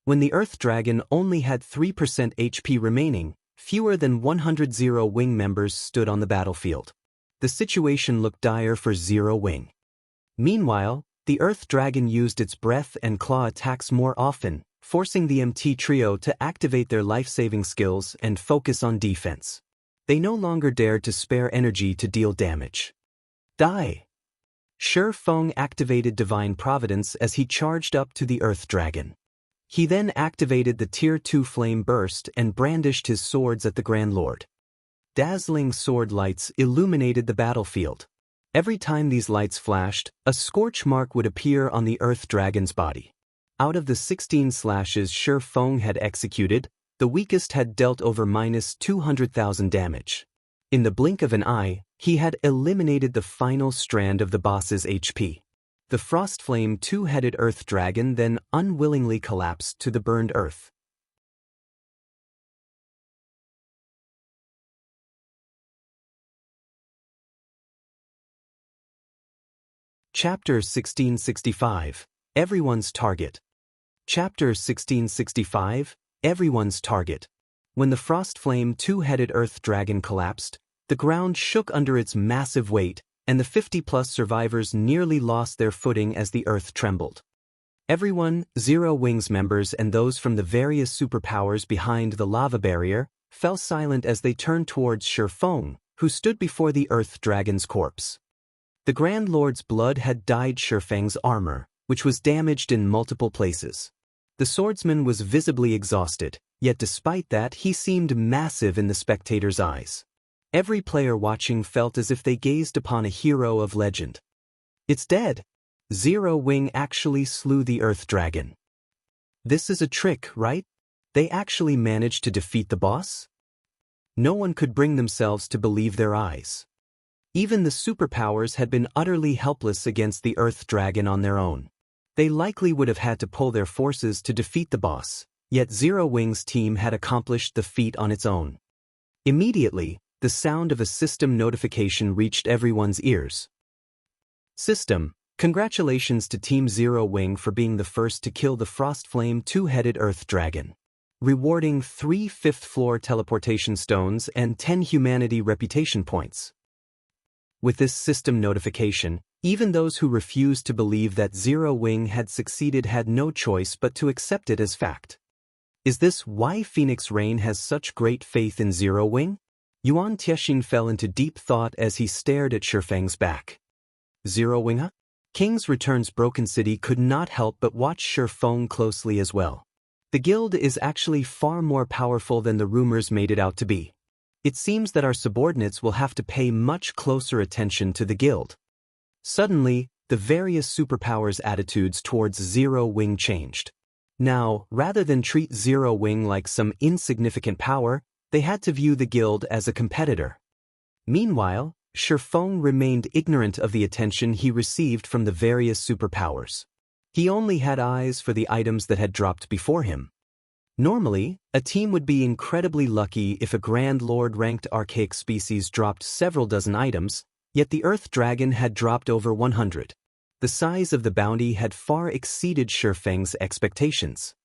When the Earth Dragon only had 3% HP remaining, fewer than 100 Zero Wing members stood on the battlefield. The situation looked dire for Zero Wing. Meanwhile, the Earth Dragon used its breath and claw attacks more often, forcing the MT trio to activate their life-saving skills and focus on defense. They no longer dared to spare energy to deal damage. Die! Shi Feng activated Divine Providence as he charged up to the Earth Dragon. He then activated the Tier 2 Flame Burst and brandished his swords at the Grand Lord. Dazzling sword lights illuminated the battlefield. Every time these lights flashed, a scorch mark would appear on the Earth Dragon's body. Out of the 16 slashes Shi Feng had executed, the weakest had dealt over -200,000 damage. In the blink of an eye, he had eliminated the final strand of the boss's HP. The Frostflame two-headed Earth Dragon then unwillingly collapsed to the burned earth. Chapter 1665, Everyone's Target. Chapter 1665, Everyone's Target. When the Frostflame two-headed Earth Dragon collapsed, the ground shook under its massive weight, and the 50-plus survivors nearly lost their footing as the earth trembled. Everyone, Zero Wing's members and those from the various superpowers behind the lava barrier, fell silent as they turned towards Shi Feng, who stood before the Earth Dragon's corpse. The Grand Lord's blood had dyed Shi Feng's armor, which was damaged in multiple places. The swordsman was visibly exhausted, yet despite that he seemed massive in the spectators' eyes. Every player watching felt as if they gazed upon a hero of legend. It's dead! Zero Wing actually slew the Earth Dragon. This is a trick, right? They actually managed to defeat the boss? No one could bring themselves to believe their eyes. Even the superpowers had been utterly helpless against the Earth Dragon on their own. They likely would have had to pull their forces to defeat the boss, yet Zero Wing's team had accomplished the feat on its own. Immediately, the sound of a system notification reached everyone's ears. System, congratulations to Team Zero Wing for being the first to kill the Frostflame two-headed Earth Dragon. Rewarding 3 fifth-floor teleportation stones and 10 humanity reputation points. With this system notification, even those who refused to believe that Zero Wing had succeeded had no choice but to accept it as fact. Is this why Phoenix Rain has such great faith in Zero Wing? Yuan Tiexin fell into deep thought as he stared at Shi Feng's back. Zero Wing? King's Return's Broken City could not help but watch Shi Feng closely as well. The guild is actually far more powerful than the rumors made it out to be. It seems that our subordinates will have to pay much closer attention to the guild. Suddenly, the various superpowers' attitudes towards Zero Wing changed. Now, rather than treat Zero Wing like some insignificant power, they had to view the guild as a competitor. Meanwhile, Shi Feng remained ignorant of the attention he received from the various superpowers. He only had eyes for the items that had dropped before him. Normally, a team would be incredibly lucky if a Grand Lord-ranked archaic species dropped several dozen items, yet the Earth Dragon had dropped over 100. The size of the bounty had far exceeded Shi Feng's expectations.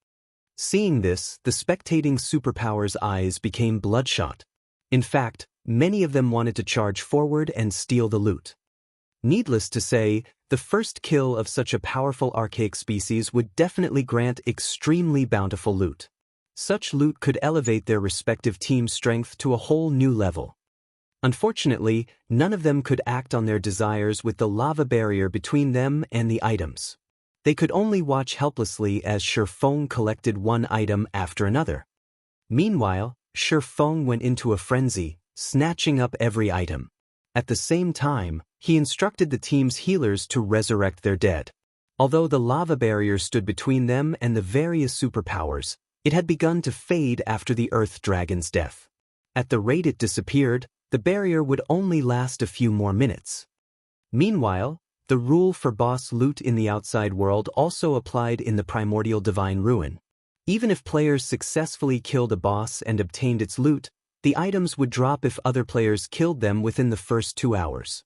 Seeing this, the spectating superpowers' eyes became bloodshot. In fact, many of them wanted to charge forward and steal the loot. Needless to say, the first kill of such a powerful archaic species would definitely grant extremely bountiful loot. Such loot could elevate their respective team's strength to a whole new level. Unfortunately, none of them could act on their desires with the lava barrier between them and the items. They could only watch helplessly as Shi Feng collected one item after another. Meanwhile, Shi Feng went into a frenzy, snatching up every item. At the same time, he instructed the team's healers to resurrect their dead. Although the lava barrier stood between them and the various superpowers, it had begun to fade after the Earth Dragon's death. At the rate it disappeared, the barrier would only last a few more minutes. Meanwhile, the rule for boss loot in the outside world also applied in the Primordial Divine Ruin. Even if players successfully killed a boss and obtained its loot, the items would drop if other players killed them within the first 2 hours.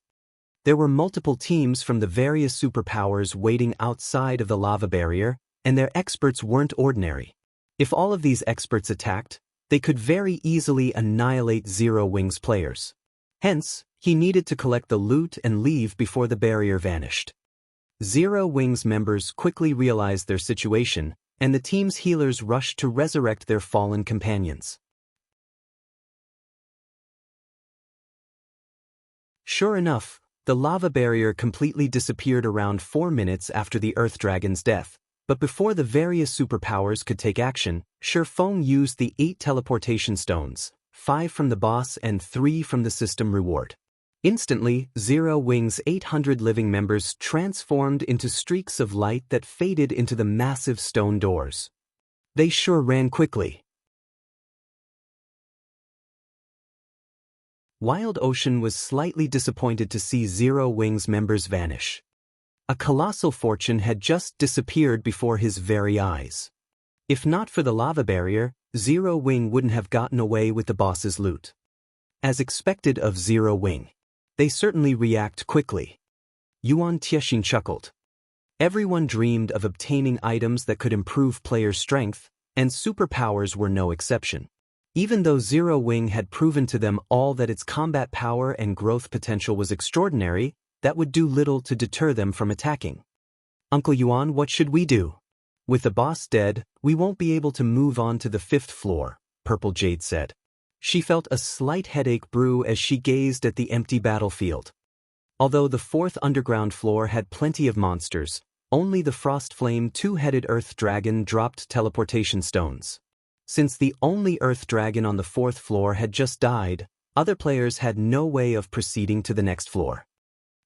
There were multiple teams from the various superpowers waiting outside of the lava barrier, and their experts weren't ordinary. If all of these experts attacked, they could very easily annihilate Zero Wing's players. Hence, he needed to collect the loot and leave before the barrier vanished. Zero Wing's members quickly realized their situation, and the team's healers rushed to resurrect their fallen companions. Sure enough, the lava barrier completely disappeared around 4 minutes after the Earth Dragon's death, but before the various superpowers could take action, Feng used the 8 teleportation stones, 5 from the boss and 3 from the system reward. Instantly, Zero Wing's 800 living members transformed into streaks of light that faded into the massive stone doors. They sure ran quickly. Wild Ocean was slightly disappointed to see Zero Wing's members vanish. A colossal fortune had just disappeared before his very eyes. If not for the lava barrier, Zero Wing wouldn't have gotten away with the boss's loot. As expected of Zero Wing, they certainly react quickly. Yuan Tiexin chuckled. Everyone dreamed of obtaining items that could improve players' strength, and superpowers were no exception. Even though Zero Wing had proven to them all that its combat power and growth potential was extraordinary, that would do little to deter them from attacking. Uncle Yuan, what should we do? With the boss dead, we won't be able to move on to the 5th floor, Purple Jade said. She felt a slight headache brew as she gazed at the empty battlefield. Although the 4th underground floor had plenty of monsters, only the Frostflame 2-headed Earth Dragon dropped teleportation stones. Since the only Earth Dragon on the 4th floor had just died, other players had no way of proceeding to the next floor.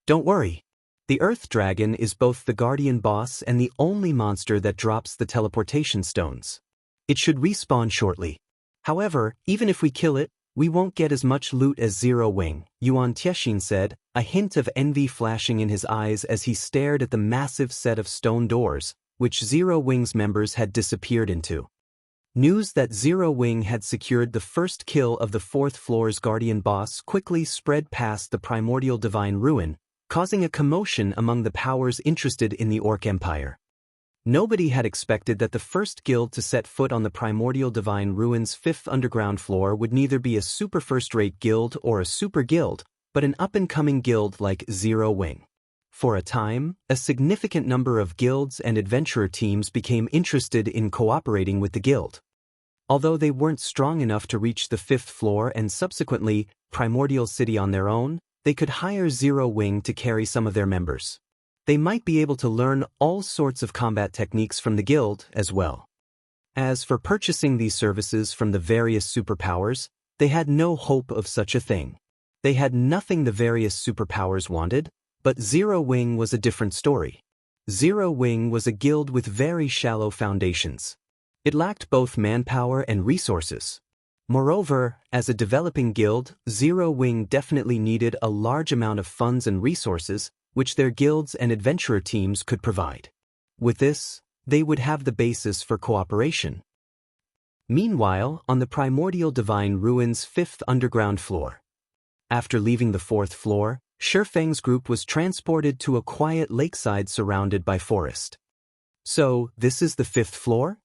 Don't worry. The Earth Dragon is both the Guardian boss and the only monster that drops the teleportation stones. It should respawn shortly. However, even if we kill it, we won't get as much loot as Zero Wing, Yuan Tiexin said, a hint of envy flashing in his eyes as he stared at the massive set of stone doors, which Zero Wing's members had disappeared into. News that Zero Wing had secured the first kill of the 4th floor's Guardian boss quickly spread past the Primordial Divine Ruin, causing a commotion among the powers interested in the Orc Empire. Nobody had expected that the first guild to set foot on the Primordial Divine Ruin's 5th underground floor would neither be a super first-rate guild or a super guild, but an up-and-coming guild like Zero Wing. For a time, a significant number of guilds and adventurer teams became interested in cooperating with the guild. Although they weren't strong enough to reach the 5th floor and subsequently Primordial City on their own, they could hire Zero Wing to carry some of their members. They might be able to learn all sorts of combat techniques from the guild as well. As for purchasing these services from the various superpowers, they had no hope of such a thing. They had nothing the various superpowers wanted, but Zero Wing was a different story. Zero Wing was a guild with very shallow foundations. It lacked both manpower and resources. Moreover, as a developing guild, Zero Wing definitely needed a large amount of funds and resources, which their guilds and adventurer teams could provide. With this, they would have the basis for cooperation. Meanwhile, on the Primordial Divine Ruins' 5th underground floor. After leaving the 4th floor, Feng's group was transported to a quiet lakeside surrounded by forest. So, this is the 5th floor?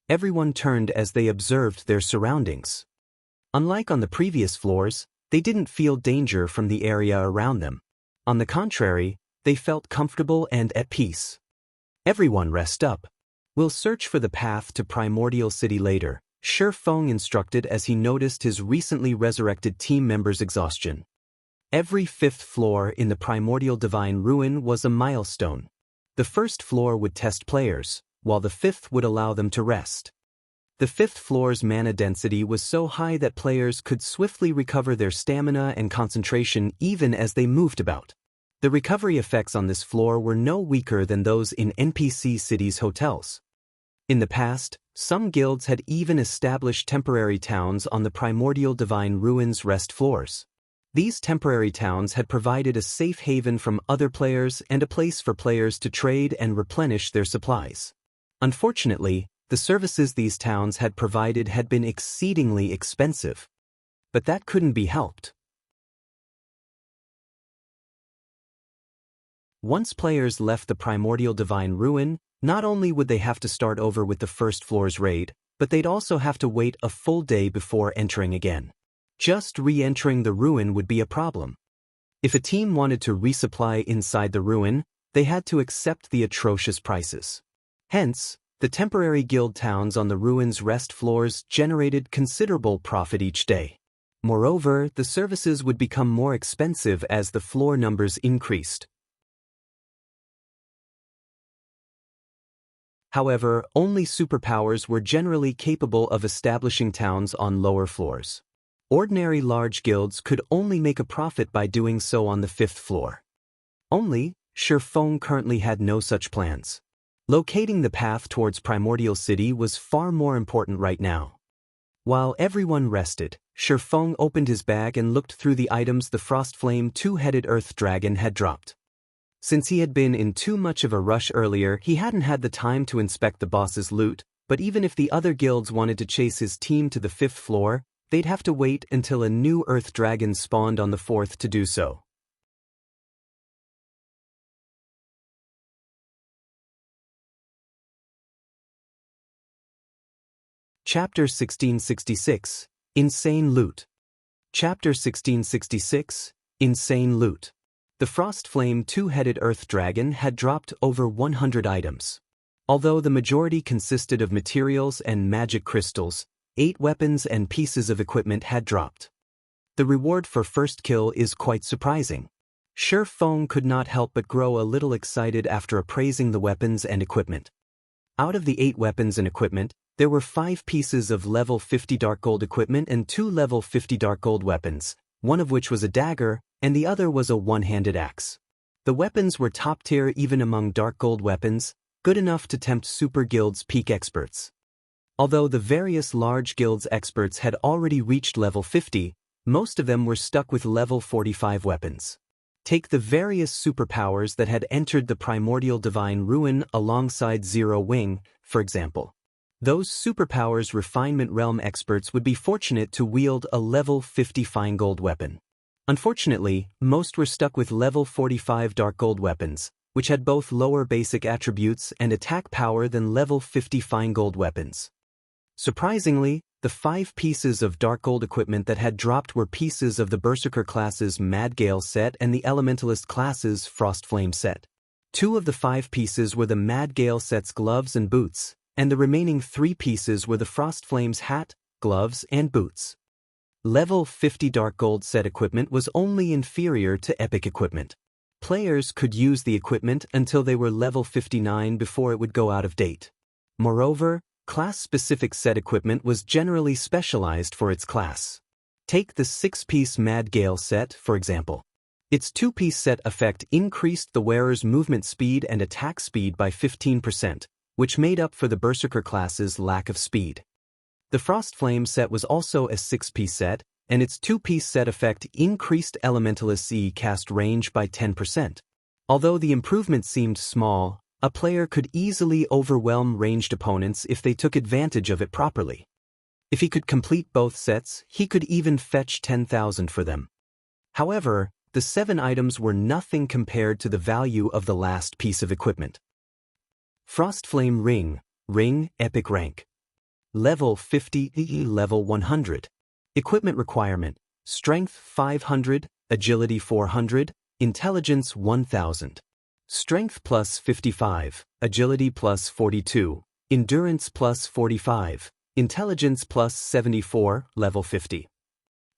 Everyone turned as they observed their surroundings. Unlike on the previous floors, they didn't feel danger from the area around them. On the contrary, they felt comfortable and at peace. Everyone rest up. We'll search for the path to Primordial City later, Feng instructed as he noticed his recently resurrected team members' exhaustion. Every 5th floor in the Primordial Divine Ruin was a milestone. The 1st floor would test players, while the 5th would allow them to rest. The 5th floor's mana density was so high that players could swiftly recover their stamina and concentration even as they moved about. The recovery effects on this floor were no weaker than those in NPC cities' hotels. In the past, some guilds had even established temporary towns on the Primordial Divine Ruins' rest floors. These temporary towns had provided a safe haven from other players and a place for players to trade and replenish their supplies. Unfortunately, the services these towns had provided had been exceedingly expensive. But that couldn't be helped. Once players left the Primordial Divine Ruin, not only would they have to start over with the first floor's raid, but they'd also have to wait a full day before entering again. Just re-entering the ruin would be a problem. If a team wanted to resupply inside the ruin, they had to accept the atrocious prices. Hence, the temporary guild towns on the ruin's rest floors generated considerable profit each day. Moreover, the services would become more expensive as the floor numbers increased. However, only superpowers were generally capable of establishing towns on lower floors. Ordinary large guilds could only make a profit by doing so on the 5th floor. Only, Shifeng currently had no such plans. Locating the path towards Primordial City was far more important right now. While everyone rested, Shifeng opened his bag and looked through the items the Frostflame two-headed Earth Dragon had dropped. Since he had been in too much of a rush earlier, he hadn't had the time to inspect the boss's loot, but even if the other guilds wanted to chase his team to the 5th floor, they'd have to wait until a new Earth Dragon spawned on the 4th to do so. Chapter 1666, Insane Loot. Chapter 1666, Insane Loot. The Frostflame two-headed Earth Dragon had dropped over 100 items. Although the majority consisted of materials and magic crystals, 8 weapons and pieces of equipment had dropped. The reward for first kill is quite surprising. Shifeng could not help but grow a little excited after appraising the weapons and equipment. Out of the 8 weapons and equipment, there were 5 pieces of level 50 dark gold equipment and 2 level 50 dark gold weapons, one of which was a dagger, and the other was a one-handed axe. The weapons were top tier even among dark gold weapons, good enough to tempt super guilds' peak experts. Although the various large guilds' experts had already reached level 50, most of them were stuck with level 45 weapons. Take the various superpowers that had entered the Primordial Divine Ruin alongside Zero Wing, for example. Those superpowers Refinement Realm experts would be fortunate to wield a level 50 fine gold weapon. Unfortunately, most were stuck with level 45 dark gold weapons, which had both lower basic attributes and attack power than level 50 fine gold weapons. Surprisingly, the 5 pieces of dark gold equipment that had dropped were pieces of the Berserker class's Mad Gale set and the Elementalist class's Frostflame set. 2 of the 5 pieces were the Mad Gale set's gloves and boots, and the remaining 3 pieces were the Frostflame's hat, gloves, and boots. Level 50 dark gold set equipment was only inferior to epic equipment. Players could use the equipment until they were level 59 before it would go out of date. Moreover, class-specific set equipment was generally specialized for its class. Take the 6-piece Mad Gale set, for example. Its 2-piece set effect increased the wearer's movement speed and attack speed by 15%, which made up for the Berserker class's lack of speed. The Frostflame set was also a 6-piece set, and its 2-piece set effect increased Elementalist's cast range by 10%. Although the improvement seemed small, a player could easily overwhelm ranged opponents if they took advantage of it properly. If he could complete both sets, he could even fetch 10,000 for them. However, the 7 items were nothing compared to the value of the last piece of equipment. Frostflame Ring, Epic Rank. Level 50, Level 100. Equipment requirement: Strength 500, Agility 400, Intelligence 1000. Strength plus 55, Agility plus 42, Endurance plus 45, Intelligence plus 74, Level 50.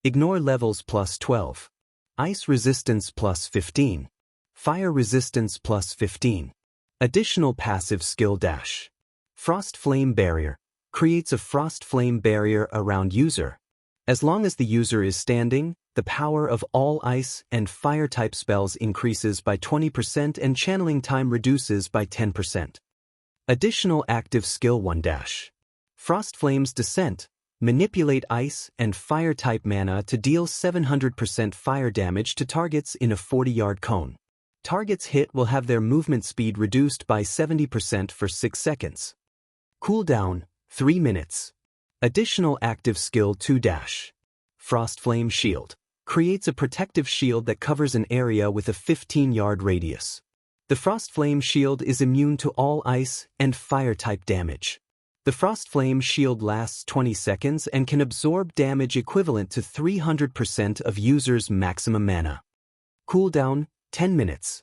Ignore levels plus 12. Ice resistance plus 15. Fire resistance plus 15. Additional passive skill dash. Frost Flame Barrier. Creates a frost flame barrier around user. As long as the user is standing, the power of all ice and fire-type spells increases by 20% and channeling time reduces by 10%. Additional active skill 1 dash. Frostflame's Descent. Manipulate ice and fire-type mana to deal 700% fire damage to targets in a 40-yard cone. Targets hit will have their movement speed reduced by 70% for 6 seconds. Cooldown, 3 minutes. Additional active skill 2 dash. Frostflame Shield. Creates a protective shield that covers an area with a 15-yard radius. The Frost Flame Shield is immune to all ice and fire-type damage. The Frost Flame Shield lasts 20 seconds and can absorb damage equivalent to 300% of user's maximum mana. Cooldown, 10 minutes.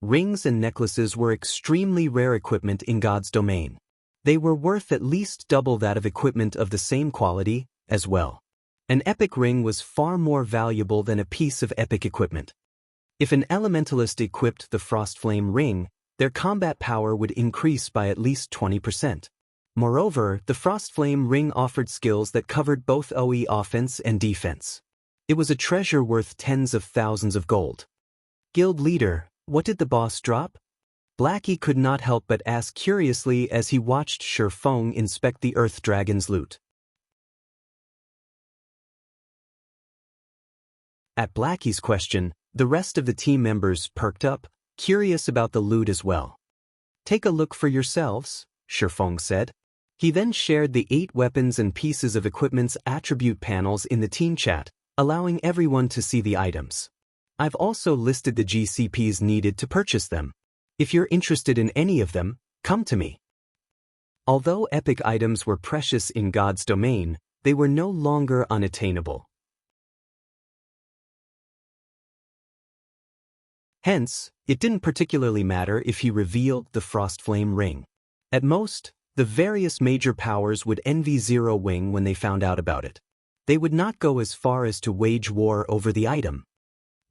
Rings and necklaces were extremely rare equipment in God's domain. They were worth at least double that of equipment of the same quality, as well. An epic ring was far more valuable than a piece of epic equipment. If an elementalist equipped the Frost Flame ring, their combat power would increase by at least 20%. Moreover, the Frost Flame ring offered skills that covered both OE offense and defense. It was a treasure worth tens of thousands of gold. Guild leader, what did the boss drop? Blackie could not help but ask curiously as he watched Shifeng inspect the Earth Dragon's loot. At Blackie's question, the rest of the team members perked up, curious about the loot as well. Take a look for yourselves, Shifeng said. He then shared the 8 weapons and pieces of equipment's attribute panels in the team chat, allowing everyone to see the items. I've also listed the GCPs needed to purchase them. If you're interested in any of them, come to me. Although epic items were precious in God's domain, they were no longer unattainable. Hence, it didn't particularly matter if he revealed the Frost Flame ring. At most, the various major powers would envy Zero Wing when they found out about it. They would not go as far as to wage war over the item.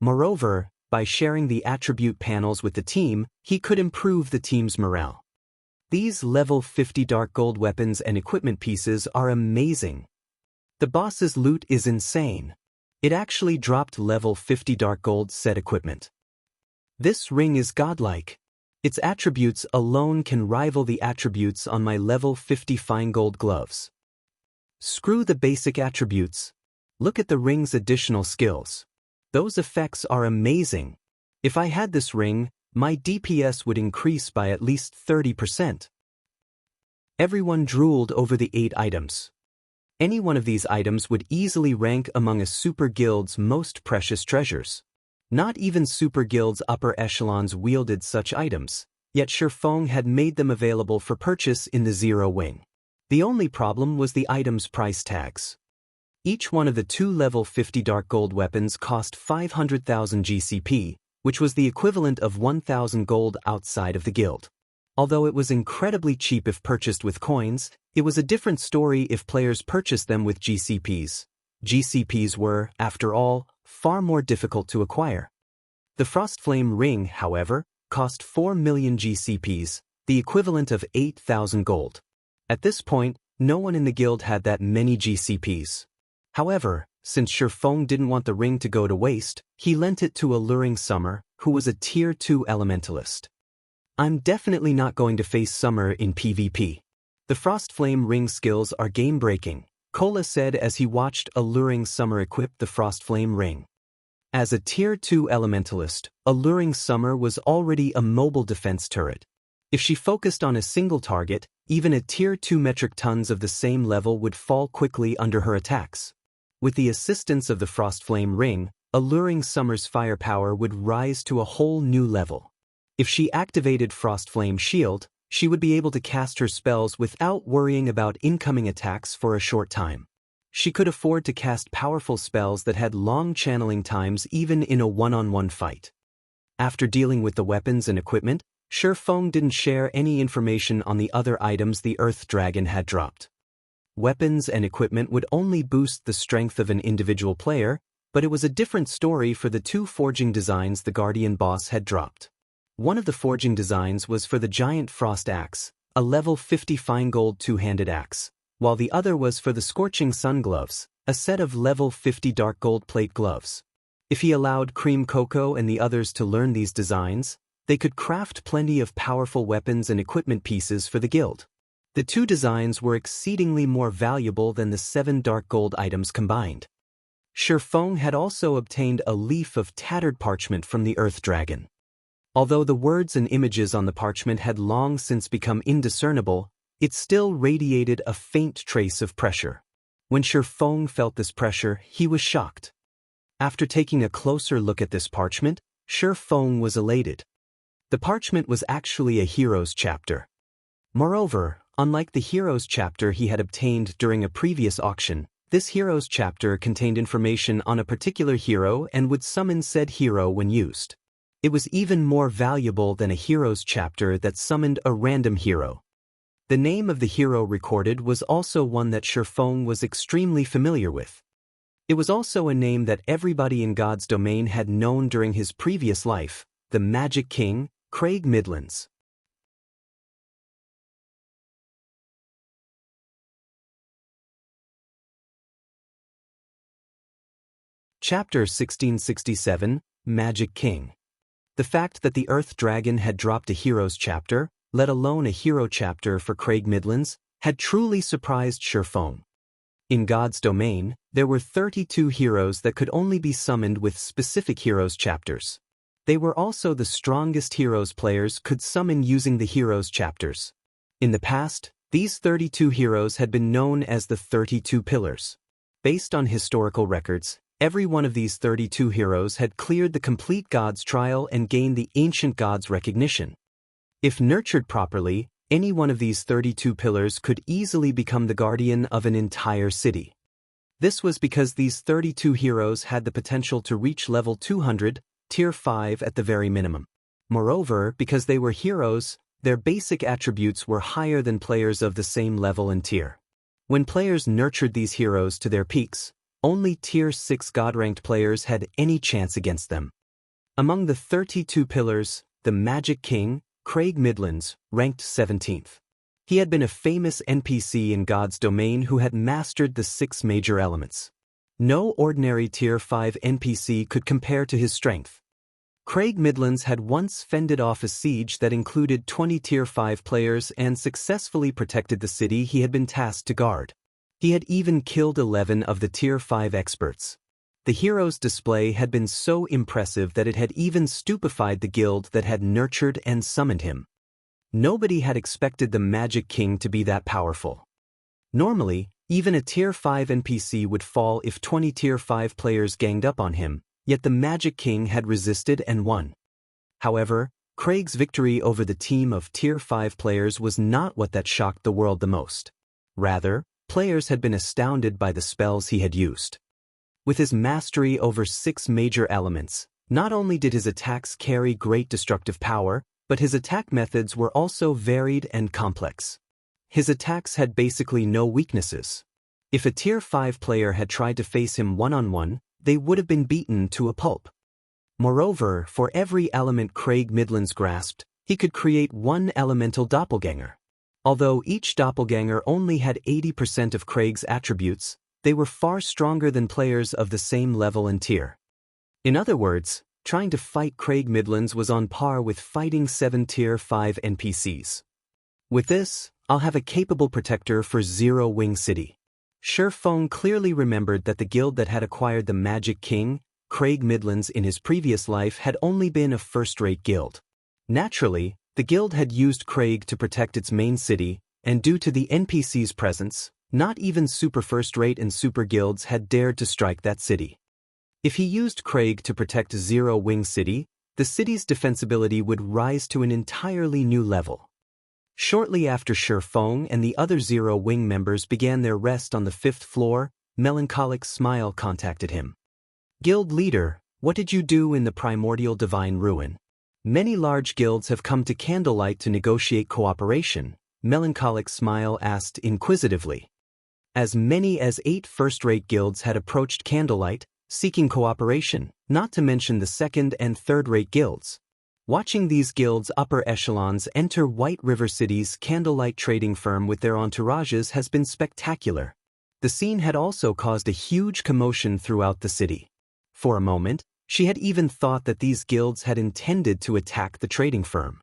Moreover, by sharing the attribute panels with the team, he could improve the team's morale. These level 50 dark gold weapons and equipment pieces are amazing. The boss's loot is insane. It actually dropped level 50 dark gold set equipment. This ring is godlike. Its attributes alone can rival the attributes on my level 50 fine gold gloves. Screw the basic attributes. Look at the ring's additional skills. Those effects are amazing. If I had this ring, my DPS would increase by at least 30%. Everyone drooled over the 8 items. Any one of these items would easily rank among a super guild's most precious treasures. Not even super guilds' upper echelons wielded such items, yet Shifeng had made them available for purchase in the Zero Wing. The only problem was the items' price tags. Each one of the 2 level 50 dark gold weapons cost 500,000 GCP, which was the equivalent of 1,000 gold outside of the guild. Although it was incredibly cheap if purchased with coins, it was a different story if players purchased them with GCPs. GCPs were, after all, far more difficult to acquire. The Frost Flame ring, however, cost 4 million GCPs, the equivalent of 8,000 gold. At this point, no one in the guild had that many GCPs. However, since Shifeng didn't want the ring to go to waste, he lent it to Alluring Summer, who was a Tier 2 elementalist. I'm definitely not going to face Summer in PvP. The Frost Flame ring skills are game-breaking, Cola said as he watched Alluring Summer equip the Frost Flame ring. As a Tier 2 elementalist, Alluring Summer was already a mobile defense turret. If she focused on a single target, even a Tier 2 metric tons of the same level would fall quickly under her attacks. With the assistance of the Frost Flame ring, Alluring Summer's firepower would rise to a whole new level. If she activated Frost Flame Shield, she would be able to cast her spells without worrying about incoming attacks for a short time. She could afford to cast powerful spells that had long channeling times even in a one-on-one fight. After dealing with the weapons and equipment, Shifeng didn't share any information on the other items the Earth Dragon had dropped. Weapons and equipment would only boost the strength of an individual player, but it was a different story for the 2 forging designs the Guardian boss had dropped. One of the forging designs was for the Giant Frost Axe, a level 50 fine gold 2-handed axe, while the other was for the Scorching Sun Gloves, a set of level 50 dark gold plate gloves. If he allowed Cream Coco and the others to learn these designs, they could craft plenty of powerful weapons and equipment pieces for the guild. The 2 designs were exceedingly more valuable than the 7 dark gold items combined. Shifeng had also obtained a leaf of tattered parchment from the Earth Dragon. Although the words and images on the parchment had long since become indiscernible, it still radiated a faint trace of pressure. When Shifeng felt this pressure, he was shocked. After taking a closer look at this parchment, Shifeng was elated. The parchment was actually a Heroes chapter. Moreover, unlike the Heroes chapter he had obtained during a previous auction, this Heroes chapter contained information on a particular hero and would summon said hero when used. It was even more valuable than a Heroes chapter that summoned a random hero. The name of the hero recorded was also one that Shifeng was extremely familiar with. It was also a name that everybody in God's domain had known during his previous life, the Magic King, Craig Midlands. Chapter 1667, Magic King. The fact that the Earth Dragon had dropped a Heroes chapter, let alone a hero chapter for Craig Midlands, had truly surprised Shifeng. In God's domain, there were 32 heroes that could only be summoned with specific heroes chapters. They were also the strongest heroes players could summon using the heroes chapters. In the past, these 32 heroes had been known as the 32 Pillars. Based on historical records, every one of these 32 heroes had cleared the complete God's trial and gained the ancient God's recognition. If nurtured properly, any one of these 32 pillars could easily become the guardian of an entire city. This was because these 32 heroes had the potential to reach level 200, tier 5 at the very minimum. Moreover, because they were heroes, their basic attributes were higher than players of the same level and tier. When players nurtured these heroes to their peaks, only tier 6 God-ranked players had any chance against them. Among the 32 pillars, the Magic King, Craig Midlands, ranked 17th. He had been a famous NPC in God's domain who had mastered the 6 major elements. No ordinary tier 5 NPC could compare to his strength. Craig Midlands had once fended off a siege that included 20 tier 5 players and successfully protected the city he had been tasked to guard. He had even killed 11 of the tier 5 experts. The hero's display had been so impressive that it had even stupefied the guild that had nurtured and summoned him. Nobody had expected the Magic King to be that powerful. Normally, even a tier 5 NPC would fall if 20 tier 5 players ganged up on him, yet the Magic King had resisted and won. However, Craig's victory over the team of tier 5 players was not what that shocked the world the most. Rather, players had been astounded by the spells he had used. With his mastery over 6 major elements, not only did his attacks carry great destructive power, but his attack methods were also varied and complex. His attacks had basically no weaknesses. If a tier 5 player had tried to face him one-on-one, they would have been beaten to a pulp. Moreover, for every element Craig Midlands grasped, he could create one elemental doppelganger. Although each doppelganger only had 80% of Craig's attributes, they were far stronger than players of the same level and tier. In other words, trying to fight Craig Midlands was on par with fighting 7 tier 5 NPCs. With this, I'll have a capable protector for Zero Wing City. Shifeng clearly remembered that the guild that had acquired the Magic King, Craig Midlands in his previous life had only been a first-rate guild. Naturally, the guild had used Craig to protect its main city, and due to the NPC's presence, not even super first-rate and super guilds had dared to strike that city. If he used Craig to protect Zero Wing City, the city's defensibility would rise to an entirely new level. Shortly after Shifeng and the other Zero Wing members began their rest on the 5th floor, Melancholic Smile contacted him. Guild leader, what did you do in the Primordial Divine Ruin? Many large guilds have come to Candlelight to negotiate cooperation, Melancholic Smile asked inquisitively. As many as 8 first-rate guilds had approached Candlelight, seeking cooperation, not to mention the second- and third-rate guilds. Watching these guilds' upper echelons enter White River City's Candlelight trading firm with their entourages has been spectacular. The scene had also caused a huge commotion throughout the city. For a moment, she had even thought that these guilds had intended to attack the trading firm.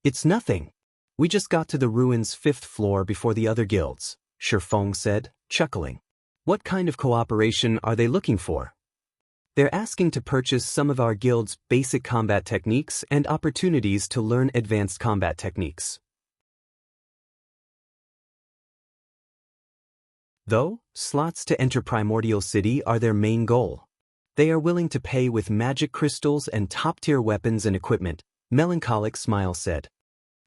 It's nothing. We just got to the ruins' 5th floor before the other guilds, Shifeng said, chuckling. What kind of cooperation are they looking for? They're asking to purchase some of our guild's basic combat techniques and opportunities to learn advanced combat techniques. Though, slots to enter Primordial City are their main goal. They are willing to pay with magic crystals and top-tier weapons and equipment, Melancholic Smile said.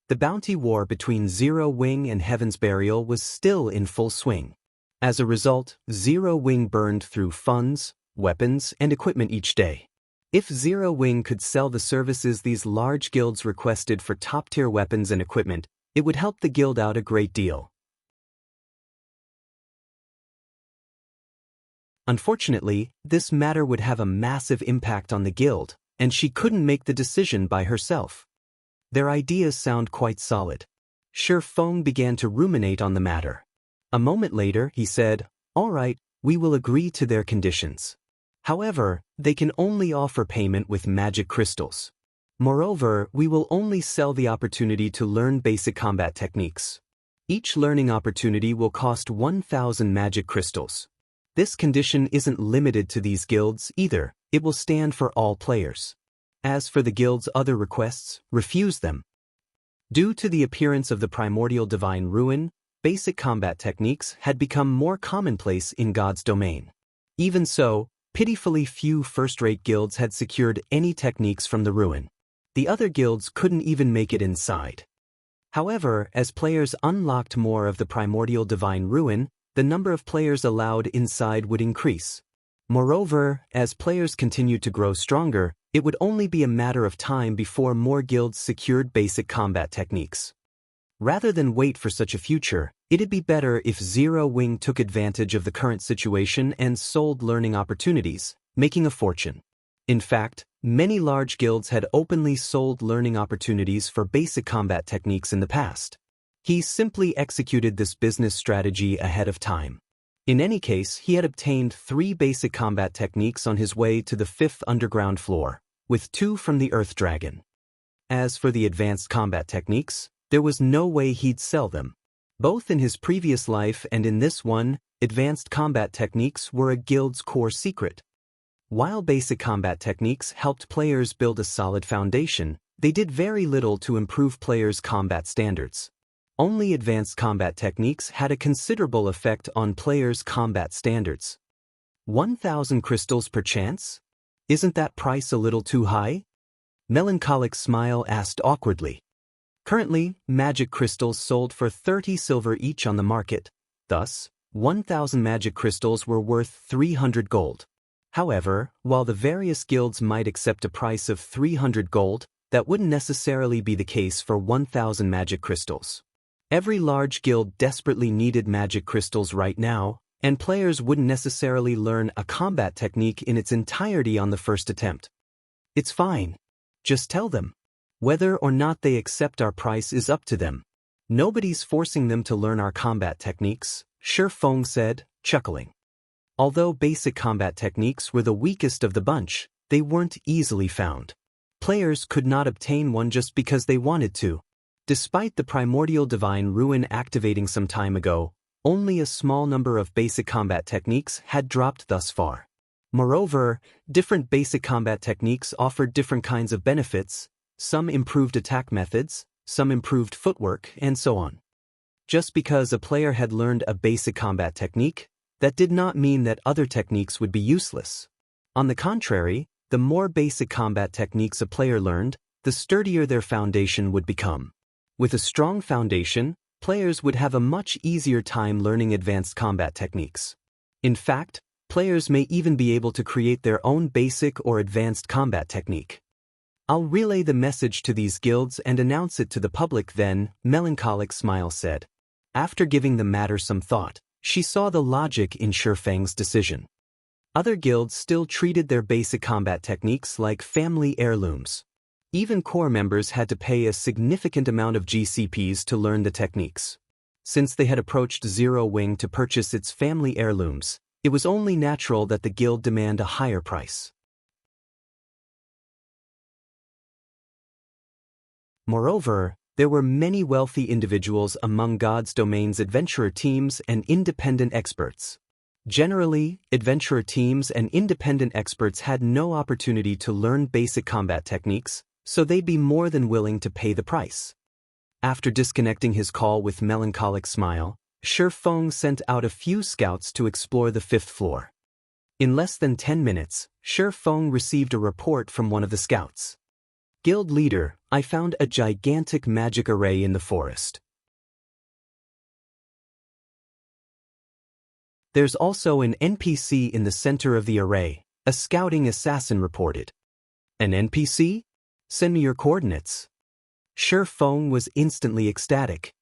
The bounty war between Zero Wing and Heaven's Burial was still in full swing. As a result, Zero Wing burned through funds, weapons, and equipment each day. If Zero Wing could sell the services these large guilds requested for top-tier weapons and equipment, it would help the guild out a great deal. Unfortunately, this matter would have a massive impact on the guild, and she couldn't make the decision by herself. Their ideas sound quite solid. Shi Feng began to ruminate on the matter. A moment later, he said, "All right, we will agree to their conditions. However, they can only offer payment with magic crystals. Moreover, we will only sell the opportunity to learn basic combat techniques. Each learning opportunity will cost 1,000 magic crystals. This condition isn't limited to these guilds either, it will stand for all players. As for the guild's other requests, refuse them." Due to the appearance of the Primordial Divine Ruin, basic combat techniques had become more commonplace in God's domain. Even so, pitifully few first-rate guilds had secured any techniques from the ruin. The other guilds couldn't even make it inside. However, as players unlocked more of the Primordial Divine Ruin, the number of players allowed inside would increase. Moreover, as players continued to grow stronger, it would only be a matter of time before more guilds secured basic combat techniques. Rather than wait for such a future, it'd be better if Zero Wing took advantage of the current situation and sold learning opportunities, making a fortune. In fact, many large guilds had openly sold learning opportunities for basic combat techniques in the past. He simply executed this business strategy ahead of time. In any case, he had obtained 3 basic combat techniques on his way to the 5th underground floor, with 2 from the Earth Dragon. As for the advanced combat techniques, there was no way he'd sell them. Both in his previous life and in this one, advanced combat techniques were a guild's core secret. While basic combat techniques helped players build a solid foundation, they did very little to improve players' combat standards. Only advanced combat techniques had a considerable effect on players' combat standards. 1,000 crystals per chance? Isn't that price a little too high? Melancholic Smile asked awkwardly. Currently, magic crystals sold for 30 silver each on the market. Thus, 1,000 magic crystals were worth 300 gold. However, while the various guilds might accept a price of 300 gold, that wouldn't necessarily be the case for 1,000 magic crystals. Every large guild desperately needed magic crystals right now, and players wouldn't necessarily learn a combat technique in its entirety on the first attempt. It's fine. Just tell them. Whether or not they accept our price is up to them. Nobody's forcing them to learn our combat techniques, Shi Feng said, chuckling. Although basic combat techniques were the weakest of the bunch, they weren't easily found. Players could not obtain one just because they wanted to. Despite the Primordial Divine Ruin activating some time ago, only a small number of basic combat techniques had dropped thus far. Moreover, different basic combat techniques offered different kinds of benefits, some improved attack methods, some improved footwork, and so on. Just because a player had learned a basic combat technique, that did not mean that other techniques would be useless. On the contrary, the more basic combat techniques a player learned, the sturdier their foundation would become. With a strong foundation, players would have a much easier time learning advanced combat techniques. In fact, players may even be able to create their own basic or advanced combat technique. I'll relay the message to these guilds and announce it to the public then, Melancholic Smile said. After giving the matter some thought, she saw the logic in Shi Feng's decision. Other guilds still treated their basic combat techniques like family heirlooms. Even core members had to pay a significant amount of GCPs to learn the techniques. Since they had approached Zero Wing to purchase its family heirlooms, it was only natural that the guild demand a higher price. Moreover, there were many wealthy individuals among God's domain's adventurer teams and independent experts. Generally, adventurer teams and independent experts had no opportunity to learn basic combat techniques, so they'd be more than willing to pay the price. After disconnecting his call with Melancholic Smile, Shi Feng sent out a few scouts to explore the 5th floor. In less than 10 minutes, Shi Feng received a report from one of the scouts. Guild leader, I found a gigantic magic array in the forest. There's also an NPC in the center of the array, a scouting assassin reported. An NPC? Send me your coordinates. Shi Feng was instantly ecstatic.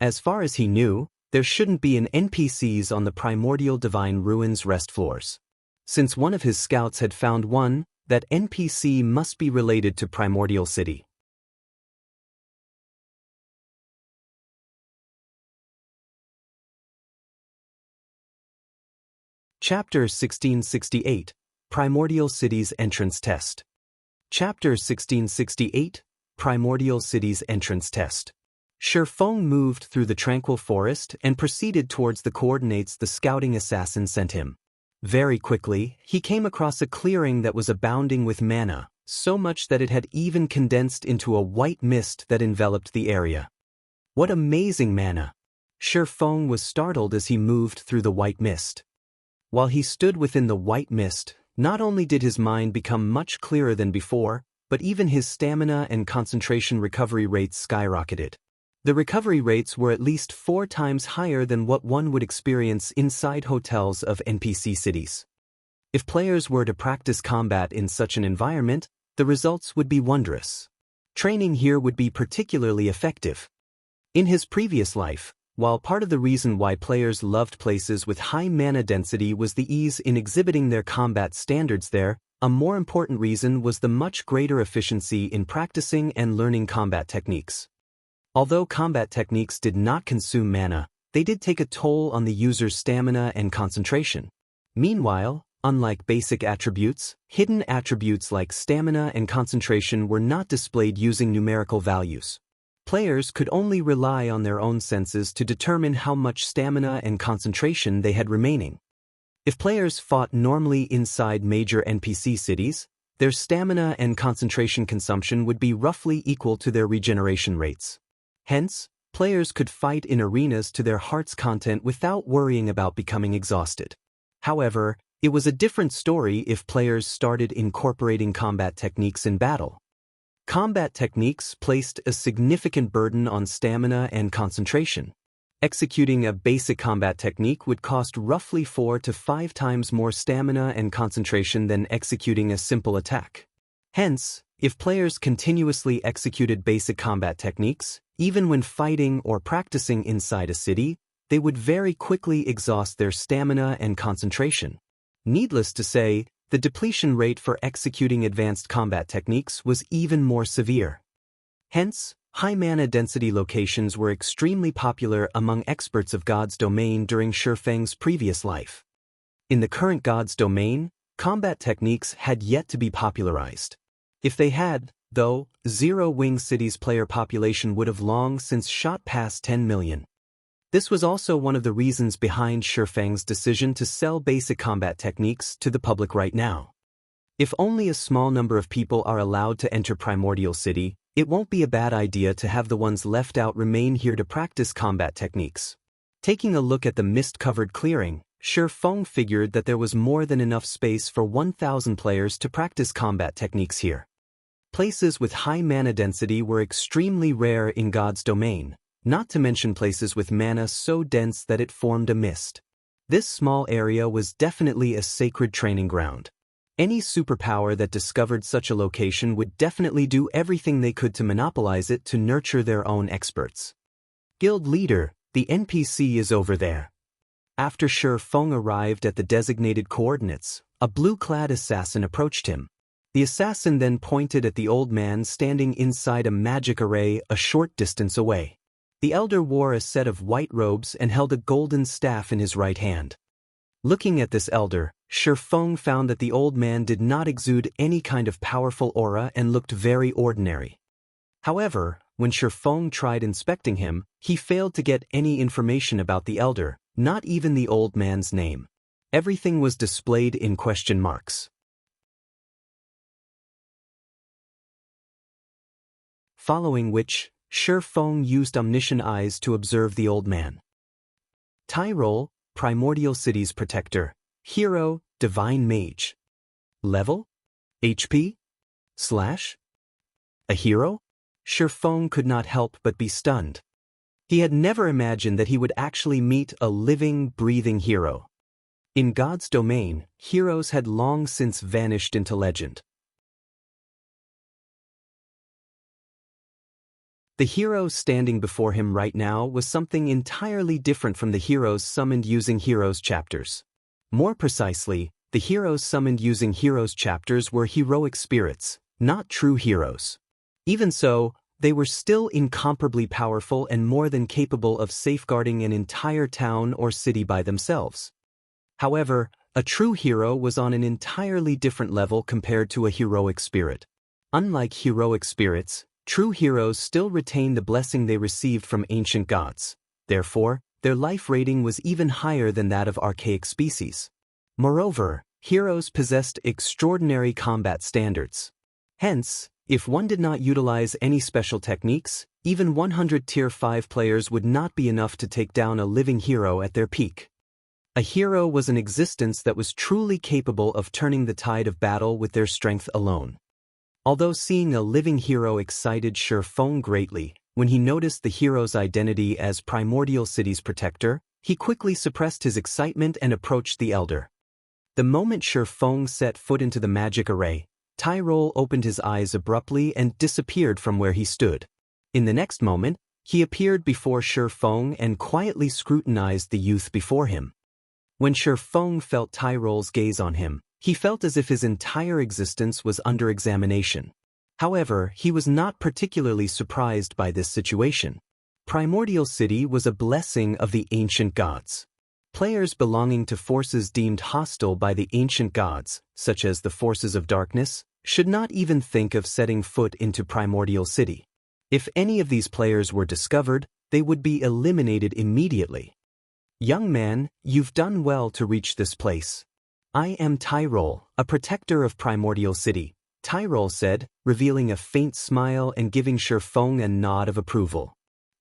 As far as he knew, there shouldn't be an NPCs on the Primordial Divine Ruins rest floors. Since one of his scouts had found one, that NPC must be related to Primordial City. Chapter 1668, Primordial City's Entrance Test. Chapter 1668, Primordial City's Entrance Test. Shi Feng moved through the tranquil forest and proceeded towards the coordinates the scouting assassin sent him. Very quickly, he came across a clearing that was abounding with mana, so much that it had even condensed into a white mist that enveloped the area. What amazing mana! Shi Feng was startled as he moved through the white mist. While he stood within the white mist, not only did his mind become much clearer than before, but even his stamina and concentration recovery rates skyrocketed. The recovery rates were at least 4 times higher than what one would experience inside hotels of NPC cities. If players were to practice combat in such an environment, the results would be wondrous. Training here would be particularly effective. In his previous life, while part of the reason why players loved places with high mana density was the ease in exhibiting their combat standards there, a more important reason was the much greater efficiency in practicing and learning combat techniques. Although combat techniques did not consume mana, they did take a toll on the user's stamina and concentration. Meanwhile, unlike basic attributes, hidden attributes like stamina and concentration were not displayed using numerical values. Players could only rely on their own senses to determine how much stamina and concentration they had remaining. If players fought normally inside major NPC cities, their stamina and concentration consumption would be roughly equal to their regeneration rates. Hence, players could fight in arenas to their heart's content without worrying about becoming exhausted. However, it was a different story if players started incorporating combat techniques in battle. Combat techniques placed a significant burden on stamina and concentration. Executing a basic combat technique would cost roughly 4 to 5 times more stamina and concentration than executing a simple attack. Hence, if players continuously executed basic combat techniques, even when fighting or practicing inside a city, they would very quickly exhaust their stamina and concentration. Needless to say, the depletion rate for executing advanced combat techniques was even more severe. Hence, high mana density locations were extremely popular among experts of God's Domain during Shi Feng's previous life. In the current God's Domain, combat techniques had yet to be popularized. If they had, though, Zero Wing City's player population would have long since shot past 10 million. This was also one of the reasons behind Shi Feng's decision to sell basic combat techniques to the public right now. If only a small number of people are allowed to enter Primordial City, it won't be a bad idea to have the ones left out remain here to practice combat techniques. Taking a look at the mist-covered clearing, Shi Feng figured that there was more than enough space for 1,000 players to practice combat techniques here. Places with high mana density were extremely rare in God's Domain, not to mention places with mana so dense that it formed a mist. This small area was definitely a sacred training ground. Any superpower that discovered such a location would definitely do everything they could to monopolize it to nurture their own experts. Guild leader, the NPC is over there. After Shi Feng arrived at the designated coordinates, a blue-clad assassin approached him. The assassin then pointed at the old man standing inside a magic array a short distance away. The elder wore a set of white robes and held a golden staff in his right hand. Looking at this elder, Shi Feng found that the old man did not exude any kind of powerful aura and looked very ordinary. However, when Shi Feng tried inspecting him, he failed to get any information about the elder, not even the old man's name. Everything was displayed in question marks. Following which, Shi Feng used omniscient eyes to observe the old man. Tie role, Primordial City's Protector. Hero, Divine Mage. Level? HP? / A hero? Shifeng could not help but be stunned. He had never imagined that he would actually meet a living, breathing hero. In God's domain, heroes had long since vanished into legend. The hero standing before him right now was something entirely different from the heroes summoned using Heroes chapters. More precisely, the heroes summoned using Heroes chapters were heroic spirits, not true heroes. Even so, they were still incomparably powerful and more than capable of safeguarding an entire town or city by themselves. However, a true hero was on an entirely different level compared to a heroic spirit. Unlike heroic spirits, true heroes still retain the blessing they received from ancient gods. Therefore, their life rating was even higher than that of archaic species. Moreover, heroes possessed extraordinary combat standards. Hence, if one did not utilize any special techniques, even 100 Tier 5 players would not be enough to take down a living hero at their peak. A hero was an existence that was truly capable of turning the tide of battle with their strength alone. Although seeing a living hero excited Shifeng greatly, when he noticed the hero's identity as Primordial City's protector, he quickly suppressed his excitement and approached the elder. The moment Shifeng set foot into the magic array, Tyrol opened his eyes abruptly and disappeared from where he stood. In the next moment, he appeared before Shifeng and quietly scrutinized the youth before him. When Shifeng felt Tyrol's gaze on him, he felt as if his entire existence was under examination. However, he was not particularly surprised by this situation. Primordial City was a blessing of the ancient gods. Players belonging to forces deemed hostile by the ancient gods, such as the forces of darkness, should not even think of setting foot into Primordial City. If any of these players were discovered, they would be eliminated immediately. Young man, you've done well to reach this place. I am Tyrol, a protector of Primordial City, Tyrol said, revealing a faint smile and giving Shifeng a nod of approval.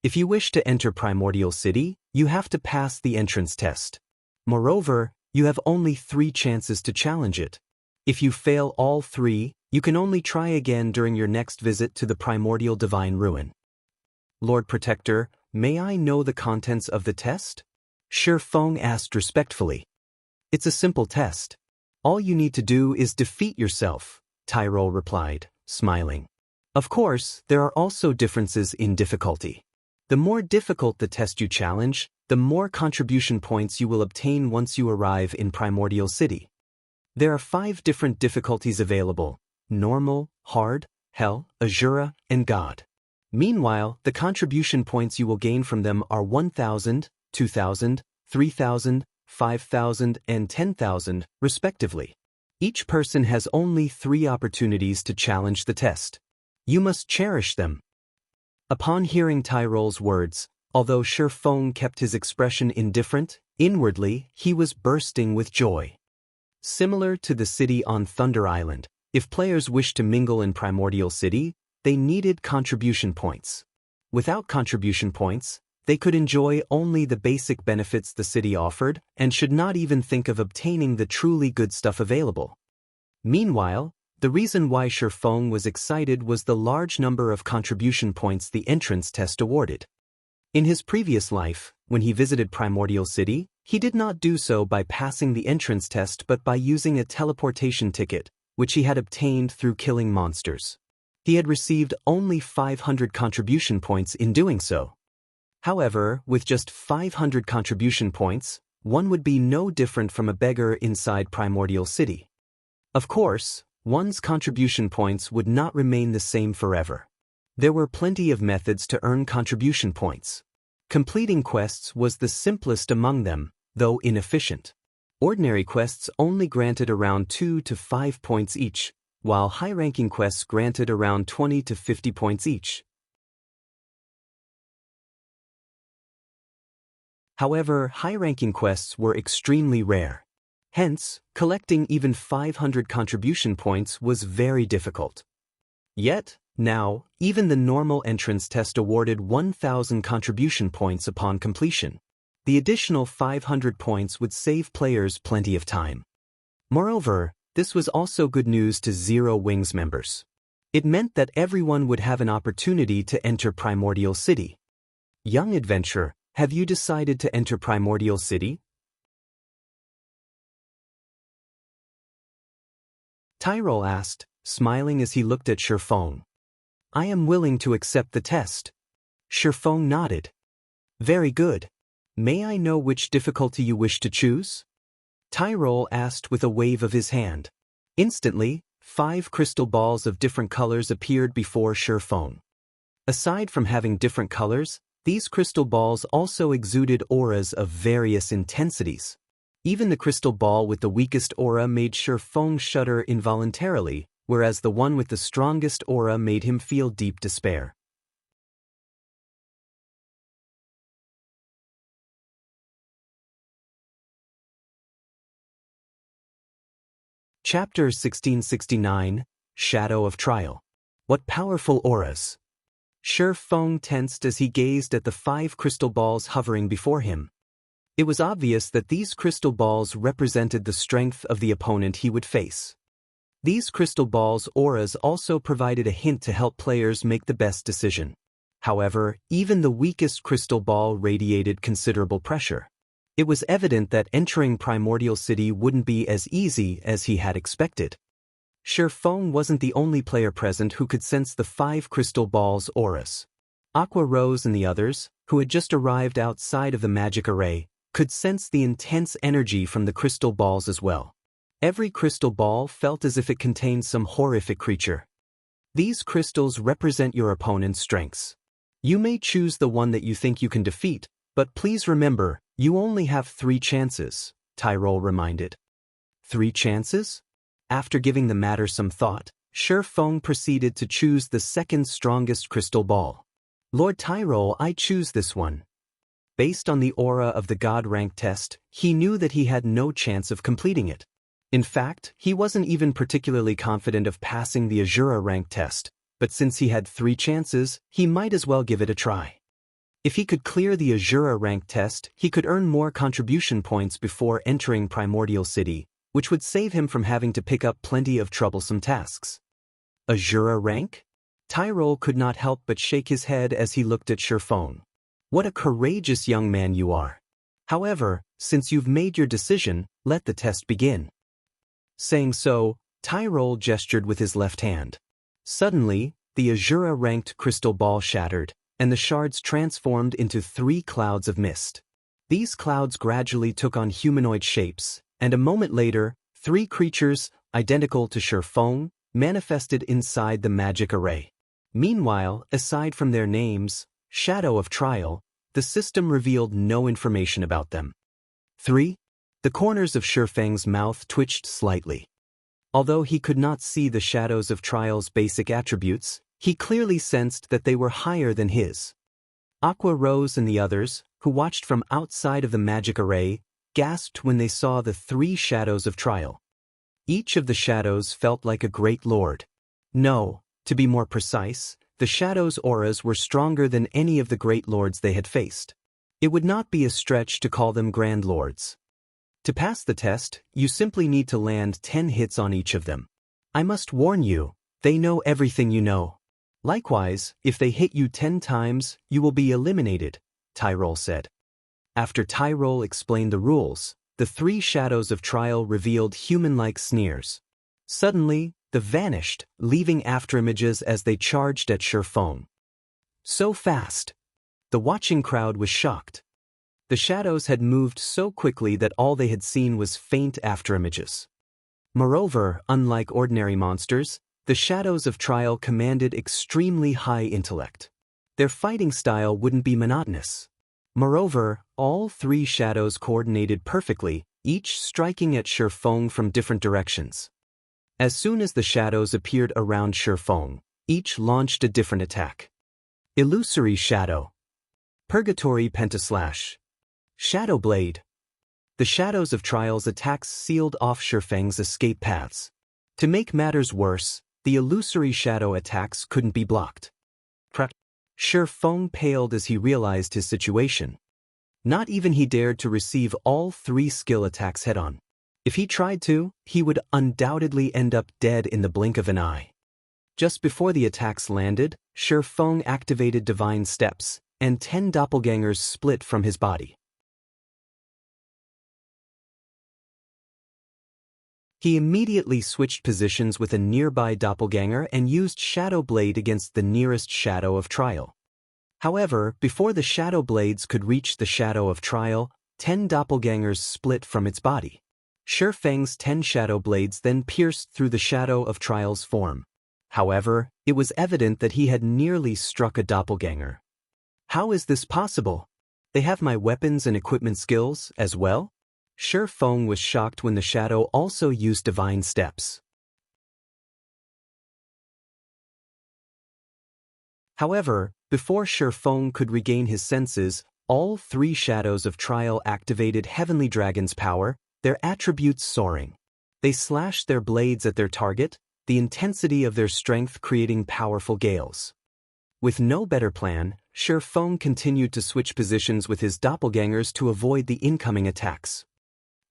If you wish to enter Primordial City, you have to pass the entrance test. Moreover, you have only 3 chances to challenge it. If you fail all 3, you can only try again during your next visit to the Primordial Divine Ruin. Lord Protector, may I know the contents of the test? Shifeng asked respectfully. It's a simple test. All you need to do is defeat yourself, Tyrol replied, smiling. Of course, there are also differences in difficulty. The more difficult the test you challenge, the more contribution points you will obtain once you arrive in Primordial City. There are 5 different difficulties available: Normal, Hard, Hell, Azura, and God. Meanwhile, the contribution points you will gain from them are 1,000, 2,000, 3,000, 5,000, and 10,000, respectively. Each person has only 3 opportunities to challenge the test. You must cherish them. Upon hearing Tyrol's words, although Shifeng kept his expression indifferent, inwardly he was bursting with joy. Similar to the city on Thunder Island, if players wished to mingle in Primordial City, they needed contribution points. Without contribution points, they could enjoy only the basic benefits the city offered and should not even think of obtaining the truly good stuff available. Meanwhile, the reason why Shifeng was excited was the large number of contribution points the entrance test awarded. In his previous life, when he visited Primordial City, he did not do so by passing the entrance test but by using a teleportation ticket, which he had obtained through killing monsters. He had received only 500 contribution points in doing so. However, with just 500 contribution points, one would be no different from a beggar inside Primordial City. Of course, one's contribution points would not remain the same forever. There were plenty of methods to earn contribution points. Completing quests was the simplest among them, though inefficient. Ordinary quests only granted around 2 to 5 points each, while high-ranking quests granted around 20 to 50 points each. However, high-ranking quests were extremely rare. Hence, collecting even 500 contribution points was very difficult. Yet, now, even the normal entrance test awarded 1,000 contribution points upon completion. The additional 500 points would save players plenty of time. Moreover, this was also good news to Zero Wings members. It meant that everyone would have an opportunity to enter Primordial City. Young adventurer, have you decided to enter Primordial City? Tyrol asked, smiling as he looked at Shifeng. I am willing to accept the test. Shifeng nodded. Very good. May I know which difficulty you wish to choose? Tyrol asked with a wave of his hand. Instantly, 5 crystal balls of different colors appeared before Shifeng. Aside from having different colors, these crystal balls also exuded auras of various intensities. Even the crystal ball with the weakest aura made Shifeng shudder involuntarily, whereas the one with the strongest aura made him feel deep despair. Chapter 1669, Shadow of Trial. What powerful auras! Shifeng tensed as he gazed at the 5 crystal balls hovering before him. It was obvious that these crystal balls represented the strength of the opponent he would face. These crystal balls' auras also provided a hint to help players make the best decision. However, even the weakest crystal ball radiated considerable pressure. It was evident that entering Primordial City wouldn't be as easy as he had expected. Shifeng wasn't the only player present who could sense the 5 crystal balls' auras. Aqua Rose and the others, who had just arrived outside of the magic array, could sense the intense energy from the crystal balls as well. Every crystal ball felt as if it contained some horrific creature. These crystals represent your opponent's strengths. You may choose the one that you think you can defeat, but please remember, you only have 3 chances, Tyrol reminded. 3 chances? After giving the matter some thought, Shifeng proceeded to choose the second strongest crystal ball. Lord Tyrol, I choose this one. Based on the aura of the God rank test, he knew that he had no chance of completing it. In fact, he wasn't even particularly confident of passing the Azura rank test, but since he had 3 chances, he might as well give it a try. If he could clear the Azura rank test, he could earn more contribution points before entering Primordial City, which would save him from having to pick up plenty of troublesome tasks. Azura rank? Tyrol could not help but shake his head as he looked at Shifeng. What a courageous young man you are. However, since you've made your decision, let the test begin. Saying so, Tyrol gestured with his left hand. Suddenly, the Azura-ranked crystal ball shattered, and the shards transformed into 3 clouds of mist. These clouds gradually took on humanoid shapes, and a moment later, 3 creatures, identical to Shifeng, manifested inside the magic array. Meanwhile, aside from their names, Shadow of Trial, the system revealed no information about them. 3. The corners of Shifeng's mouth twitched slightly. Although he could not see the Shadows of Trial's basic attributes, he clearly sensed that they were higher than his. Aqua Rose and the others, who watched from outside of the magic array, gasped when they saw the 3 Shadows of Trial. Each of the shadows felt like a great lord. No, to be more precise, the shadows' auras were stronger than any of the great lords they had faced. It would not be a stretch to call them grand lords. To pass the test, you simply need to land 10 hits on each of them. I must warn you, they know everything you know. Likewise, if they hit you 10 times, you will be eliminated, Tyrol said. After Tyrol explained the rules, the 3 Shadows of Trial revealed human-like sneers. Suddenly, they vanished, leaving afterimages as they charged at Shifeng. So fast! The watching crowd was shocked. The shadows had moved so quickly that all they had seen was faint afterimages. Moreover, unlike ordinary monsters, the Shadows of Trial commanded extremely high intellect. Their fighting style wouldn't be monotonous. Moreover, all 3 shadows coordinated perfectly, each striking at Shifeng from different directions. As soon as the shadows appeared around Shifeng, each launched a different attack. Illusory Shadow. Purgatory Pentaslash. Shadow Blade. The Shadows of Trial's attacks sealed off Shifeng's escape paths. To make matters worse, the illusory shadow attacks couldn't be blocked. Shifeng paled as he realized his situation. Not even he dared to receive all 3 skill attacks head-on. If he tried to, he would undoubtedly end up dead in the blink of an eye. Just before the attacks landed, Shi Feng activated Divine Steps, and 10 doppelgangers split from his body. He immediately switched positions with a nearby doppelganger and used Shadow Blade against the nearest Shadow of Trial. However, before the Shadow Blades could reach the Shadow of Trial, 10 doppelgangers split from its body. Shi Feng's 10 Shadow Blades then pierced through the Shadow of Trial's form. However, it was evident that he had nearly struck a doppelganger. How is this possible? They have my weapons and equipment skills as well? Shi Feng was shocked when the Shadow also used Divine Steps. However, before Shi Feng could regain his senses, all 3 Shadows of Trial activated Heavenly Dragon's power, their attributes soaring. They slashed their blades at their target, the intensity of their strength creating powerful gales. With no better plan, Shi Feng continued to switch positions with his doppelgangers to avoid the incoming attacks.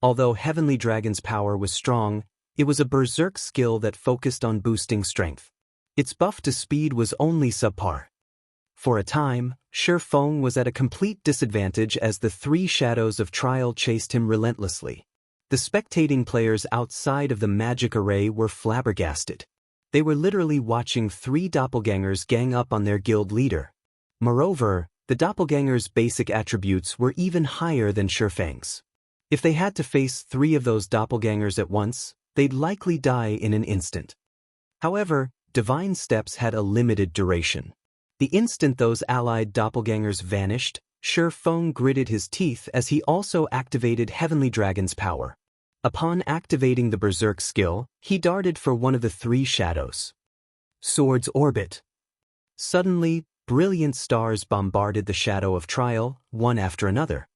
Although Heavenly Dragon's power was strong, it was a berserk skill that focused on boosting strength. Its buff to speed was only subpar. For a time, Shi Feng was at a complete disadvantage as the 3 Shadows of Trial chased him relentlessly. The spectating players outside of the magic array were flabbergasted. They were literally watching 3 doppelgangers gang up on their guild leader. Moreover, the doppelgangers' basic attributes were even higher than Shi Feng's. If they had to face 3 of those doppelgangers at once, they'd likely die in an instant. However, Divine Steps had a limited duration. The instant those allied doppelgangers vanished, Shi Feng gritted his teeth as he also activated Heavenly Dragon's power. Upon activating the Berserk skill, he darted for one of the 3 shadows. Sword's Orbit. Suddenly, brilliant stars bombarded the Shadow of Trial, one after another.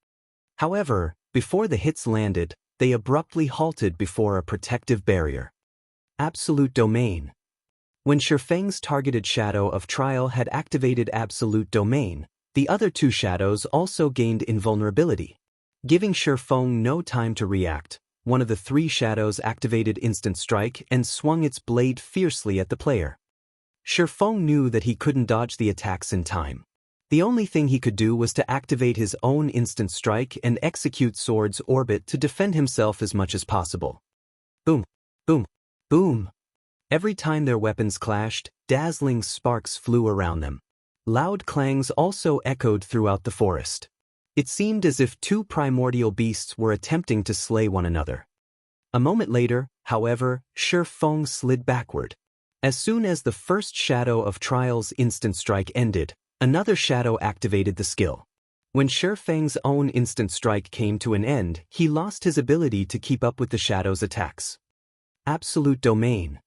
However, before the hits landed, they abruptly halted before a protective barrier. Absolute Domain. When Shi Feng's targeted Shadow of Trial had activated Absolute Domain, the other 2 shadows also gained invulnerability. Giving Shi Feng no time to react, one of the 3 shadows activated Instant Strike and swung its blade fiercely at the player. Shi Feng knew that he couldn't dodge the attacks in time. The only thing he could do was to activate his own Instant Strike and execute Sword's Orbit to defend himself as much as possible. Boom, boom, boom. Every time their weapons clashed, dazzling sparks flew around them. Loud clangs also echoed throughout the forest. It seemed as if 2 primordial beasts were attempting to slay one another. A moment later, however, Shi Feng slid backward. As soon as the first Shadow of Trial's Instant Strike ended, another shadow activated the skill. When Shi Feng's own Instant Strike came to an end, he lost his ability to keep up with the shadow's attacks. Absolute Domain.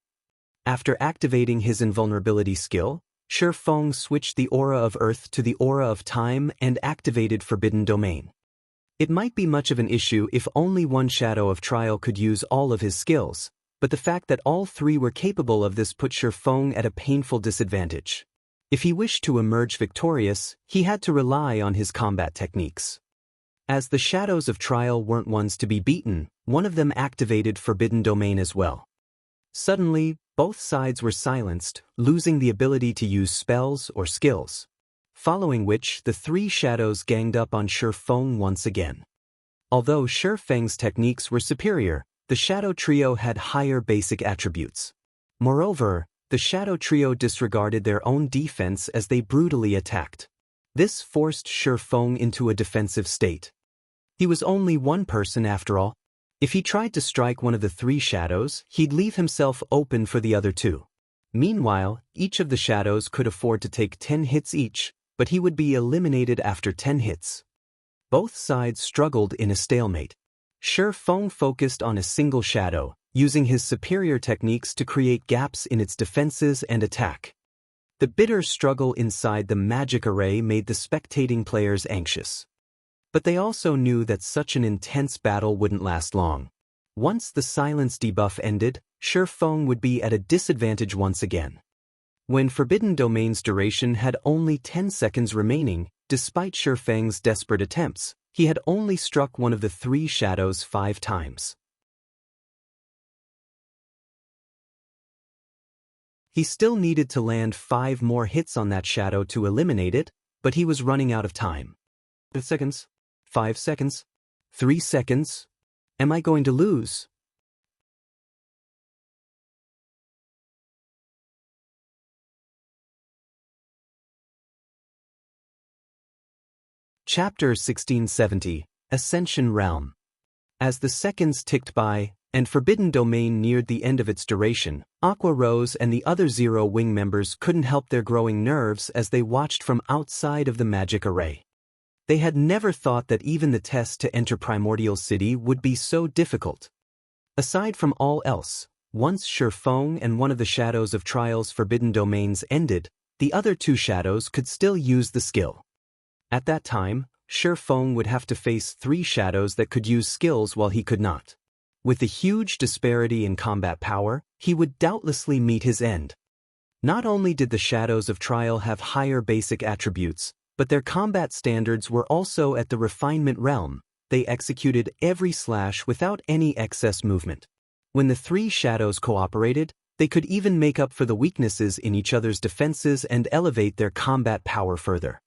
After activating his invulnerability skill, Shi Feng switched the Aura of Earth to the Aura of Time and activated Forbidden Domain. It might be much of an issue if only one Shadow of Trial could use all of his skills, but the fact that all 3 were capable of this put Shi Feng at a painful disadvantage. If he wished to emerge victorious, he had to rely on his combat techniques. As the Shadows of Trial weren't ones to be beaten, one of them activated Forbidden Domain as well. Suddenly, both sides were silenced, losing the ability to use spells or skills. Following which, the 3 shadows ganged up on Shi Feng once again. Although Shi Feng's techniques were superior, the Shadow Trio had higher basic attributes. Moreover, the Shadow Trio disregarded their own defense as they brutally attacked. This forced Shi Feng into a defensive state. He was only one person after all. If he tried to strike one of the 3 shadows, he'd leave himself open for the other 2. Meanwhile, each of the shadows could afford to take 10 hits each, but he would be eliminated after 10 hits. Both sides struggled in a stalemate. Shi Feng focused on a single shadow, using his superior techniques to create gaps in its defenses and attack. The bitter struggle inside the magic array made the spectating players anxious. But they also knew that such an intense battle wouldn't last long. Once the silence debuff ended, Shi Feng would be at a disadvantage once again. When Forbidden Domain's duration had only 10 seconds remaining, despite Shi Feng's desperate attempts, he had only struck one of the 3 shadows 5 times. He still needed to land 5 more hits on that shadow to eliminate it, but he was running out of time. 5 seconds. 5 seconds. 3 seconds. Am I going to lose? Chapter 1670, Ascension Realm. As the seconds ticked by, and Forbidden Domain neared the end of its duration, Aqua Rose and the other Zero Wing members couldn't help their growing nerves as they watched from outside of the magic array. They had never thought that even the test to enter Primordial City would be so difficult. Aside from all else, once Shifeng and one of the Shadows of Trial's Forbidden Domains ended, the other 2 shadows could still use the skill. At that time, Shifeng would have to face 3 shadows that could use skills while he could not. With the huge disparity in combat power, he would doubtlessly meet his end. Not only did the Shadows of Trial have higher basic attributes, but their combat standards were also at the refinement realm. They executed every slash without any excess movement. When the 3 shadows cooperated, they could even make up for the weaknesses in each other's defenses and elevate their combat power further.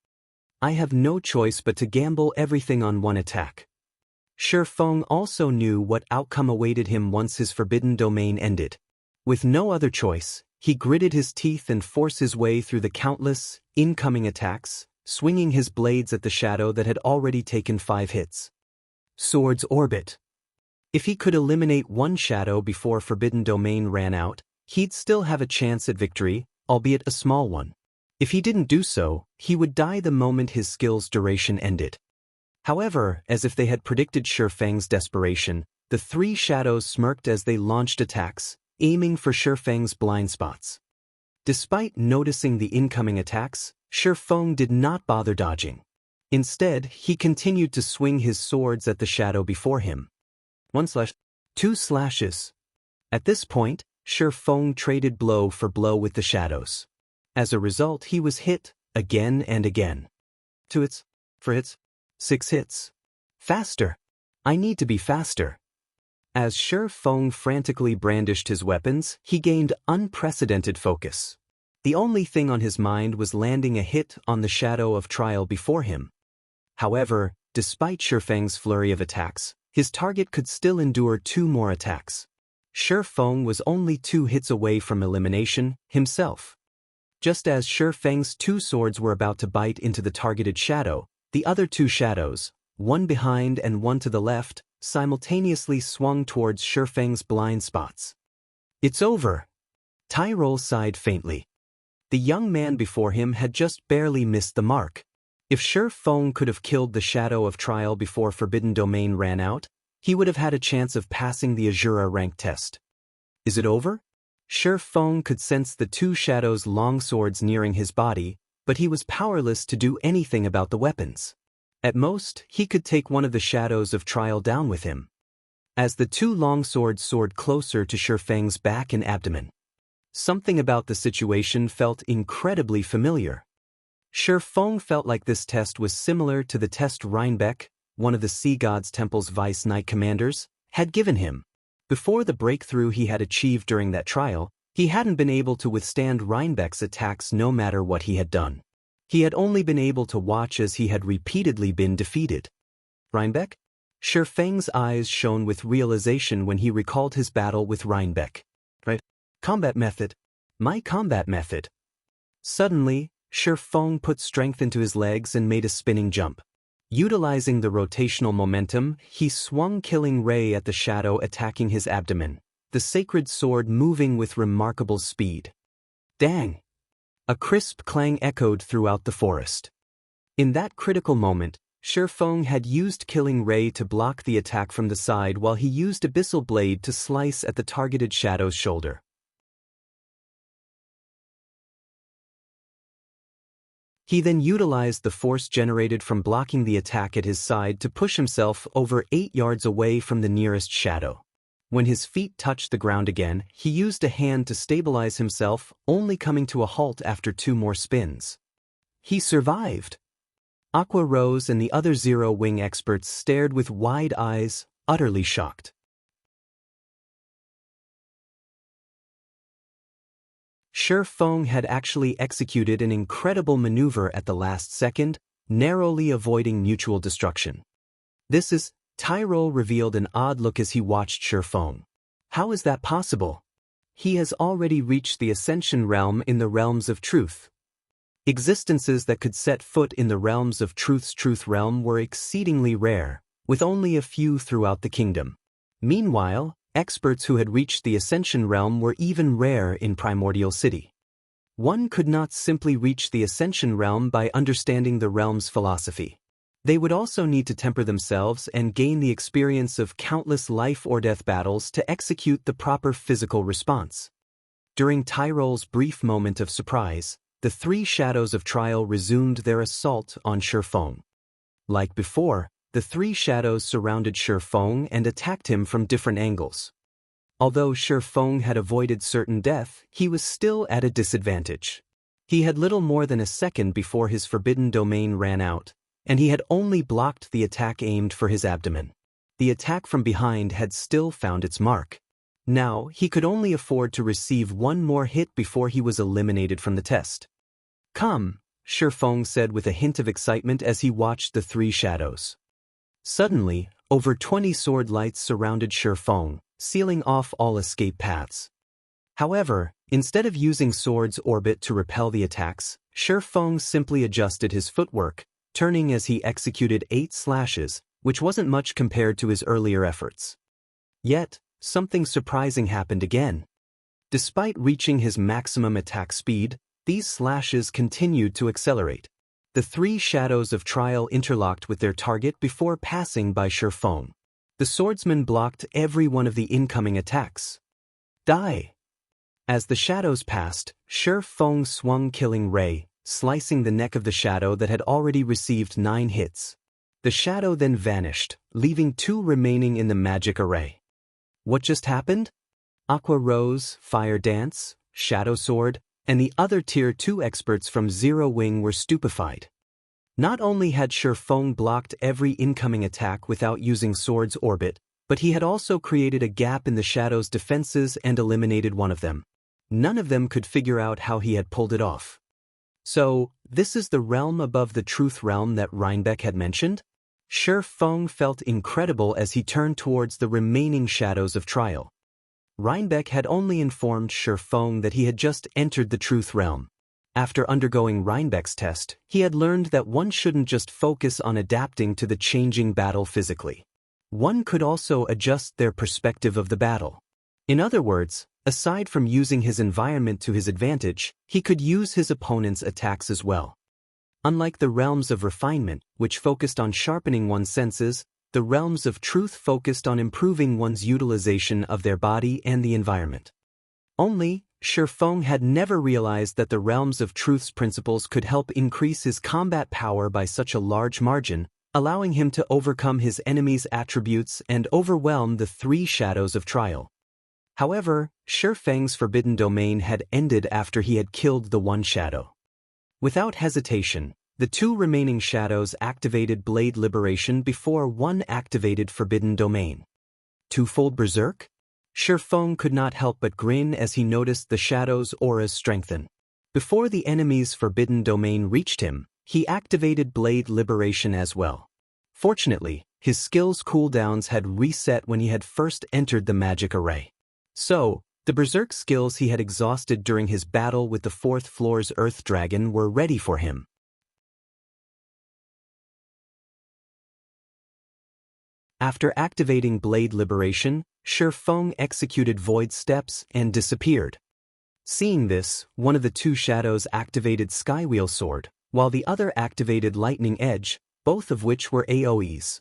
I have no choice but to gamble everything on one attack. Shifeng also knew what outcome awaited him once his Forbidden Domain ended. With no other choice, he gritted his teeth and forced his way through the countless, incoming attacks, swinging his blades at the shadow that had already taken 5 hits. Sword's Orbit. If he could eliminate one shadow before Forbidden Domain ran out, he'd still have a chance at victory, albeit a small one. If he didn't do so, he would die the moment his skill's duration ended. However, as if they had predicted Shifeng's desperation, the 3 shadows smirked as they launched attacks, aiming for Shifeng's blind spots. Despite noticing the incoming attacks, Shifeng did not bother dodging. Instead, he continued to swing his swords at the shadow before him. 1 slash, 2 slashes. At this point, Shifeng traded blow for blow with the shadows. As a result, he was hit, again and again. 2 hits, 4 hits, 6 hits. Faster. I need to be faster. As Shifeng frantically brandished his weapons, he gained unprecedented focus. The only thing on his mind was landing a hit on the Shadow of Trial before him. However, despite Shifeng's flurry of attacks, his target could still endure 2 more attacks. Shifeng was only 2 hits away from elimination himself. Just as Shifeng's 2 swords were about to bite into the targeted shadow, the other 2 shadows, one behind and one to the left, simultaneously swung towards Shifeng's blind spots. It's over. Tyrol sighed faintly. The young man before him had just barely missed the mark. If Shifeng could have killed the Shadow of Trial before Forbidden Domain ran out, he would have had a chance of passing the Azura rank test. Is it over? Shifeng could sense the 2 shadows' long swords nearing his body, but he was powerless to do anything about the weapons. At most, he could take one of the Shadows of Trial down with him. As the 2 long swords soared closer to Shifeng's back and abdomen, something about the situation felt incredibly familiar. Shifeng felt like this test was similar to the test Reinbeck, one of the Sea God's Temple's Vice Knight commanders, had given him. Before the breakthrough he had achieved during that trial, he hadn't been able to withstand Reinbeck's attacks no matter what he had done. He had only been able to watch as he had repeatedly been defeated. Reinbeck? Shifeng's eyes shone with realization when he recalled his battle with Reinbeck. Right? Combat method. My combat method. Suddenly, Shifeng put strength into his legs and made a spinning jump. Utilizing the rotational momentum, he swung Killing Ray at the shadow attacking his abdomen, the sacred sword moving with remarkable speed. Dang! A crisp clang echoed throughout the forest. In that critical moment, Shifeng had used Killing Ray to block the attack from the side while he used Abyssal Blade to slice at the targeted shadow's shoulder. He then utilized the force generated from blocking the attack at his side to push himself over 8 yards away from the nearest shadow. When his feet touched the ground again, he used a hand to stabilize himself, only coming to a halt after 2 more spins. He survived. Aqua Rose and the other Zero Wing experts stared with wide eyes, utterly shocked. Shi Feng had actually executed an incredible maneuver at the last second, narrowly avoiding mutual destruction. Tyrol revealed an odd look as he watched Shi Feng. How is that possible? He has already reached the Ascension realm in the realms of truth. Existences that could set foot in the realms of truth's truth realm were exceedingly rare, with only a few throughout the kingdom. Meanwhile, experts who had reached the Ascension realm were even rare in Primordial City. One could not simply reach the Ascension realm by understanding the realm's philosophy. They would also need to temper themselves and gain the experience of countless life-or-death battles to execute the proper physical response. During Tyrol's brief moment of surprise, the three shadows of trial resumed their assault on Shi Feng. Like before, the three shadows surrounded Shi Feng and attacked him from different angles. Although Shi Feng had avoided certain death, he was still at a disadvantage. He had little more than a second before his forbidden domain ran out, and he had only blocked the attack aimed for his abdomen. The attack from behind had still found its mark. Now, he could only afford to receive one more hit before he was eliminated from the test. "Come," Shi Feng said with a hint of excitement as he watched the three shadows. Suddenly, over 20 sword lights surrounded Shi Feng, sealing off all escape paths. However, instead of using sword's orbit to repel the attacks, Shi Feng simply adjusted his footwork, turning as he executed 8 slashes, which wasn't much compared to his earlier efforts. Yet, something surprising happened again. Despite reaching his maximum attack speed, these slashes continued to accelerate. The three shadows of trial interlocked with their target before passing by Shi Feng. The swordsman blocked every one of the incoming attacks. Die! As the shadows passed, Shi Feng swung Killing Ray, slicing the neck of the shadow that had already received 9 hits. The shadow then vanished, leaving 2 remaining in the magic array. What just happened? Aqua Rose, Fire Dance, Shadow Sword, and the other Tier 2 experts from Zero Wing were stupefied. Not only had Shi Feng blocked every incoming attack without using Sword's orbit, but he had also created a gap in the shadow's defenses and eliminated one of them. None of them could figure out how he had pulled it off. So, this is the realm above the truth realm that Reinbeck had mentioned? Shi Feng felt incredible as he turned towards the remaining shadows of trial. Reinbeck had only informed Shi Feng that he had just entered the truth realm. After undergoing Reinbeck's test, he had learned that one shouldn't just focus on adapting to the changing battle physically. One could also adjust their perspective of the battle. In other words, aside from using his environment to his advantage, he could use his opponent's attacks as well. Unlike the realms of refinement, which focused on sharpening one's senses, the realms of truth focused on improving one's utilization of their body and the environment. Only, Shi Feng had never realized that the realms of truth's principles could help increase his combat power by such a large margin, allowing him to overcome his enemy's attributes and overwhelm the three shadows of trial. However, Shi Feng's forbidden domain had ended after he had killed the one shadow. Without hesitation, the 2 remaining shadows activated Blade Liberation before one activated Forbidden Domain. Twofold Berserk? Shi Feng could not help but grin as he noticed the shadow's auras strengthen. Before the enemy's Forbidden Domain reached him, he activated Blade Liberation as well. Fortunately, his skill's cooldowns had reset when he had first entered the magic array. So, the Berserk skills he had exhausted during his battle with the 4th floor's Earth Dragon were ready for him. After activating Blade Liberation, Shi Feng executed Void Steps and disappeared. Seeing this, one of the 2 shadows activated Skywheel Sword, while the other activated Lightning Edge, both of which were AoEs.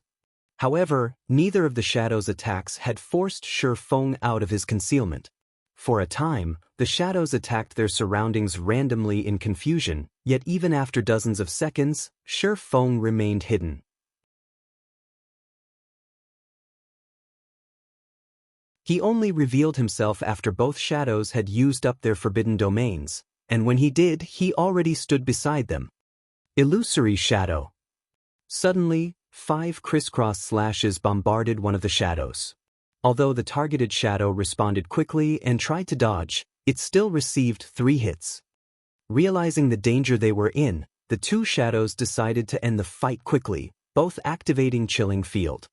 However, neither of the shadow's attacks had forced Shi Feng out of his concealment. For a time, the shadows attacked their surroundings randomly in confusion, yet even after dozens of seconds, Shi Feng remained hidden. He only revealed himself after both shadows had used up their forbidden domains, and when he did, he already stood beside them. Illusory Shadow. Suddenly, 5 crisscross slashes bombarded one of the shadows. Although the targeted shadow responded quickly and tried to dodge, It still received 3 hits. Realizing the danger they were in, the two shadows decided to end the fight quickly, both activating Chilling Field.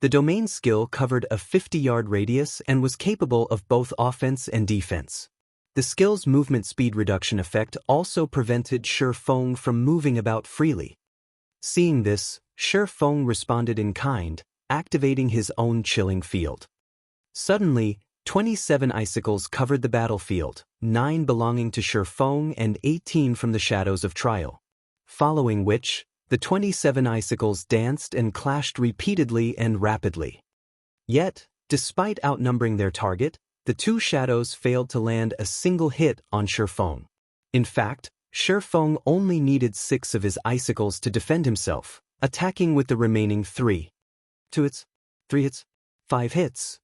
The domain skill covered a 50-yard radius and was capable of both offense and defense. The skill's movement speed reduction effect also prevented Shi Feng from moving about freely. Seeing this, Shi Feng responded in kind, activating his own Chilling Field. Suddenly, 27 icicles covered the battlefield, 9 belonging to Shi Feng and 18 from the Shadows of Trial. Following which, the 27 icicles danced and clashed repeatedly and rapidly. Yet, despite outnumbering their target, the two shadows failed to land a single hit on Shi Feng. In fact, Shi Feng only needed 6 of his icicles to defend himself, attacking with the remaining 3. 2 hits, 3 hits, 5 hits.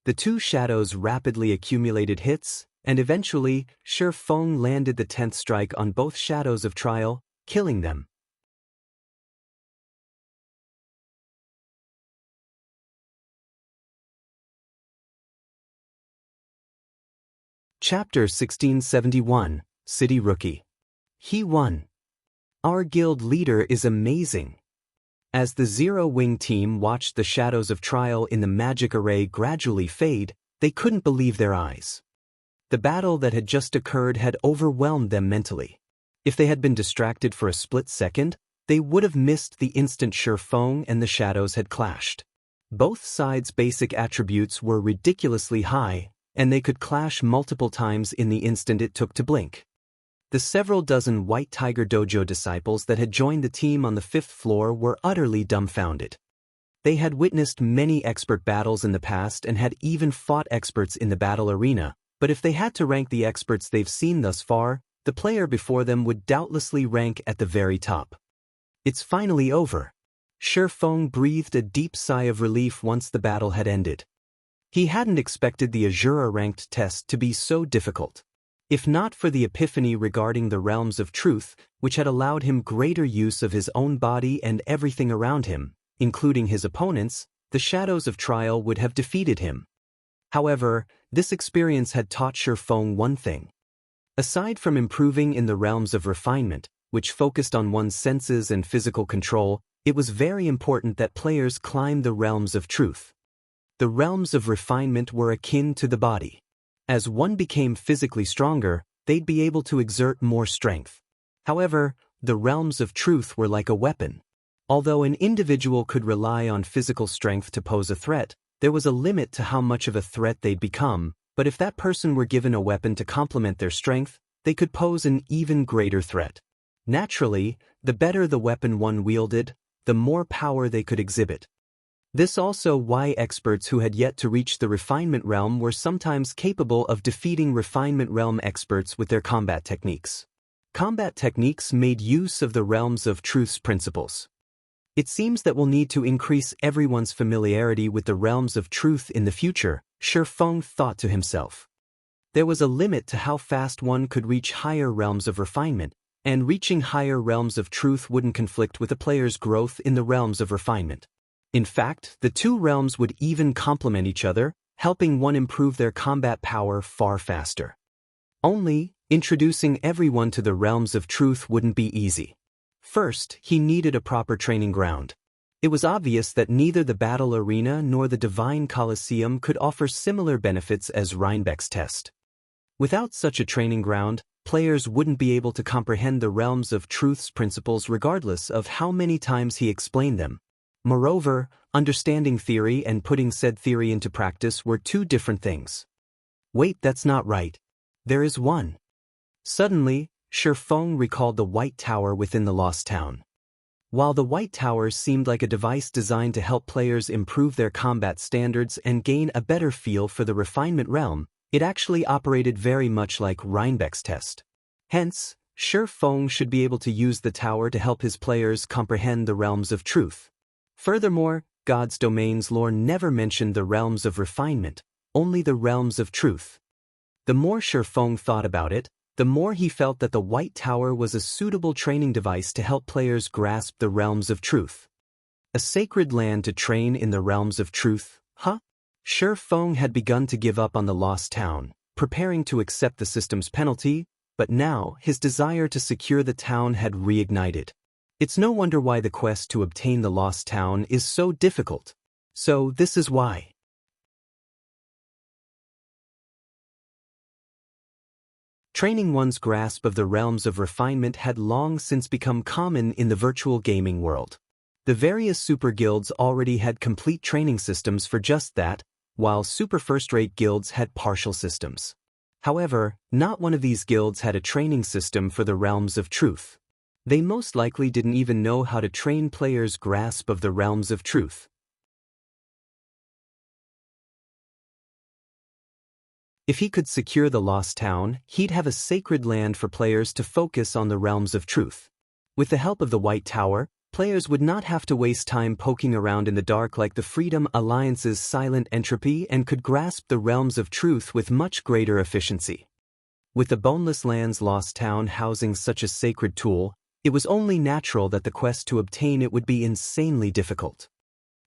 The two shadows rapidly accumulated hits, and eventually, Shi Feng landed the 10th strike on both Shadows of Trial, killing them. Chapter 1671, City Rookie. He won. Our guild leader is amazing. As the Zero-Wing team watched the Shadows of Trial in the magic array gradually fade, they couldn't believe their eyes. The battle that had just occurred had overwhelmed them mentally. If they had been distracted for a split second, they would have missed the instant Shi Feng and the shadows had clashed. Both sides' basic attributes were ridiculously high, and they could clash multiple times in the instant it took to blink. The several dozen White Tiger Dojo disciples that had joined the team on the 5th floor were utterly dumbfounded. They had witnessed many expert battles in the past and had even fought experts in the battle arena, but if they had to rank the experts they've seen thus far, the player before them would doubtlessly rank at the very top. It's finally over. Shi Feng breathed a deep sigh of relief once the battle had ended. He hadn't expected the Azura-ranked test to be so difficult. If not for the epiphany regarding the realms of truth, which had allowed him greater use of his own body and everything around him, including his opponents, the Shadows of Trial would have defeated him. However, this experience had taught Shi Feng one thing. Aside from improving in the realms of refinement, which focused on one's senses and physical control, it was very important that players climb the realms of truth. The realms of refinement were akin to the body. As one became physically stronger, they'd be able to exert more strength. However, the realms of truth were like a weapon. Although an individual could rely on physical strength to pose a threat, there was a limit to how much of a threat they'd become, but if that person were given a weapon to complement their strength, they could pose an even greater threat. Naturally, the better the weapon one wielded, the more power they could exhibit. This also why experts who had yet to reach the refinement realm were sometimes capable of defeating refinement realm experts with their combat techniques. Combat techniques made use of the realms of truth's principles. It seems that we'll need to increase everyone's familiarity with the realms of truth in the future, Shi Feng thought to himself. There was a limit to how fast one could reach higher realms of refinement, and reaching higher realms of truth wouldn't conflict with a player's growth in the realms of refinement. In fact, the two realms would even complement each other, helping one improve their combat power far faster. Only, introducing everyone to the realms of truth wouldn't be easy. First, he needed a proper training ground. It was obvious that neither the battle arena nor the Divine Colosseum could offer similar benefits as Rhinebeck's test. Without such a training ground, players wouldn't be able to comprehend the realms of truth's principles regardless of how many times he explained them. Moreover, understanding theory and putting said theory into practice were two different things. Wait, that's not right. There is one. Suddenly, Shi Feng recalled the White Tower within the Lost Town. While the White Tower seemed like a device designed to help players improve their combat standards and gain a better feel for the refinement realm, it actually operated very much like Rhinebeck's test. Hence, Shi Feng should be able to use the tower to help his players comprehend the realms of truth. Furthermore, God's domain's lore never mentioned the realms of refinement, only the realms of truth. The more Shi Feng thought about it, the more he felt that the White Tower was a suitable training device to help players grasp the realms of truth. A sacred land to train in the realms of truth, huh? Shi Feng had begun to give up on the Lost Town, preparing to accept the system's penalty, but now his desire to secure the town had reignited. It's no wonder why the quest to obtain the lost town is so difficult. So this is why. Training one's grasp of the realms of refinement had long since become common in the virtual gaming world. The various super guilds already had complete training systems for just that, while super first-rate guilds had partial systems. However, not one of these guilds had a training system for the realms of truth. They most likely didn't even know how to train players' grasp of the realms of truth. If he could secure the lost town, he'd have a sacred land for players to focus on the realms of truth. With the help of the White Tower, players would not have to waste time poking around in the dark like the Freedom Alliance's silent entropy and could grasp the realms of truth with much greater efficiency. With the Boneless Land's lost town housing such a sacred tool, it was only natural that the quest to obtain it would be insanely difficult.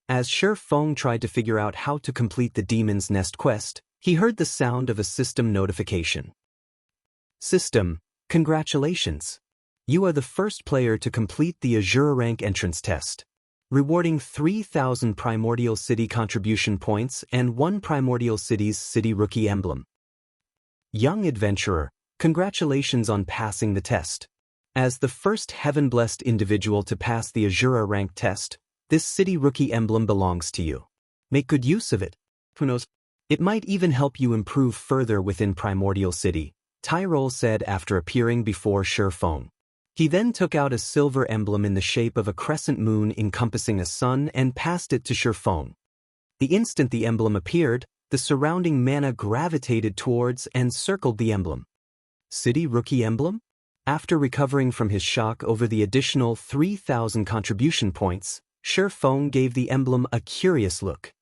As Shi Feng tried to figure out how to complete the Demon's Nest quest, he heard the sound of a system notification. System, congratulations! You are the first player to complete the Azure rank entrance test, rewarding 3,000 Primordial City contribution points and 1 Primordial City's City Rookie emblem. Young adventurer, congratulations on passing the test. As the first heaven-blessed individual to pass the Azure rank test, this City Rookie emblem belongs to you. Make good use of it. Who knows? It might even help you improve further within Primordial City, Tyrol said after appearing before Shi Feng. He then took out a silver emblem in the shape of a crescent moon encompassing a sun and passed it to Shi Feng. The instant the emblem appeared, the surrounding mana gravitated towards and circled the emblem. City Rookie emblem? After recovering from his shock over the additional 3,000 contribution points, Shi Feng gave the emblem a curious look.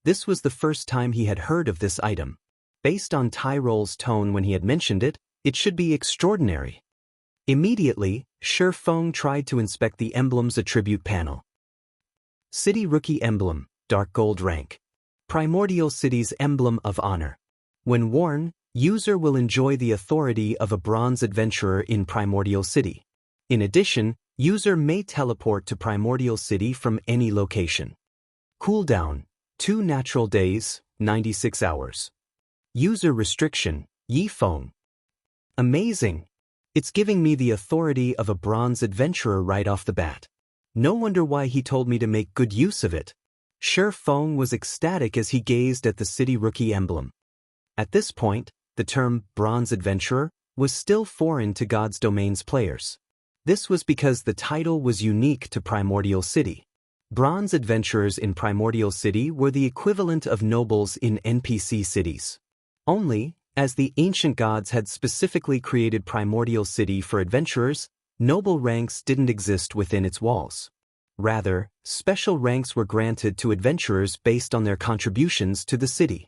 This was the first time he had heard of this item. Based on Tyrol's tone when he had mentioned it, it should be extraordinary. Immediately, Shi Feng tried to inspect the emblem's attribute panel. City Rookie Emblem, Dark Gold Rank. Primordial City's Emblem of Honor. When worn, user will enjoy the authority of a bronze adventurer in Primordial City. In addition, user may teleport to Primordial City from any location. Cooldown, 2 natural days, 96 hours. User restriction, Yi Feng. Amazing! It's giving me the authority of a bronze adventurer right off the bat. No wonder why he told me to make good use of it. Shi Feng was ecstatic as he gazed at the City Rookie emblem. At this point, the term bronze adventurer was still foreign to God's Domain's players. This was because the title was unique to Primordial City. Bronze adventurers in Primordial City were the equivalent of nobles in NPC cities. Only, as the ancient gods had specifically created Primordial City for adventurers, noble ranks didn't exist within its walls. Rather, special ranks were granted to adventurers based on their contributions to the city.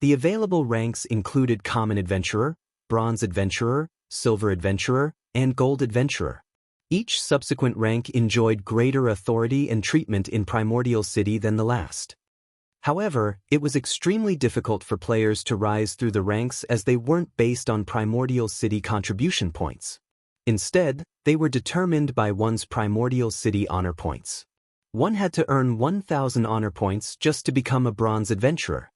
The available ranks included Common Adventurer, Bronze Adventurer, Silver Adventurer, and Gold Adventurer. Each subsequent rank enjoyed greater authority and treatment in Primordial City than the last. However, it was extremely difficult for players to rise through the ranks as they weren't based on Primordial City contribution points. Instead, they were determined by one's Primordial City honor points. One had to earn 1,000 honor points just to become a Bronze Adventurer.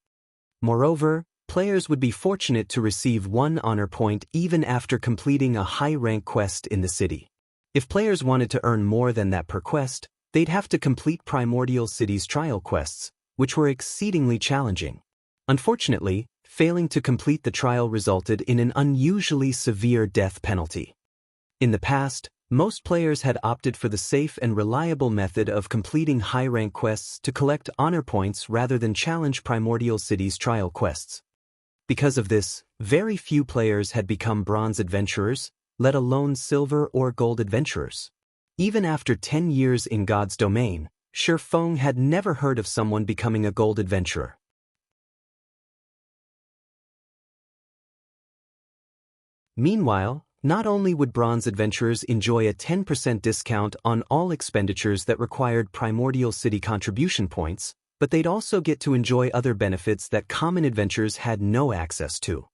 Moreover, players would be fortunate to receive 1 honor point even after completing a high-rank quest in the city. If players wanted to earn more than that per quest, they'd have to complete Primordial City's trial quests, which were exceedingly challenging. Unfortunately, failing to complete the trial resulted in an unusually severe death penalty. In the past, most players had opted for the safe and reliable method of completing high-rank quests to collect honor points rather than challenge Primordial City's trial quests. Because of this, very few players had become Bronze Adventurers, let alone Silver or Gold Adventurers. Even after 10 years in God's Domain, Shi Feng had never heard of someone becoming a Gold Adventurer. Meanwhile, not only would Bronze Adventurers enjoy a 10% discount on all expenditures that required Primordial City contribution points, but they'd also get to enjoy other benefits that Common Adventurers had no access to.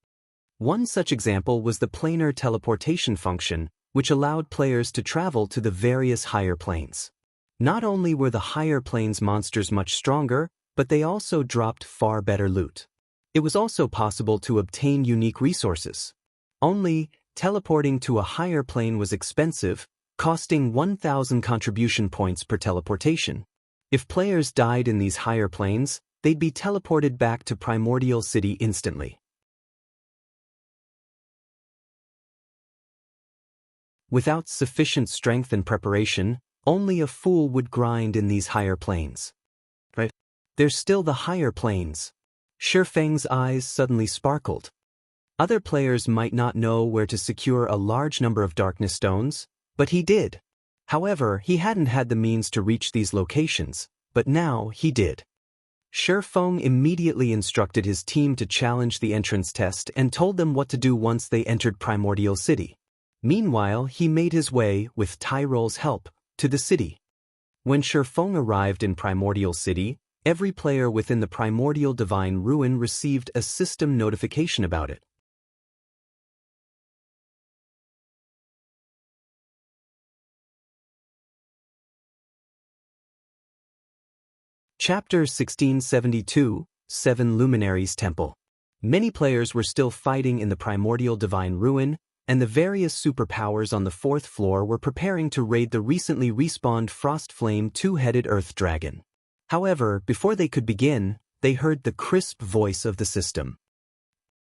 One such example was the planar teleportation function, which allowed players to travel to the various higher planes. Not only were the higher planes monsters much stronger, but they also dropped far better loot. It was also possible to obtain unique resources. Only, teleporting to a higher plane was expensive, costing 1,000 contribution points per teleportation. If players died in these higher planes, they'd be teleported back to Primordial City instantly. Without sufficient strength and preparation, only a fool would grind in these higher planes. Right? There's still the higher planes. Shifeng's eyes suddenly sparkled. Other players might not know where to secure a large number of darkness stones, but he did. However, he hadn't had the means to reach these locations, but now he did. Shifeng immediately instructed his team to challenge the entrance test and told them what to do once they entered Primordial City. Meanwhile, he made his way, with Tyrol's help, to the city. When Shifeng arrived in Primordial City, every player within the Primordial Divine Ruin received a system notification about it. Chapter 1672, 7 Luminaries Temple. Many players were still fighting in the Primordial Divine Ruin, and the various superpowers on the 4th floor were preparing to raid the recently respawned Frostflame two-headed Earth Dragon. However, before they could begin, they heard the crisp voice of the system.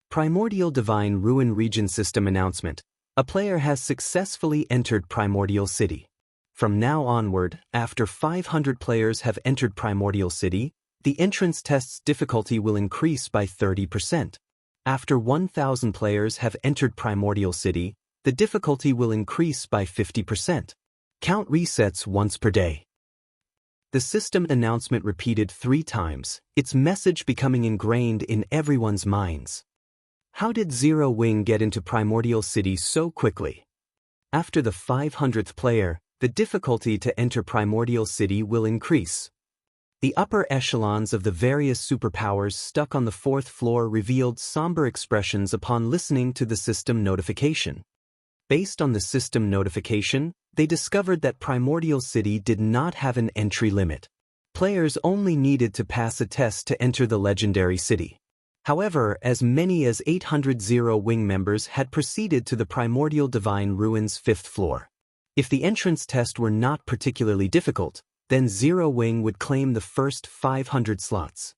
Primordial Divine Ruin Region System Announcement. A player has successfully entered Primordial City. From now onward, after 500 players have entered Primordial City, the entrance test's difficulty will increase by 30%. After 1,000 players have entered Primordial City, the difficulty will increase by 50%. Count resets once per day. The system announcement repeated 3 times, its message becoming ingrained in everyone's minds. How did Zero Wing get into Primordial City so quickly? After the 500th player, the difficulty to enter Primordial City will increase. The upper echelons of the various superpowers stuck on the 4th floor revealed somber expressions upon listening to the system notification. Based on the system notification, they discovered that Primordial City did not have an entry limit. Players only needed to pass a test to enter the legendary city. However, as many as 800 Zero Wing members had proceeded to the Primordial Divine Ruins 5th floor. If the entrance test were not particularly difficult, then Zero Wing would claim the first 500 slots.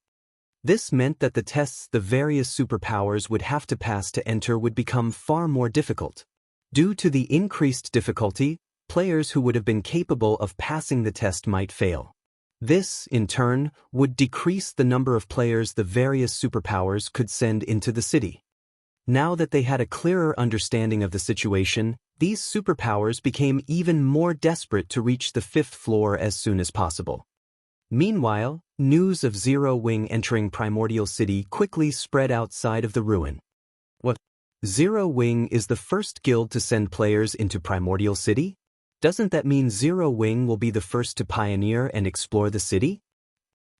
This meant that the tests the various superpowers would have to pass to enter would become far more difficult. Due to the increased difficulty, players who would have been capable of passing the test might fail. This, in turn, would decrease the number of players the various superpowers could send into the city. Now that they had a clearer understanding of the situation, these superpowers became even more desperate to reach the 5th floor as soon as possible. Meanwhile, news of Zero Wing entering Primordial City quickly spread outside of the ruin. What? Zero Wing is the first guild to send players into Primordial City? Doesn't that mean Zero Wing will be the first to pioneer and explore the city?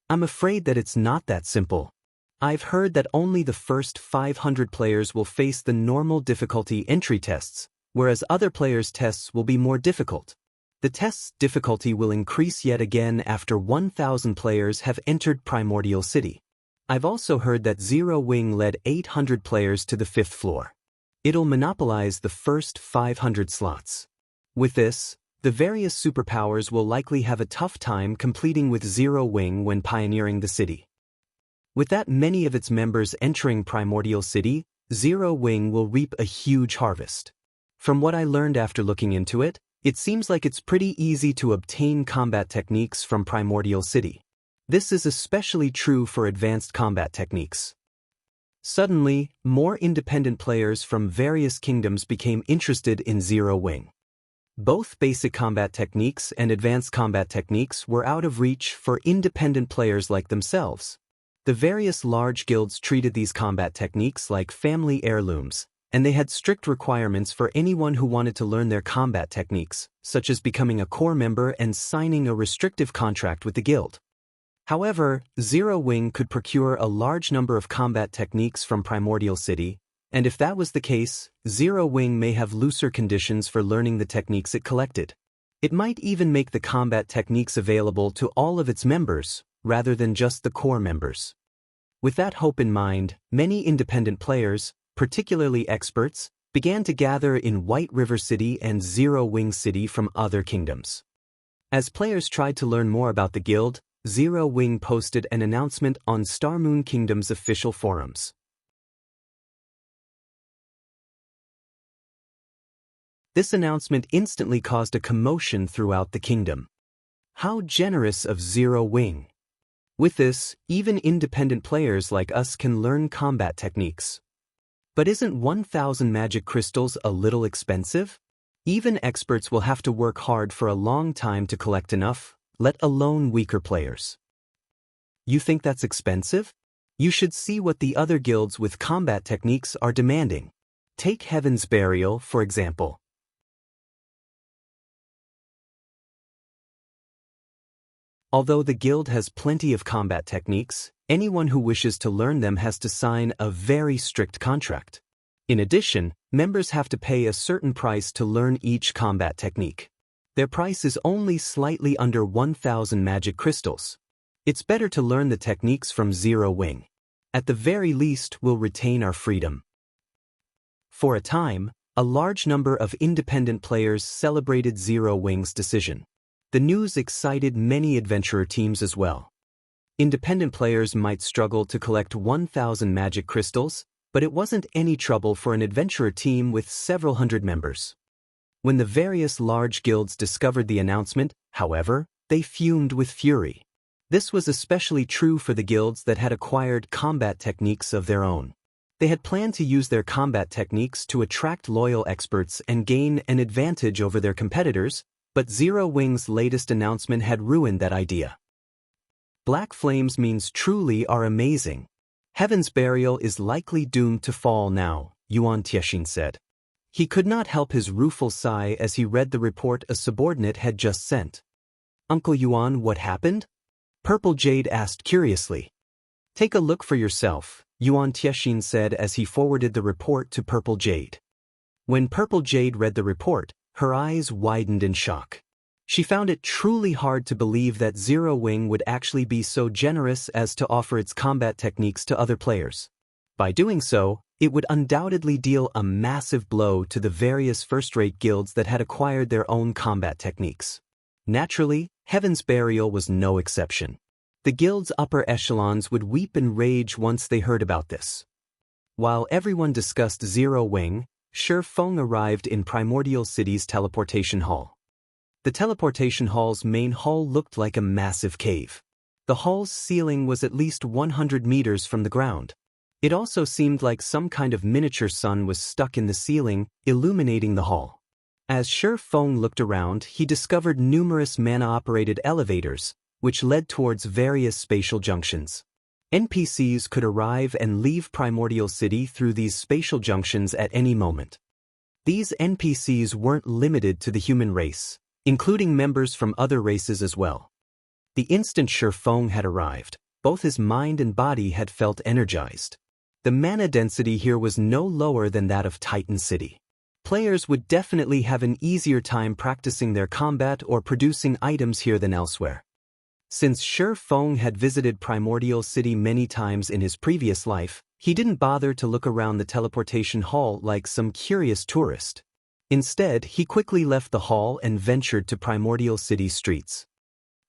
I'm afraid that it's not that simple. I've heard that only the first 500 players will face the normal difficulty entry tests, whereas other players' tests will be more difficult. The test's difficulty will increase yet again after 1,000 players have entered Primordial City. I've also heard that Zero Wing led 800 players to the 5th floor. It'll monopolize the first 500 slots. With this, the various superpowers will likely have a tough time completing with Zero Wing when pioneering the city. With that many of its members entering Primordial City, Zero Wing will reap a huge harvest. From what I learned after looking into it, it seems like it's pretty easy to obtain combat techniques from Primordial City. This is especially true for advanced combat techniques. Suddenly, more independent players from various kingdoms became interested in Zero Wing. Both basic combat techniques and advanced combat techniques were out of reach for independent players like themselves. The various large guilds treated these combat techniques like family heirlooms, and they had strict requirements for anyone who wanted to learn their combat techniques, such as becoming a core member and signing a restrictive contract with the guild. However, Zero Wing could procure a large number of combat techniques from Primordial City, And if that was the case, Zero Wing may have looser conditions for learning the techniques it collected. It might even make the combat techniques available to all of its members, rather than just the core members. With that hope in mind, many independent players, particularly experts, began to gather in White River City and Zero Wing City from other kingdoms. As players tried to learn more about the guild, Zero Wing posted an announcement on Star Moon Kingdom's official forums. This announcement instantly caused a commotion throughout the kingdom. How generous of Zero Wing! With this, even independent players like us can learn combat techniques. But isn't 1,000 magic crystals a little expensive? Even experts will have to work hard for a long time to collect enough, let alone weaker players. You think that's expensive? You should see what the other guilds with combat techniques are demanding. Take Heaven's Burial, for example. Although the guild has plenty of combat techniques, anyone who wishes to learn them has to sign a very strict contract. In addition, members have to pay a certain price to learn each combat technique. Their price is only slightly under 1,000 magic crystals. It's better to learn the techniques from Zero Wing. At the very least, we'll retain our freedom. For a time, a large number of independent players celebrated Zero Wing's decision. The news excited many adventurer teams as well. Independent players might struggle to collect 1,000 magic crystals, but it wasn't any trouble for an adventurer team with several hundred members. When the various large guilds discovered the announcement, however, they fumed with fury. This was especially true for the guilds that had acquired combat techniques of their own. They had planned to use their combat techniques to attract loyal experts and gain an advantage over their competitors, but Zero Wing's latest announcement had ruined that idea. Black flames means truly are amazing. Heaven's Burial is likely doomed to fall now, Xianxia said. He could not help his rueful sigh as he read the report a subordinate had just sent. Uncle Yuan, what happened? Purple Jade asked curiously. Take a look for yourself, Xianxia said as he forwarded the report to Purple Jade. When Purple Jade read the report, her eyes widened in shock. She found it truly hard to believe that Zero Wing would actually be so generous as to offer its combat techniques to other players. By doing so, it would undoubtedly deal a massive blow to the various first-rate guilds that had acquired their own combat techniques. Naturally, Heaven's Burial was no exception. The guild's upper echelons would weep in rage once they heard about this. While everyone discussed Zero Wing, Shi Feng arrived in Primordial City's teleportation hall. The teleportation hall's main hall looked like a massive cave. The hall's ceiling was at least 100 meters from the ground. It also seemed like some kind of miniature sun was stuck in the ceiling, illuminating the hall. As Shi Feng looked around, he discovered numerous mana-operated elevators, which led towards various spatial junctions. NPCs could arrive and leave Primordial City through these spatial junctions at any moment. These NPCs weren't limited to the human race, including members from other races as well. The instant Shi Feng had arrived, both his mind and body had felt energized. The mana density here was no lower than that of Titan City. Players would definitely have an easier time practicing their combat or producing items here than elsewhere. Since Shi Feng had visited Primordial City many times in his previous life, he didn't bother to look around the teleportation hall like some curious tourist. Instead, he quickly left the hall and ventured to Primordial City's streets.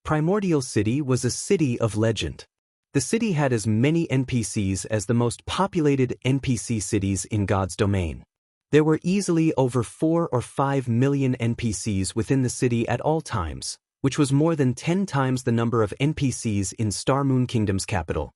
Primordial City was a city of legend. The city had as many NPCs as the most populated NPC cities in God's domain. There were easily over 4 or 5 million NPCs within the city at all times, which was more than 10 times the number of NPCs in Star Moon Kingdom's capital.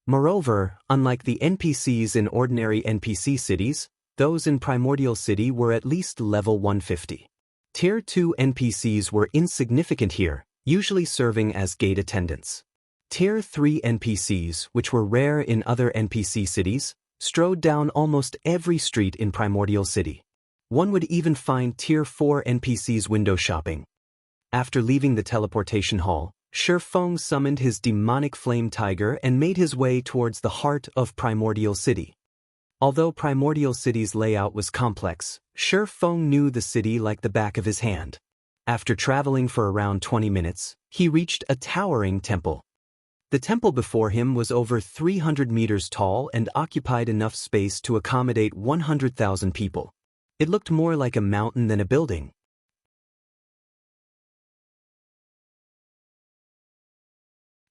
Moreover, unlike the NPCs in ordinary NPC cities, those in Primordial City were at least level 150. Tier 2 NPCs were insignificant here, usually serving as gate attendants. Tier 3 NPCs, which were rare in other NPC cities, strode down almost every street in Primordial City. One would even find Tier 4 NPCs window shopping. After leaving the teleportation hall, Shi Feng summoned his demonic flame tiger and made his way towards the heart of Primordial City. Although Primordial City's layout was complex, Shi Feng knew the city like the back of his hand. After traveling for around 20 minutes, he reached a towering temple. The temple before him was over 300 meters tall and occupied enough space to accommodate 100,000 people. It looked more like a mountain than a building.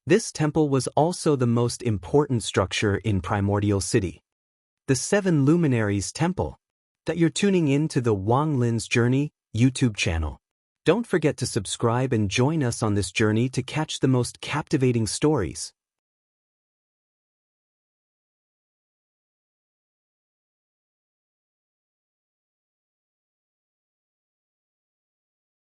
This temple was also the most important structure in Primordial City. The 7 Luminaries Temple. That you're tuning in to the Wang Lin's Journey YouTube channel. Don't forget to subscribe and join us on this journey to catch the most captivating stories.